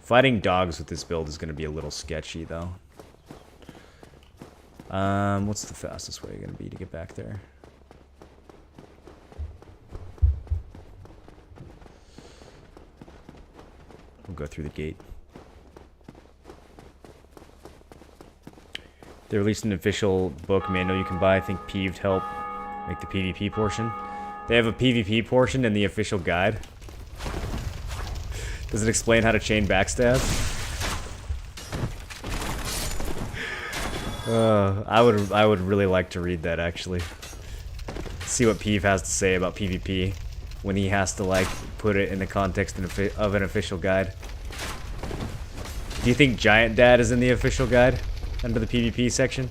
Fighting dogs with this build is going to be a little sketchy, though. What's the fastest way going to be to get back there? We'll go through the gate. They released an official book manual you can buy. I think Peeved helped make the PvP portion. They have a PvP portion in the official guide. Does it explain how to chain backstab? I would really like to read that, actually. See what Peeve has to say about PvP when he has to like put it in the context of an official guide. Do you think Giant Dad is in the official guide? Under the PvP section?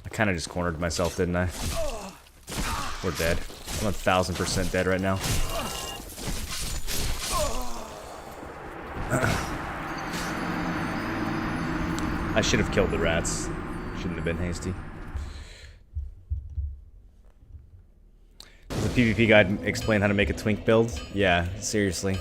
I kind of just cornered myself, didn't I? We're dead. I'm 1000% dead right now. I should have killed the rats. Shouldn't have been hasty. Does the PvP guide explain how to make a twink build? Yeah, seriously.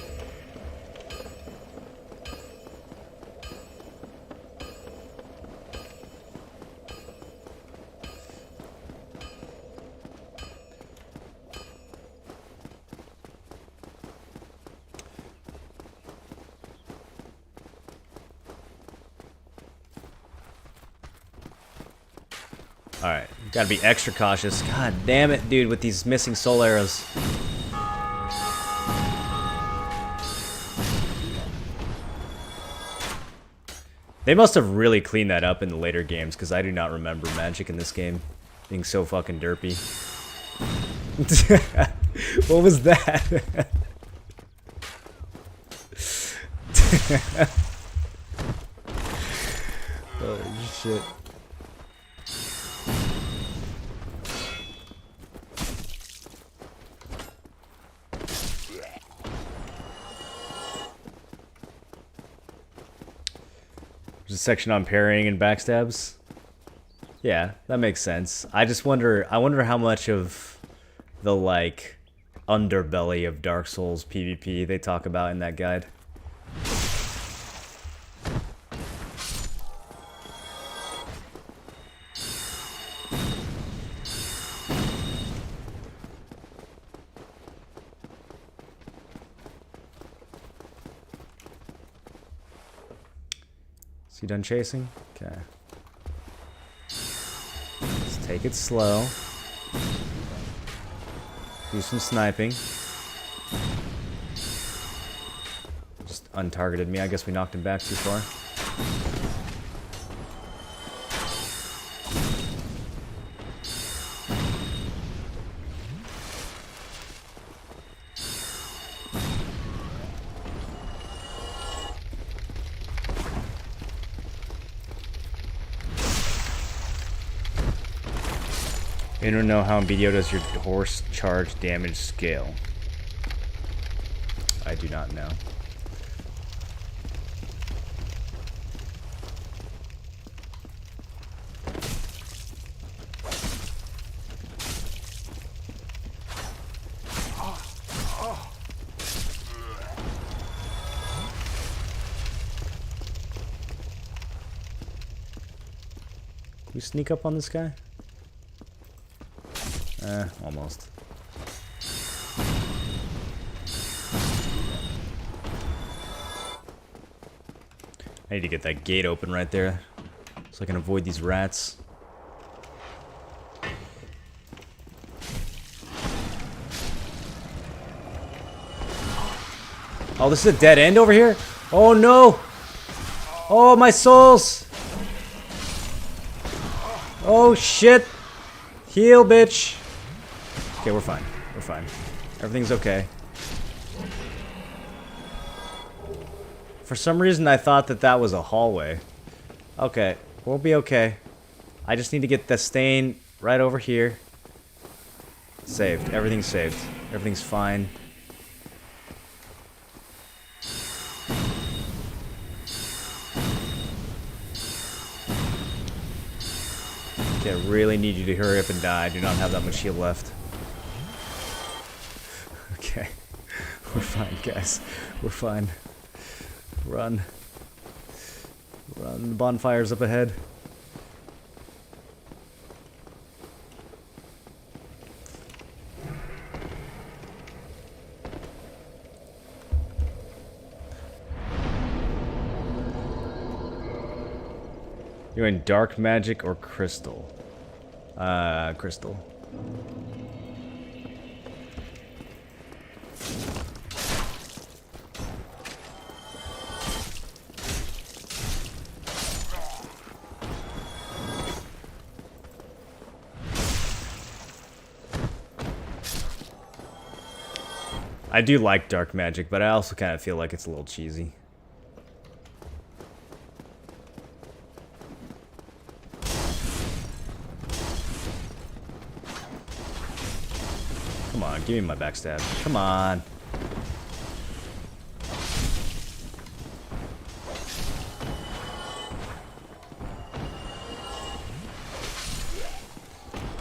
Alright, gotta be extra cautious. God damn it, dude, with these missing soul arrows. They must have really cleaned that up in the later games, because I do not remember magic in this game being so fucking derpy. What was that? Oh, shit. There's a section on parrying and backstabs. Yeah, that makes sense. I just wonder, how much of the, like, underbelly of Dark Souls PvP they talk about in that guide. You done chasing? Okay. Let's take it slow. Do some sniping. Just untargeted me. I guess we knocked him back too far. You don't know how in BDO does your horse charge damage scale? I do not know. Can we sneak up on this guy? Almost. I need to get that gate open right there so I can avoid these rats. Oh, this is a dead end over here? Oh no! Oh, my souls! Oh shit! Heal, bitch! Okay, we're fine. We're fine. Everything's okay. For some reason, I thought that that was a hallway. Okay, we'll be okay. I just need to get the stain right over here. Saved. Everything's saved. Everything's fine. Okay, I really need you to hurry up and die. I do not have that much heal left. Okay. We're fine, guys. We're fine. Run. Run. The bonfire's up ahead. You're in dark magic or crystal? Crystal. I do like dark magic, but I also kind of feel like it's a little cheesy. Come on, give me my backstab. Come on.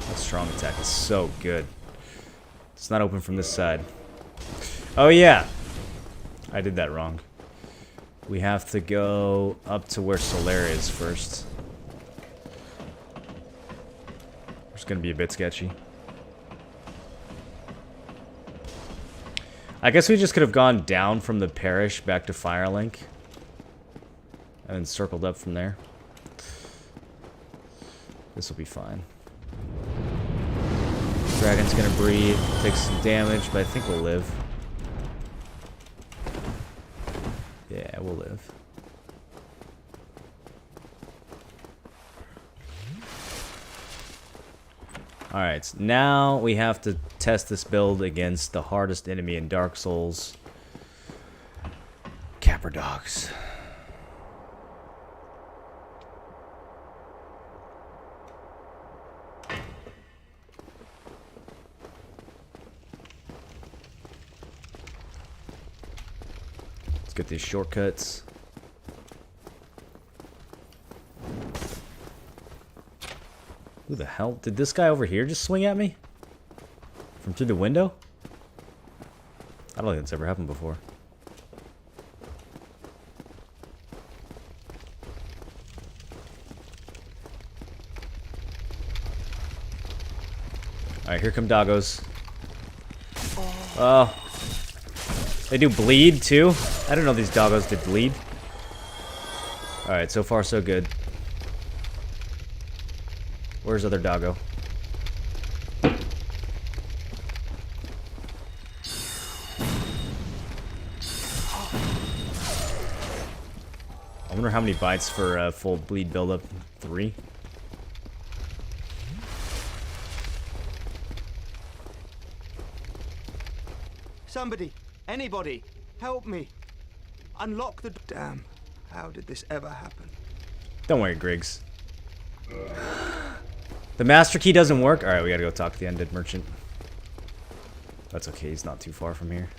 That strong attack is so good. It's not open from this side. Oh yeah, I did that wrong. We have to go up to where Solaire is first. It's gonna be a bit sketchy. I guess we just could have gone down from the parish back to Firelink. And then circled up from there. This will be fine. Dragon's gonna breathe, take some damage, but I think we'll live. Yeah, we'll live. Alright, so now we have to test this build against the hardest enemy in Dark Souls. Capper Dogs. Let's get these shortcuts. Who the hell? Did this guy over here just swing at me? From through the window? I don't think that's ever happened before. Alright, here come doggos. Oh. They do bleed too? I didn't know these doggos did bleed. Alright, so far so good. Where's other doggo? I wonder how many bites for full bleed buildup. 3? Somebody, anybody, help me. Unlock the... Damn, how did this ever happen? Don't worry, Griggs. The master key doesn't work? Alright, we gotta go talk to the undead merchant. That's okay, he's not too far from here.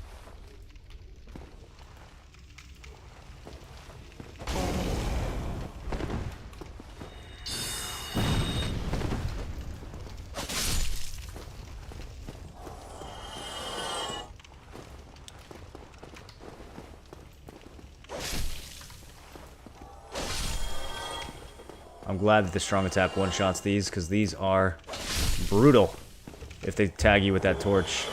I'm glad that the strong attack one-shots these, because these are brutal if they tag you with that torch.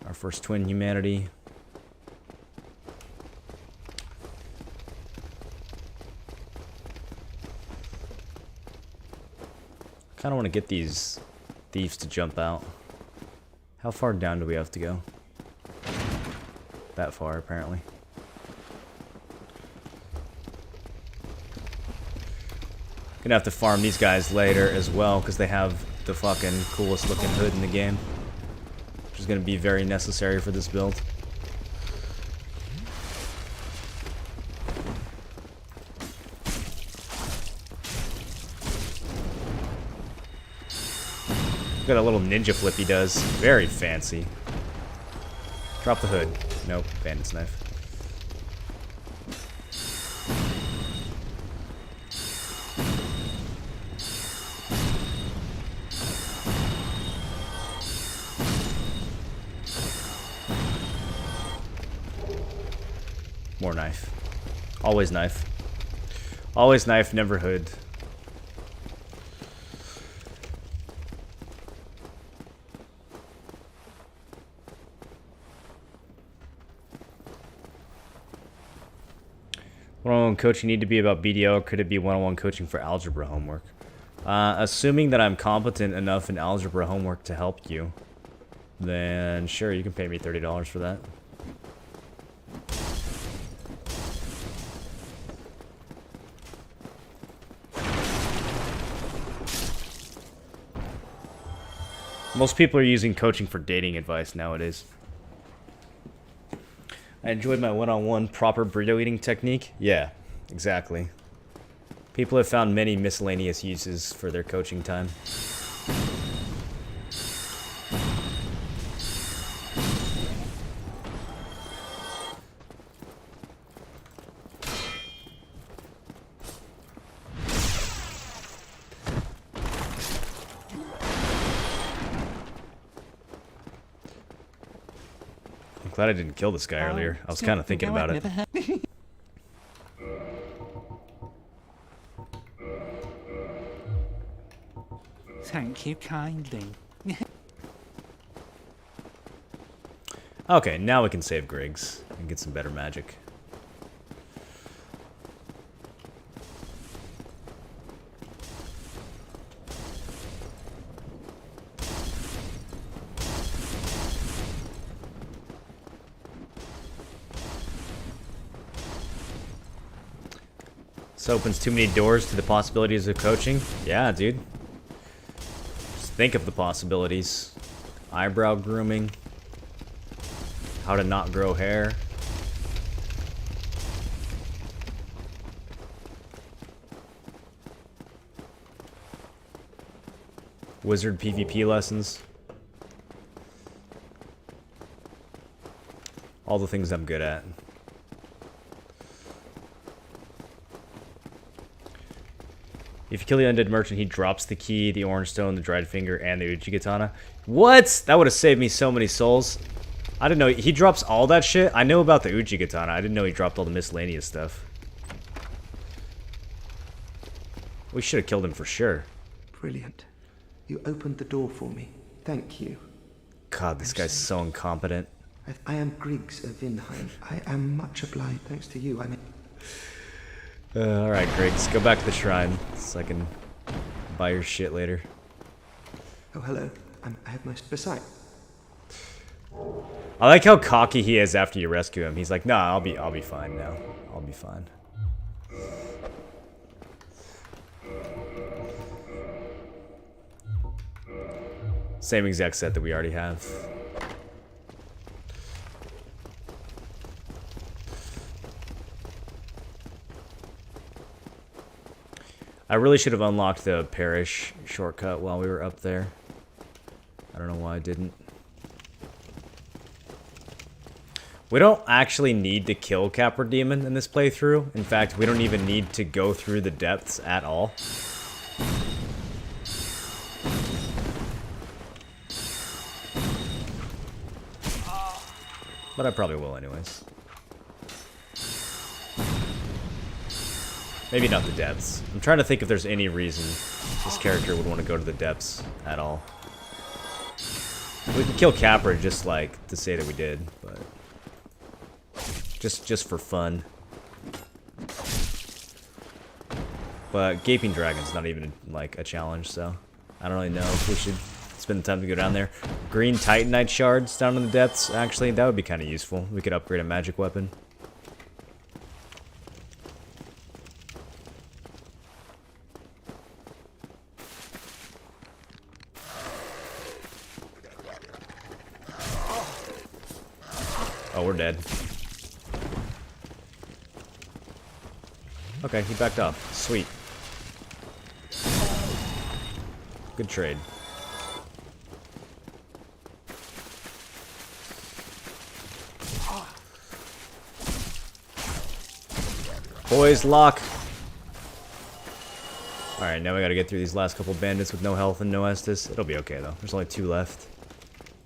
Our first twin humanity. Kind of want to get these thieves to jump out. How far down do we have to go? That far, apparently. Gonna have to farm these guys later as well, because they have the fucking coolest looking hood in the game. Which is gonna be very necessary for this build. Got a little ninja flip he does. Very fancy. Drop the hood. Nope, bandit's knife. More knife. Always knife. Always knife, never hood. One-on-one coaching need to be about BDO, or could it be one-on-one coaching for algebra homework? Assuming that I'm competent enough in algebra homework to help you, then sure, you can pay me $30 for that. Most people are using coaching for dating advice nowadays. I enjoyed my one-on-one proper burrito eating technique. Yeah, exactly. People have found many miscellaneous uses for their coaching time. Glad I didn't kill this guy earlier. I was kind of thinking about it. Thank you kindly. Okay, now we can save Griggs and get some better magic. This opens too many doors to the possibilities of coaching. Yeah, dude. Just think of the possibilities. Eyebrow grooming. How to not grow hair. Wizard PvP lessons. All the things I'm good at. If you kill the undead merchant, he drops the key, the orange stone, the dried finger, and the Uchi katana. What? That would have saved me so many souls. I didn't know he drops all that shit. I know about the Uchi katana. I didn't know he dropped all the miscellaneous stuff. We should have killed him for sure. Brilliant. You opened the door for me. Thank you. God, this guy's so incompetent. I am Griggs of Vinheim. I am much obliged thanks to you. Alright, Griggs, go back to the shrine so I can buy your shit later. Oh, hello. I have my beside. I like how cocky he is after you rescue him. He's like, "Nah, I'll be fine now. I'll be fine." Same exact set that we already have. I really should have unlocked the parish shortcut while we were up there. I don't know why I didn't. We don't actually need to kill Capra Demon in this playthrough. In fact, we don't even need to go through the depths at all. But I probably will anyways. Maybe not the depths. I'm trying to think if there's any reason this character would want to go to the depths at all. We can kill Capra just like to say that we did, but just for fun. But Gaping Dragon's not even like a challenge, so I don't really know if we should spend the time to go down there. Green Titanite shards down in the depths, actually, that would be kind of useful. We could upgrade a magic weapon. Oh, we're dead. Okay, he backed off. Sweet. Good trade. Boys, lock. Alright, now we gotta get through these last couple bandits with no health and no Estus. It'll be okay, though. There's only 2 left.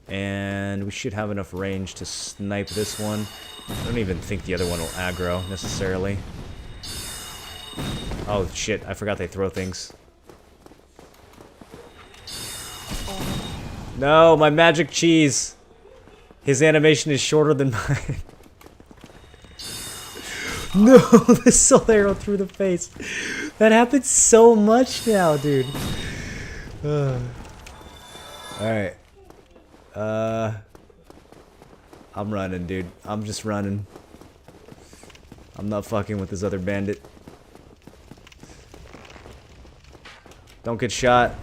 And we should have enough range to snipe this one. I don't even think the other one will aggro, necessarily. Oh, shit. I forgot they throw things. No, my magic cheese. His animation is shorter than mine. No, the soul arrow through the face. That happens so much now, dude. Alright. I'm running, dude. I'm just running. I'm not fucking with this other bandit. Don't get shot.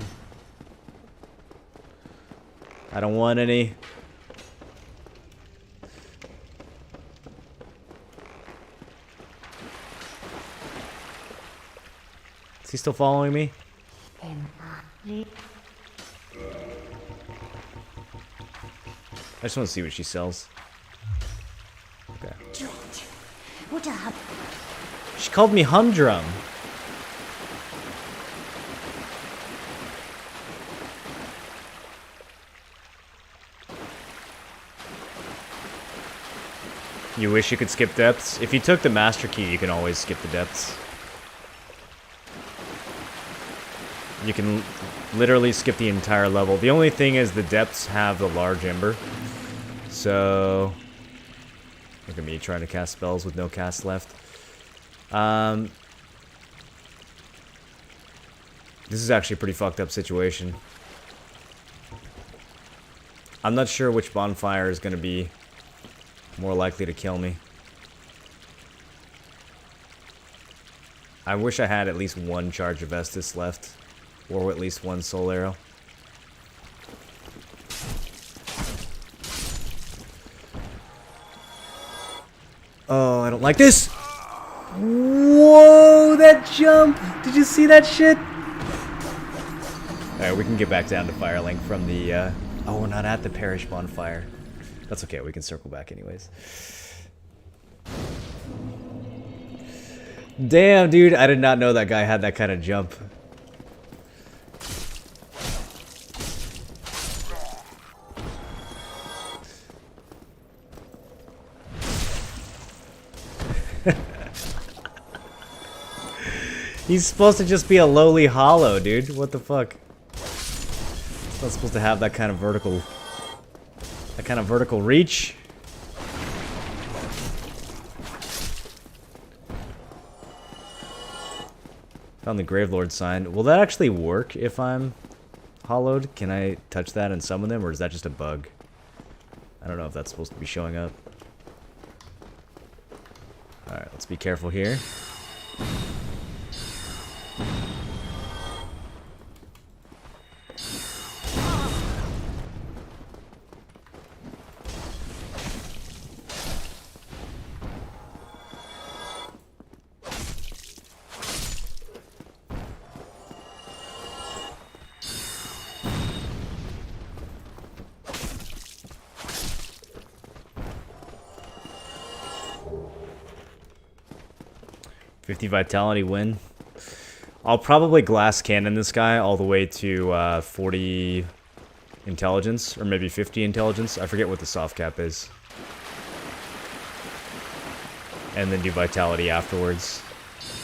I don't want any. Is he still following me? I just want to see what she sells. Okay. What up? She called me Humdrum. You wish you could skip depths? If you took the master key, you can always skip the depths. You can literally skip the entire level. The only thing is the depths have the large ember. So, look at me trying to cast spells with no cast left. This is actually a pretty fucked up situation. I'm not sure which bonfire is going to be more likely to kill me. I wish I had at least 1 charge of Estus left. Or at least 1 soul arrow. Oh, I don't like this! Whoa, that jump! Did you see that shit? Alright, we can get back down to Firelink from the, Oh, we're not at the parish bonfire. That's okay, we can circle back anyways. Damn, dude, I did not know that guy had that kind of jump. He's supposed to just be a lowly hollow, dude. What the fuck? It's not supposed to have that kind of vertical reach. Found the Gravelord sign. Will that actually work if I'm hollowed? Can I touch that and summon them, or is that just a bug? I don't know if that's supposed to be showing up. Alright, let's be careful here. 50 vitality win. I'll probably glass cannon this guy all the way to 40 intelligence, or maybe 50 intelligence. I forget what the soft cap is. And then do vitality afterwards.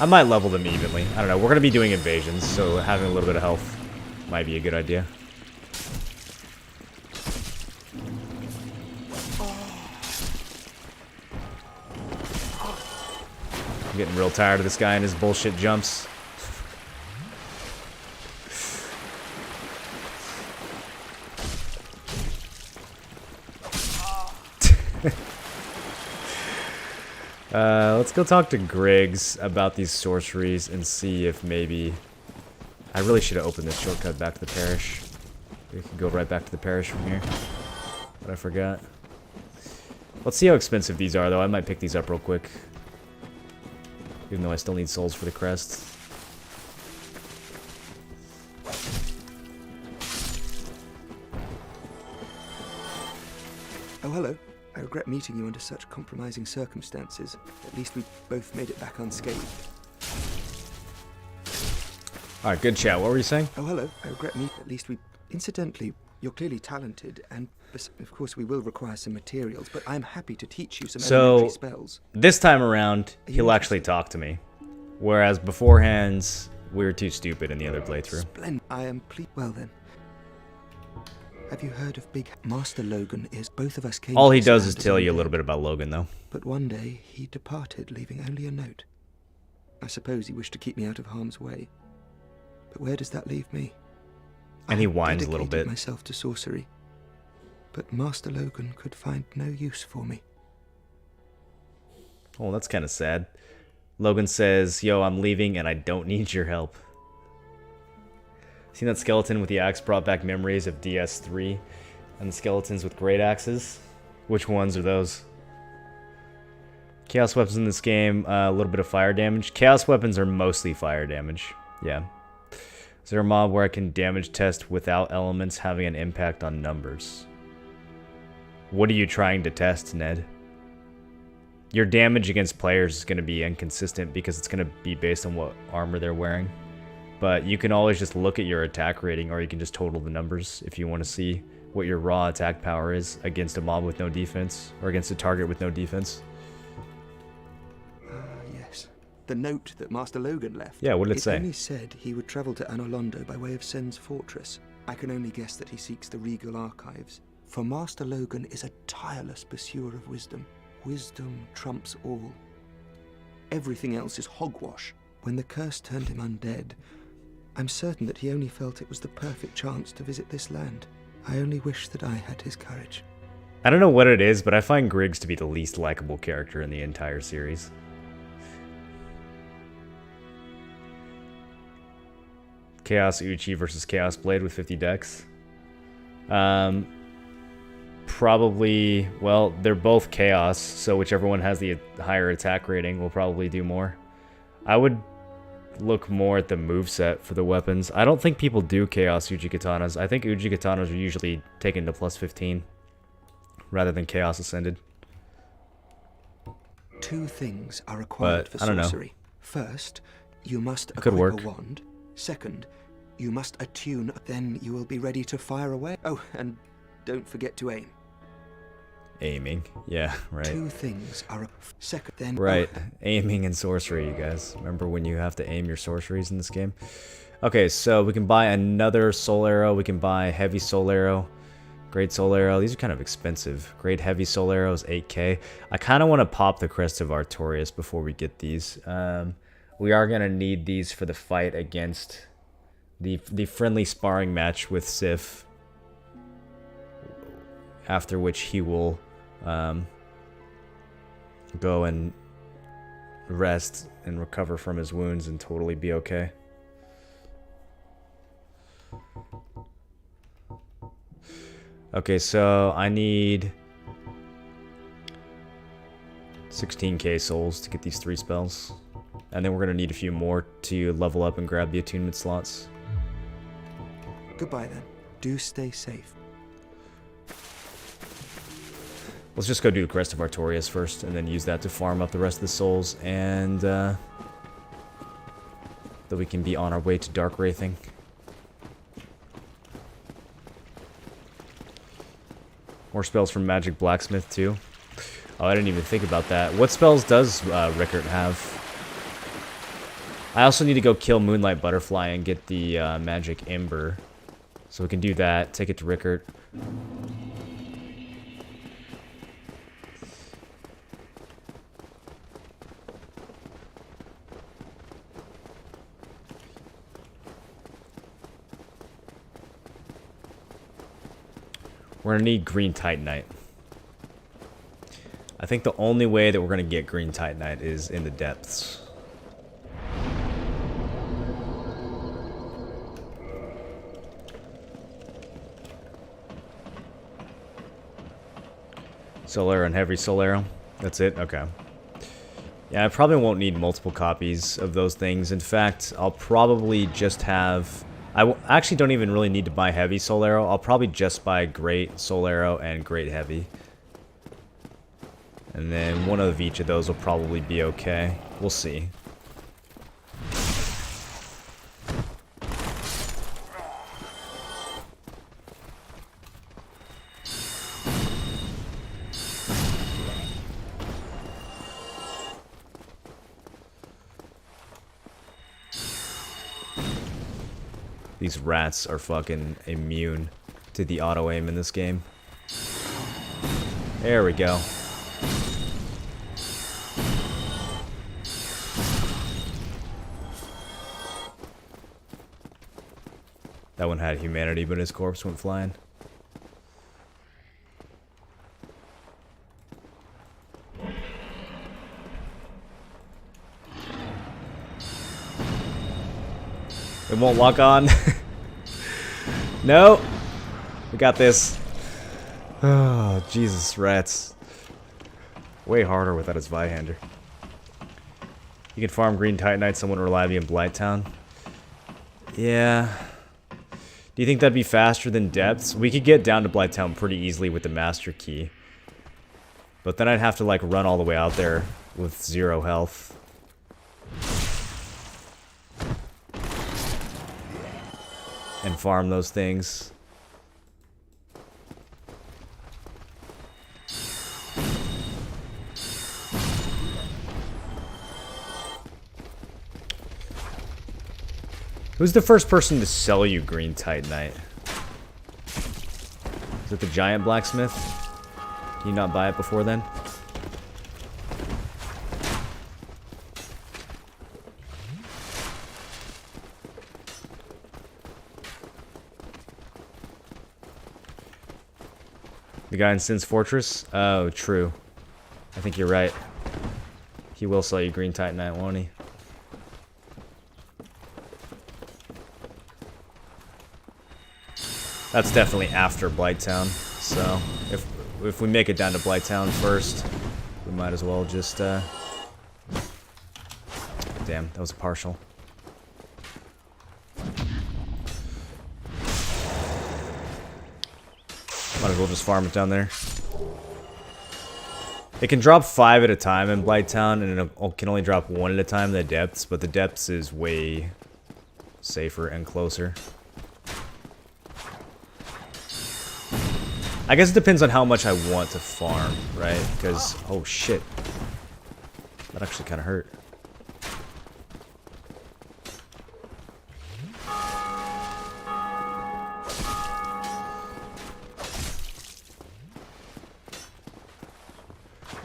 I might level them evenly. I don't know. We're going to be doing invasions, so having a little bit of health might be a good idea. I'm getting real tired of this guy and his bullshit jumps. Let's go talk to Griggs about these sorceries and see if maybe... I really should have opened this shortcut back to the parish. We can go right back to the parish from here. But I forgot. Let's see how expensive these are, though. I might pick these up real quick. Even though I still need souls for the crest. Oh, hello. I regret meeting you under such compromising circumstances. At least we both made it back unscathed. Alright, good chat. What were you saying? Oh, hello. I regret meeting. At least we... Incidentally, you're clearly talented, and of course we will require some materials, but I'm happy to teach you some elementary spells. This time around, he'll actually talk to me. Whereas beforehand, we were too stupid in the other playthrough. Splendid. I am pleased. Well then. Have you heard of Big Master Logan? Is both of us came. All he does is tell you a little bit about Logan, though. But one day he departed, leaving only a note. I suppose he wished to keep me out of harm's way. But where does that leave me? And he whines a little bit. Myself to sorcery, but Master Logan could find no use for me. Oh, that's kind of sad. Logan says, "Yo, I'm leaving, and I don't need your help." Seen that skeleton with the axe brought back memories of DS3 and the skeletons with great axes? Which ones are those? Chaos weapons in this game, a little bit of fire damage. Chaos weapons are mostly fire damage. Yeah. Is there a mob where I can damage test without elements having an impact on numbers? What are you trying to test, Ned? Your damage against players is going to be inconsistent because it's going to be based on what armor they're wearing. But you can always just look at your attack rating, or you can just total the numbers if you want to see what your raw attack power is against a mob with no defense, or against a target with no defense. Yes. The note that Master Logan left. Yeah, what did it say? It only said he would travel to Anolondo by way of Sen's fortress. I can only guess that he seeks the regal archives. For Master Logan is a tireless pursuer of wisdom. Wisdom trumps all. Everything else is hogwash. When the curse turned him undead, I'm certain that he only felt it was the perfect chance to visit this land. I only wish that I had his courage. I don't know what it is, but I find Griggs to be the least likable character in the entire series. Chaos Uchi versus Chaos Blade with 50 dex. Probably, well, they're both Chaos, so whichever one has the higher attack rating will probably do more. I would look more at the moveset for the weapons. I don't think people do Chaos Uchi Katanas. I think Uchi Katanas are usually taken to plus 15 rather than Chaos Ascended. Two things are required for sorcery. First, you must equip a wand. Second, you must attune. Then you will be ready to fire away. Oh, and don't forget to aim. Aiming. Yeah, right. Two things are second then. Right. Aiming and sorcery, you guys. Remember when you have to aim your sorceries in this game? Okay, so we can buy another soul arrow. We can buy heavy soul arrow. Great soul arrow. These are kind of expensive. Great heavy soul arrow is 8k. I kind of want to pop the Crest of Artorias before we get these. We are going to need these for the fight against the friendly sparring match with Sif. After which he will go and rest and recover from his wounds and totally be okay. Okay, so I need 16k souls to get these 3 spells. And then we're going to need a few more to level up and grab the attunement slots. Goodbye then. Do stay safe. Let's just go do the Crest of Artorias first, and then use that to farm up the rest of the souls, and that we can be on our way to Dark Wraithing. More spells from Magic Blacksmith too. Oh, I didn't even think about that. What spells does Rickert have? I also need to go kill Moonlight Butterfly and get the Magic Ember. So we can do that, take it to Rickert. We're gonna need green Titanite. I think the only way that we're gonna get green Titanite is in the depths. Solar and heavy soul arrow. That's it? Okay. Yeah, I probably won't need multiple copies of those things. In fact, I'll probably just have... I actually don't even really need to buy heavy soul arrow. I'll probably just buy great soul arrow and great heavy. And then one of each of those will probably be okay. We'll see. These rats are fucking immune to the auto-aim in this game. There we go. That one had humanity, but his corpse went flying. It won't lock on. No. We got this. Oh, Jesus, rats. Way harder without his Vihander. You can farm green Titanite somewhat reliably in Blighttown. Yeah. Do you think that'd be faster than depths? We could get down to Blighttown pretty easily with the Master Key. But then I'd have to, like, run all the way out there with 0 health. And farm those things. Who's the first person to sell you green Titanite? Is it the giant blacksmith? Can you not buy it before then? The guy in Sin's Fortress? Oh, true. I think you're right. He will sell you green Titanite, won't he? That's definitely after Blighttown, so if we make it down to Blighttown first, we might as well just, Damn, that was a partial. Might as well just farm it down there. It can drop 5 at a time in Blighttown, and it can only drop 1 at a time in the depths, but the depths is way safer and closer. I guess it depends on how much I want to farm, right? Because, oh shit. That actually kind of hurt.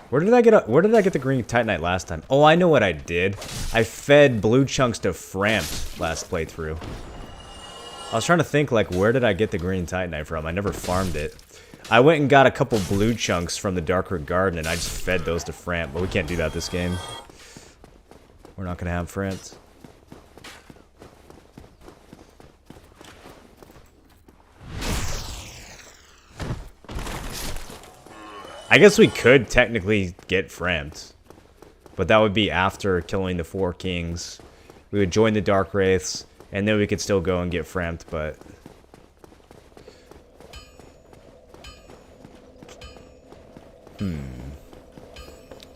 Where did I get the green Titanite last time? Oh, I know what I did. I fed blue chunks to Frampt last playthrough. I was trying to think, like, where did I get the green Titanite from? I never farmed it. I went and got a couple blue chunks from the Darkroot Garden, and I just fed those to Frampt, but we can't do that this game. We're not gonna have Frampt. I guess we could technically get Frampt, but that would be after killing the 4 kings. We would join the Dark Wraiths, and then we could still go and get Frampt, but...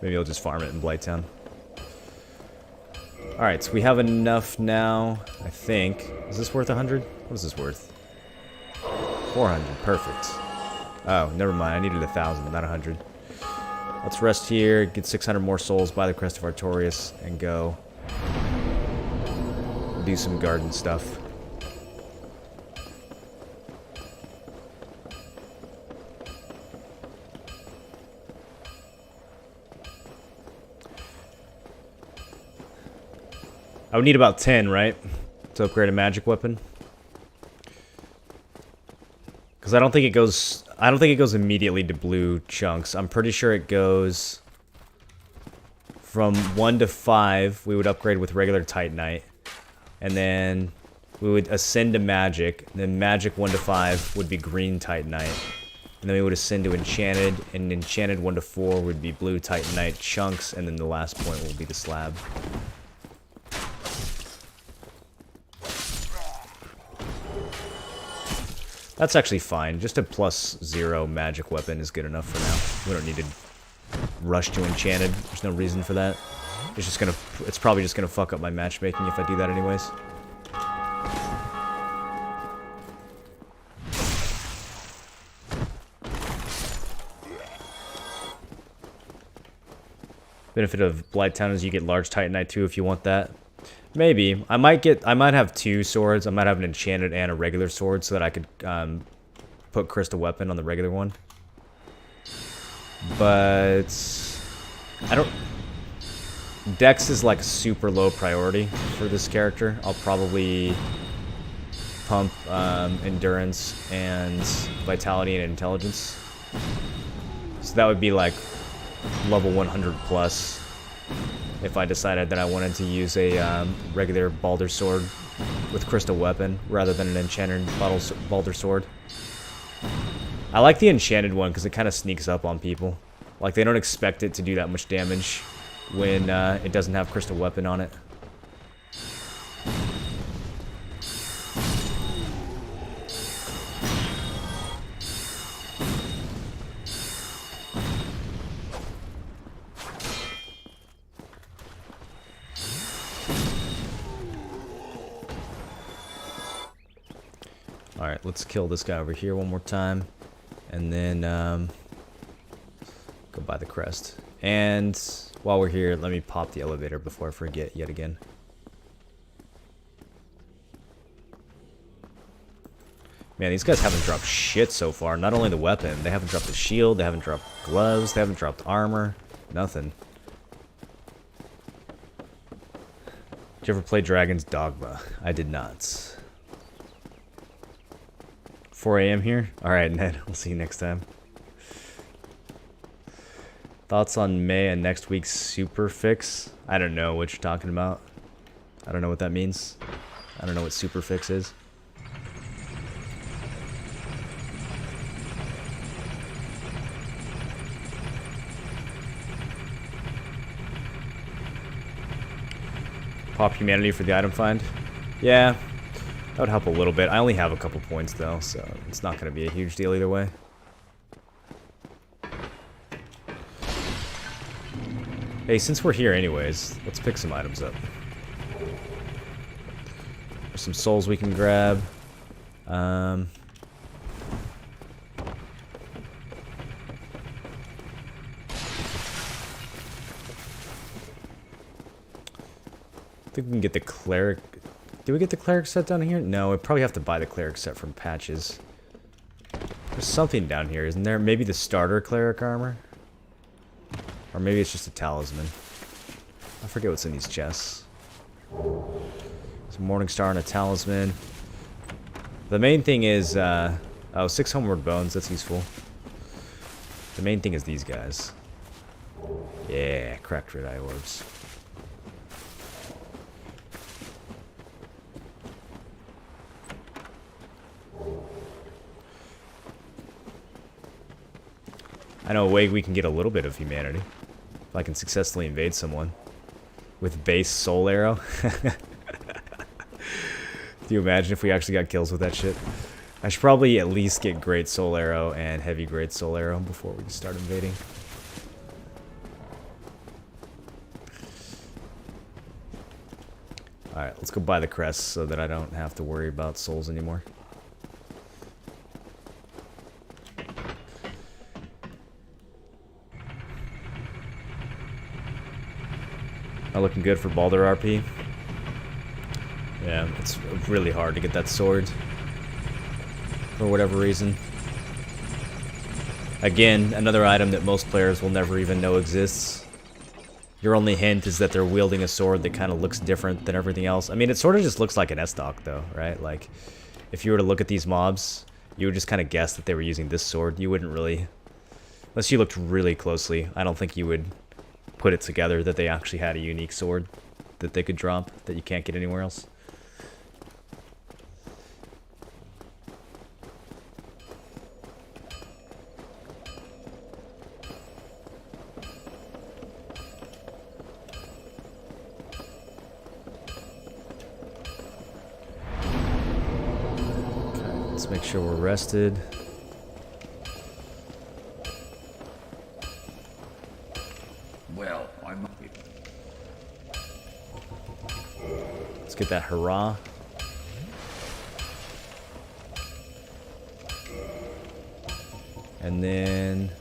Maybe I'll just farm it in Blighttown. Alright, so we have enough now, I think. Is this worth 100? What is this worth? 400, perfect. Oh, never mind, I needed 1,000, not 100. Let's rest here, get 600 more souls, buy the Crest of Artorias, and go do some garden stuff. I would need about 10, right? To upgrade a magic weapon. Because I don't think it goes immediately to blue chunks. I'm pretty sure it goes from 1 to 5 we would upgrade with regular Titanite. And then we would ascend to magic. And then magic 1 to 5 would be green Titanite. And then we would ascend to enchanted, and enchanted 1 to 4 would be blue Titanite chunks, and then the last point will be the slab. That's actually fine. Just a +0 magic weapon is good enough for now. We don't need to rush to enchanted. There's no reason for that. It's probably just gonna fuck up my matchmaking if I do that anyways. Benefit of Blighttown is you get large Titanite too if you want that. Maybe. I might have 2 swords. I might have an enchanted and a regular sword so that I could put crystal weapon on the regular one. But I don't... Dex is like super low priority for this character. I'll probably pump endurance and vitality and intelligence. So that would be like level 100 plus if I decided that I wanted to use a regular Balder sword with crystal weapon rather than an enchanted Balder sword. I like the enchanted one because it kind of sneaks up on people. Like they don't expect it to do that much damage when it doesn't have crystal weapon on it. Alright, let's kill this guy over here one more time. And then go buy the crest. And while we're here, let me pop the elevator before I forget yet again. Man, these guys haven't dropped shit so far. Not only the weapon, they haven't dropped the shield, they haven't dropped gloves, they haven't dropped armor. Nothing. Did you ever play Dragon's Dogma? I did not. 4 a.m. here? Alright, Ned. We'll see you next time. Thoughts on May and next week's super fix? I don't know what you're talking about. I don't know what that means. I don't know what super fix is. Pop humanity for the item find? Yeah. That would help a little bit. I only have a couple points though, so it's not going to be a huge deal either way. Hey, since we're here anyways, let's pick some items up. There's some souls we can grab. I think we can get the cleric. Did we get the cleric set down here? No, we probably have to buy the cleric set from patches. There's something down here, isn't there? Maybe the starter cleric armor? Or maybe it's just a talisman. I forget what's in these chests. It's a morning star and a talisman. The main thing is, oh, 6 homeward bones, that's useful. The main thing is these guys. Yeah, cracked red eye orbs. I know a way we can get a little bit of humanity. If I can successfully invade someone. With base soul arrow. Do you imagine if we actually got kills with that shit? I should probably at least get great soul arrow and heavy great soul arrow before we start invading. Alright, let's go buy the crests so that I don't have to worry about souls anymore. Not looking good for Baldur RP. Yeah, it's really hard to get that sword. For whatever reason. Again, another item that most players will never even know exists. Your only hint is that they're wielding a sword that kind of looks different than everything else. I mean, it sort of just looks like an S-Dock, though, right? Like, if you were to look at these mobs, you would just kind of guess that they were using this sword. You wouldn't really... Unless you looked really closely, I don't think you would put it together that they actually had a unique sword that they could drop that you can't get anywhere else. Let's make sure we're rested. Well, I'm... Let's get that hurrah. And then...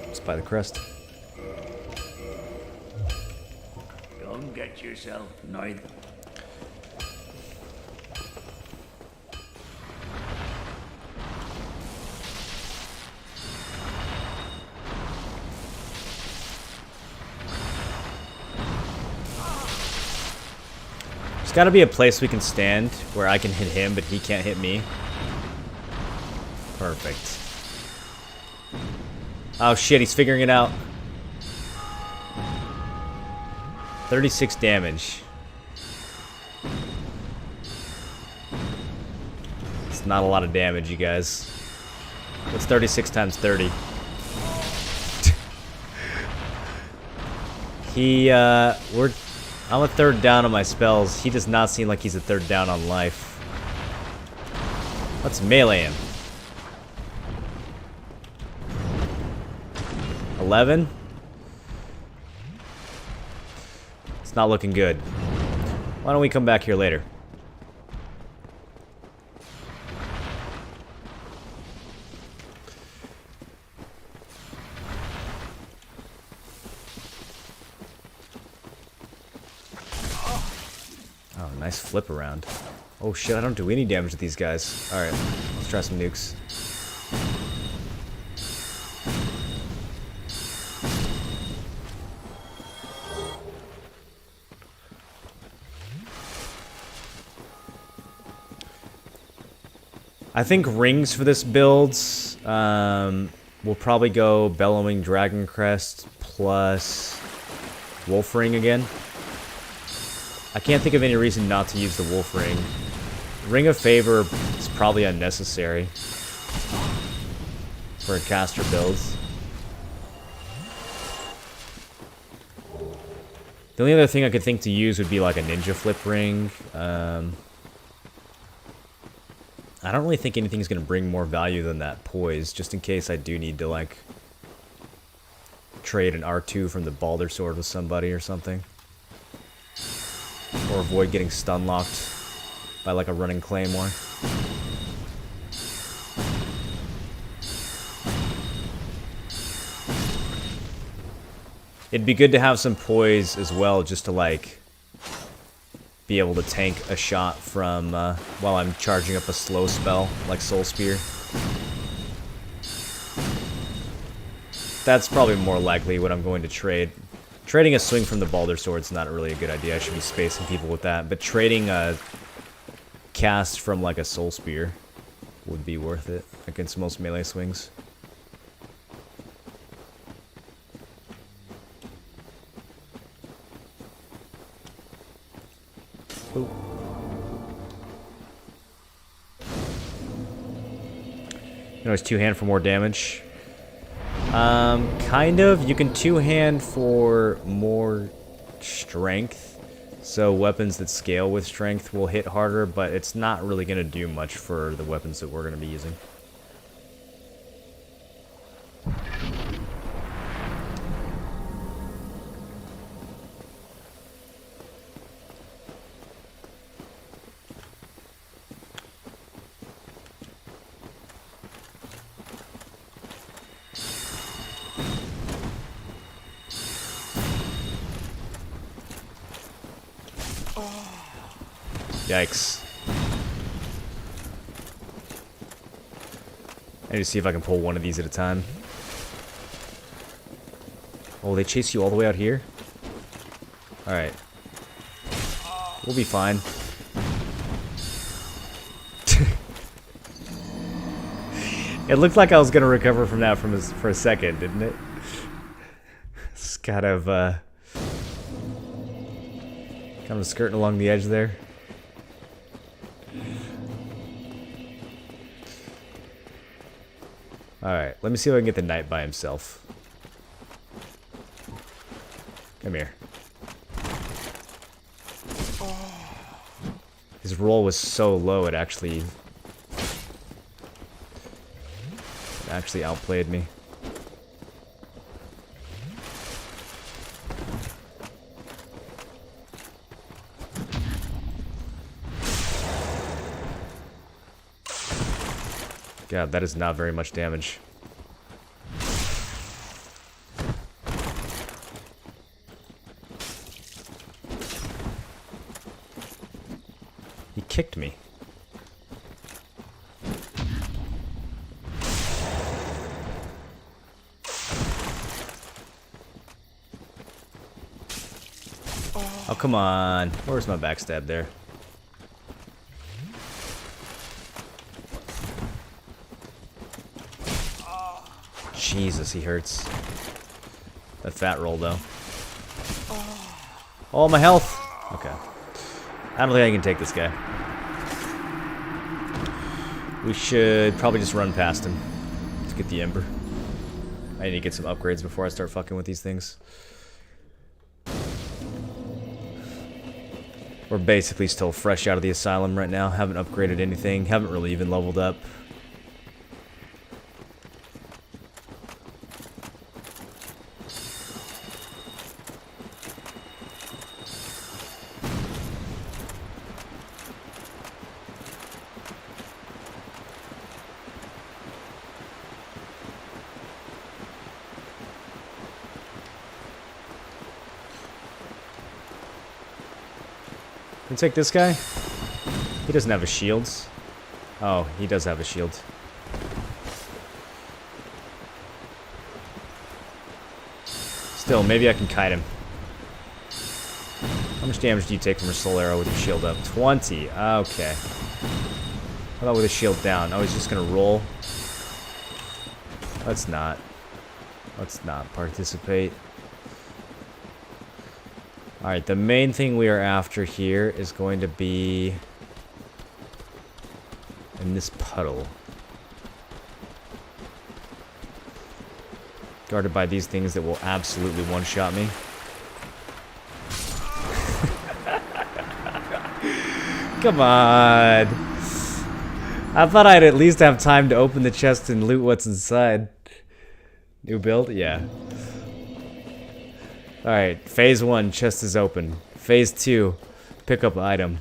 let's buy the crest. Don't get yourself neither. There's gotta be a place we can stand where I can hit him, but he can't hit me. Perfect. Oh shit, he's figuring it out. 36 damage. It's not a lot of damage, you guys. What's 36 times 30? I'm a third down on my spells. He does not seem like he's a third down on life. Let's melee him. 11? It's not looking good. Why don't we come back here later? Oh, nice flip around. Oh shit, I don't do any damage to these guys. Alright, let's try some nukes. I think rings for this build, we'll probably go Bellowing Dragon Crest plus Wolf Ring again. I can't think of any reason not to use the Wolf Ring. Ring of Favor is probably unnecessary for a caster build. The only other thing I could think to use would be like a Ninja Flip Ring. I don't really think anything's going to bring more value than that Poise, just in case I do need to, like, trade an R2 from the Baldur Sword with somebody or something. Or avoid getting stun locked by, like, a running Claymore. It'd be good to have some Poise as well, just to, like, be able to tank a shot from while I'm charging up a slow spell like Soul Spear. That's probably more likely what I'm going to trade. Trading a swing from the Baldur Sword's not really a good idea. I should be spacing people with that. But trading a cast from like a Soul Spear would be worth it against most melee swings. Ooh. You can always two-hand for more damage. Kind of. You can two-hand for more strength. So weapons that scale with strength will hit harder, but it's not really going to do much for the weapons that we're going to be using. Yikes. I need to see if I can pull one of these at a time. Oh, they chase you all the way out here? Alright. We'll be fine. It looked like I was gonna recover from that for a second, didn't it? It's kind of skirting along the edge there. Alright, let me see if I can get the knight by himself. Come here. His roll was so low, it actually outplayed me. God, that is not very much damage. He kicked me. Oh, come on. Where's my backstab there? Jesus, he hurts. That fat roll, though. Oh, my health! Okay. I don't think I can take this guy. We should probably just run past him to get the ember. I need to get some upgrades before I start fucking with these things. We're basically still fresh out of the asylum right now. Haven't upgraded anything. Haven't really even leveled up. Can take this guy? He doesn't have a shield. Oh, he does have a shield. Still, maybe I can kite him. How much damage do you take from a soul arrow with your shield up? 20. Okay. How about with a shield down? Oh, he's just gonna roll. Let's not. Let's not participate. Alright, the main thing we are after here is going to be in this puddle. Guarded by these things that will absolutely one-shot me. Come on! I thought I'd at least have time to open the chest and loot what's inside. New build? Yeah. Alright, phase 1, chest is open. Phase 2, pick up item.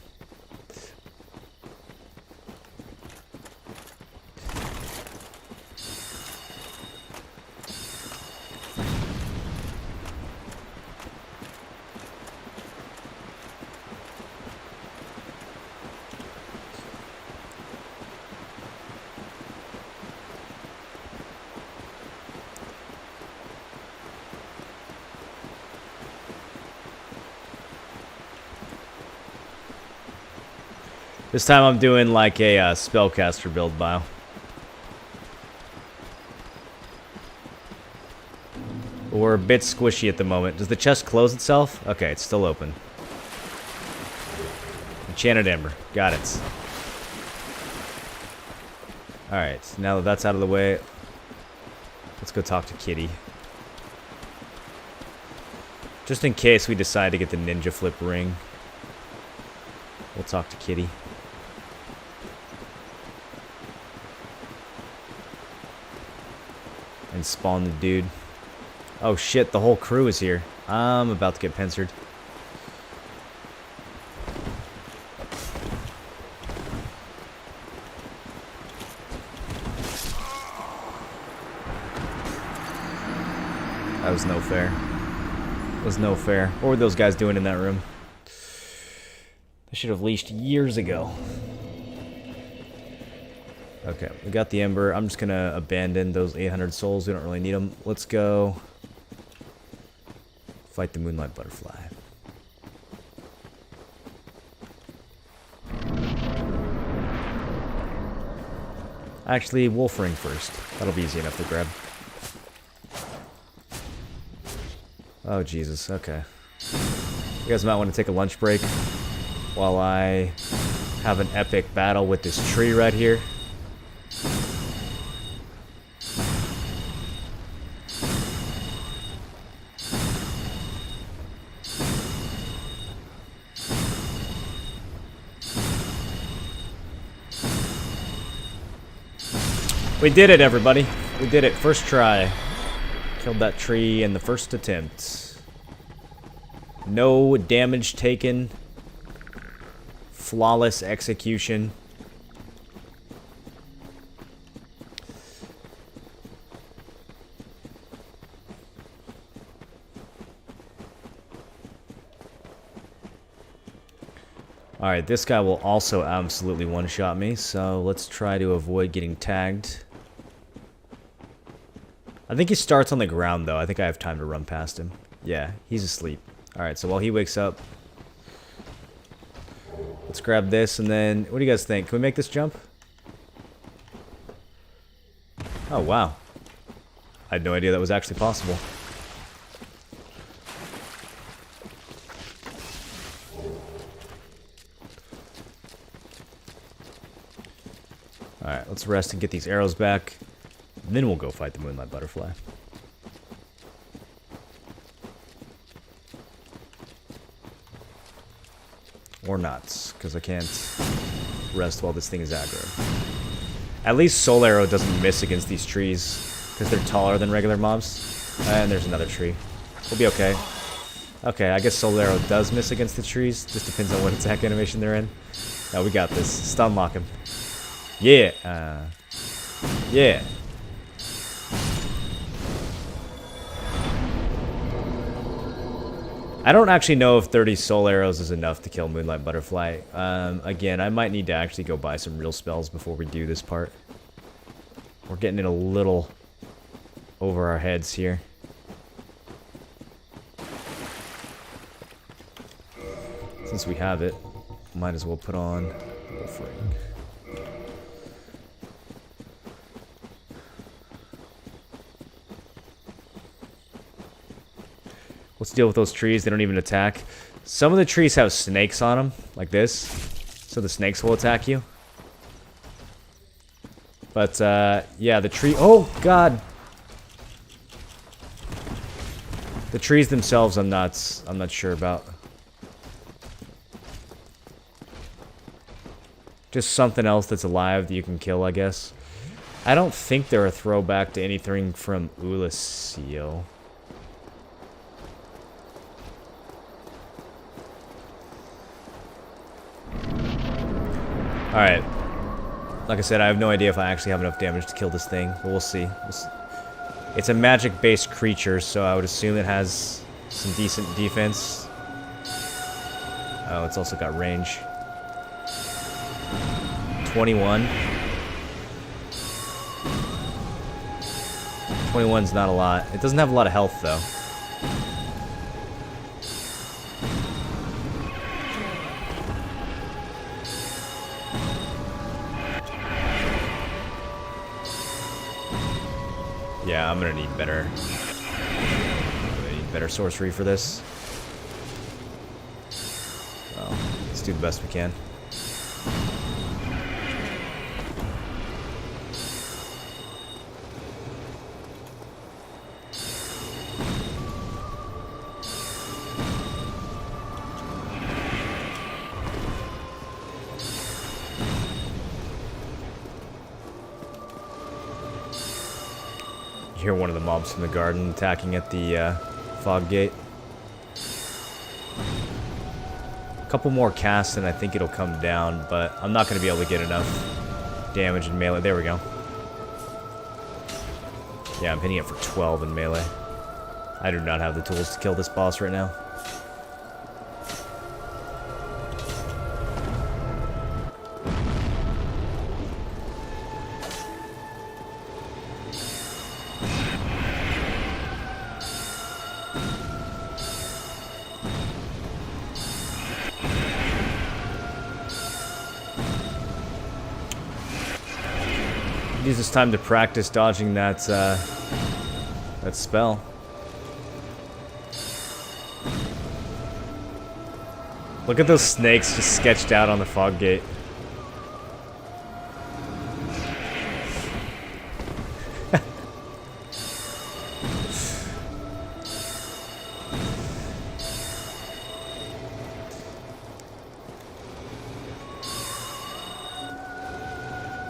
This time I'm doing like a spellcaster build bio. We're a bit squishy at the moment. Does the chest close itself? Okay, it's still open. Enchanted Ember. Got it. Alright, now that that's out of the way, let's go talk to Kitty. Just in case we decide to get the ninja flip ring, we'll talk to Kitty. And spawn the dude. Oh shit, the whole crew is here. I'm about to get pincered. That was no fair. That was no fair. What were those guys doing in that room? I should have leashed years ago. Okay, we got the Ember. I'm just gonna abandon those 800 souls. We don't really need them. Let's go fight the Moonlight Butterfly. Actually, Wolfring first. That'll be easy enough to grab. Oh, Jesus. Okay. You guys might want to take a lunch break while I have an epic battle with this tree right here. We did it, everybody. We did it. First try. Killed that tree in the first attempt. No damage taken. Flawless execution. Alright, this guy will also absolutely one-shot me, so let's try to avoid getting tagged. I think he starts on the ground, though. I think I have time to run past him. Yeah, he's asleep. Alright, so while he wakes up, let's grab this, and then... What do you guys think? Can we make this jump? Oh, wow. I had no idea that was actually possible. Alright, let's rest and get these arrows back. And then we'll go fight the Moonlight Butterfly. Or not, because I can't rest while this thing is aggro. At least Soul Arrow doesn't miss against these trees, because they're taller than regular mobs. And there's another tree. We'll be okay. Okay, I guess Soul Arrow does miss against the trees. Just depends on what attack animation they're in. No, we got this. Stun lock him. Yeah. Yeah. I don't actually know if 30 soul arrows is enough to kill Moonlight Butterfly. Again, I might need to actually go buy some real spells before we do this part. We're getting it a little over our heads here. Since we have it, might as well put on Wolfring. Let's deal with those trees. They don't even attack. Some of the trees have snakes on them, like this. So the snakes will attack you. But, yeah, the tree... Oh, God! The trees themselves, I'm not sure about. Just something else that's alive that you can kill, I guess. I don't think they're a throwback to anything from Ulasil. Alright. Like I said, I have no idea if I actually have enough damage to kill this thing, but we'll see. It's a magic-based creature, so I would assume it has some decent defense. Oh, it's also got range. 21. 21's not a lot. It doesn't have a lot of health, though. Yeah, I'm gonna need better. Better sorcery for this. Well, let's do the best we can. Hear one of the mobs from the garden attacking at the fog gate. A couple more casts and I think it'll come down, but I'm not going to be able to get enough damage in melee. There we go. Yeah, I'm hitting it for 12 in melee. I do not have the tools to kill this boss right now. Use this time to practice dodging that that spell. Look at those snakes just sketched out on the fog gate.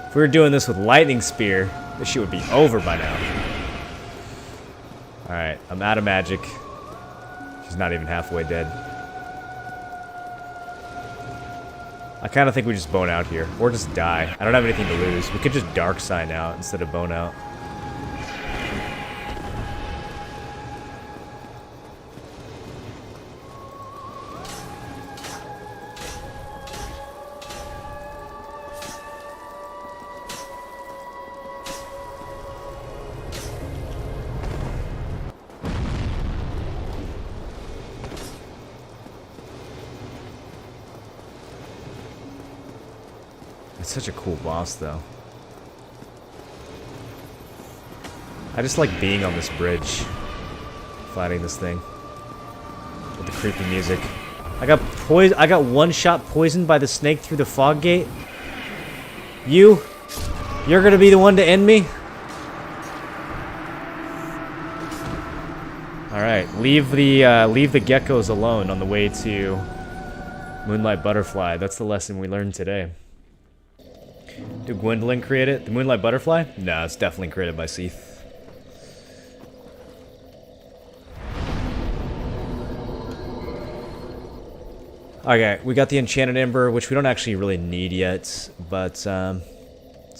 If we were doing this with lightning spear, this shit would be over by now. Alright, I'm out of magic. She's not even halfway dead. I kind of think we just bone out here. Or just die. I don't have anything to lose. We could just dark sign out instead of bone out. It's such a cool boss, though. I just like being on this bridge, fighting this thing with the creepy music. I got one shot poisoned by the snake through the fog gate. You're gonna be the one to end me? All right, leave the geckos alone on the way to Moonlight Butterfly. That's the lesson we learned today. Did Gwendolyn create it? The Moonlight Butterfly? No, it's definitely created by Seath. Okay, we got the Enchanted Ember, which we don't actually really need yet, but, so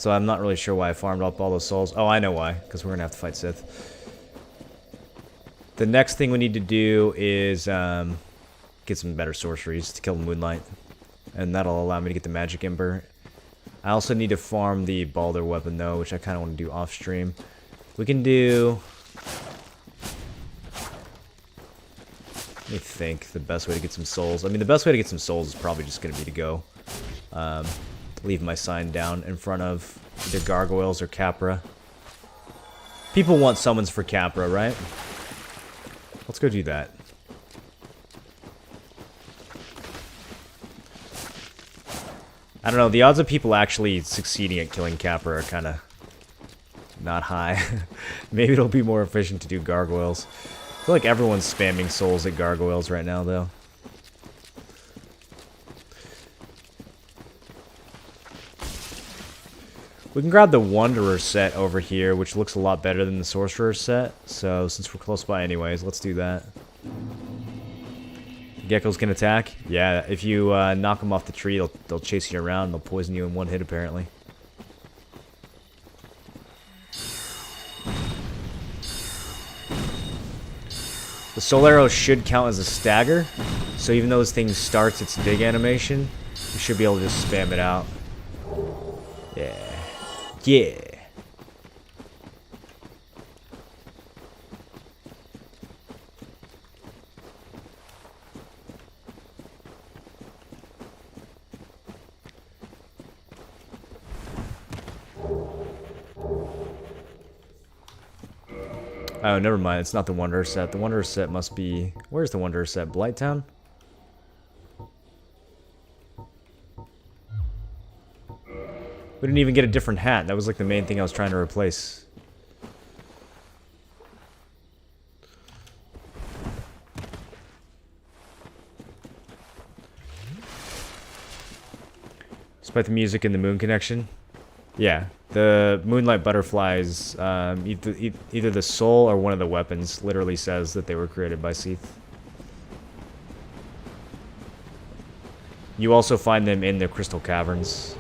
I'm not really sure why I farmed up all those souls. Oh, I know why, because we're gonna have to fight Sith. The next thing we need to do is, get some better sorceries to kill the Moonlight, and that'll allow me to get the Magic Ember. I also need to farm the Balder weapon, though, which I kind of want to do off-stream. We can do... Let me think the best way to get some souls. I mean, the best way to get some souls is probably just going to be to go leave my sign down in front of either Gargoyles or Capra. People want summons for Capra, right? Let's go do that. I don't know, the odds of people actually succeeding at killing Capra are kind of not high. Maybe it'll be more efficient to do Gargoyles. I feel like everyone's spamming souls at Gargoyles right now, though. We can grab the Wanderer set over here, which looks a lot better than the Sorcerer set. So, since we're close by anyways, let's do that. Geckos can attack? Yeah, if you knock them off the tree, they'll chase you around. They'll poison you in one hit, apparently. The Soul Arrow should count as a stagger. So even though this thing starts its dig animation, you should be able to just spam it out. Yeah. Yeah. Oh, never mind. It's not the Wanderer set. The Wanderer set must be... Where's the Wanderer set? Blighttown? We didn't even get a different hat. That was like the main thing I was trying to replace. Despite the music and the moon connection. Yeah, the Moonlight Butterflies, either the soul or one of the weapons literally says that they were created by Seath. You also find them in the Crystal Caverns.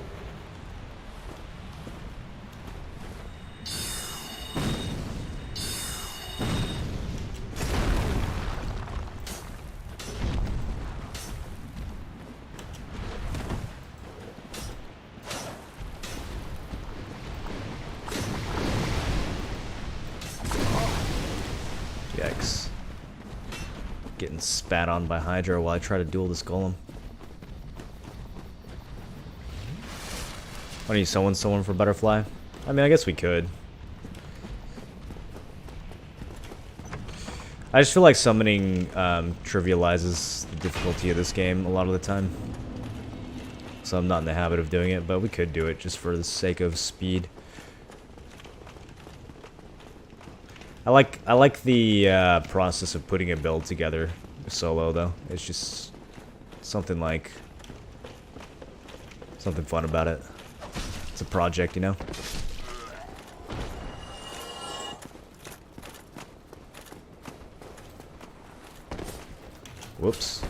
Yikes. Getting spat on by Hydra while I try to duel this golem. Why don't you summon someone for Butterfly? I mean, I guess we could. I just feel like summoning trivializes the difficulty of this game a lot of the time. So I'm not in the habit of doing it, but we could do it just for the sake of speed. I like the process of putting a build together solo though. It's just something fun about it. It's a project, you know? Whoops.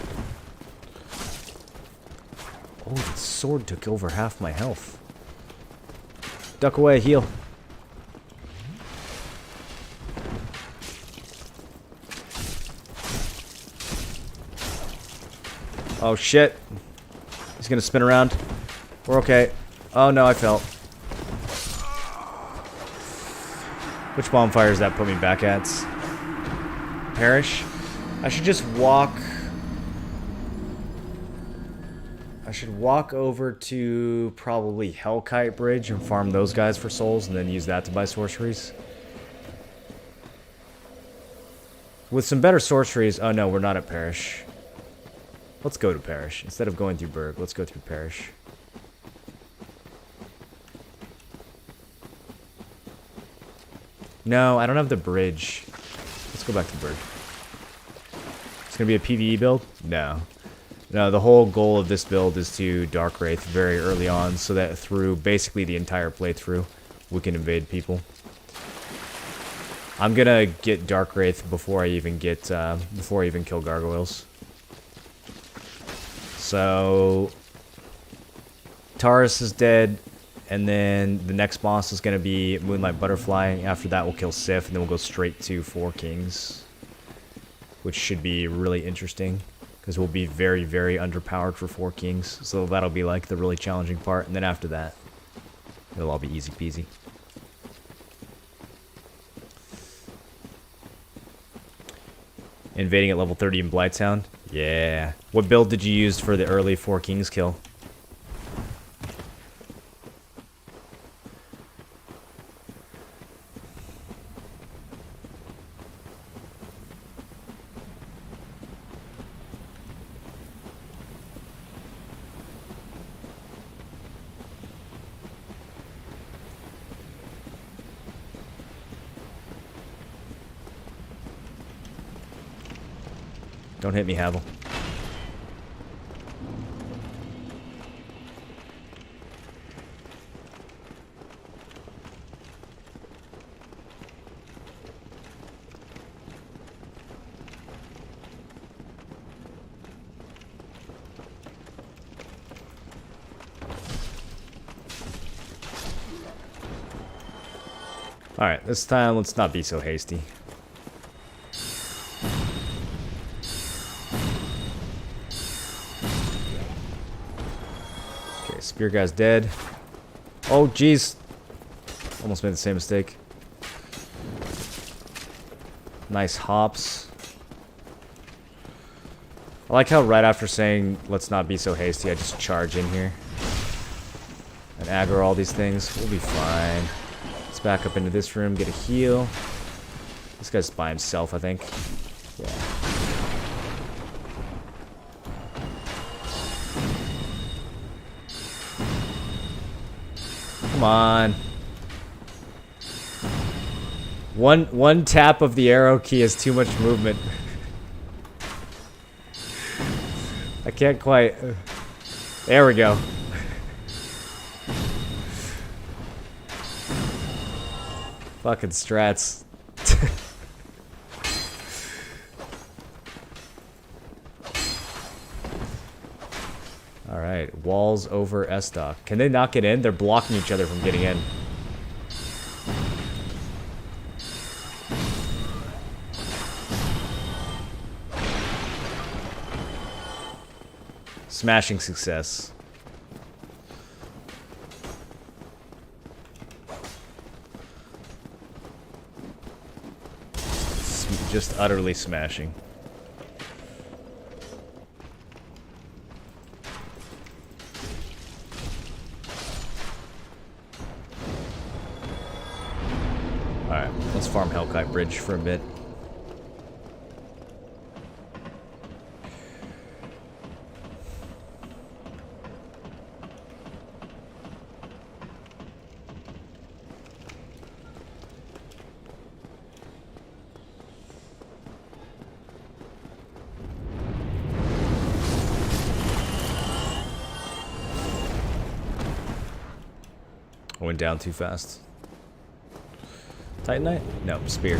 Oh, the sword took over half my health. Duck away, heal. Oh shit. He's gonna spin around. We're okay. Oh no, I fell. Which bonfire does that put me back at? Parish? I should just walk... I should walk over to probably Hellkite Bridge and farm those guys for souls and then use that to buy sorceries. With some better sorceries... Oh no, we're not at Parish. Let's go to Parish. Instead of going through Berg, let's go through Parish. No, I don't have the bridge. Let's go back to Berg. It's gonna be a PvE build? No. No, the whole goal of this build is to Dark Wraith very early on so that through basically the entire playthrough, we can invade people. I'm gonna get Dark Wraith before I even kill gargoyles. So Taurus is dead, and then the next boss is gonna be Moonlight Butterfly. After that, we'll kill Sif, and then we'll go straight to Four Kings, which should be really interesting because we'll be very, very underpowered for Four Kings. So that'll be like the really challenging part, and then after that, it'll all be easy peasy. Invading at level 30 in Blighttown? Yeah. What build did you use for the early Four Kings kill? Don't hit me, Havel. Alright, this time let's not be so hasty. Spear guy's dead. Oh, jeez. Almost made the same mistake. Nice hops. I like how right after saying, let's not be so hasty, I just charge in here. And aggro all these things. We'll be fine. Let's back up into this room, get a heal. This guy's by himself, I think. Yeah. Come on. One tap of the arrow key is too much movement. I can't quite. There we go. Fucking strats. Alright, walls over S-Dock. Can they not get in? They're blocking each other from getting in. Smashing success. Just utterly smashing. Alright, let's farm Hellkite Bridge for a bit. I went down too fast. Titanite? No, spear.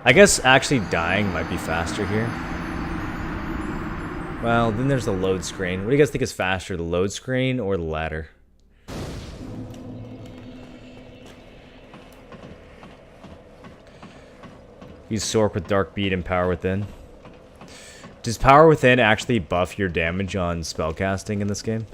I guess actually dying might be faster here. Well, then there's the load screen. What do you guys think is faster, the load screen or the ladder? Use Sork with Dark Beat and Power Within. Does Power Within actually buff your damage on spellcasting in this game?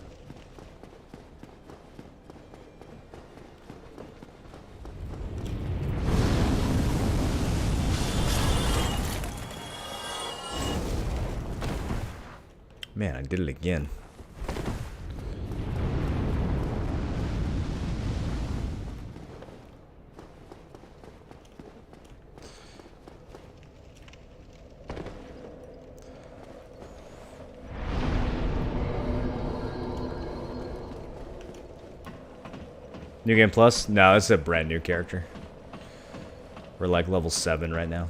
Man, I did it again. New Game Plus? No, it's a brand new character. We're like level 7 right now.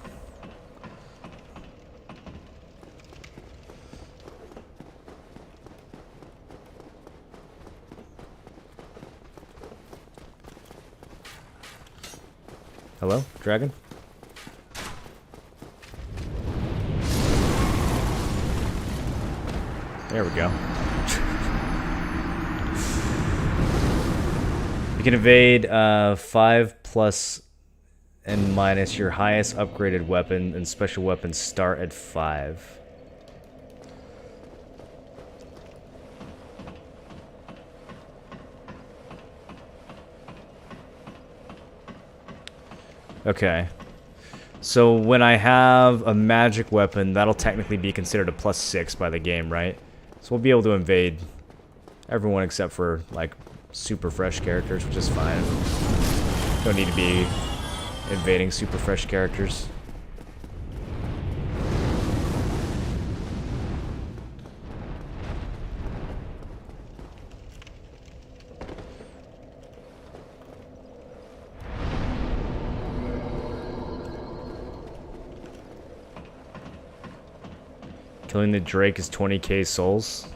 Hello, dragon? There we go. You can evade 5 plus and minus your highest upgraded weapon, and special weapons start at 5. Okay. So when I have a magic weapon, that'll technically be considered a +6 by the game, right? So we'll be able to invade everyone except for, like, super fresh characters, which is fine. Don't need to be invading super fresh characters. Killing the Drake is 20k souls.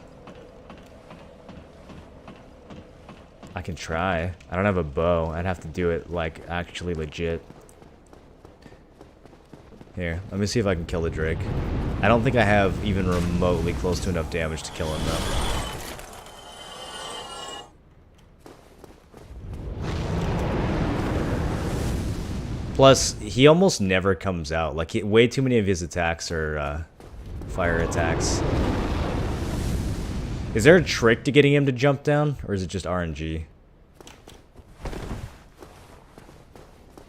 I can try. I don't have a bow. I'd have to do it, like, actually legit. Here, let me see if I can kill the Drake. I don't think I have even remotely close to enough damage to kill him, though. Plus, he almost never comes out. Like, way too many of his attacks are, fire attacks. Is there a trick to getting him to jump down, or is it just RNG?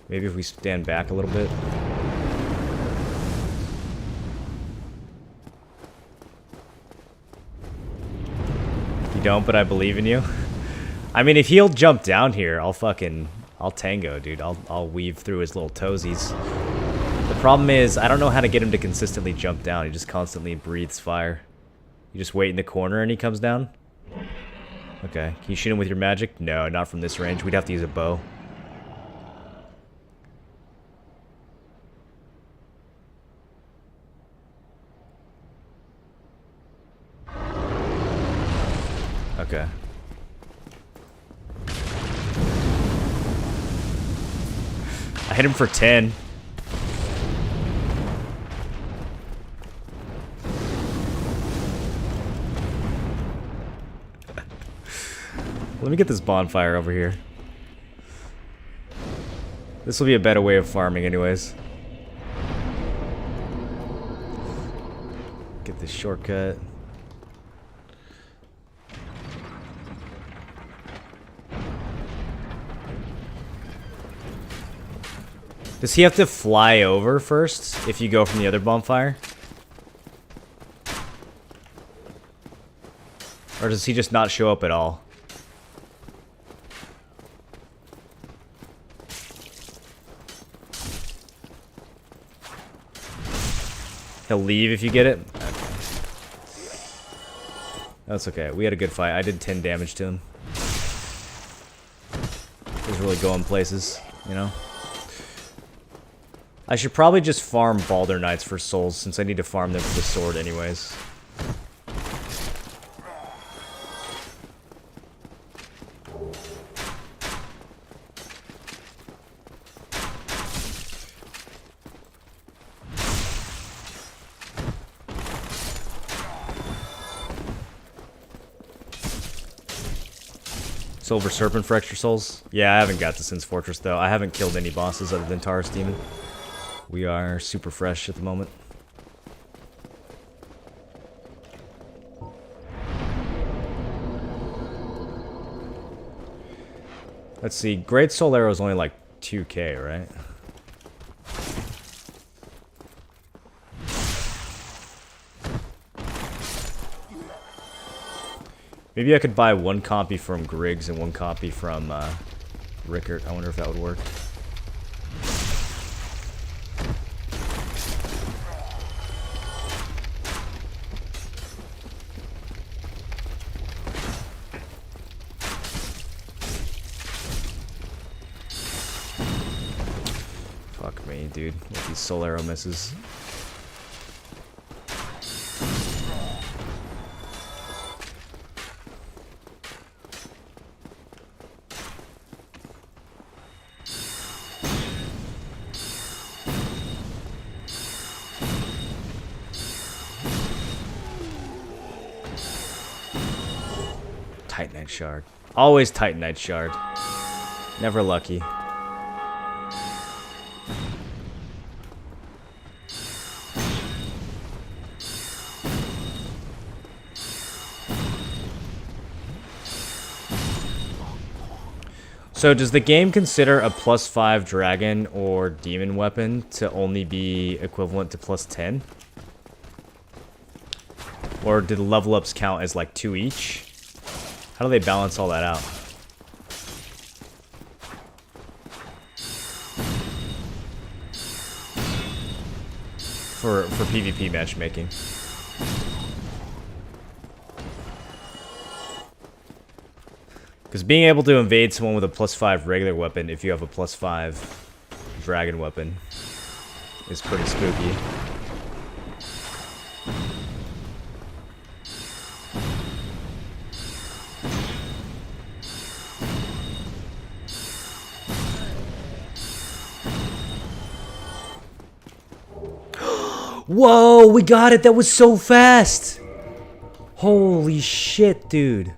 Maybe if we stand back a little bit. You don't, but I believe in you. I mean, if he'll jump down here, I'll tango, dude. I'll weave through his little toesies. The problem is, I don't know how to get him to consistently jump down. He just constantly breathes fire. You just wait in the corner and he comes down? Okay. Can you shoot him with your magic? No, not from this range. We'd have to use a bow. Okay. I hit him for 10. Let me get this bonfire over here. This will be a better way of farming anyways. Get this shortcut. Does he have to fly over first if you go from the other bonfire? Or does he just not show up at all? He'll leave if you get it. Okay. That's okay. We had a good fight. I did 10 damage to him. He was really going places, you know? I should probably just farm Balder Knights for souls, since I need to farm them for the sword anyways. Silver Serpent for extra souls? Yeah, I haven't got to Sin's Fortress though. I haven't killed any bosses other than Taurus Demon. We are super fresh at the moment. Let's see, Great Soul Arrow is only like 2k, right? Maybe I could buy one copy from Griggs and one copy from Rickert. I wonder if that would work. Fuck me, dude. With these soul arrow misses. Titanite Shard. Always Titanite Shard. Never lucky. So does the game consider a +5 dragon or demon weapon to only be equivalent to +10? Or did level ups count as like 2 each? How do they balance all that out? For PvP matchmaking. Because being able to invade someone with a +5 regular weapon if you have a +5 dragon weapon is pretty spooky. Whoa, we got it. That was so fast. Holy shit, dude.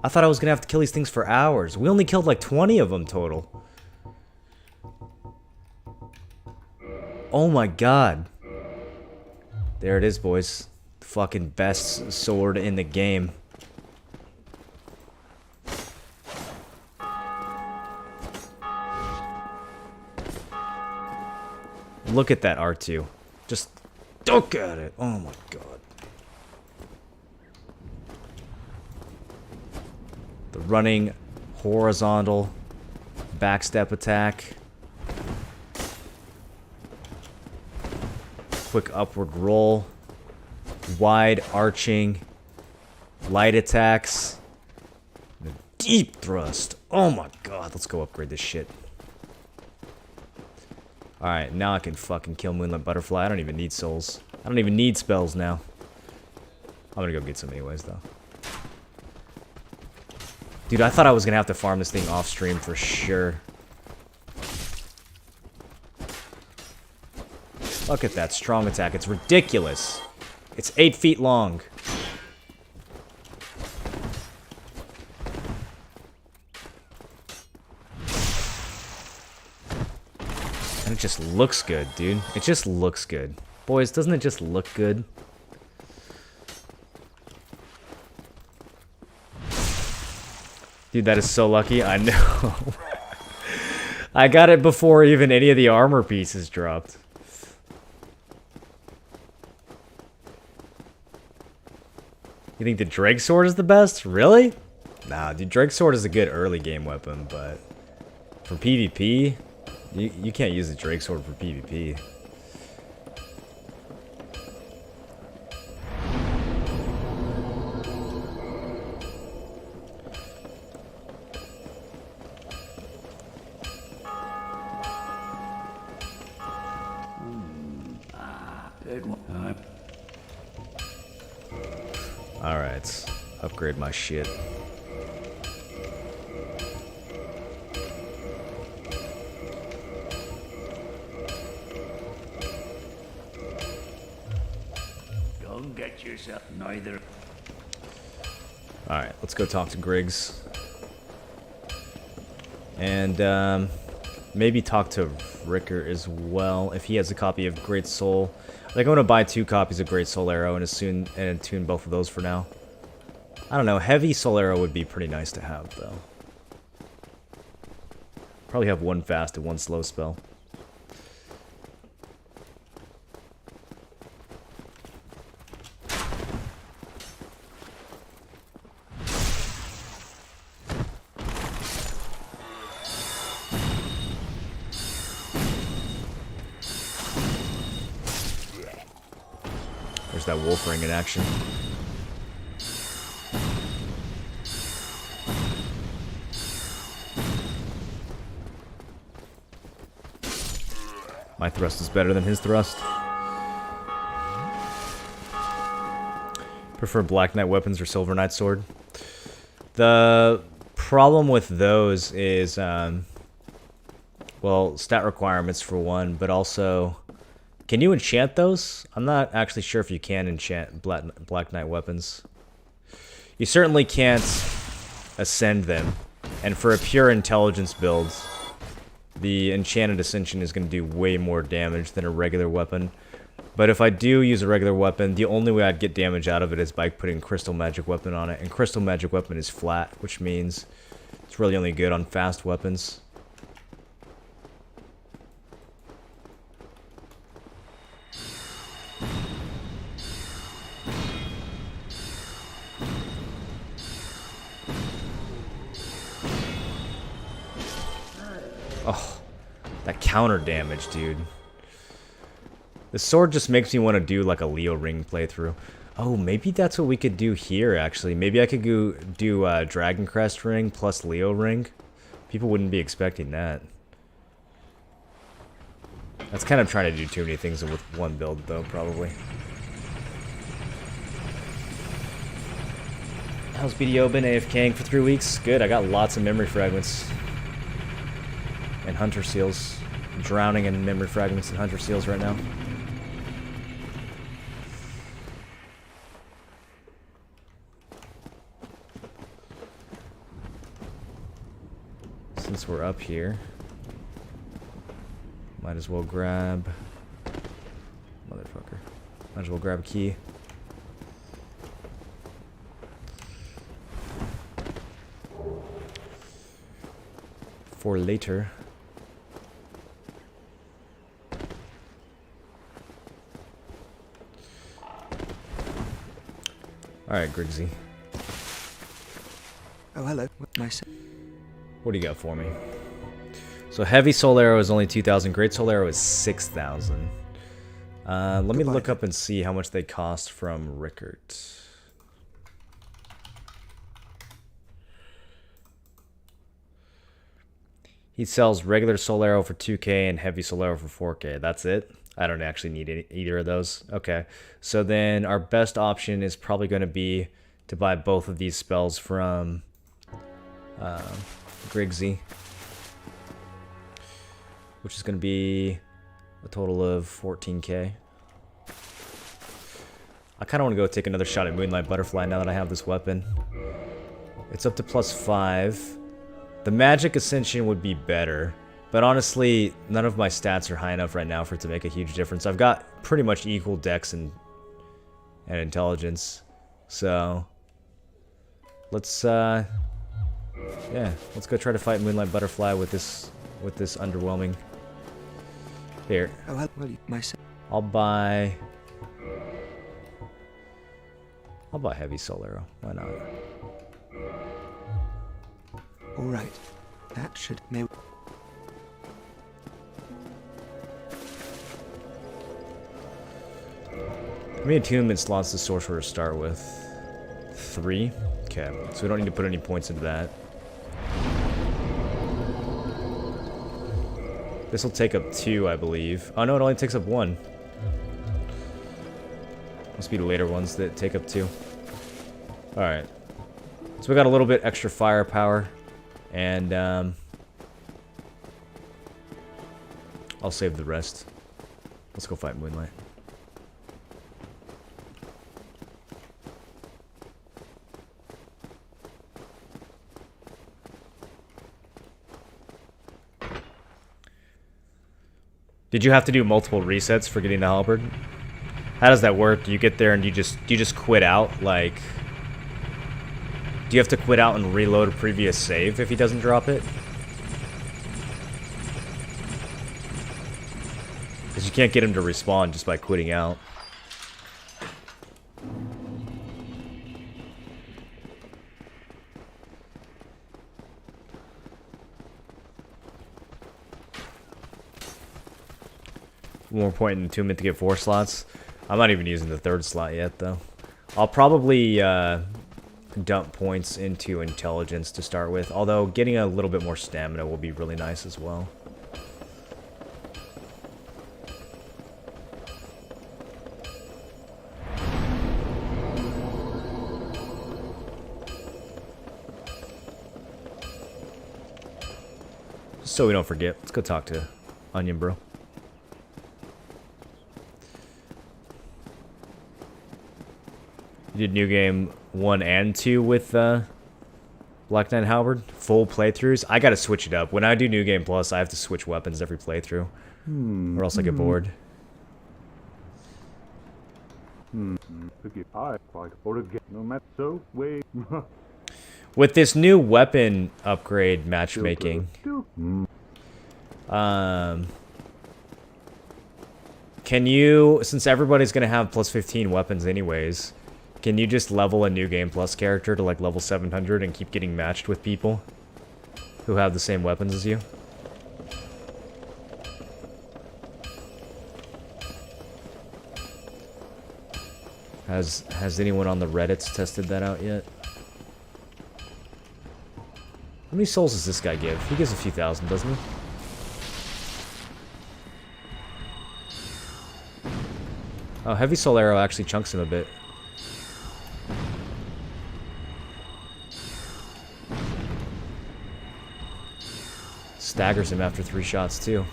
I thought I was going to have to kill these things for hours. We only killed like 20 of them total. Oh my god. There it is, boys. Fucking best sword in the game. Look at that R2. Just look at it. Oh my god. The running horizontal backstep attack. Quick upward roll. Wide arching light attacks. The deep thrust. Oh my god. Let's go upgrade this shit. Alright, now I can fucking kill Moonlit Butterfly. I don't even need souls. I don't even need spells now. I'm gonna go get some anyways, though. Dude, I thought I was gonna have to farm this thing off stream for sure. Look at that strong attack. It's ridiculous. It's 8 feet long. And it just looks good, dude. It just looks good. Boys, doesn't it just look good? Dude, that is so lucky. I know. I got it before even any of the armor pieces dropped. You think the Drake Sword is the best? Really? Nah, dude, Drake Sword is a good early game weapon, but for PvP, you can't use the Drake Sword for PvP. Alright. Upgrade my shit. Don't get yourself neither. Alright, let's go talk to Griggs. And, maybe talk to Ricker as well, if he has a copy of Great Soul. I think I'm gonna buy 2 copies of Great Soul Arrow and attune both of those for now. I don't know, Heavy Soul Arrow would be pretty nice to have, though. Probably have 1 fast and 1 slow spell. There's that wolf ring in action. My thrust is better than his thrust. Prefer Black Knight weapons or Silver Knight sword. The problem with those is, well, stat requirements for one, but also, can you enchant those? I'm not actually sure if you can enchant Black Knight weapons. You certainly can't ascend them, and for a pure intelligence build, the Enchanted Ascension is going to do way more damage than a regular weapon. But if I do use a regular weapon, the only way I'd get damage out of it is by putting Crystal Magic Weapon on it. And Crystal Magic Weapon is flat, which means it's really only good on fast weapons. Oh, that counter damage, dude. The sword just makes me want to do like a Leo Ring playthrough. Oh, maybe that's what we could do here, actually. Maybe I could go do Dragon Crest Ring plus Leo Ring. People wouldn't be expecting that. That's kind of trying to do too many things with one build, though, probably. How's BDO been AFKing for 3 weeks? Good, I got lots of memory fragments. And hunter seals. I'm drowning in memory fragments and hunter seals right now. Since we're up here, might as well grab... Motherfucker. Might as well grab a key. For later. Alright, Griggsy. Oh, hello. Nice. What do you got for me? So Heavy Soul Arrow is only 2,000. Great Soul Arrow is 6,000. Let me look up and see how much they cost from Rickert. He sells regular Soul Arrow for 2K and Heavy Soul Arrow for 4K. That's it? I don't actually need either of those. Okay. So then our best option is probably going to be to buy both of these spells from Griggsy, which is going to be a total of 14K. I kind of want to go take another shot at Moonlight Butterfly now that I have this weapon. It's up to +5. The Magic Ascension would be better, but honestly, none of my stats are high enough right now for it to make a huge difference. I've got pretty much equal dex and intelligence, so let's yeah, let's go try to fight Moonlight Butterfly with this underwhelming. Here, I'll buy Heavy Soul Arrow. Why not? All right, that should maybe. How many attunement slots does Sorcerer start with? 3? Okay, so we don't need to put any points into that. This will take up 2, I believe. Oh no, it only takes up 1. Must be the later ones that take up 2. Alright. So we got a little bit extra firepower. And, I'll save the rest. Let's go fight Moonlight. Did you have to do multiple resets for getting the halberd? How does that work? Do you get there and do you just quit out? Like, do you have to quit out and reload a previous save if he doesn't drop it? Because you can't get him to respawn just by quitting out. More point in entombment to get 4 slots. I'm not even using the 3rd slot yet, though. I'll probably dump points into intelligence to start with, although getting a little bit more stamina will be really nice as well. Just so we don't forget, let's go talk to Onion Bro. You did New Game 1 and 2 with Black Knight Halberd? Full playthroughs? I gotta switch it up. When I do New Game Plus, I have to switch weapons every playthrough. Or else I get bored. With this new weapon upgrade matchmaking, can you, since everybody's gonna have plus 15 weapons anyways, can you just level a New Game Plus character to like level 700 and keep getting matched with people who have the same weapons as you? Has anyone on the Reddits tested that out yet? How many souls does this guy give? He gives a few thousand, doesn't he? Oh, Heavy Soul Arrow actually chunks him a bit. Staggers him after 3 shots, too.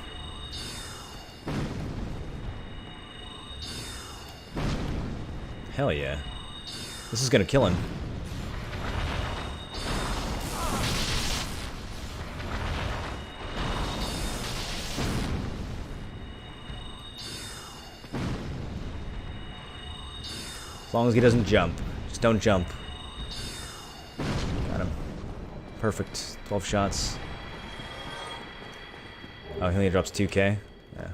Hell yeah. This is gonna kill him. As long as he doesn't jump. Just don't jump. Got him. Perfect. 12 shots. Oh, he only drops 2k? Yeah.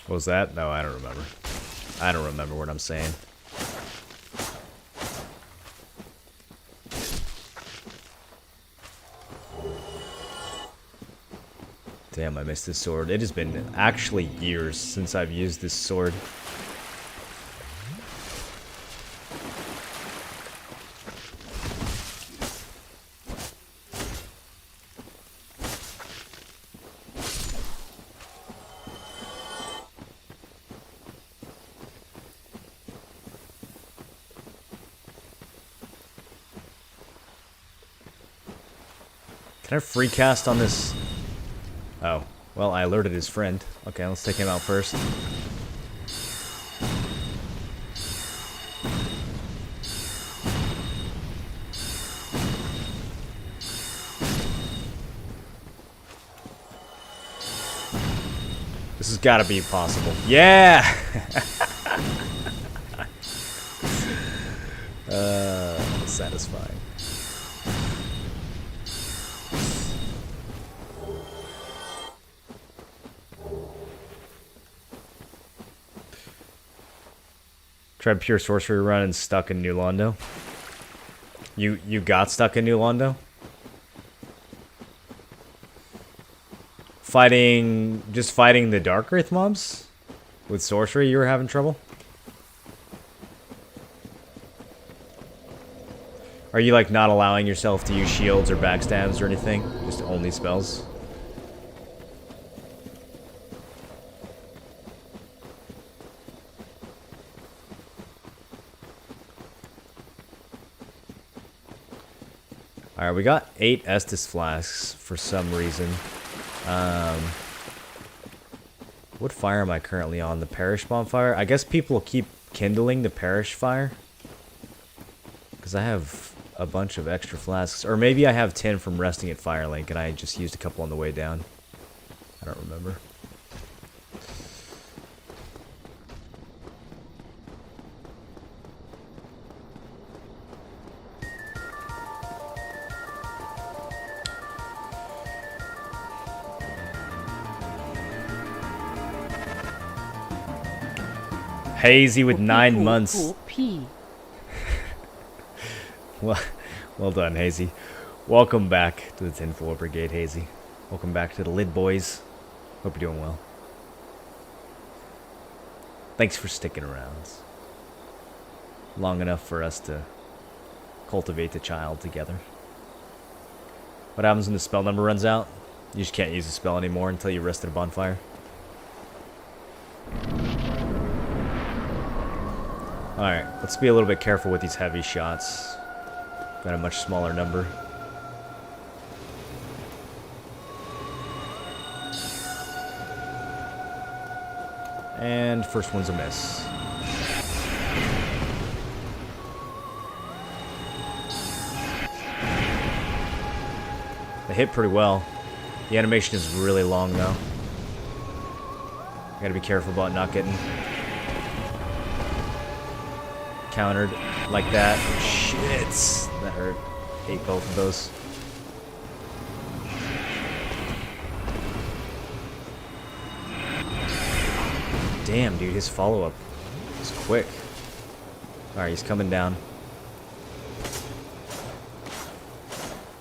What was that? No, I don't remember. I don't remember what I'm saying. Damn, I missed this sword. It has been actually years since I've used this sword. Can I free cast on this? Oh, well, I alerted his friend. Okay, let's take him out first. This has got to be possible. Yeah! Satisfying. Tried pure sorcery run and stuck in New Londo. You got stuck in New Londo? Just fighting the Dark Earth mobs? With sorcery you were having trouble? Are you like not allowing yourself to use shields or backstabs or anything? Just only spells? Alright, we got 8 Estus flasks for some reason. What fire am I currently on? The parish bonfire? I guess people will keep kindling the parish fire. Because I have a bunch of extra flasks. Or maybe I have 10 from resting at Firelink and I just used a couple on the way down. I don't remember. Hazy with 9 months. Well done, Hazy. Welcome back to the Tinfoil Brigade, Hazy. Welcome back to the Lid Boys. Hope you're doing well. Thanks for sticking around. Long enough for us to cultivate the child together. What happens when the spell number runs out? You just can't use the spell anymore until you rest at a bonfire. Alright, let's be a little bit careful with these heavy shots. Got a much smaller number. And first one's a miss. They hit pretty well. The animation is really long though. Gotta be careful about not getting countered like that. Shit, that hurt. Hate both of those. Damn, dude, his follow-up is quick. Alright, he's coming down.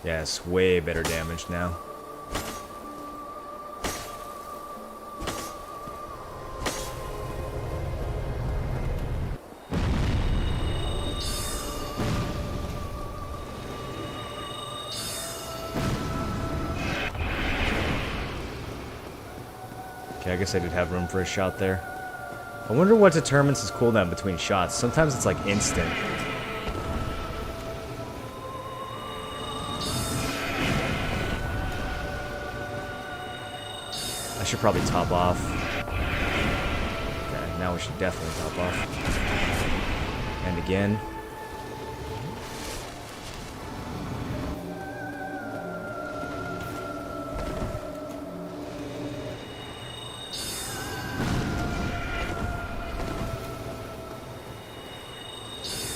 Yeah, it's way better damage now. Okay, I guess I did have room for a shot there. I wonder what determines his cooldown between shots. Sometimes it's like instant. I should probably top off. Okay, now we should definitely top off. And again.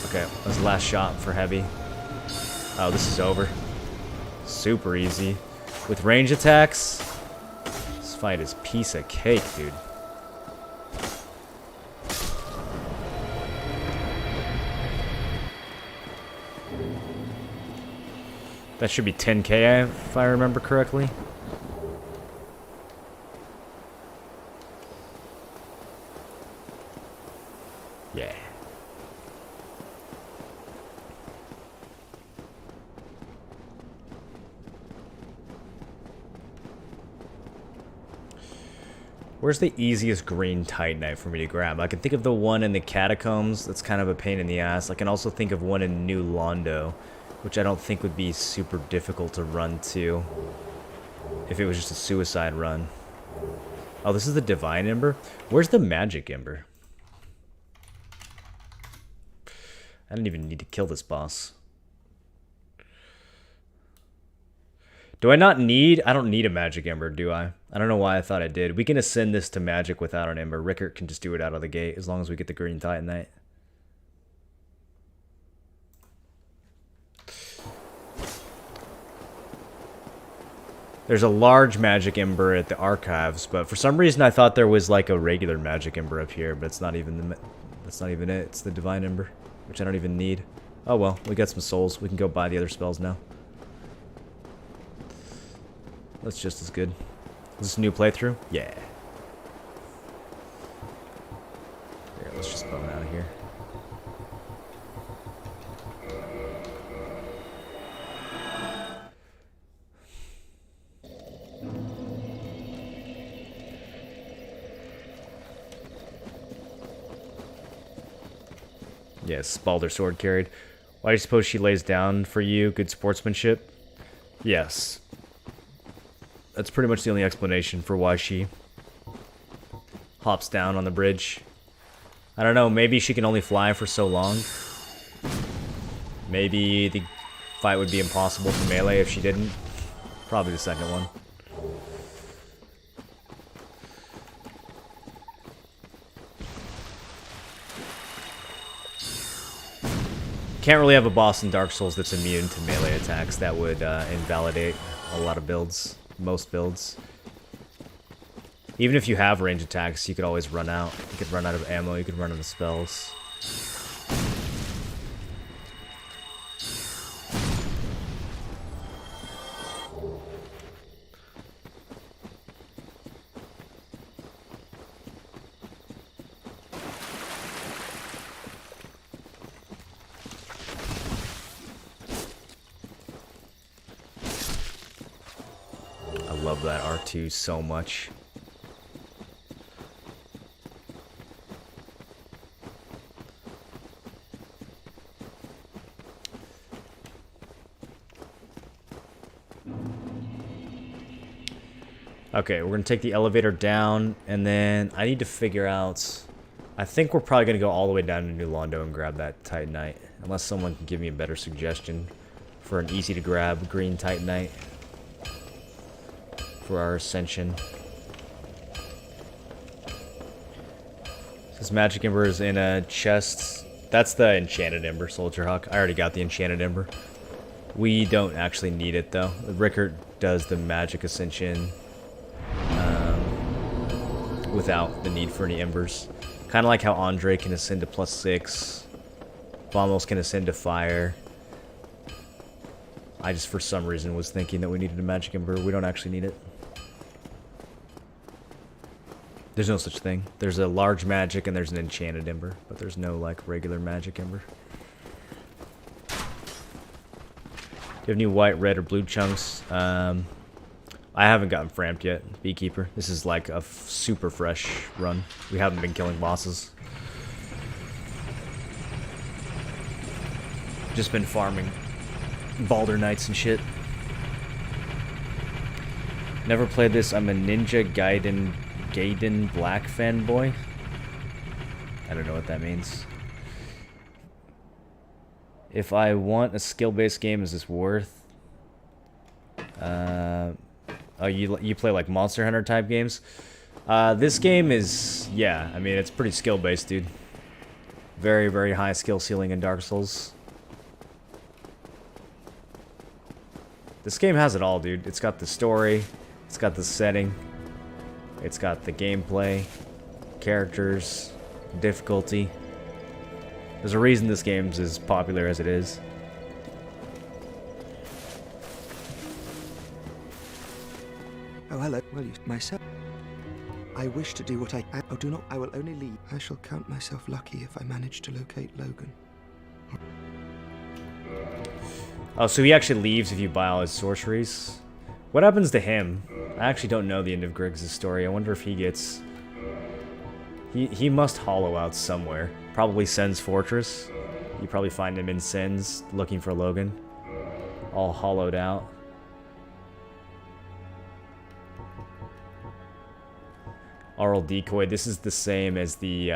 Okay, that was the last shot for heavy. Oh, this is over. Super easy. With range attacks, this fight is piece of cake, dude. That should be 10k if I remember correctly. Yeah. Where's the easiest green Titanite for me to grab? I can think of the one in the catacombs. That's kind of a pain in the ass. I can also think of one in New Londo, which I don't think would be super difficult to run to if it was just a suicide run. Oh, this is the Divine Ember? Where's the Magic Ember? I didn't even need to kill this boss. Do I not need... I don't need a Magic Ember, do I? I don't know why I thought I did. We can ascend this to Magic without an Ember. Rickert can just do it out of the gate as long as we get the Green Titanite. There's a large Magic Ember at the Archives, but for some reason I thought there was like a regular Magic Ember up here, but it's not even the... That's not even it. It's the Divine Ember, which I don't even need. Oh well, we got some souls. We can go buy the other spells now. That's just as good. Is this a new playthrough? Yeah. Here, let's just bone out of here. Yes, Balder sword carried. Why do you suppose she lays down for you? Good sportsmanship? Yes. That's pretty much the only explanation for why she hops down on the bridge. I don't know, maybe she can only fly for so long. Maybe the fight would be impossible for melee if she didn't. Probably the second one. Can't really have a boss in Dark Souls that's immune to melee attacks. That would invalidate a lot of builds. Most builds. Even if you have range attacks, you could always run out. You could run out of ammo, you could run out of spells. I love that R2 so much. Okay, we're gonna take the elevator down, and then I need to figure out... I think we're probably gonna go all the way down to New Londo and grab that Titanite. Unless someone can give me a better suggestion for an easy-to-grab green Titanite for our ascension. This magic ember is in a chest. That's the enchanted ember, Soldier Hawk. I already got the enchanted ember. We don't actually need it, though. Rickert does the magic ascension without the need for any embers. Kind of like how Andre can ascend to +6. Vamos can ascend to fire. I just, for some reason, was thinking that we needed a magic ember. We don't actually need it. There's no such thing. There's a large magic and there's an enchanted ember, but there's no, like, regular magic ember. Do you have any white, red, or blue chunks? I haven't gotten framped yet, Beekeeper. This is like a super fresh run. We haven't been killing bosses. Just been farming Balder Knights and shit. Never played this. I'm a Ninja Gaiden Black fanboy. I don't know what that means. If I want a skill-based game, is this worth? Oh, you play like Monster Hunter type games? This game is, yeah, I mean, it's pretty skill-based, dude. Very, very high skill ceiling in Dark Souls. This game has it all, dude. It's got the story, it's got the setting, it's got the gameplay, characters, difficulty. There's a reason this game's as popular as it is. Oh, hello. Well, you myself. I wish to do what I... Oh, do not... I will only leave. I shall count myself lucky if I manage to locate Logan. Oh, so he actually leaves if you buy all his sorceries? What happens to him? I actually don't know the end of Griggs' story. I wonder if he gets... He must hollow out somewhere. Probably Sen's Fortress. You probably find him in Sen's looking for Logan. All hollowed out. Aural Decoy. This is the same as the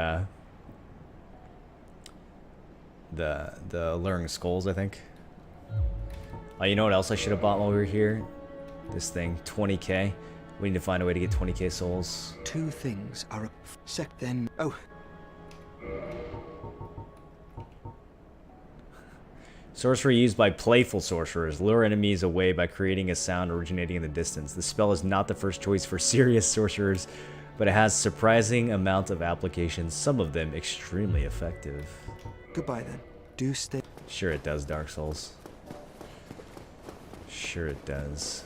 Alluring Skulls, I think. Oh, you know what else I should have bought while we were here? This thing, 20k. We need to find a way to get 20k souls. Two things are a sec then. Oh. Sorcery used by playful sorcerers. Lure enemies away by creating a sound originating in the distance. This spell is not the first choice for serious sorcerers, but it has surprising amount of applications, some of them extremely effective. Goodbye then. Do stay. Sure it does, Dark Souls. Sure it does.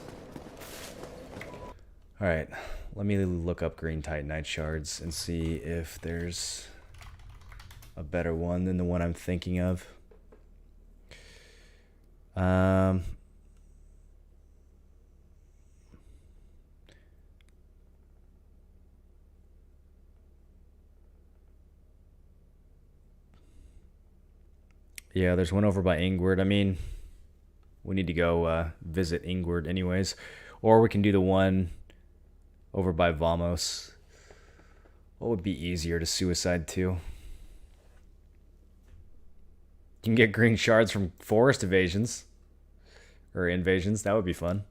Alright, let me look up green Titanite shards and see if there's a better one than the one I'm thinking of. Yeah, there's one over by Ingward. I mean, we need to go visit Ingward anyways. Or we can do the one over by Vamos. What would be easier to suicide to? You can get green shards from forest evasions. Or invasions. That would be fun.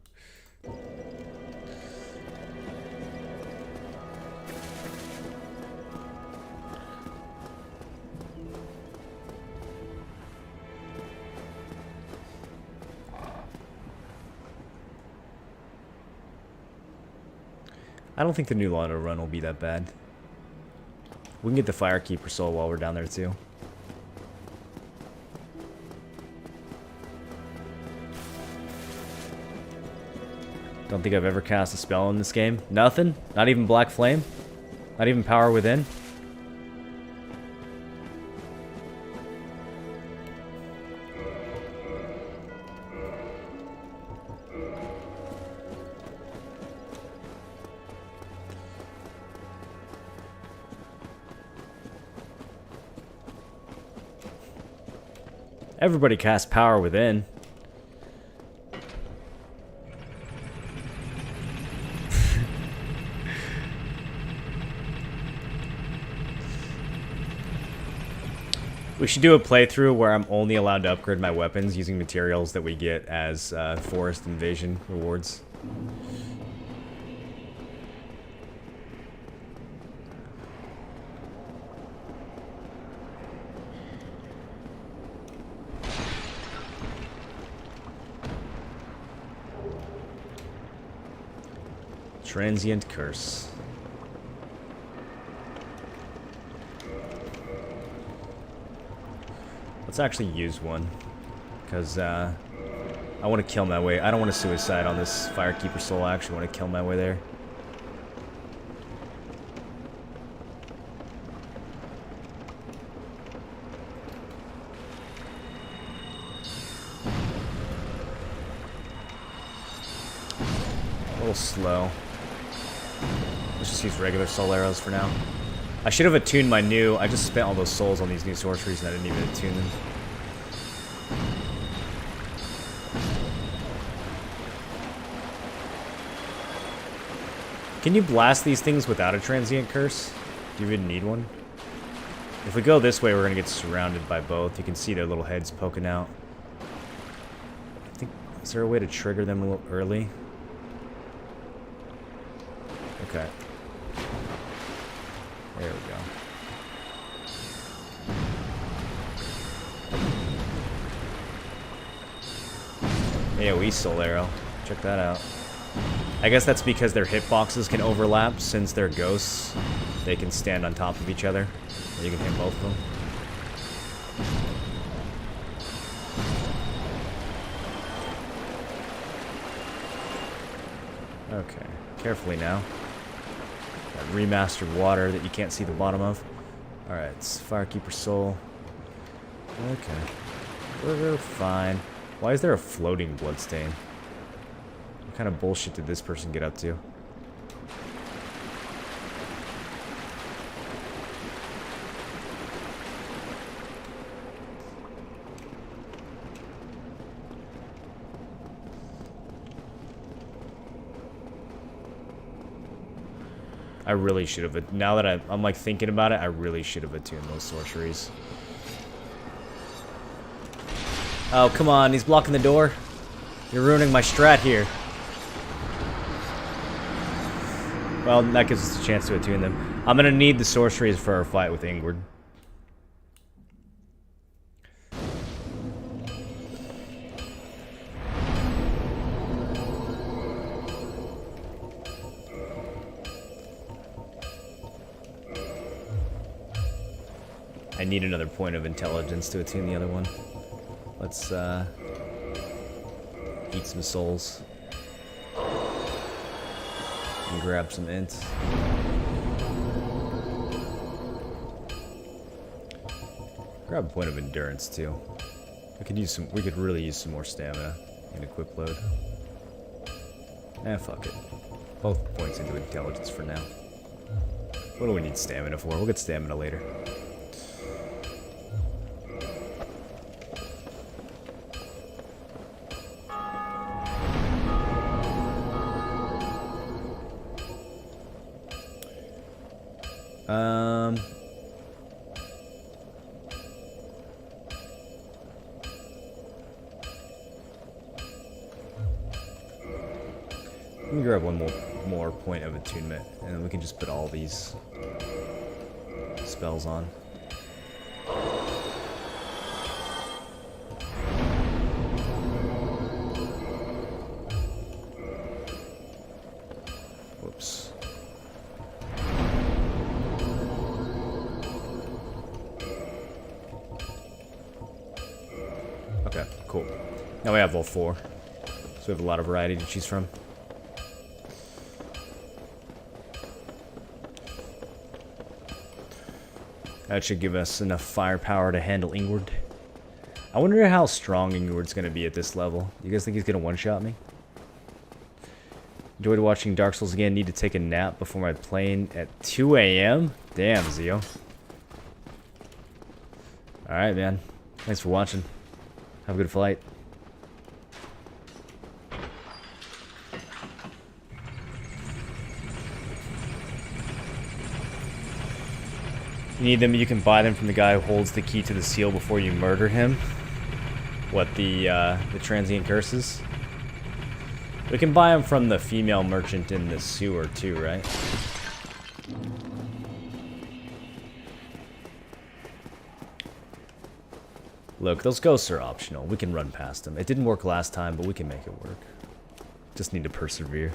I don't think the new Lotto run will be that bad. We can get the Firekeeper soul while we're down there too. Don't think I've ever cast a spell in this game. Nothing? Not even Black Flame? Not even Power Within? Everybody casts Power Within. We should do a playthrough where I'm only allowed to upgrade my weapons using materials that we get as forest invasion rewards. Transient Curse. Let's actually use one, because I want to kill my way. I don't want to suicide on this Firekeeper soul. I actually want to kill my way there. A little slow. Let's just use regular soul arrows for now. I should have attuned my new... I just spent all those souls on these new sorceries and I didn't even attune them. Can you blast these things without a transient curse? Do you even need one? If we go this way, we're going to get surrounded by both. You can see their little heads poking out. I think... Is there a way to trigger them a little early? Okay. There we go. AoE Soul Arrow. Check that out. I guess that's because their hitboxes can overlap. Since they're ghosts, they can stand on top of each other. You can hit both of them. Okay. Carefully now. That remastered water that you can't see the bottom of. Alright, it's Firekeeper Soul. Okay. We're fine. Why is there a floating bloodstain? What kind of bullshit did this person get up to? I really should have... Now that I'm like thinking about it, I really should have attuned those sorceries. Oh, come on. He's blocking the door. You're ruining my strat here. Well, that gives us a chance to attune them. I'm going to need the sorceries for our fight with Ingward. I need another point of intelligence to attune the other one. Let's eat some souls. And grab some ints. Grab a point of endurance too. We could really use some more stamina and equip load. Fuck it. Both points into intelligence for now. What do we need stamina for? We'll get stamina later. Let me grab one more point of attunement, and then we can just put all these spells on. Whoops. Okay, cool. Now we have all 4, so we have a lot of variety to choose from. That should give us enough firepower to handle Ingward. I wonder how strong Ingward's going to be at this level. You guys think he's going to one-shot me? Enjoyed watching Dark Souls again. Need to take a nap before my playing at 2 a.m.? Damn, Zio. Alright, man. Thanks for watching. Have a good flight. You need them, you can buy them from the guy who holds the key to the seal before you murder him. What, the transient curses? We can buy them from the female merchant in the sewer too, right? Look, those ghosts are optional. We can run past them. It didn't work last time, but we can make it work. Just need to persevere.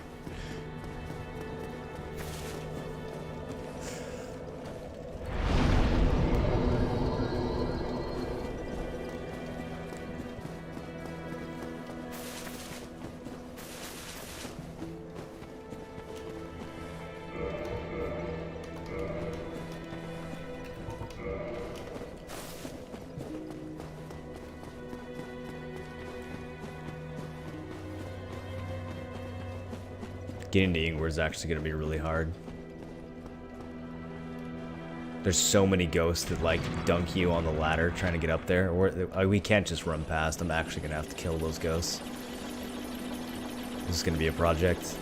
Getting to Ingward is actually going to be really hard. There's so many ghosts that like dunk you on the ladder trying to get up there. Or we can't just run past. I'm actually going to have to kill those ghosts. This is going to be a project.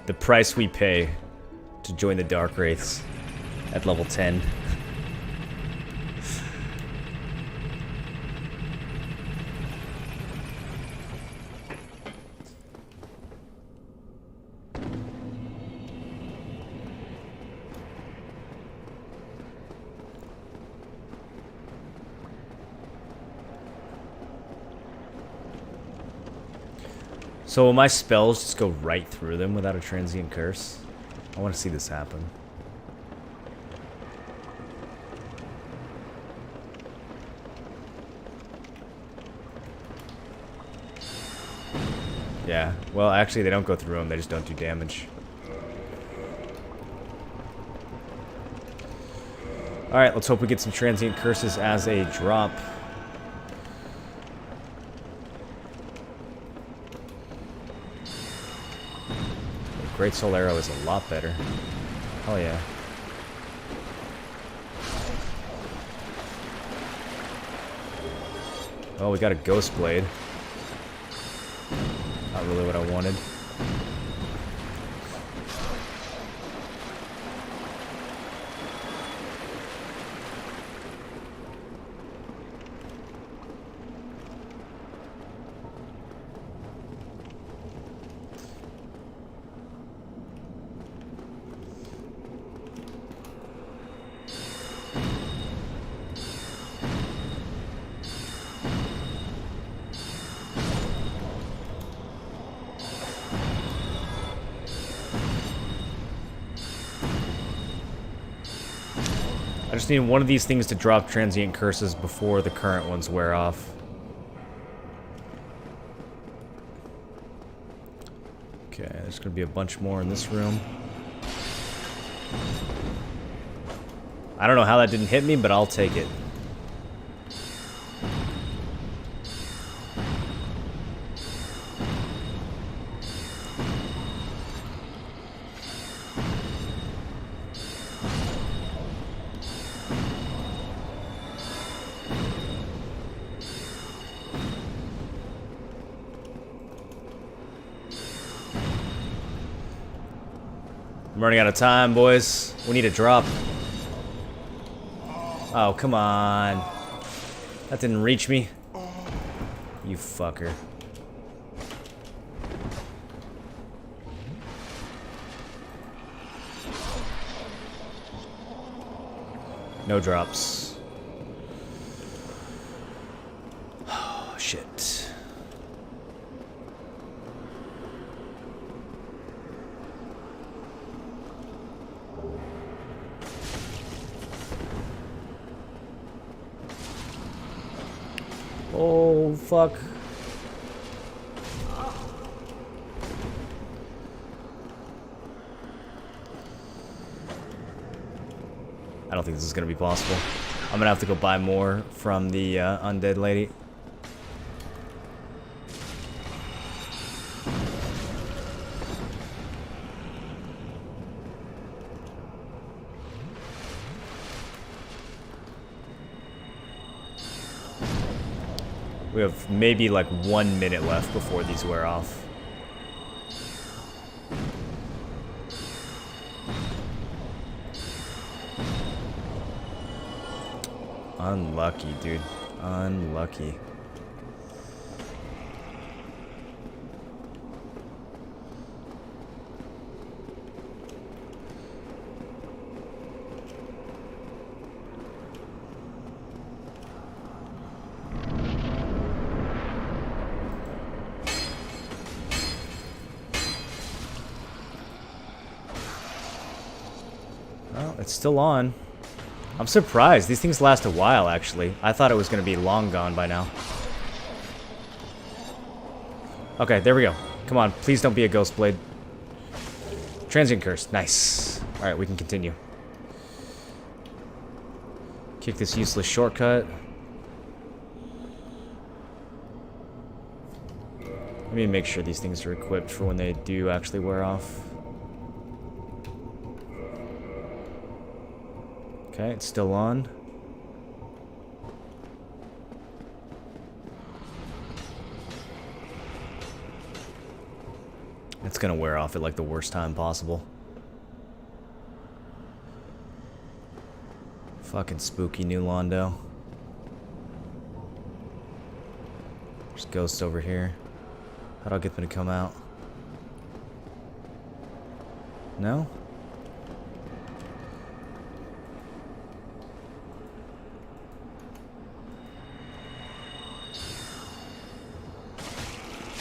The price we pay to join the Dark Wraiths at level 10. So will my spells just go right through them without a transient curse? I want to see this happen. Yeah, well actually they don't go through them, they just don't do damage. Alright, let's hope we get some transient curses as a drop. Great Soul Arrow is a lot better. Oh yeah. Oh, we got a Ghost Blade. Not really what I wanted. I just need one of these things to drop transient curses before the current ones wear off. Okay, there's gonna be a bunch more in this room. I don't know how that didn't hit me, but I'll take it. I'm running out of time, boys. We need a drop. Oh, come on. That didn't reach me. You fucker. No drops. Oh, shit. Oh, fuck. I don't think this is going to be possible. I'm going to have to go buy more from the undead lady. We have maybe like 1 minute left before these wear off. Unlucky, dude. Unlucky. Well, it's still on. I'm surprised. These things last a while, actually. I thought it was going to be long gone by now. Okay, there we go. Come on, please don't be a ghost blade. Transient curse. Nice. Alright, we can continue. Kick this useless shortcut. Let me make sure these things are equipped for when they do actually wear off. Okay, it's still on. It's gonna wear off at like the worst time possible. Fucking spooky new Londo. There's ghosts over here. How do I get them to come out? No?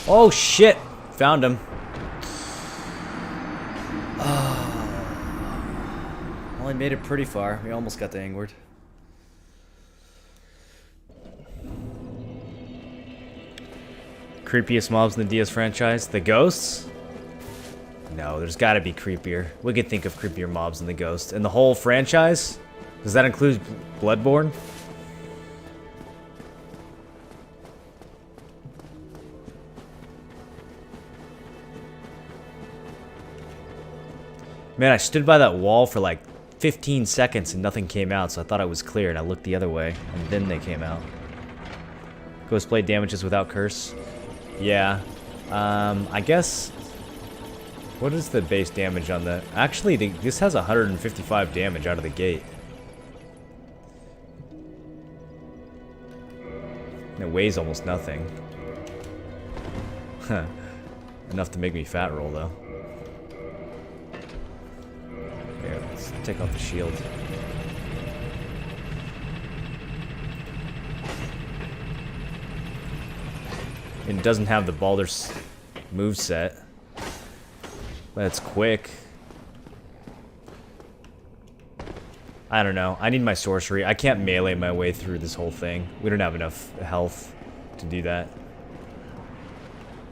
Oh shit! Found him. Only made it pretty far. We almost got to Ingward. Creepiest mobs in the DS franchise? The ghosts? No, there's gotta be creepier. We could think of creepier mobs than the ghosts. And the whole franchise? Does that include Bloodborne? Man, I stood by that wall for like 15 seconds and nothing came out, so I thought it was clear, and I looked the other way, and then they came out. Ghost blade damages without curse. Yeah. I guess... What is the base damage on that? Actually, this has 155 damage out of the gate. And it weighs almost nothing. Huh. Enough to make me fat roll, though. Here, let's take off the shield. It doesn't have the Baldur's moveset, but it's quick. I don't know. I need my sorcery. I can't melee my way through this whole thing. We don't have enough health to do that.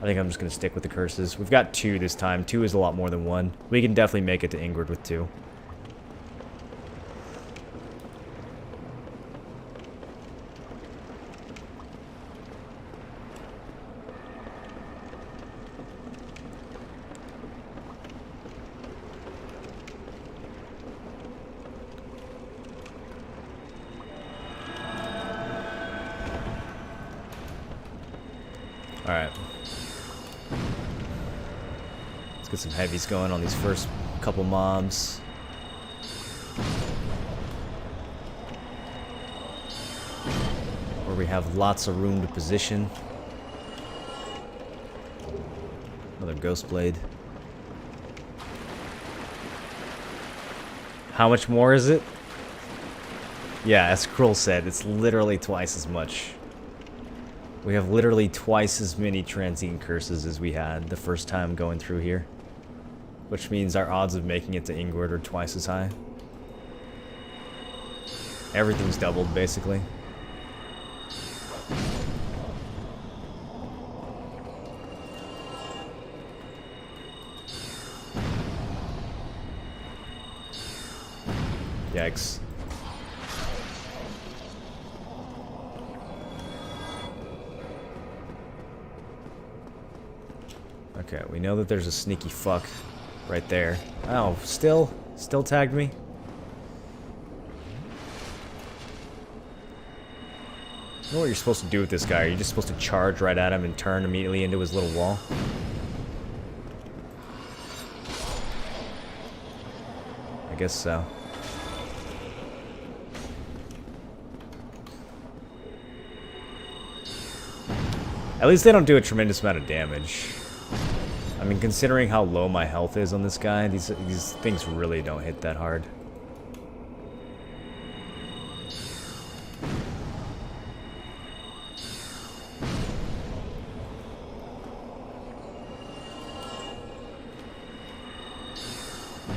I think I'm just going to stick with the curses. We've got 2 this time. 2 is a lot more than 1. We can definitely make it to Ingward with 2. Alright. Let's get some heavies going on these first A couple mobs. Where we have lots of room to position. Another ghost blade. How much more is it? Yeah, as Kroll said, it's literally twice as much. We have literally twice as many transient curses as we had the first time going through here. Which means our odds of making it to Ingward are twice as high. Everything's doubled, basically. Yikes. Okay, we know that there's a sneaky fuck right there. Oh, still tagged me? You know what you're supposed to do with this guy? Are you just supposed to charge right at him and turn immediately into his little wall? I guess so. At least they don't do a tremendous amount of damage. I mean, considering how low my health is on this guy, these things really don't hit that hard.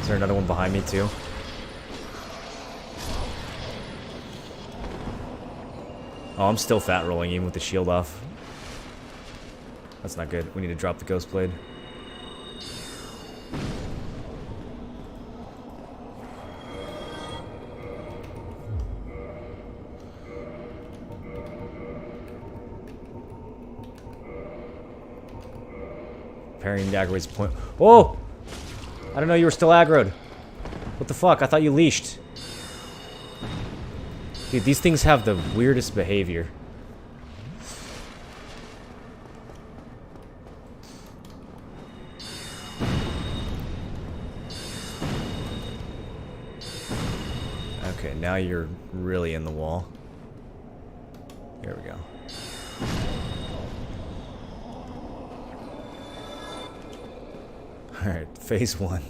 Is there another one behind me too? Oh, I'm still fat rolling even with the shield off. That's not good. We need to drop the ghost blade. Parrying dagger is point. Oh! I didn't know you were still aggroed. What the fuck? I thought you leashed. Dude, these things have the weirdest behavior. Okay, now you're really in the wall. There we go. Alright, phase 1.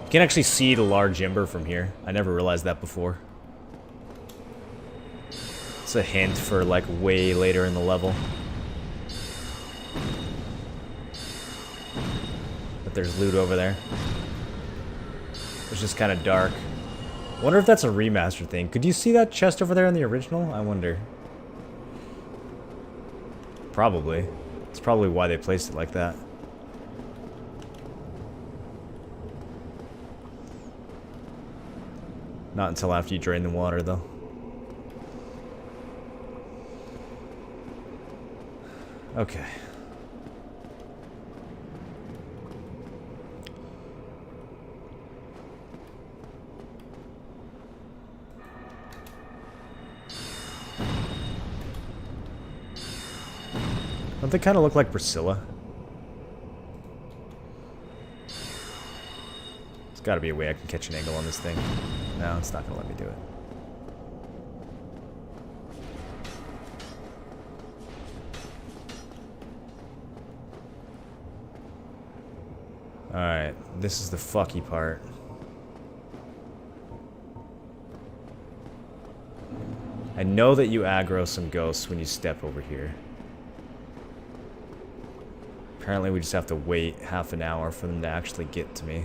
You can actually see the large ember from here. I never realized that before. It's a hint for like way later in the level. But there's loot over there. It's just kind of dark. Wonder if that's a remaster thing. Could you see that chest over there in the original? I wonder. Probably. It's probably why they placed it like that. Not until after you drain the water, though. Okay. Don't they kind of look like Priscilla? There's got to be a way I can catch an angle on this thing. No, it's not going to let me do it. Alright, this is the fucky part. I know that you aggro some ghosts when you step over here. Apparently we just have to wait half an hour for them to actually get to me.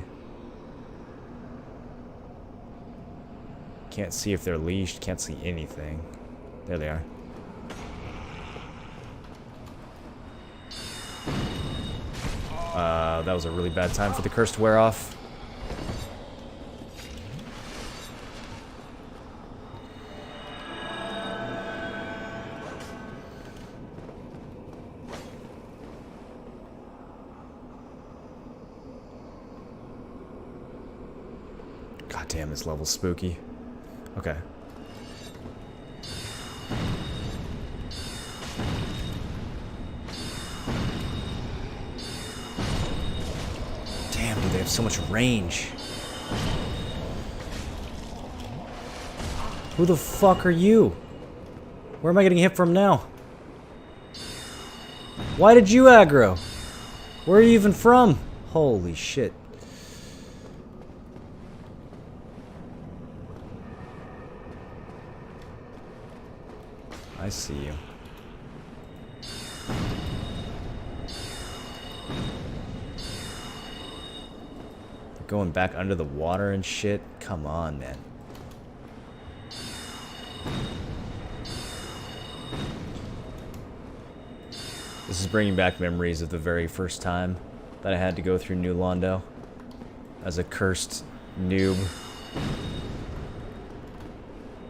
Can't see if they're leashed, can't see anything. There they are. That was a really bad time for the curse to wear off. God damn, this level's spooky. Okay. Damn, dude, they have so much range. Who the fuck are you? Where am I getting hit from now? Why did you aggro? Where are you even from? Holy shit. I see you. Going back under the water and shit? Come on, man. This is bringing back memories of the very first time that I had to go through New Londo as a cursed noob.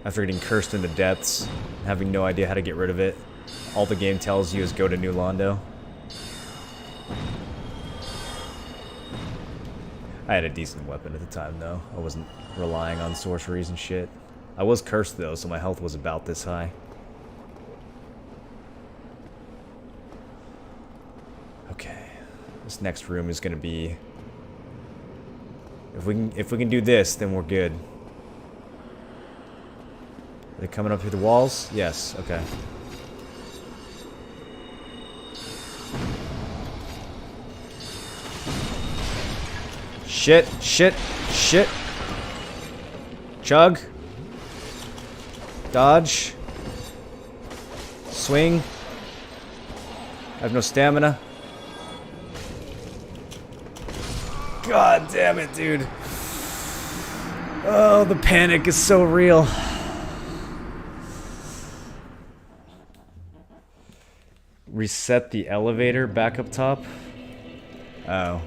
After getting cursed in the depths, having no idea how to get rid of it, all the game tells you is go to New Londo. I had a decent weapon at the time, though. I wasn't relying on sorceries and shit. I was cursed, though, so my health was about this high. Okay. This next room is gonna be... If we can do this, then we're good. Are they coming up through the walls? Yes, okay. Shit, shit, shit. Chug. Dodge. Swing. I have no stamina. God damn it, dude. Oh, the panic is so real. Reset the elevator back up top? Oh.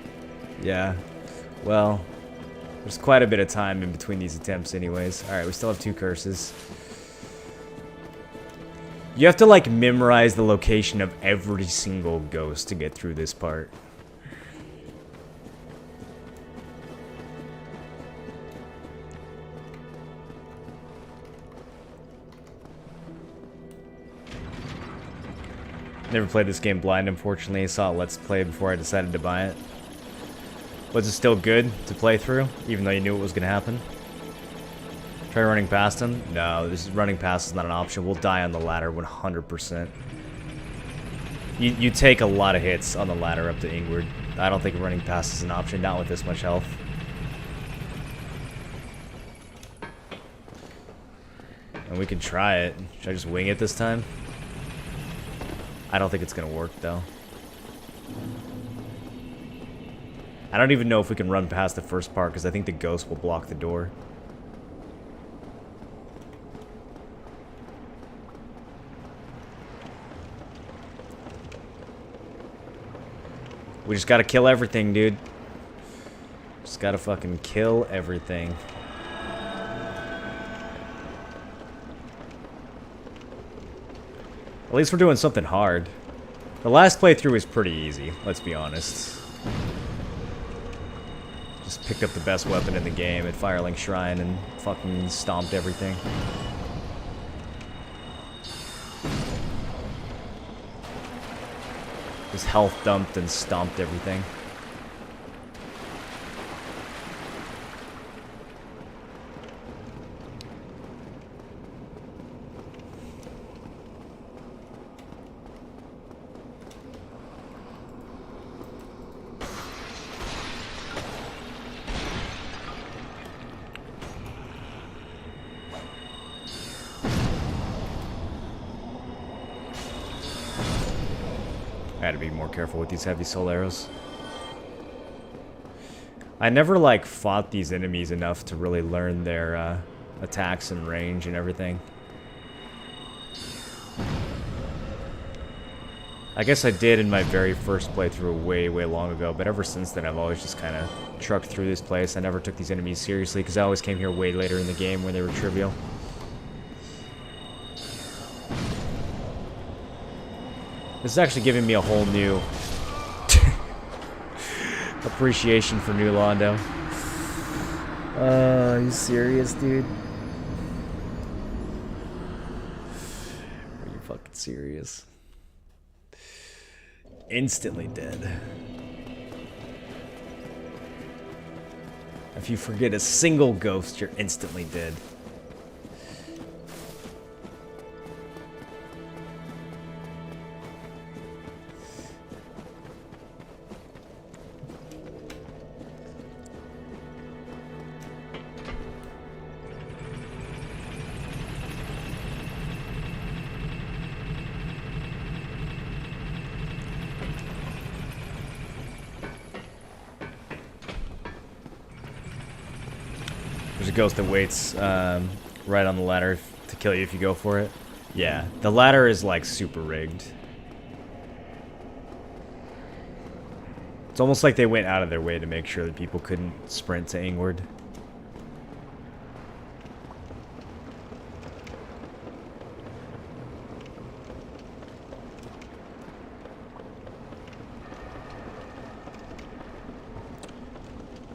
Yeah. Well, there's quite a bit of time in between these attempts anyways. Alright, we still have 2 curses. You have to, like, memorize the location of every single ghost to get through this part. Never played this game blind, unfortunately. I saw a Let's Play before I decided to buy it. Was it still good to play through, even though you knew what was going to happen? Try running past him? No, this is running past is not an option. We'll die on the ladder 100%. You take a lot of hits on the ladder up to Ingward. I don't think running past is an option, not with this much health. And we can try it. Should I just wing it this time? I don't think it's gonna work, though. I don't even know if we can run past the first part, because I think the ghost will block the door. We just gotta kill everything, dude. Just gotta fucking kill everything. At least we're doing something hard. The last playthrough was pretty easy, let's be honest. Just picked up the best weapon in the game at Firelink Shrine and fucking stomped everything. Just health dumped and stomped everything. I had to be more careful with these heavy soul arrows. I never, like, fought these enemies enough to really learn their attacks and range and everything. I guess I did in my very first playthrough way, way long ago, but ever since then I've always just kind of trucked through this place. I never took these enemies seriously because I always came here way later in the game when they were trivial. This is actually giving me a whole new appreciation for New Londo. Are you serious, dude? Are you fucking serious? Instantly dead. If you forget a single ghost, you're instantly dead. There's a ghost that waits right on the ladder to kill you if you go for it. Yeah, the ladder is like super rigged. It's almost like they went out of their way to make sure that people couldn't sprint to Ingward.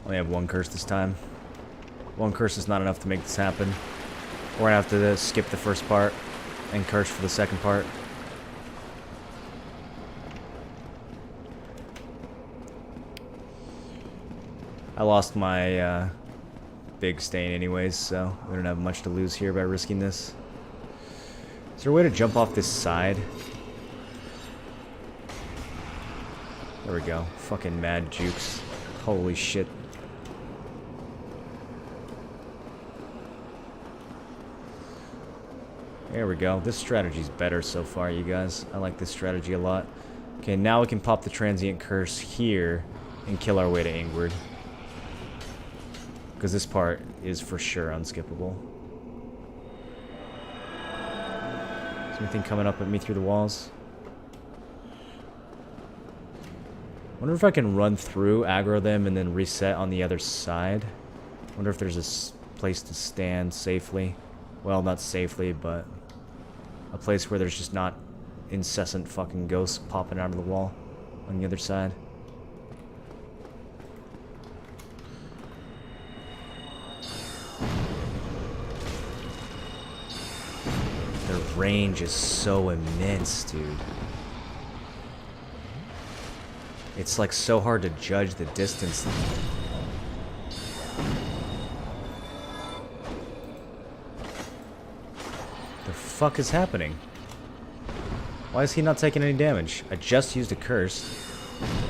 Only have one curse this time. One curse is not enough to make this happen. We're gonna have to skip the first part and curse for the second part. I lost my big stain anyways, so we don't have much to lose here by risking this. Is there a way to jump off this side? There we go. Fucking mad jukes. Holy shit. There we go. This strategy's better so far, you guys. I like this strategy a lot. Okay, now we can pop the transient curse here and kill our way to Ingward. Because this part is for sure unskippable. Is there anything coming up at me through the walls? Wonder if I can run through, aggro them, and then reset on the other side. Wonder if there's a place to stand safely. Well, not safely, but a place where there's just not incessant fucking ghosts popping out of the wall on the other side. Their range is so immense, dude. It's like so hard to judge the distance. The fuck is happening? Why is he not taking any damage? I just used a curse.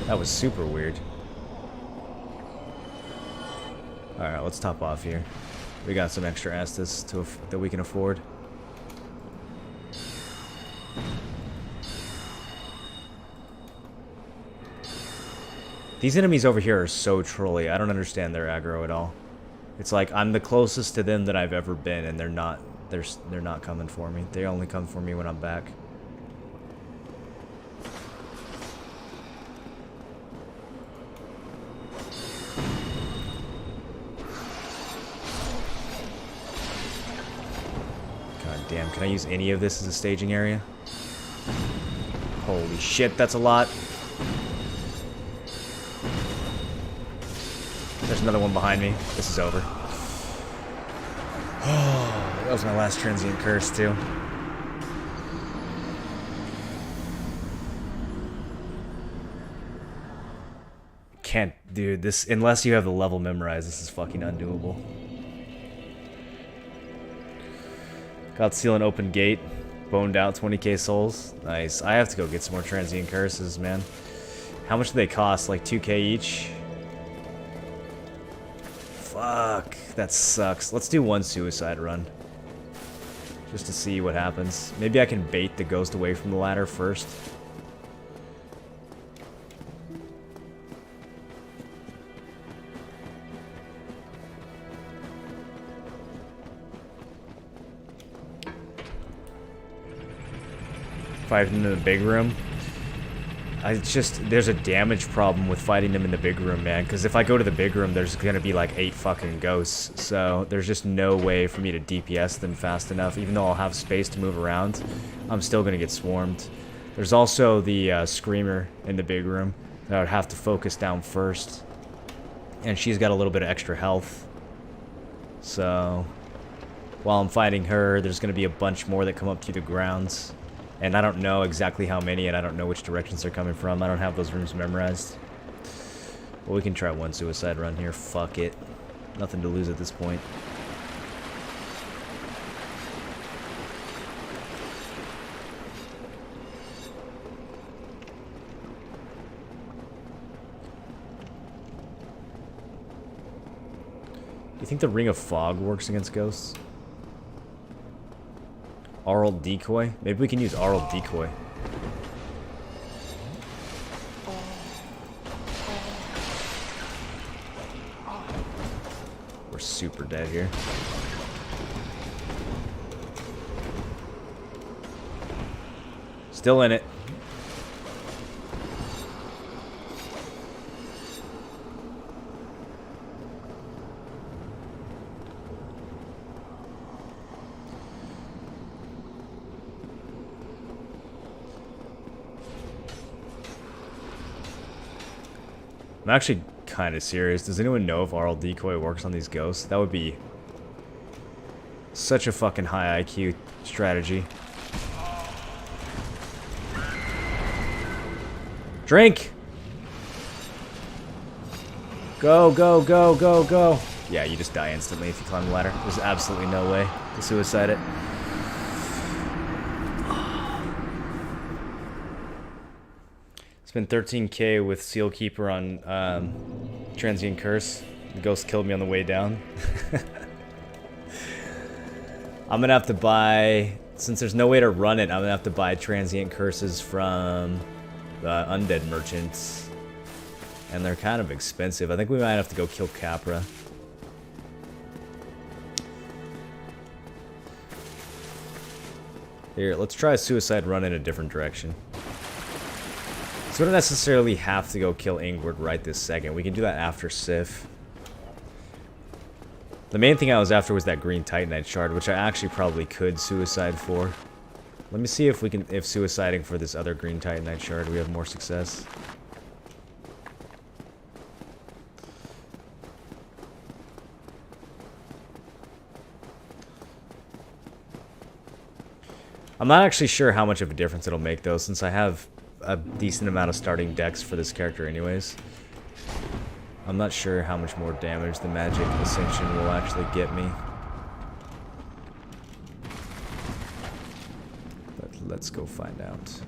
That was super weird. Alright, let's top off here. We got some extra Estus that we can afford. These enemies over here are so trolly. I don't understand their aggro at all. It's like I'm the closest to them that I've ever been, and they're not coming for me. They only come for me when I'm back. God damn, can I use any of this as a staging area? Holy shit, that's a lot. There's another one behind me. This is over. Oh, that was my last transient curse, too. Can't, dude, this, unless you have the level memorized, this is fucking undoable. Got seal an open gate. Boned out 20k souls. Nice. I have to go get some more transient curses, man. How much do they cost? Like 2k each? Fuck, that sucks. Let's do one suicide run. Just to see what happens. Maybe I can bait the ghost away from the ladder first. Fighting him in the big room. There's a damage problem with fighting them in the big room, man. Because if I go to the big room, there's gonna be like 8 fucking ghosts. So there's just no way for me to DPS them fast enough. Even though I'll have space to move around, I'm still gonna get swarmed. There's also the Screamer in the big room that I would have to focus down first. And she's got a little bit of extra health. So while I'm fighting her, there's going to be a bunch more that come up through the grounds. And I don't know exactly how many, and I don't know which directions they're coming from. I don't have those rooms memorized. But we can try one suicide run here. Fuck it. Nothing to lose at this point. You think the Ring of Fog works against ghosts? Aural Decoy? Maybe we can use Aural Decoy. We're super dead here. Still in it. I'm actually kind of serious. Does anyone know if Aural Decoy works on these ghosts? That would be such a fucking high IQ strategy. Drink! Go, go, go, go, go. Yeah, you just die instantly if you climb the ladder. There's absolutely no way to suicide it. Spent 13k with Seal Keeper on Transient Curse. The ghost killed me on the way down. I'm gonna have to buy, since there's no way to run it, I'm gonna have to buy Transient Curses from the Undead Merchants. And they're kind of expensive. I think we might have to go kill Capra. Here, let's try a suicide run in a different direction. So we don't necessarily have to go kill Ingward right this second. We can do that after Sif. The main thing I was after was that green Titanite shard, which I actually probably could suicide for. Let me see if we can, if suiciding for this other green Titanite shard we have more success. I'm not actually sure how much of a difference it'll make though, since I have a decent amount of starting decks for this character anyways. I'm not sure how much more damage the Magic Ascension will actually get me. But let's go find out.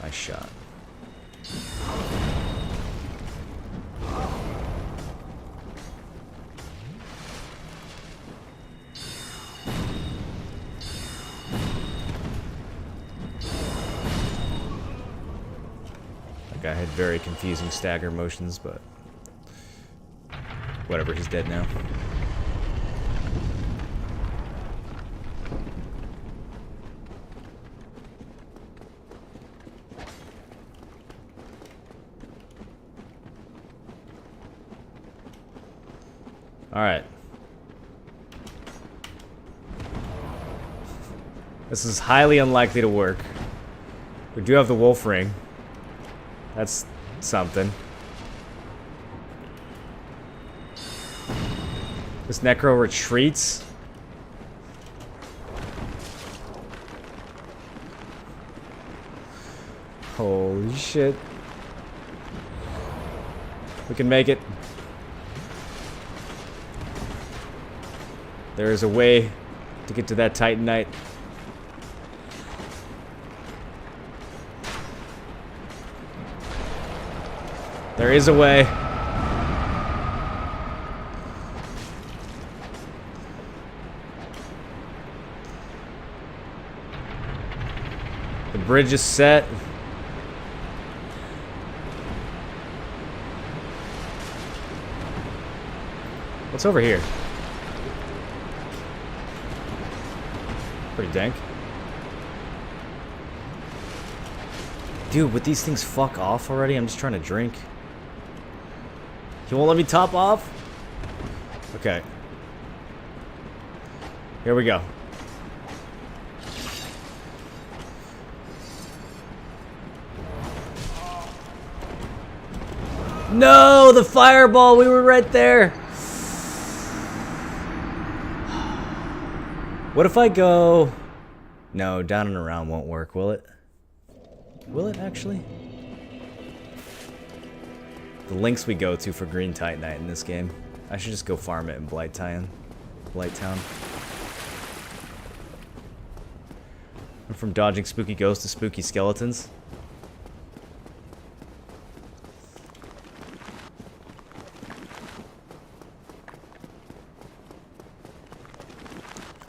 Nice shot. That guy had very confusing stagger motions, but whatever, he's dead now. Alright. This is highly unlikely to work. We do have the wolf ring. That's something. This Necro retreats. Holy shit. We can make it. There is a way to get to that Titanite. There is a way. The bridge is set. What's over here? Pretty dank. Dude, would these things fuck off already? I'm just trying to drink. You won't let me top off? Okay. Here we go. No, the fireball, we were right there. What if I go... No, down and around won't work, will it? Will it actually? The links we go to for Green Titanite in this game. I should just go farm it in Blight Town. I'm from dodging spooky ghosts to spooky skeletons.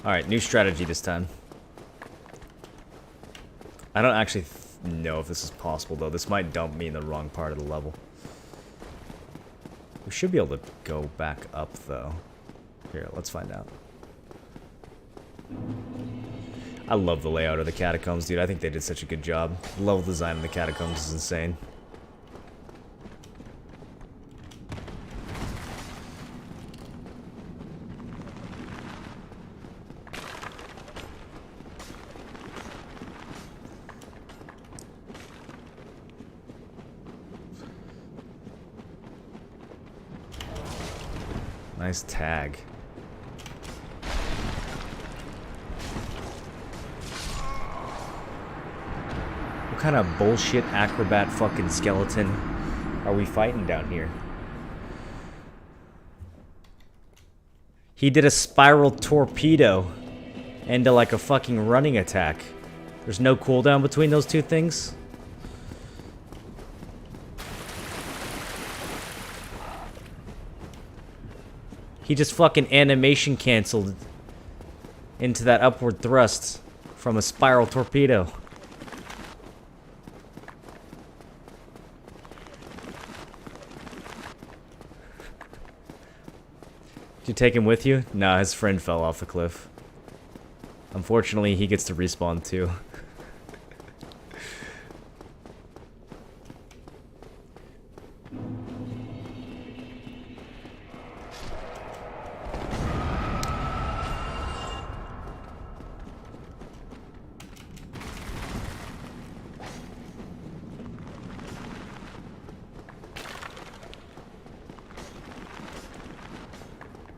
Alright, new strategy this time. I don't actually know if this is possible, though. This might dump me in the wrong part of the level. We should be able to go back up, though. Here, let's find out. I love the layout of the catacombs, dude. I think they did such a good job. The level design of the catacombs is insane. Nice tag. What kind of bullshit acrobat fucking skeleton are we fighting down here? He did a spiral torpedo into like a fucking running attack. There's no cooldown between those two things? He just fucking animation canceled into that upward thrust from a spiral torpedo. Did you take him with you? Nah, his friend fell off the cliff. Unfortunately, he gets to respawn too.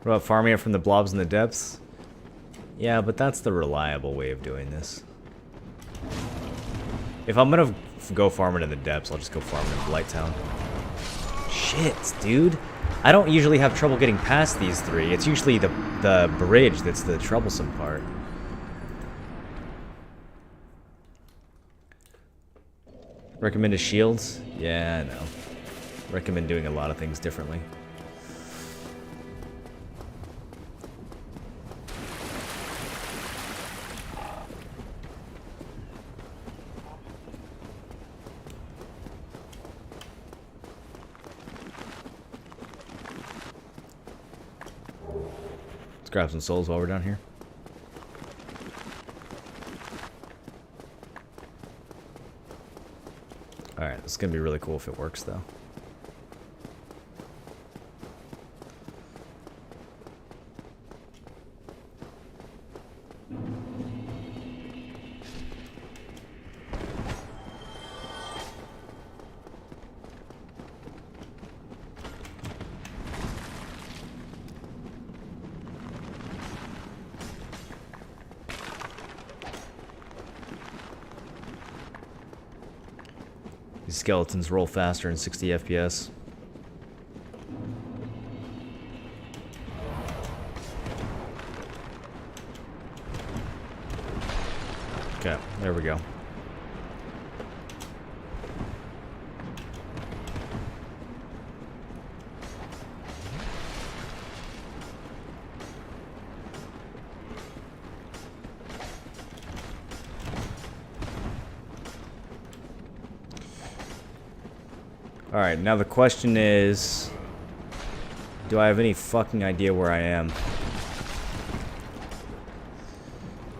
What about farming it from the blobs in the depths? Yeah, but that's the reliable way of doing this. If I'm gonna go farm it in the depths, I'll just go farm it in Blight Town. Shit, dude. I don't usually have trouble getting past these three. It's usually the bridge that's the troublesome part. Recommended shields? Yeah, I know. Recommend doing a lot of things differently. Let's grab some souls while we're down here. Alright, this is gonna be really cool if it works though. These skeletons roll faster in 60 FPS. Okay, there we go. Alright, now the question is, do I have any fucking idea where I am?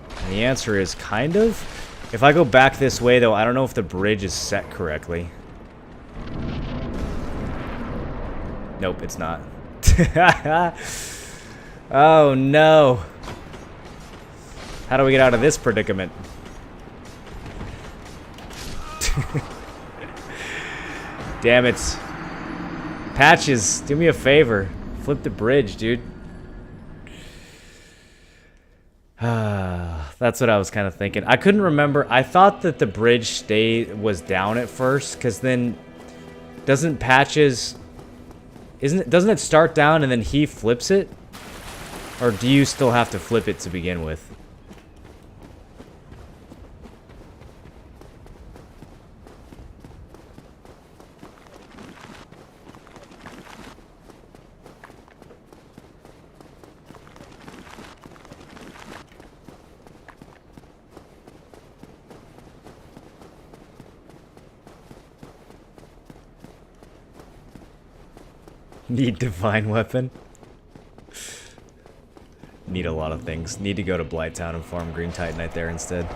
And the answer is kind of. If I go back this way though, I don't know if the bridge is set correctly. Nope, it's not. Oh no. How do we get out of this predicament? Damn it. Patches, do me a favor. Flip the bridge, dude. That's what I was kind of thinking. I couldn't remember. I thought that the bridge was down at first, because then doesn't Patches... Doesn't it start down and then he flips it? Or do you still have to flip it to begin with? Need divine weapon. Need a lot of things. Need to go to Blighttown and farm Green Titanite there instead.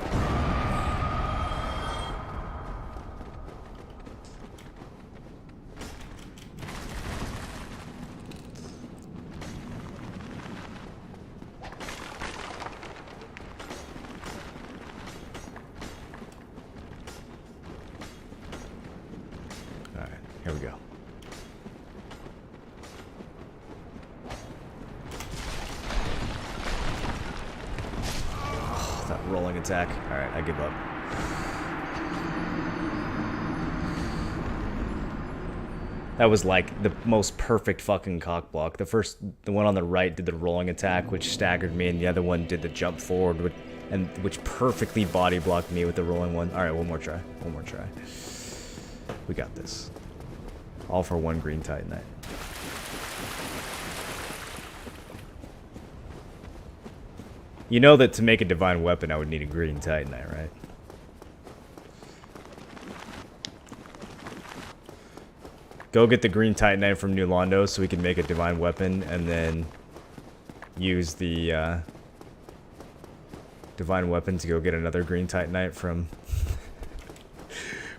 Alright, here we go. Rolling attack. Alright, I give up. That was like the most perfect fucking cock block. The one on the right did the rolling attack, which staggered me, and the other one did the jump forward, which perfectly body blocked me with the rolling one. Alright, one more try. One more try. We got this. All for one Green Titanite. You know that to make a divine weapon, I would need a Green Titanite, right? Go get the Green Titanite from New Londo so we can make a divine weapon, and then use the divine weapon to go get another Green Titanite from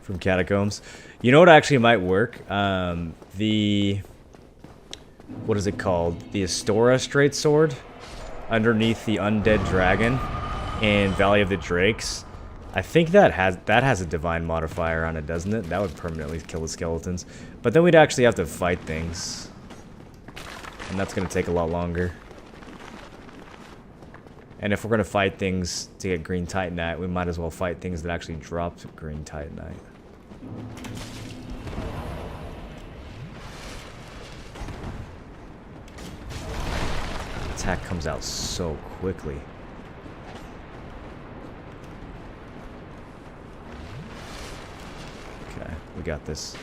from Catacombs. You know what actually might work? What is it called? The Astora Straight Sword? Underneath the Undead Dragon in Valley of the Drakes. I think that has a divine modifier on it, doesn't it? That would permanently kill the skeletons. But then we'd actually have to fight things. And that's going to take a lot longer. And if we're going to fight things to get Green Titanite, we might as well fight things that actually dropped Green Titanite. Attack comes out so quickly. Okay, we got this.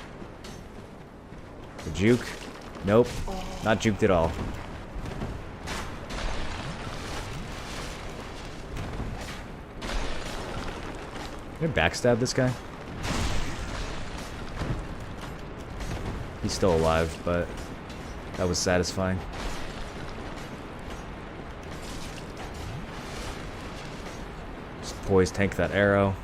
The juke? Nope. Not juked at all. Can I backstab this guy? He's still alive, but that was satisfying. Poise tank that arrow.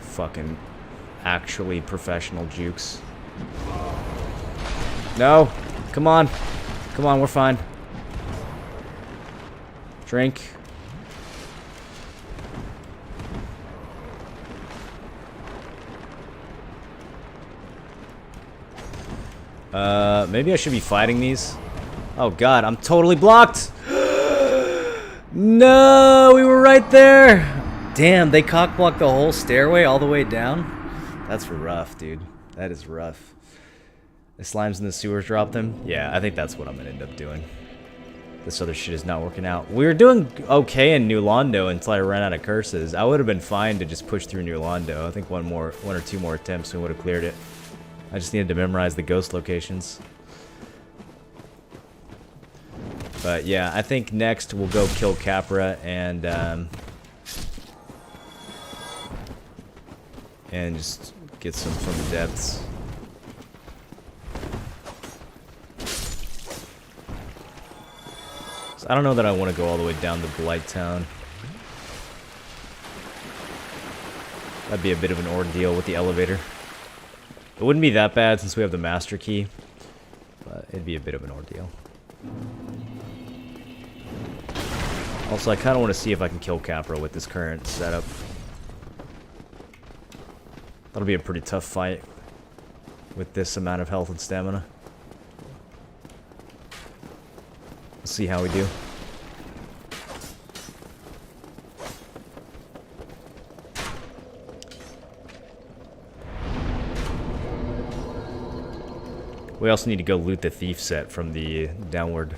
Fucking actually professional jukes. No! Come on! Come on, we're fine. Drink. Maybe I should be fighting these. Oh god, I'm totally blocked! No, we were right there! Damn, they cock-blocked the whole stairway all the way down? That's rough, dude. That is rough. The slimes in the sewers dropped them? Yeah, I think that's what I'm gonna end up doing. This other shit is not working out. We were doing okay in New Londo until I ran out of curses. I would have been fine to just push through New Londo. I think one or two more attempts we would have cleared it. I just needed to memorize the ghost locations. But yeah, I think next we'll go kill Capra and just get some from the depths. So I don't know that I want to go all the way down to Blighttown. That'd be a bit of an ordeal with the elevator. It wouldn't be that bad since we have the master key, but it'd be a bit of an ordeal. Also, I kind of want to see if I can kill Capra with this current setup. That'll be a pretty tough fight with this amount of health and stamina. We'll see how we do. We also need to go loot the thief set from the downward.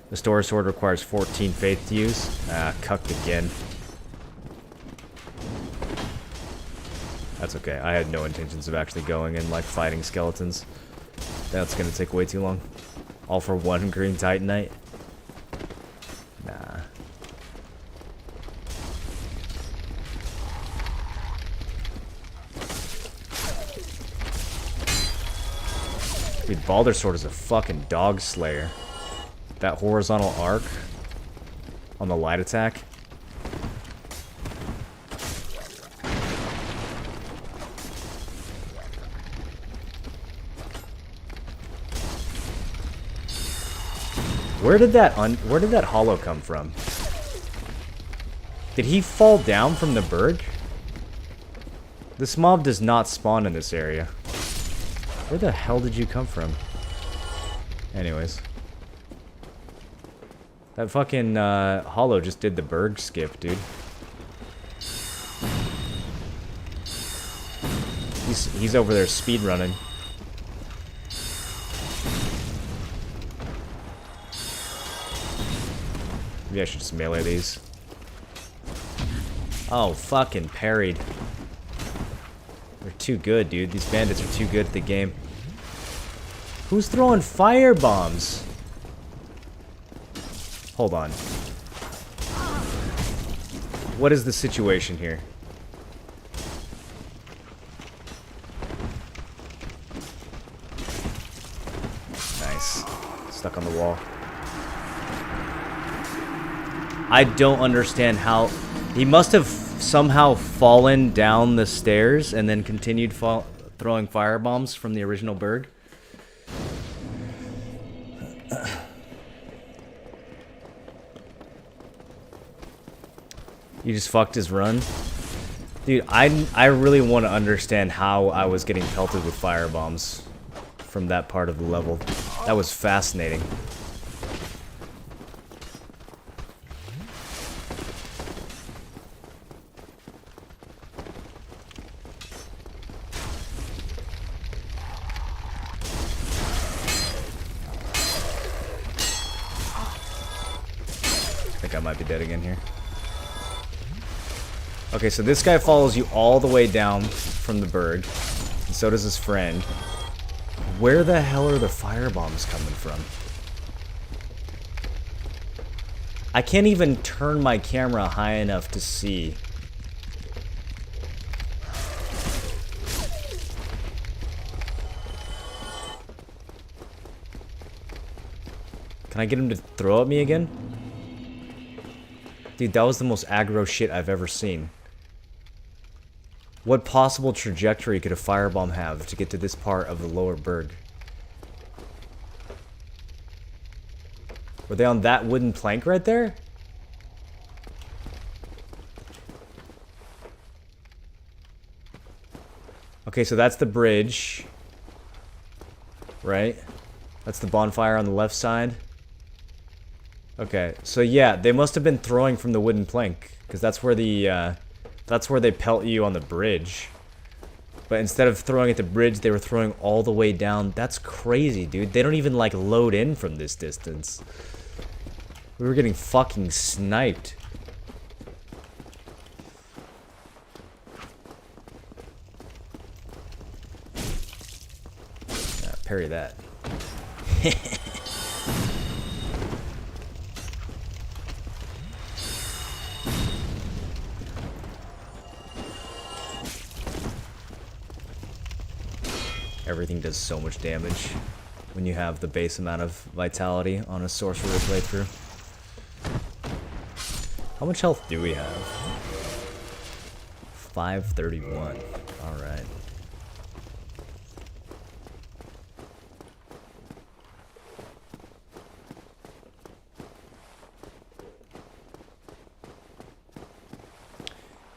The store sword requires 14 faith to use. Ah, cucked again. That's okay. I had no intentions of actually going and like fighting skeletons. That's gonna take way too long. All for one green titanite? Nah. Dude, Baldur's Sword is a fucking dog slayer. That horizontal arc on the light attack. Where did that hollow come from? Did he fall down from the berg? This mob does not spawn in this area. Where the hell did you come from? Anyways. That fucking hollow just did the berg skip, dude. He's over there speed running. Maybe I should just melee these. Oh, fucking parried. They're too good, dude. These bandits are too good at the game. Who's throwing fire bombs? Hold on. What is the situation here? Nice. Stuck on the wall. I don't understand how... He must have somehow fallen down the stairs and then continued throwing firebombs from the original berg. You just fucked his run? Dude, I really want to understand how I was getting pelted with firebombs from that part of the level. That was fascinating. I think I might be dead again here. Okay, so this guy follows you all the way down from the berg, and so does his friend. Where the hell are the firebombs coming from? I can't even turn my camera high enough to see. Can I get him to throw at me again? Dude, that was the most aggro shit I've ever seen. What possible trajectory could a firebomb have to get to this part of the lower berg? Were they on that wooden plank right there? Okay, so that's the bridge. Right? That's the bonfire on the left side. Okay, so yeah, they must have been throwing from the wooden plank, because that's where they pelt you on the bridge. But instead of throwing at the bridge, they were throwing all the way down. That's crazy, dude. They don't even, like, load in from this distance. We were getting fucking sniped. Yeah, parry that. Everything does so much damage when you have the base amount of vitality on a sorcerer playthrough. How much health do we have? 531. All right.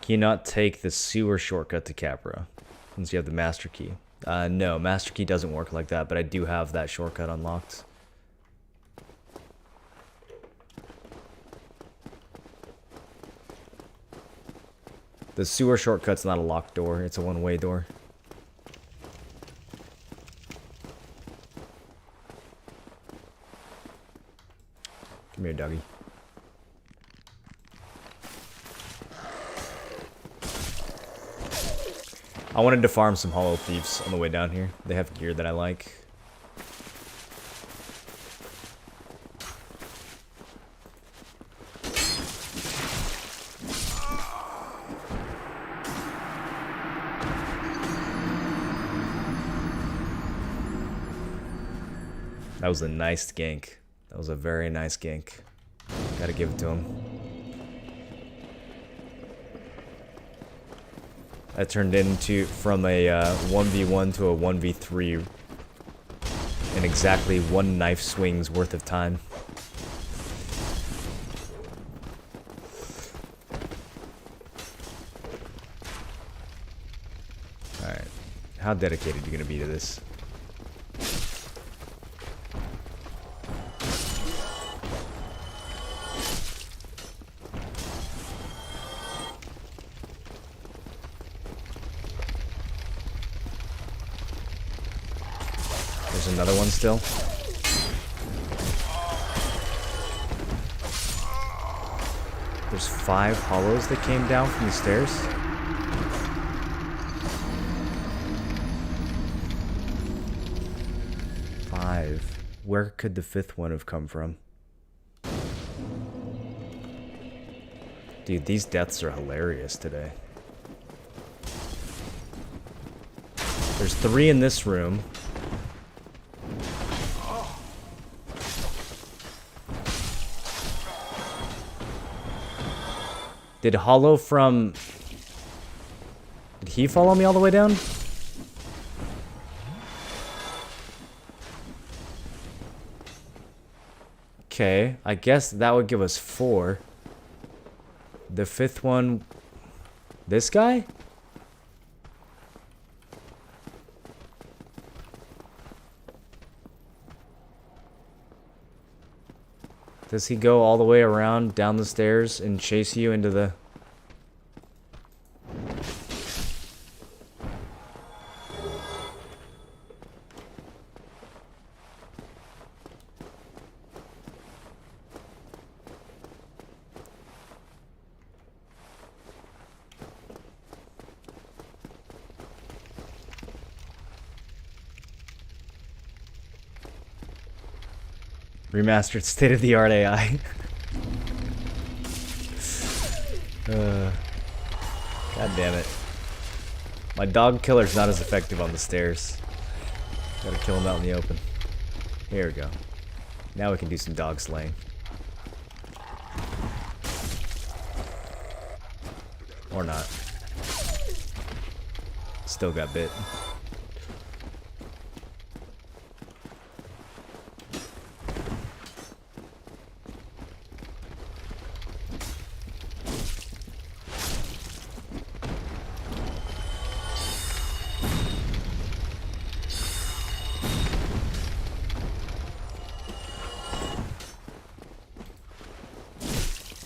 Can you not take the sewer shortcut to Capra since you have the master key? No, master key doesn't work like that, but I do have that shortcut unlocked. The sewer shortcut's not a locked door, it's a one-way door. Come here, Dougie. I wanted to farm some Hollow Thieves on the way down here. They have gear that I like. That was a nice gank. That was a very nice gank. Gotta give it to him. That turned into from a 1v1 to a 1v3 in exactly one knife swing's worth of time. Alright. How dedicated are you gonna be to this? There's another one still. There's 5 hollows that came down from the stairs. Where could the 5th one have come from? Dude, these deaths are hilarious today. There's 3 in this room. Did Hollow from... Did he follow me all the way down? Okay, I guess that would give us 4. The 5th one... This guy? Does he go all the way around down the stairs and chase you into the... Remastered state-of-the-art AI. God damn it. My dog killer's not as effective on the stairs. Gotta kill him out in the open. Here we go. Now we can do some dog slaying. Or not. Still got bit.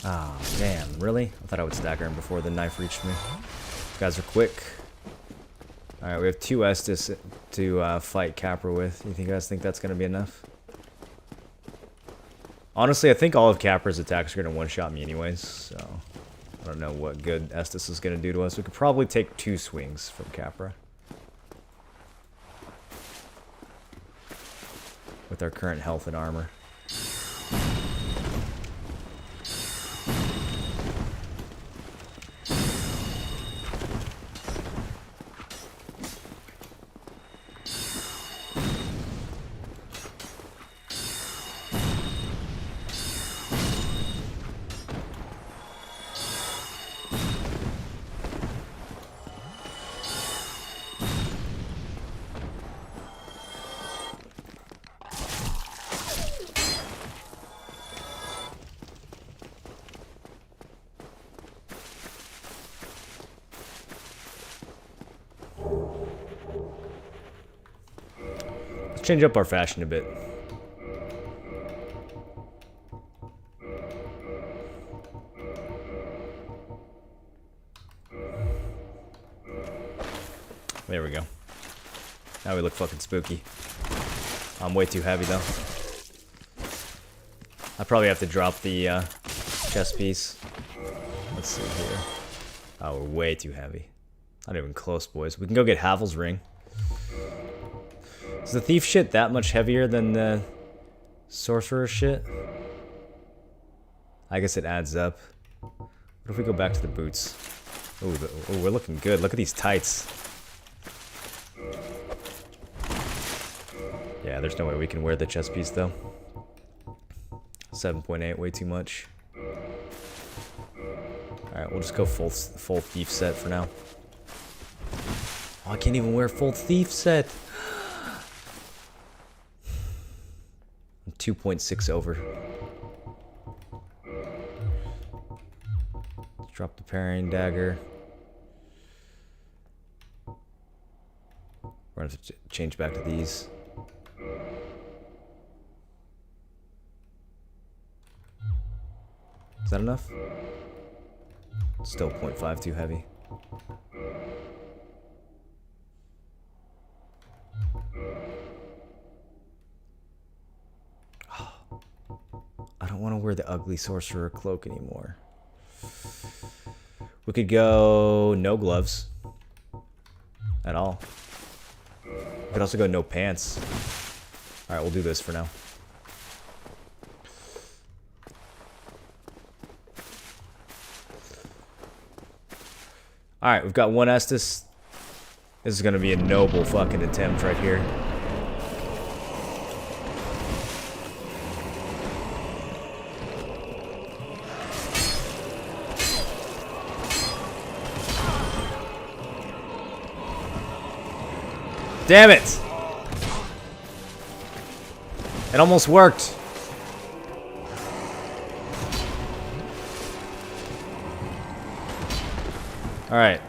Ah, oh, damn, really? I thought I would stagger him before the knife reached me. These guys are quick. Alright, we have 2 Estus to fight Capra with. You guys think that's going to be enough? Honestly, I think all of Capra's attacks are going to one-shot me anyways, so... I don't know what good Estus is going to do to us. We could probably take 2 swings from Capra. With our current health and armor. change up our fashion a bit. There we go. Now we look fucking spooky. I'm way too heavy though. I probably have to drop the chest piece. Let's see here. Oh, we're way too heavy. Not even close, boys. We can go get Havel's ring. Is the thief shit that much heavier than the sorcerer shit? I guess it adds up. What if we go back to the boots? Oh, we're looking good. Look at these tights. Yeah, there's no way we can wear the chest piece though. 7.8, way too much. Alright, we'll just go full thief set for now. Oh, I can't even wear full thief set. I'm 2.6 over. Let's drop the parrying dagger. We're gonna have to change back to these. Is that enough? Still 0.5 too heavy. I don't want to wear the ugly sorcerer cloak anymore. We could go no gloves at all. We could also go no pants. Alright, we'll do this for now. Alright, we've got one Estus. This is gonna be a noble fucking attempt right here. Damn it! It almost worked. All right.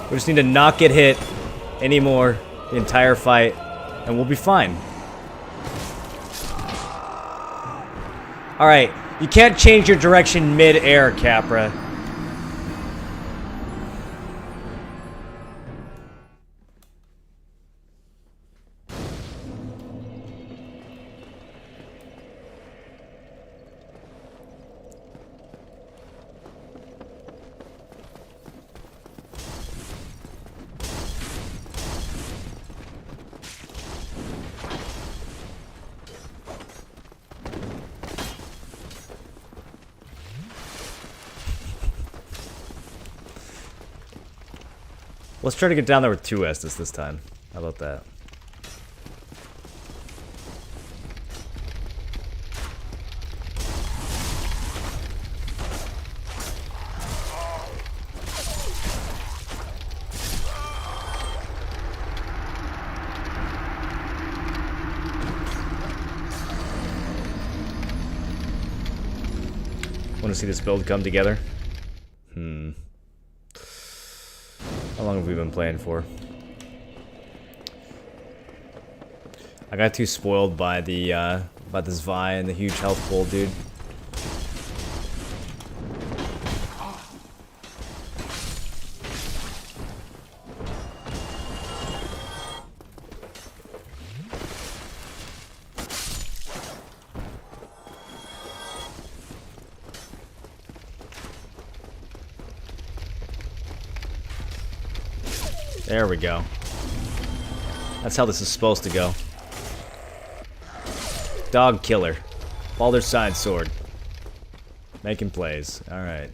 We just need to not get hit anymore the entire fight, and we'll be fine. All right. You can't change your direction mid-air, Capra. Let's try to get down there with 2 Estus this time. How about that? Want to see this build come together? How long have we been playing for? I got too spoiled by the this Vi and the huge health pool, dude. There we go. That's how this is supposed to go. Dog killer. Baldur's side sword. Making plays. Alright.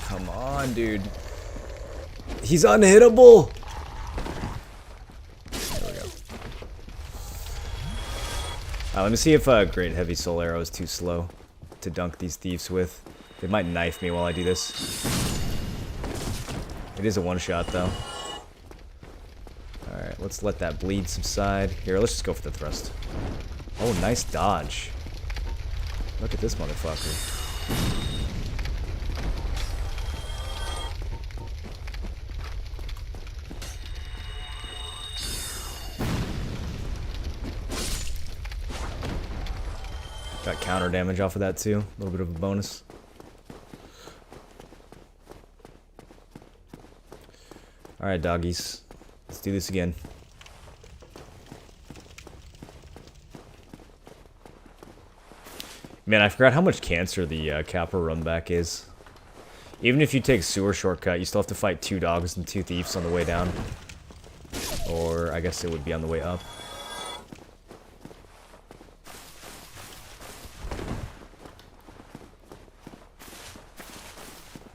Come on, dude. He's unhittable! Let me see if Great Heavy Soul Arrow is too slow to dunk these thieves with. They might knife me while I do this. It is a one-shot, though. Alright, let's let that bleed subside. Here, let's just go for the thrust. Oh, nice dodge. Look at this motherfucker. Got counter damage off of that too. A little bit of a bonus. Alright, doggies. Let's do this again. Man, I forgot how much cancer the Capra run back is. Even if you take sewer shortcut, you still have to fight 2 dogs and 2 thieves on the way down. Or I guess it would be on the way up.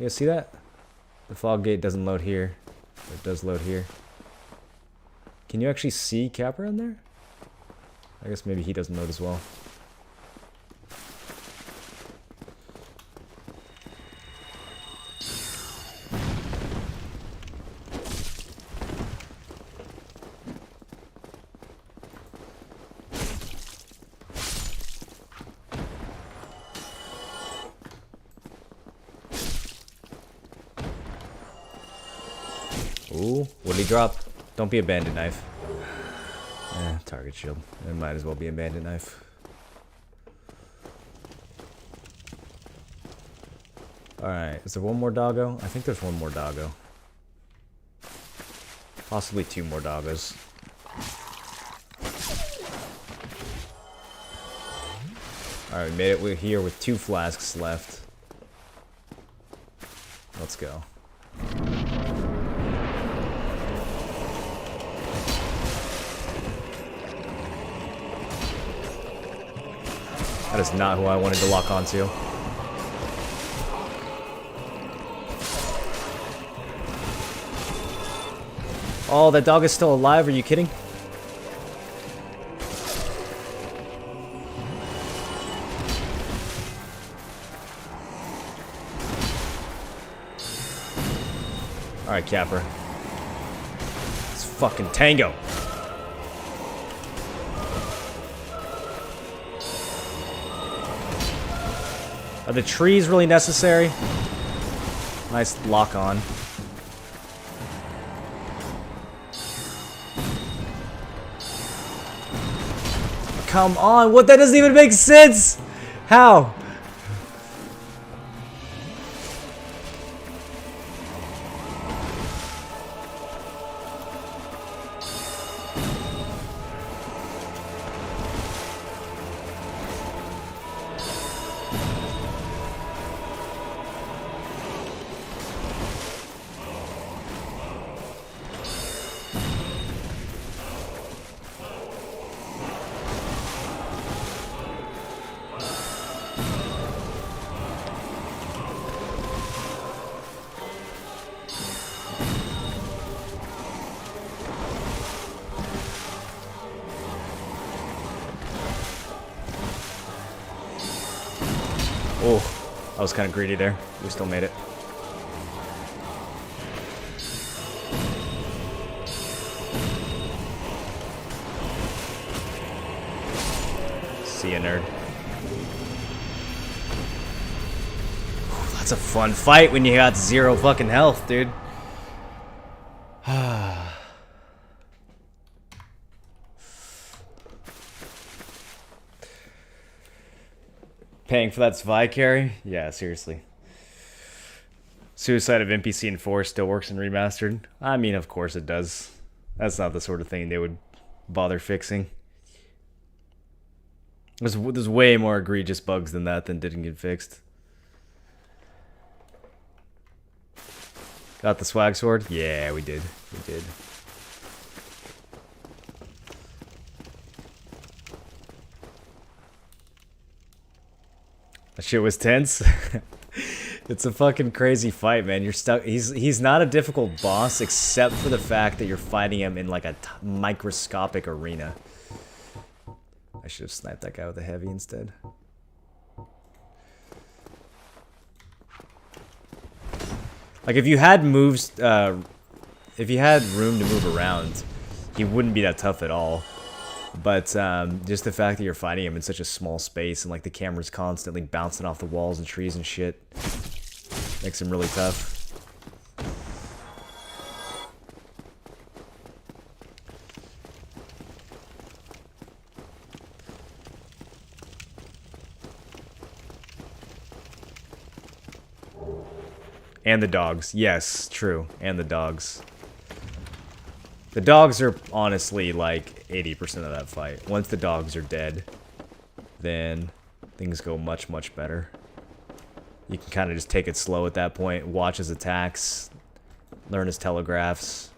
You guys see that? The fog gate doesn't load here. But it does load here. Can you actually see Capra in there? I guess maybe he doesn't load as well. Ooh, what did he drop? Don't be a bandit knife. Target shield. It might as well be a bandit knife. Alright, is there one more doggo? I think there's one more doggo. Possibly 2 more doggos. Alright, we made it. We're here with 2 flasks left. Let's go. That is not who I wanted to lock onto. Oh, that dog is still alive. Are you kidding? Alright, Capra. It's fucking tango. Are the trees really necessary? Nice lock on. Come on, what? That doesn't even make sense! How? Oh, I was kind of greedy there. We still made it. See ya, nerd. That's a fun fight when you got 0 fucking health, dude. Paying for that Svi carry? Yeah, seriously. Suicide of NPC in 4 still works in Remastered? I mean, of course it does. That's not the sort of thing they would bother fixing. There's way more egregious bugs than that that didn't get fixed. Got the swag sword? Yeah, we did. We did. That shit was tense. It's a fucking crazy fight, man. You're stuck. He's not a difficult boss except for the fact that you're fighting him in like a microscopic arena. I should have sniped that guy with a heavy instead. Like if you had moves, if you had room to move around, he wouldn't be that tough at all. But just the fact that you're fighting him in such a small space and like the camera's constantly bouncing off the walls and trees and shit makes him really tough. And the dogs. Yes, true. And the dogs. The dogs are honestly like 80% of that fight. Once the dogs are dead, then things go much, much better. You can kind of just take it slow at that point. Watch his attacks. Learn his telegraphs.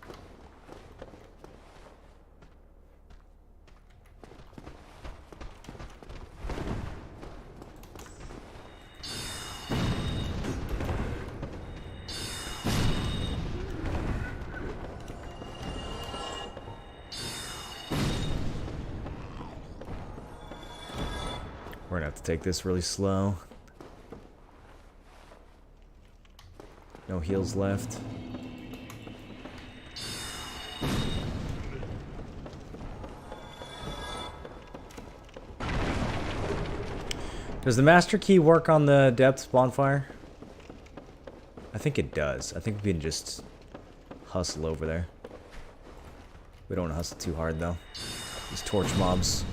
We're gonna have to take this really slow. No heals left. Does the master key work on the depths bonfire? I think it does. I think we can just hustle over there. We don't want to hustle too hard though. These torch mobs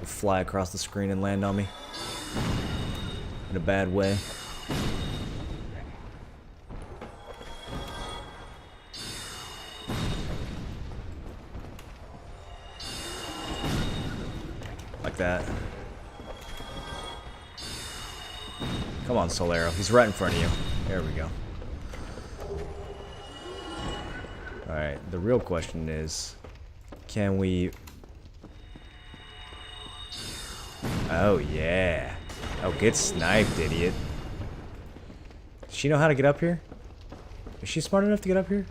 will fly across the screen and land on me in a bad way. Like that. Come on, Solero. He's right in front of you. There we go. Alright, the real question is, can we... Oh, yeah. Oh, get sniped, idiot. Does she know how to get up here? Is she smart enough to get up here?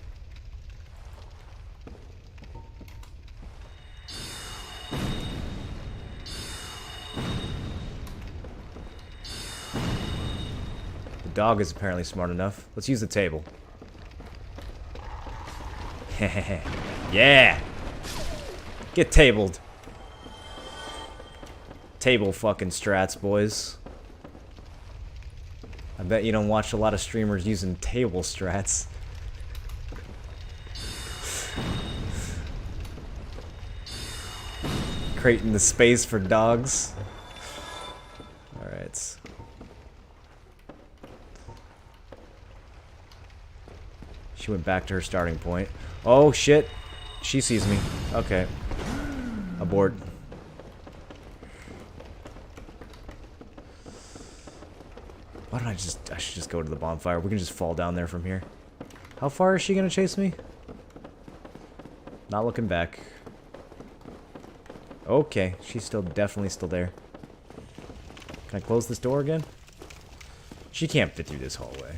The dog is apparently smart enough. Let's use the table. Yeah! Get tabled. Table fucking strats, boys. I bet you don't watch a lot of streamers using table strats. Creating the space for dogs. Alright. She went back to her starting point. Oh shit. She sees me. Okay. Abort. Why don't I should just go to the bonfire. We can just fall down there from here. How far is she gonna chase me? Not looking back. Okay, she's definitely still there. Can I close this door again? She can't fit through this hallway.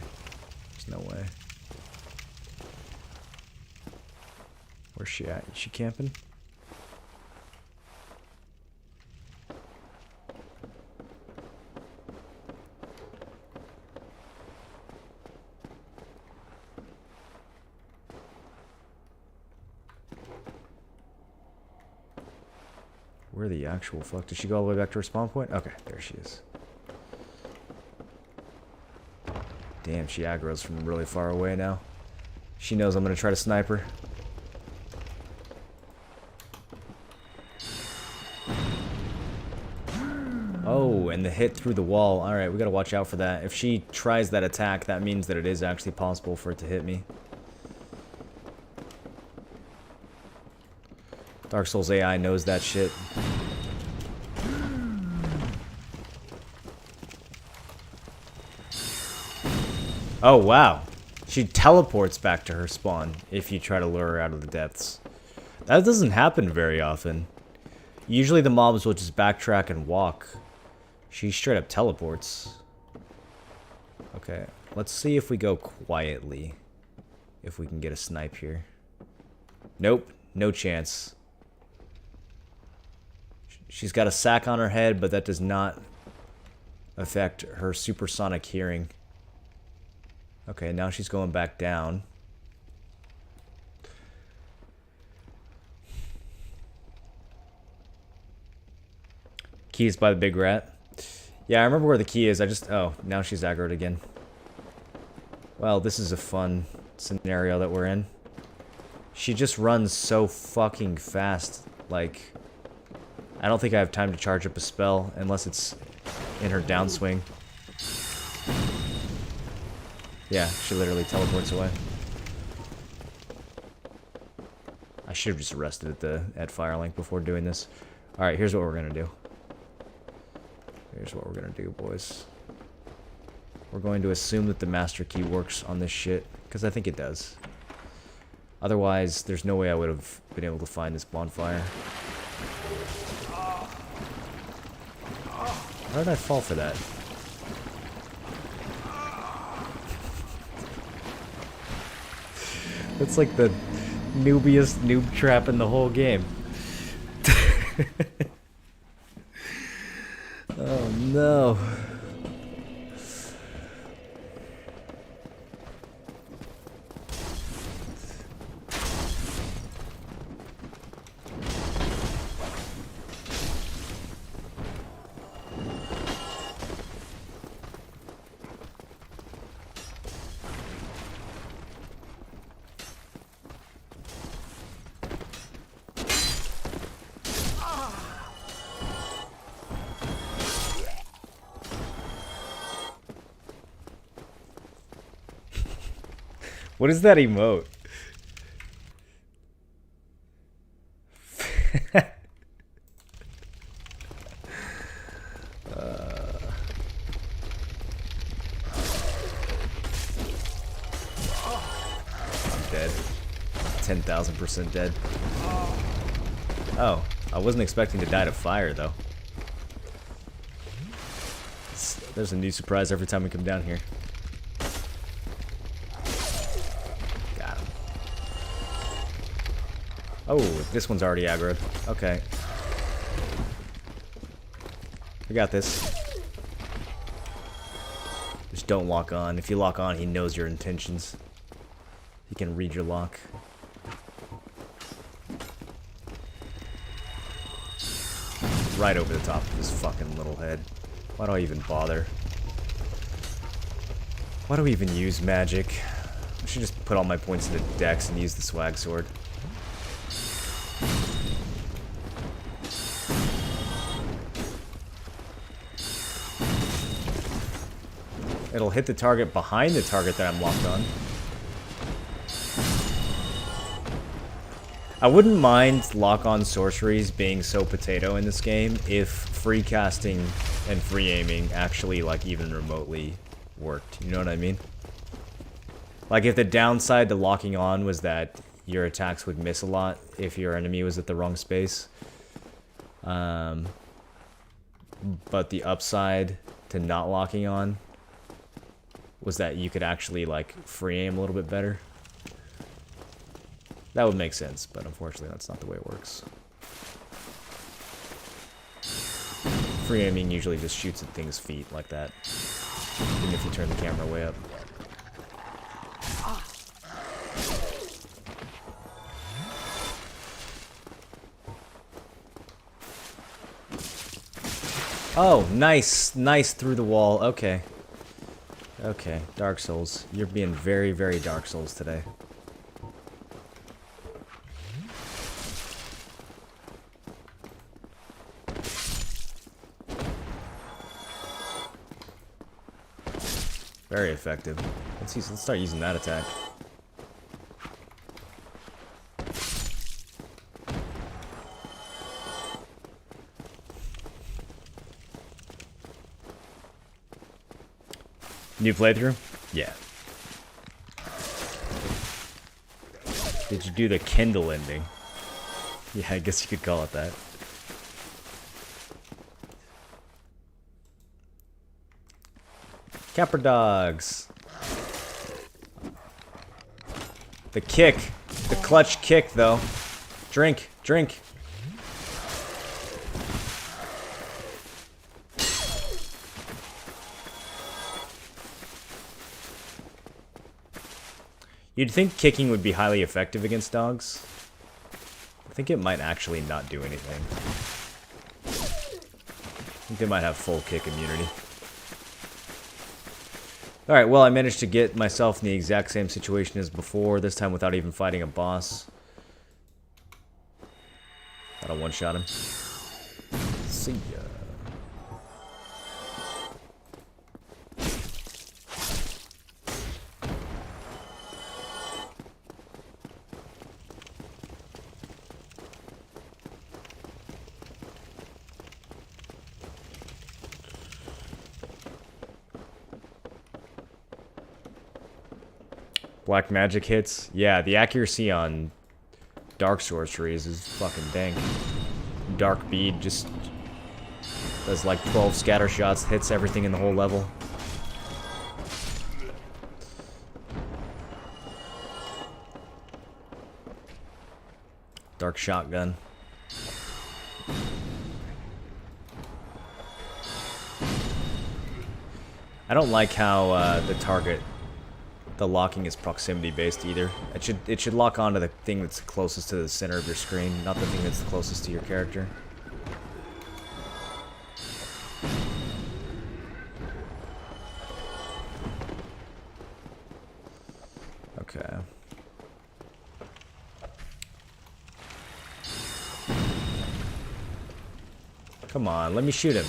There's no way. Where's she at? Is she camping? Where the actual fuck? Did she go all the way back to her spawn point? Okay, there she is. Damn, she aggro's from really far away now. She knows I'm gonna try to snipe her. Oh, and the hit through the wall. Alright, we gotta watch out for that. If she tries that attack, that means that it is actually possible for it to hit me. Dark Souls AI knows that shit. Oh, wow. She teleports back to her spawn if you try to lure her out of the depths. That doesn't happen very often. Usually the mobs will just backtrack and walk. She straight up teleports. Okay, let's see if we go quietly. If we can get a snipe here. Nope, no chance. She's got a sack on her head, but that does not affect her supersonic hearing. Okay, now she's going back down. Keys by the big rat. Yeah, I remember where the key is. I just... Oh, now she's aggroed again. Well, this is a fun scenario that we're in. She just runs so fucking fast. Like, I don't think I have time to charge up a spell unless it's in her downswing. Yeah, she literally teleports away. I should have just rested at Firelink before doing this. Alright, here's what we're gonna do. Here's what we're gonna do, boys. We're going to assume that the master key works on this shit, because I think it does. Otherwise, there's no way I would have been able to find this bonfire. How did I fall for that? That's like the noobiest noob trap in the whole game. Oh no. What is that emote? I'm dead. 10,000% dead. Oh, I wasn't expecting to die to fire though. There's a new surprise every time we come down here. Oh, this one's already aggroed. Okay. We got this. Just don't lock on. If you lock on, he knows your intentions. He can read your lock. Right over the top of his fucking little head. Why do I even bother? Why do we even use magic? I should just put all my points into Dex and use the swag sword. It'll hit the target behind the target that I'm locked on. I wouldn't mind lock-on sorceries being so potato in this game if free casting and free aiming actually, like, even remotely worked. You know what I mean? Like, if the downside to locking on was that your attacks would miss a lot if your enemy was at the wrong space. But the upside to not locking on was that you could actually, like, free aim a little bit better. That would make sense, but unfortunately that's not the way it works. Free aiming usually just shoots at things' feet like that, even if you turn the camera way up. Oh, nice! Nice through the wall. Okay. Okay, Dark Souls. You're being very, very Dark Souls today. Very effective. Let's start using that attack. New playthrough? Yeah. Did you do the Kindle ending? Yeah, I guess you could call it that. Capper dogs. The kick. The clutch kick, though. Drink. Drink. You'd think kicking would be highly effective against dogs. I think it might actually not do anything. I think they might have full kick immunity. Alright, well, I managed to get myself in the exact same situation as before, this time without even fighting a boss. Gotta one-shot him. See ya. Black magic hits. Yeah, the accuracy on dark sorceries is fucking dank. Dark bead just does like 12 scatter shots, hits everything in the whole level. Dark shotgun. I don't like how the target, the locking is proximity based either. It should lock onto the thing that's closest to the center of your screen, not the thing that's closest to your character. Okay. Come on, let me shoot him.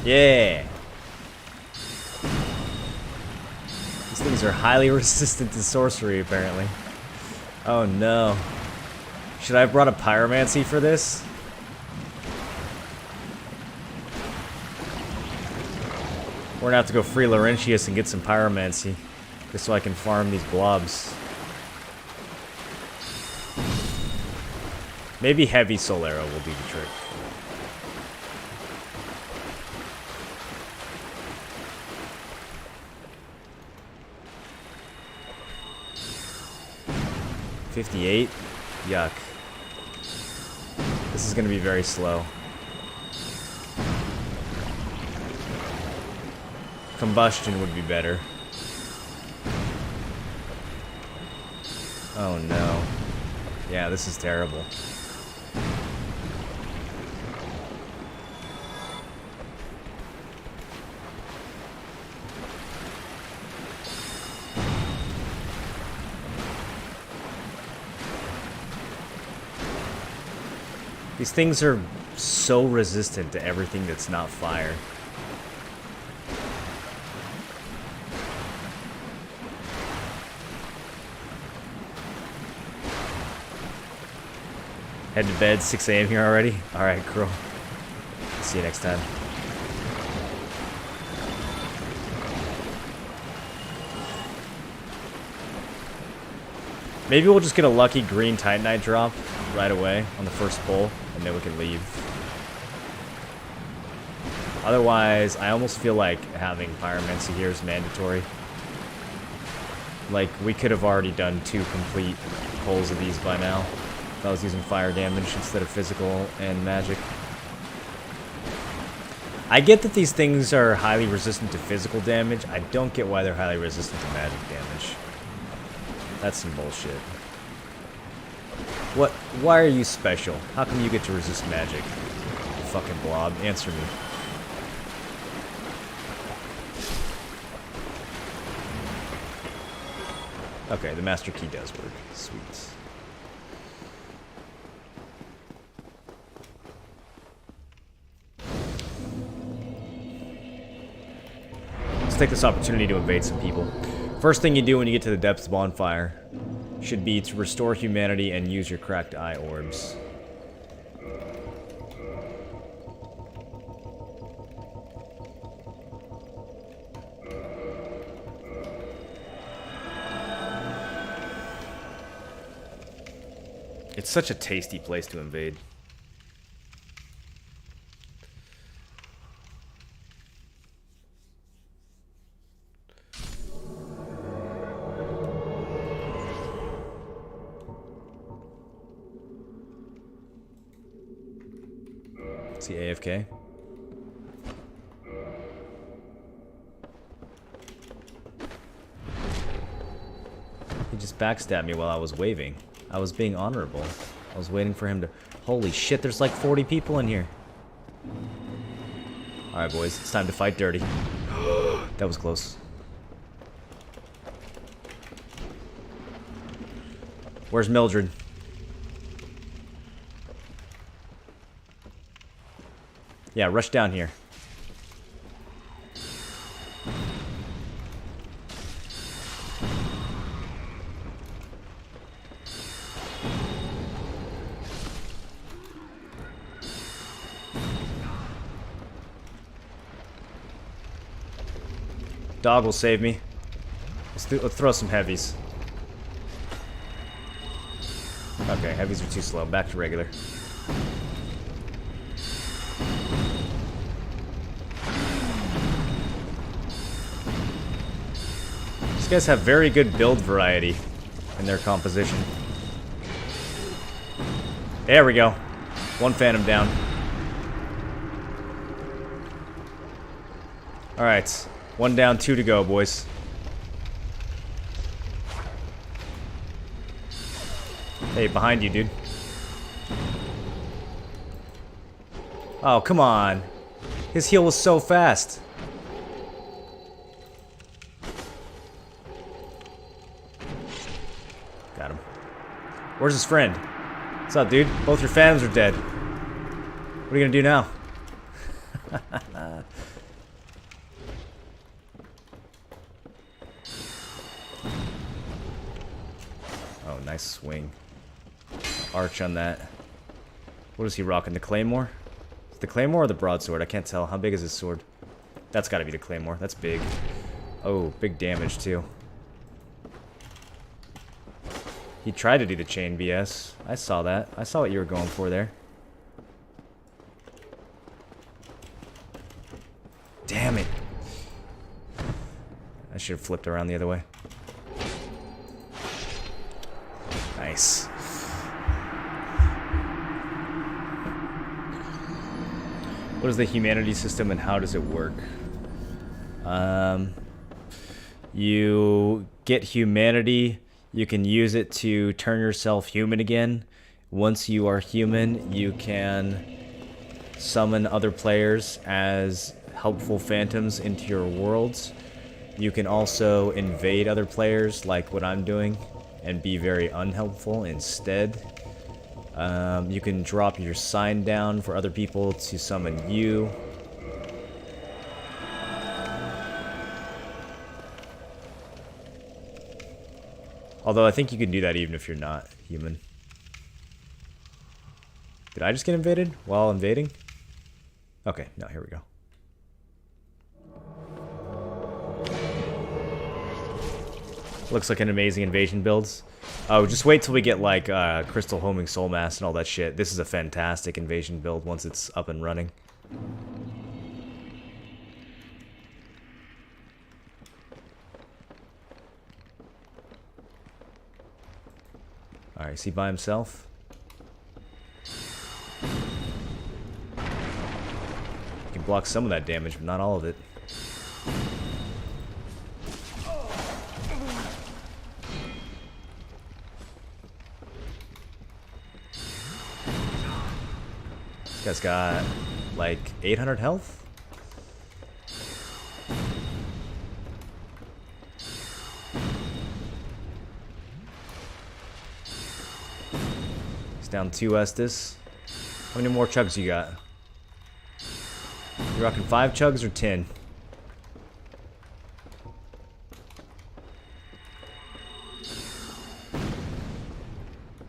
Yeah. These things are highly resistant to sorcery, apparently. Oh no. Should I have brought a pyromancy for this? We're gonna have to go free Laurentius and get some pyromancy, just so I can farm these blobs. Maybe heavy soul arrow will do the trick. $58? Yuck. This is gonna be very slow. Combustion would be better. Oh no. Yeah, this is terrible. These things are so resistant to everything that's not fire. Head to bed, 6 AM here already? Alright, cool. See you next time. Maybe we'll just get a lucky green Titanite drop right away on the first pull, and then we can leave. Otherwise, I almost feel like having Pyromancy here is mandatory. Like, we could have already done 2 complete pulls of these by now. If I was using fire damage instead of physical and magic. I get that these things are highly resistant to physical damage. I don't get why they're highly resistant to magic damage. That's some bullshit. What? Why are you special? How come you get to resist magic? You fucking blob. Answer me. Okay, the master key does work. Sweet. Let's take this opportunity to invade some people. First thing you do when you get to the Depths bonfire should be to restore humanity and use your cracked eye orbs. It's such a tasty place to invade. Is he AFK? just backstab me while I was waving. I was being honorable. I was waiting for him to... Holy shit, there's like 40 people in here. Alright, boys, it's time to fight dirty. That was close. Where's Mildred? Yeah, rush down here. Dog will save me. Let's throw some heavies. Okay, heavies are too slow. Back to regular. These guys have very good build variety in their composition. There we go. One phantom down. Alright. One down, 2 to go, boys. Hey, behind you, dude. Oh, come on. His heal was so fast. Got him. Where's his friend? What's up, dude? Both your phantoms are dead. What are you gonna do now? Oh, nice swing. Arch on that. What is he rocking? The claymore? Is it the claymore or the broadsword? I can't tell. How big is his sword? That's gotta be the claymore. That's big. Oh, big damage too. He tried to do the chain BS. I saw that. I saw what you were going for there. Damn it. I should have flipped around the other way. Nice. What is the humanity system and how does it work? You get humanity. You can use it to turn yourself human again. Once you are human, you can summon other players as helpful phantoms into your worlds. You can also invade other players, like what I'm doing, and be very unhelpful instead. You can drop your sign down for other people to summon you. Although I think you can do that even if you're not human. Did I just get invaded while invading? Okay, no, here we go. Looks like an amazing invasion builds. Oh, just wait till we get like Crystal Homing Soul Mass and all that shit. This is a fantastic invasion build once it's up and running. Alright, is he by himself? You can block some of that damage, but not all of it. This guy's got like 800 health? He's down 2 Estus. How many more chugs you got? You rocking 5 chugs or 10?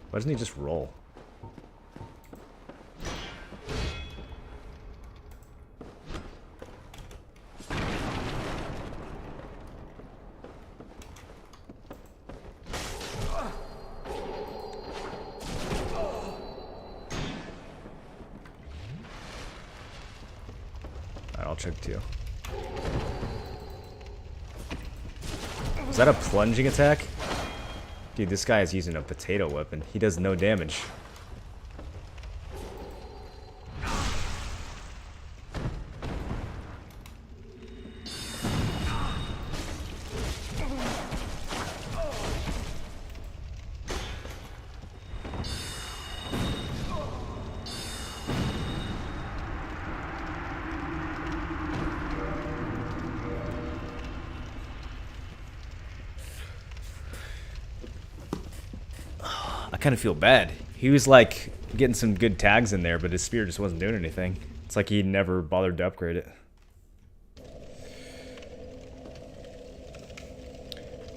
Why doesn't he just roll? I'll chug too. Is that a plunging attack? Dude, this guy is using a potato weapon. He does no damage. kind of feel bad. He was like getting some good tags in there, but his spear just wasn't doing anything. It's like he never bothered to upgrade it.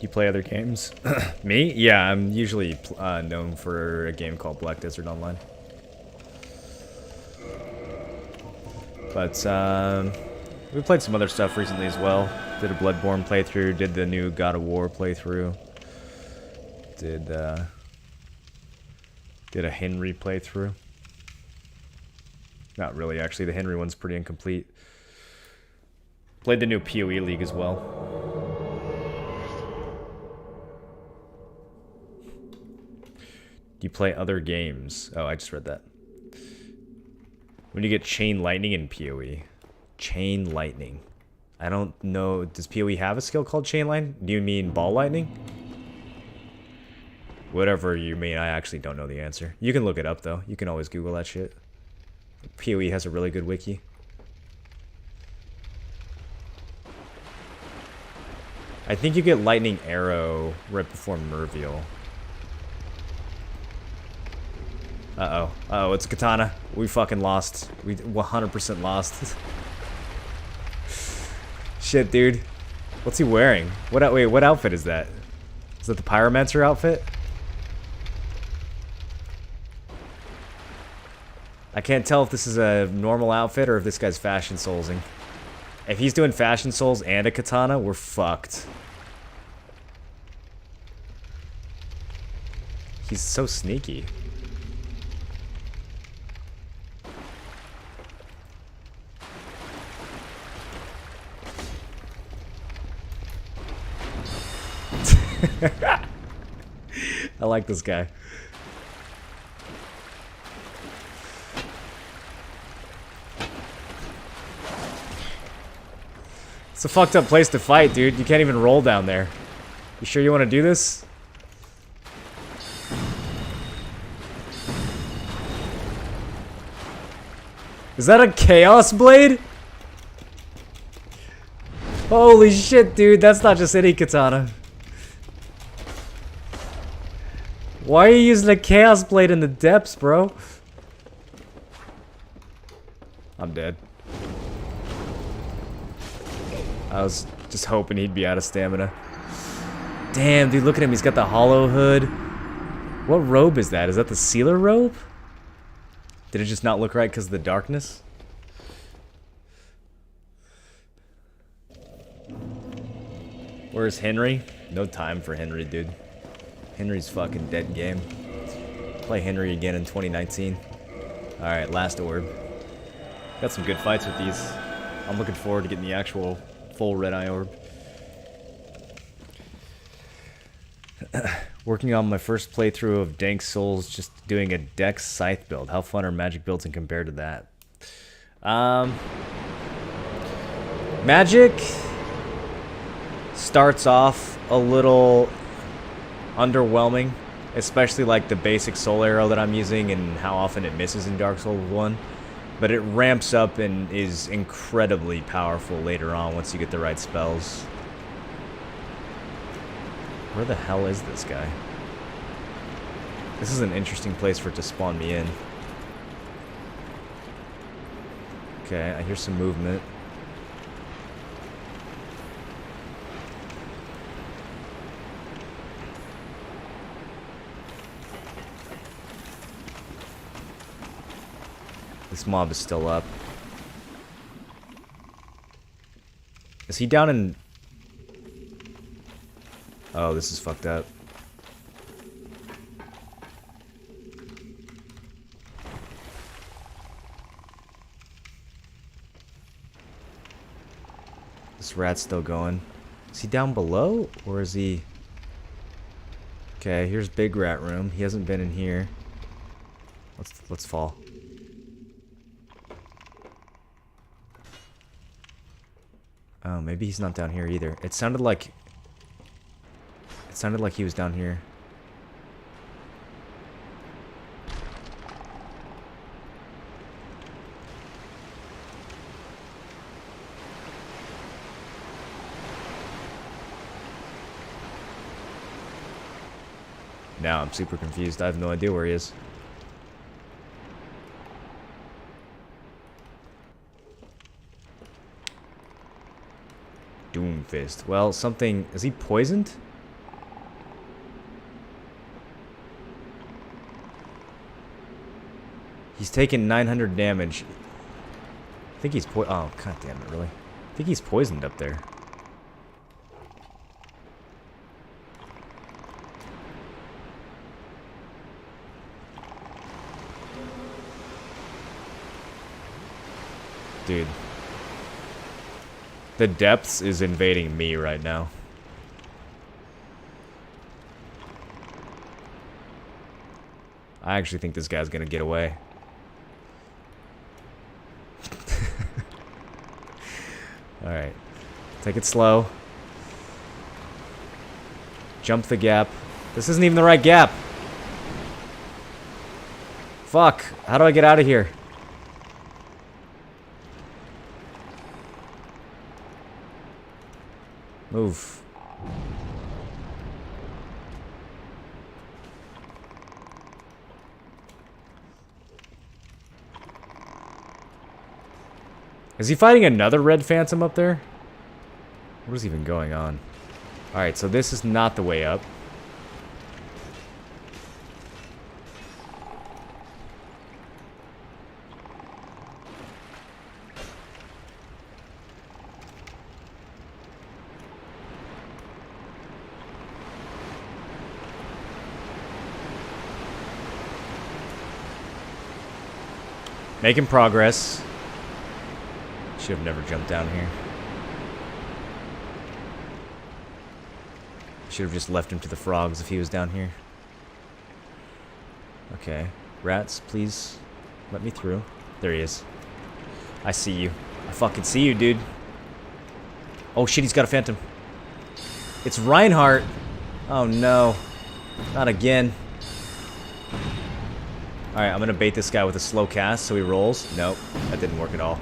You play other games? Me? Yeah, I'm usually known for a game called Black Desert Online. But we played some other stuff recently as well. Did a Bloodborne playthrough, did the new God of War playthrough. Did a Henry playthrough. Not really, actually. The Henry one's pretty incomplete. Played the new PoE League as well. You play other games. Oh, I just read that. When you get Chain Lightning in PoE. Chain Lightning. I don't know. Does PoE have a skill called Chain Lightning? Do you mean Ball Lightning? Whatever you mean, I actually don't know the answer. You can look it up, though. You can always Google that shit. PoE has a really good wiki. I think you get Lightning Arrow right before Merviel. Uh-oh. Uh-oh, it's Katana. We fucking lost. We 100% lost. Shit, dude. What's he wearing? Wait, what outfit is that? Is that the Pyromancer outfit? I can't tell if this is a normal outfit or if this guy's fashion soulsing. If he's doing fashion souls and a katana, we're fucked. He's so sneaky. I like this guy. It's a fucked up place to fight, dude. You can't even roll down there. You sure you want to do this? Is that a Chaos Blade? Holy shit, dude. That's not just any katana. Why are you using a Chaos Blade in the depths, bro? I'm dead. I was just hoping he'd be out of stamina. Damn, dude, look at him. He's got the hollow hood. What robe is that? Is that the sealer robe? Did it just not look right because of the darkness? Where's Henry? No time for Henry, dude. Henry's fucking dead game. Play Henry again in 2019. Alright, last orb. Got some good fights with these. I'm looking forward to getting the actual full red eye orb. Working on my first playthrough of Dank Souls, just doing a Dex Scythe build. How fun are magic builds in compared to that? Magic starts off a little underwhelming, especially like the basic soul arrow that I'm using and how often it misses in Dark Souls 1. But it ramps up and is incredibly powerful later on once you get the right spells. Where the hell is this guy? This is an interesting place for it to spawn me in. Okay, I hear some movement. This mob is still up. Is he down in... Oh, this is fucked up. This rat's still going. Is he down below? Or is he... Okay, here's Big Rat Room. He hasn't been in here. Let's fall. Oh, maybe he's not down here either. It sounded like he was down here. Now I'm super confused. I have no idea where he is. Doomfist. Well, something... Is he poisoned? He's taken 900 damage. I think he's oh, god damn it, really? I think he's poisoned up there. Dude. The depths is invading me right now. I actually think this guy's gonna get away. Alright. Take it slow. Jump the gap. This isn't even the right gap. Fuck. How do I get out of here? Move. Is he fighting another red phantom up there? What is even going on? Alright, so this is not the way up. Making progress. Should have never jumped down here. Should have just left him to the frogs if he was down here. Okay. Rats, please let me through. There he is. I see you. I fucking see you, dude. Oh shit, he's got a phantom. It's Reinhardt. Oh no. Not again. Alright, I'm gonna bait this guy with a slow cast so he rolls. Nope, that didn't work at all.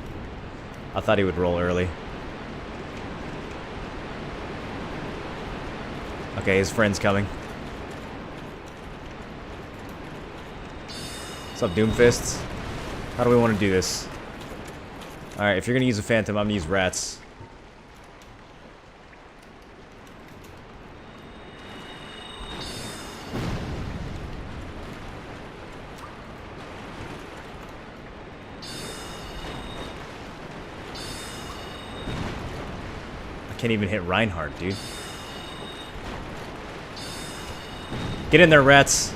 I thought he would roll early. Okay, his friend's coming. What's up, Doomfists? How do we want to do this? Alright, if you're gonna use a phantom, I'm gonna use rats. Can't even hit Reinhardt, dude. Get in there, rats.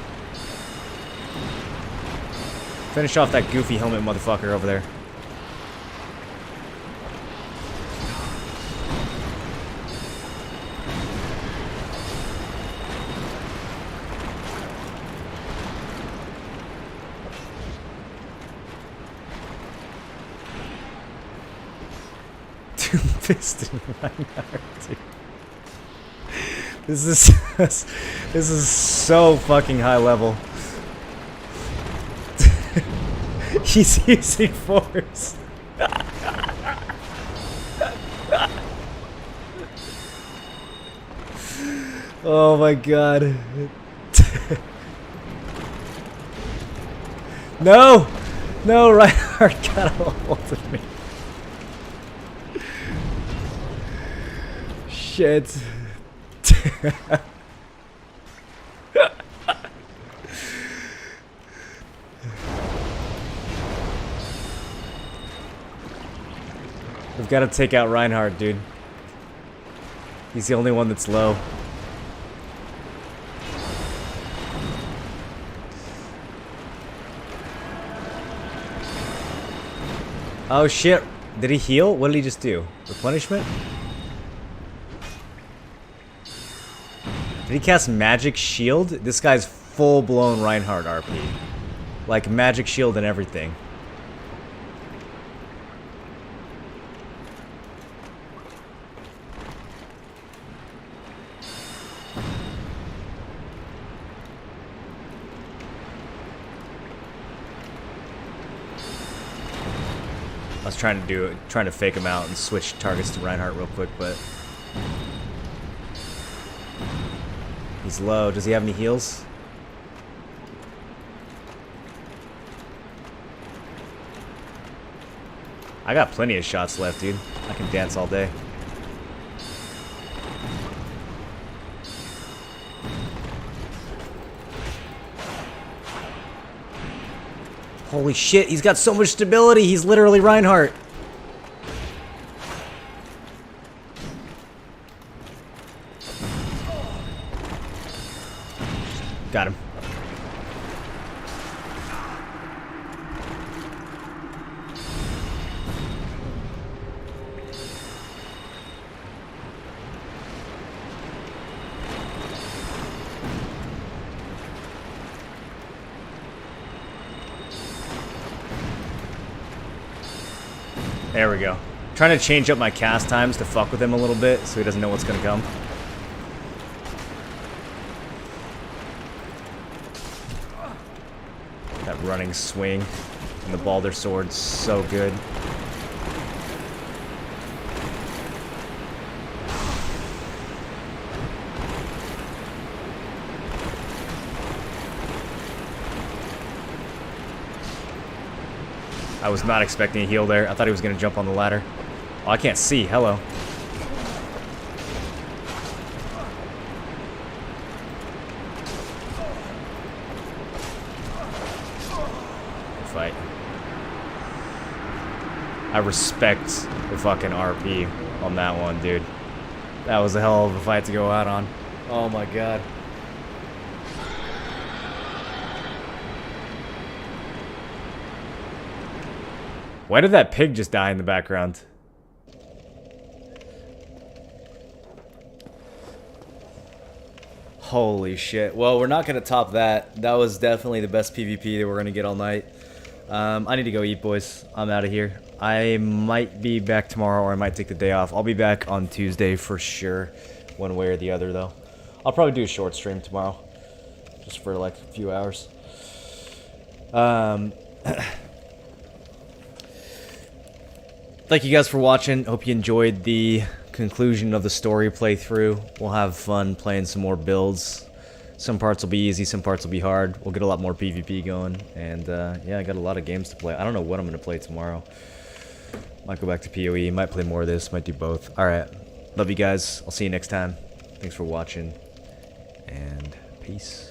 Finish off that goofy helmet motherfucker over there. Fisted Reinhardt, dude. This is so fucking high level. He's using force. Oh my god. No! No, Reinhardt got a hold of me. Shit. We've got to take out Reinhardt, dude. He's the only one that's low. Oh shit. Did he heal? What did he just do? Replenishment? Did he cast Magic Shield? This guy's full-blown Reinhardt RP. Like, Magic Shield and everything. I was trying to fake him out and switch targets to Reinhardt real quick, but... He's low. Does he have any heals? I got plenty of shots left, dude. I can dance all day. Holy shit, he's got so much stability. He's literally Reinhardt. Got him. There we go. Trying to change up my cast times to fuck with him a little bit so he doesn't know what's gonna come. That running swing and the Balder sword's so good. I was not expecting a heal there. I thought he was going to jump on the ladder. Oh, I can't see. Hello. Good fight. I respect the fucking RP on that one, dude. That was a hell of a fight to go out on. Oh my god. Why did that pig just die in the background? Holy shit. Well, we're not going to top that. That was definitely the best PvP that we're going to get all night. I need to go eat, boys. I'm out of here. I might be back tomorrow, or I might take the day off. I'll be back on Tuesday for sure. One way or the other, though. I'll probably do a short stream tomorrow. Just for like a few hours. Thank you guys for watching. Hope you enjoyed the conclusion of the story playthrough. We'll have fun playing some more builds. Some parts will be easy, some parts will be hard. We'll get a lot more PvP going. And yeah, I got a lot of games to play. I don't know what I'm going to play tomorrow. Might go back to PoE, might play more of this, might do both. Alright, love you guys. I'll see you next time. Thanks for watching, and peace.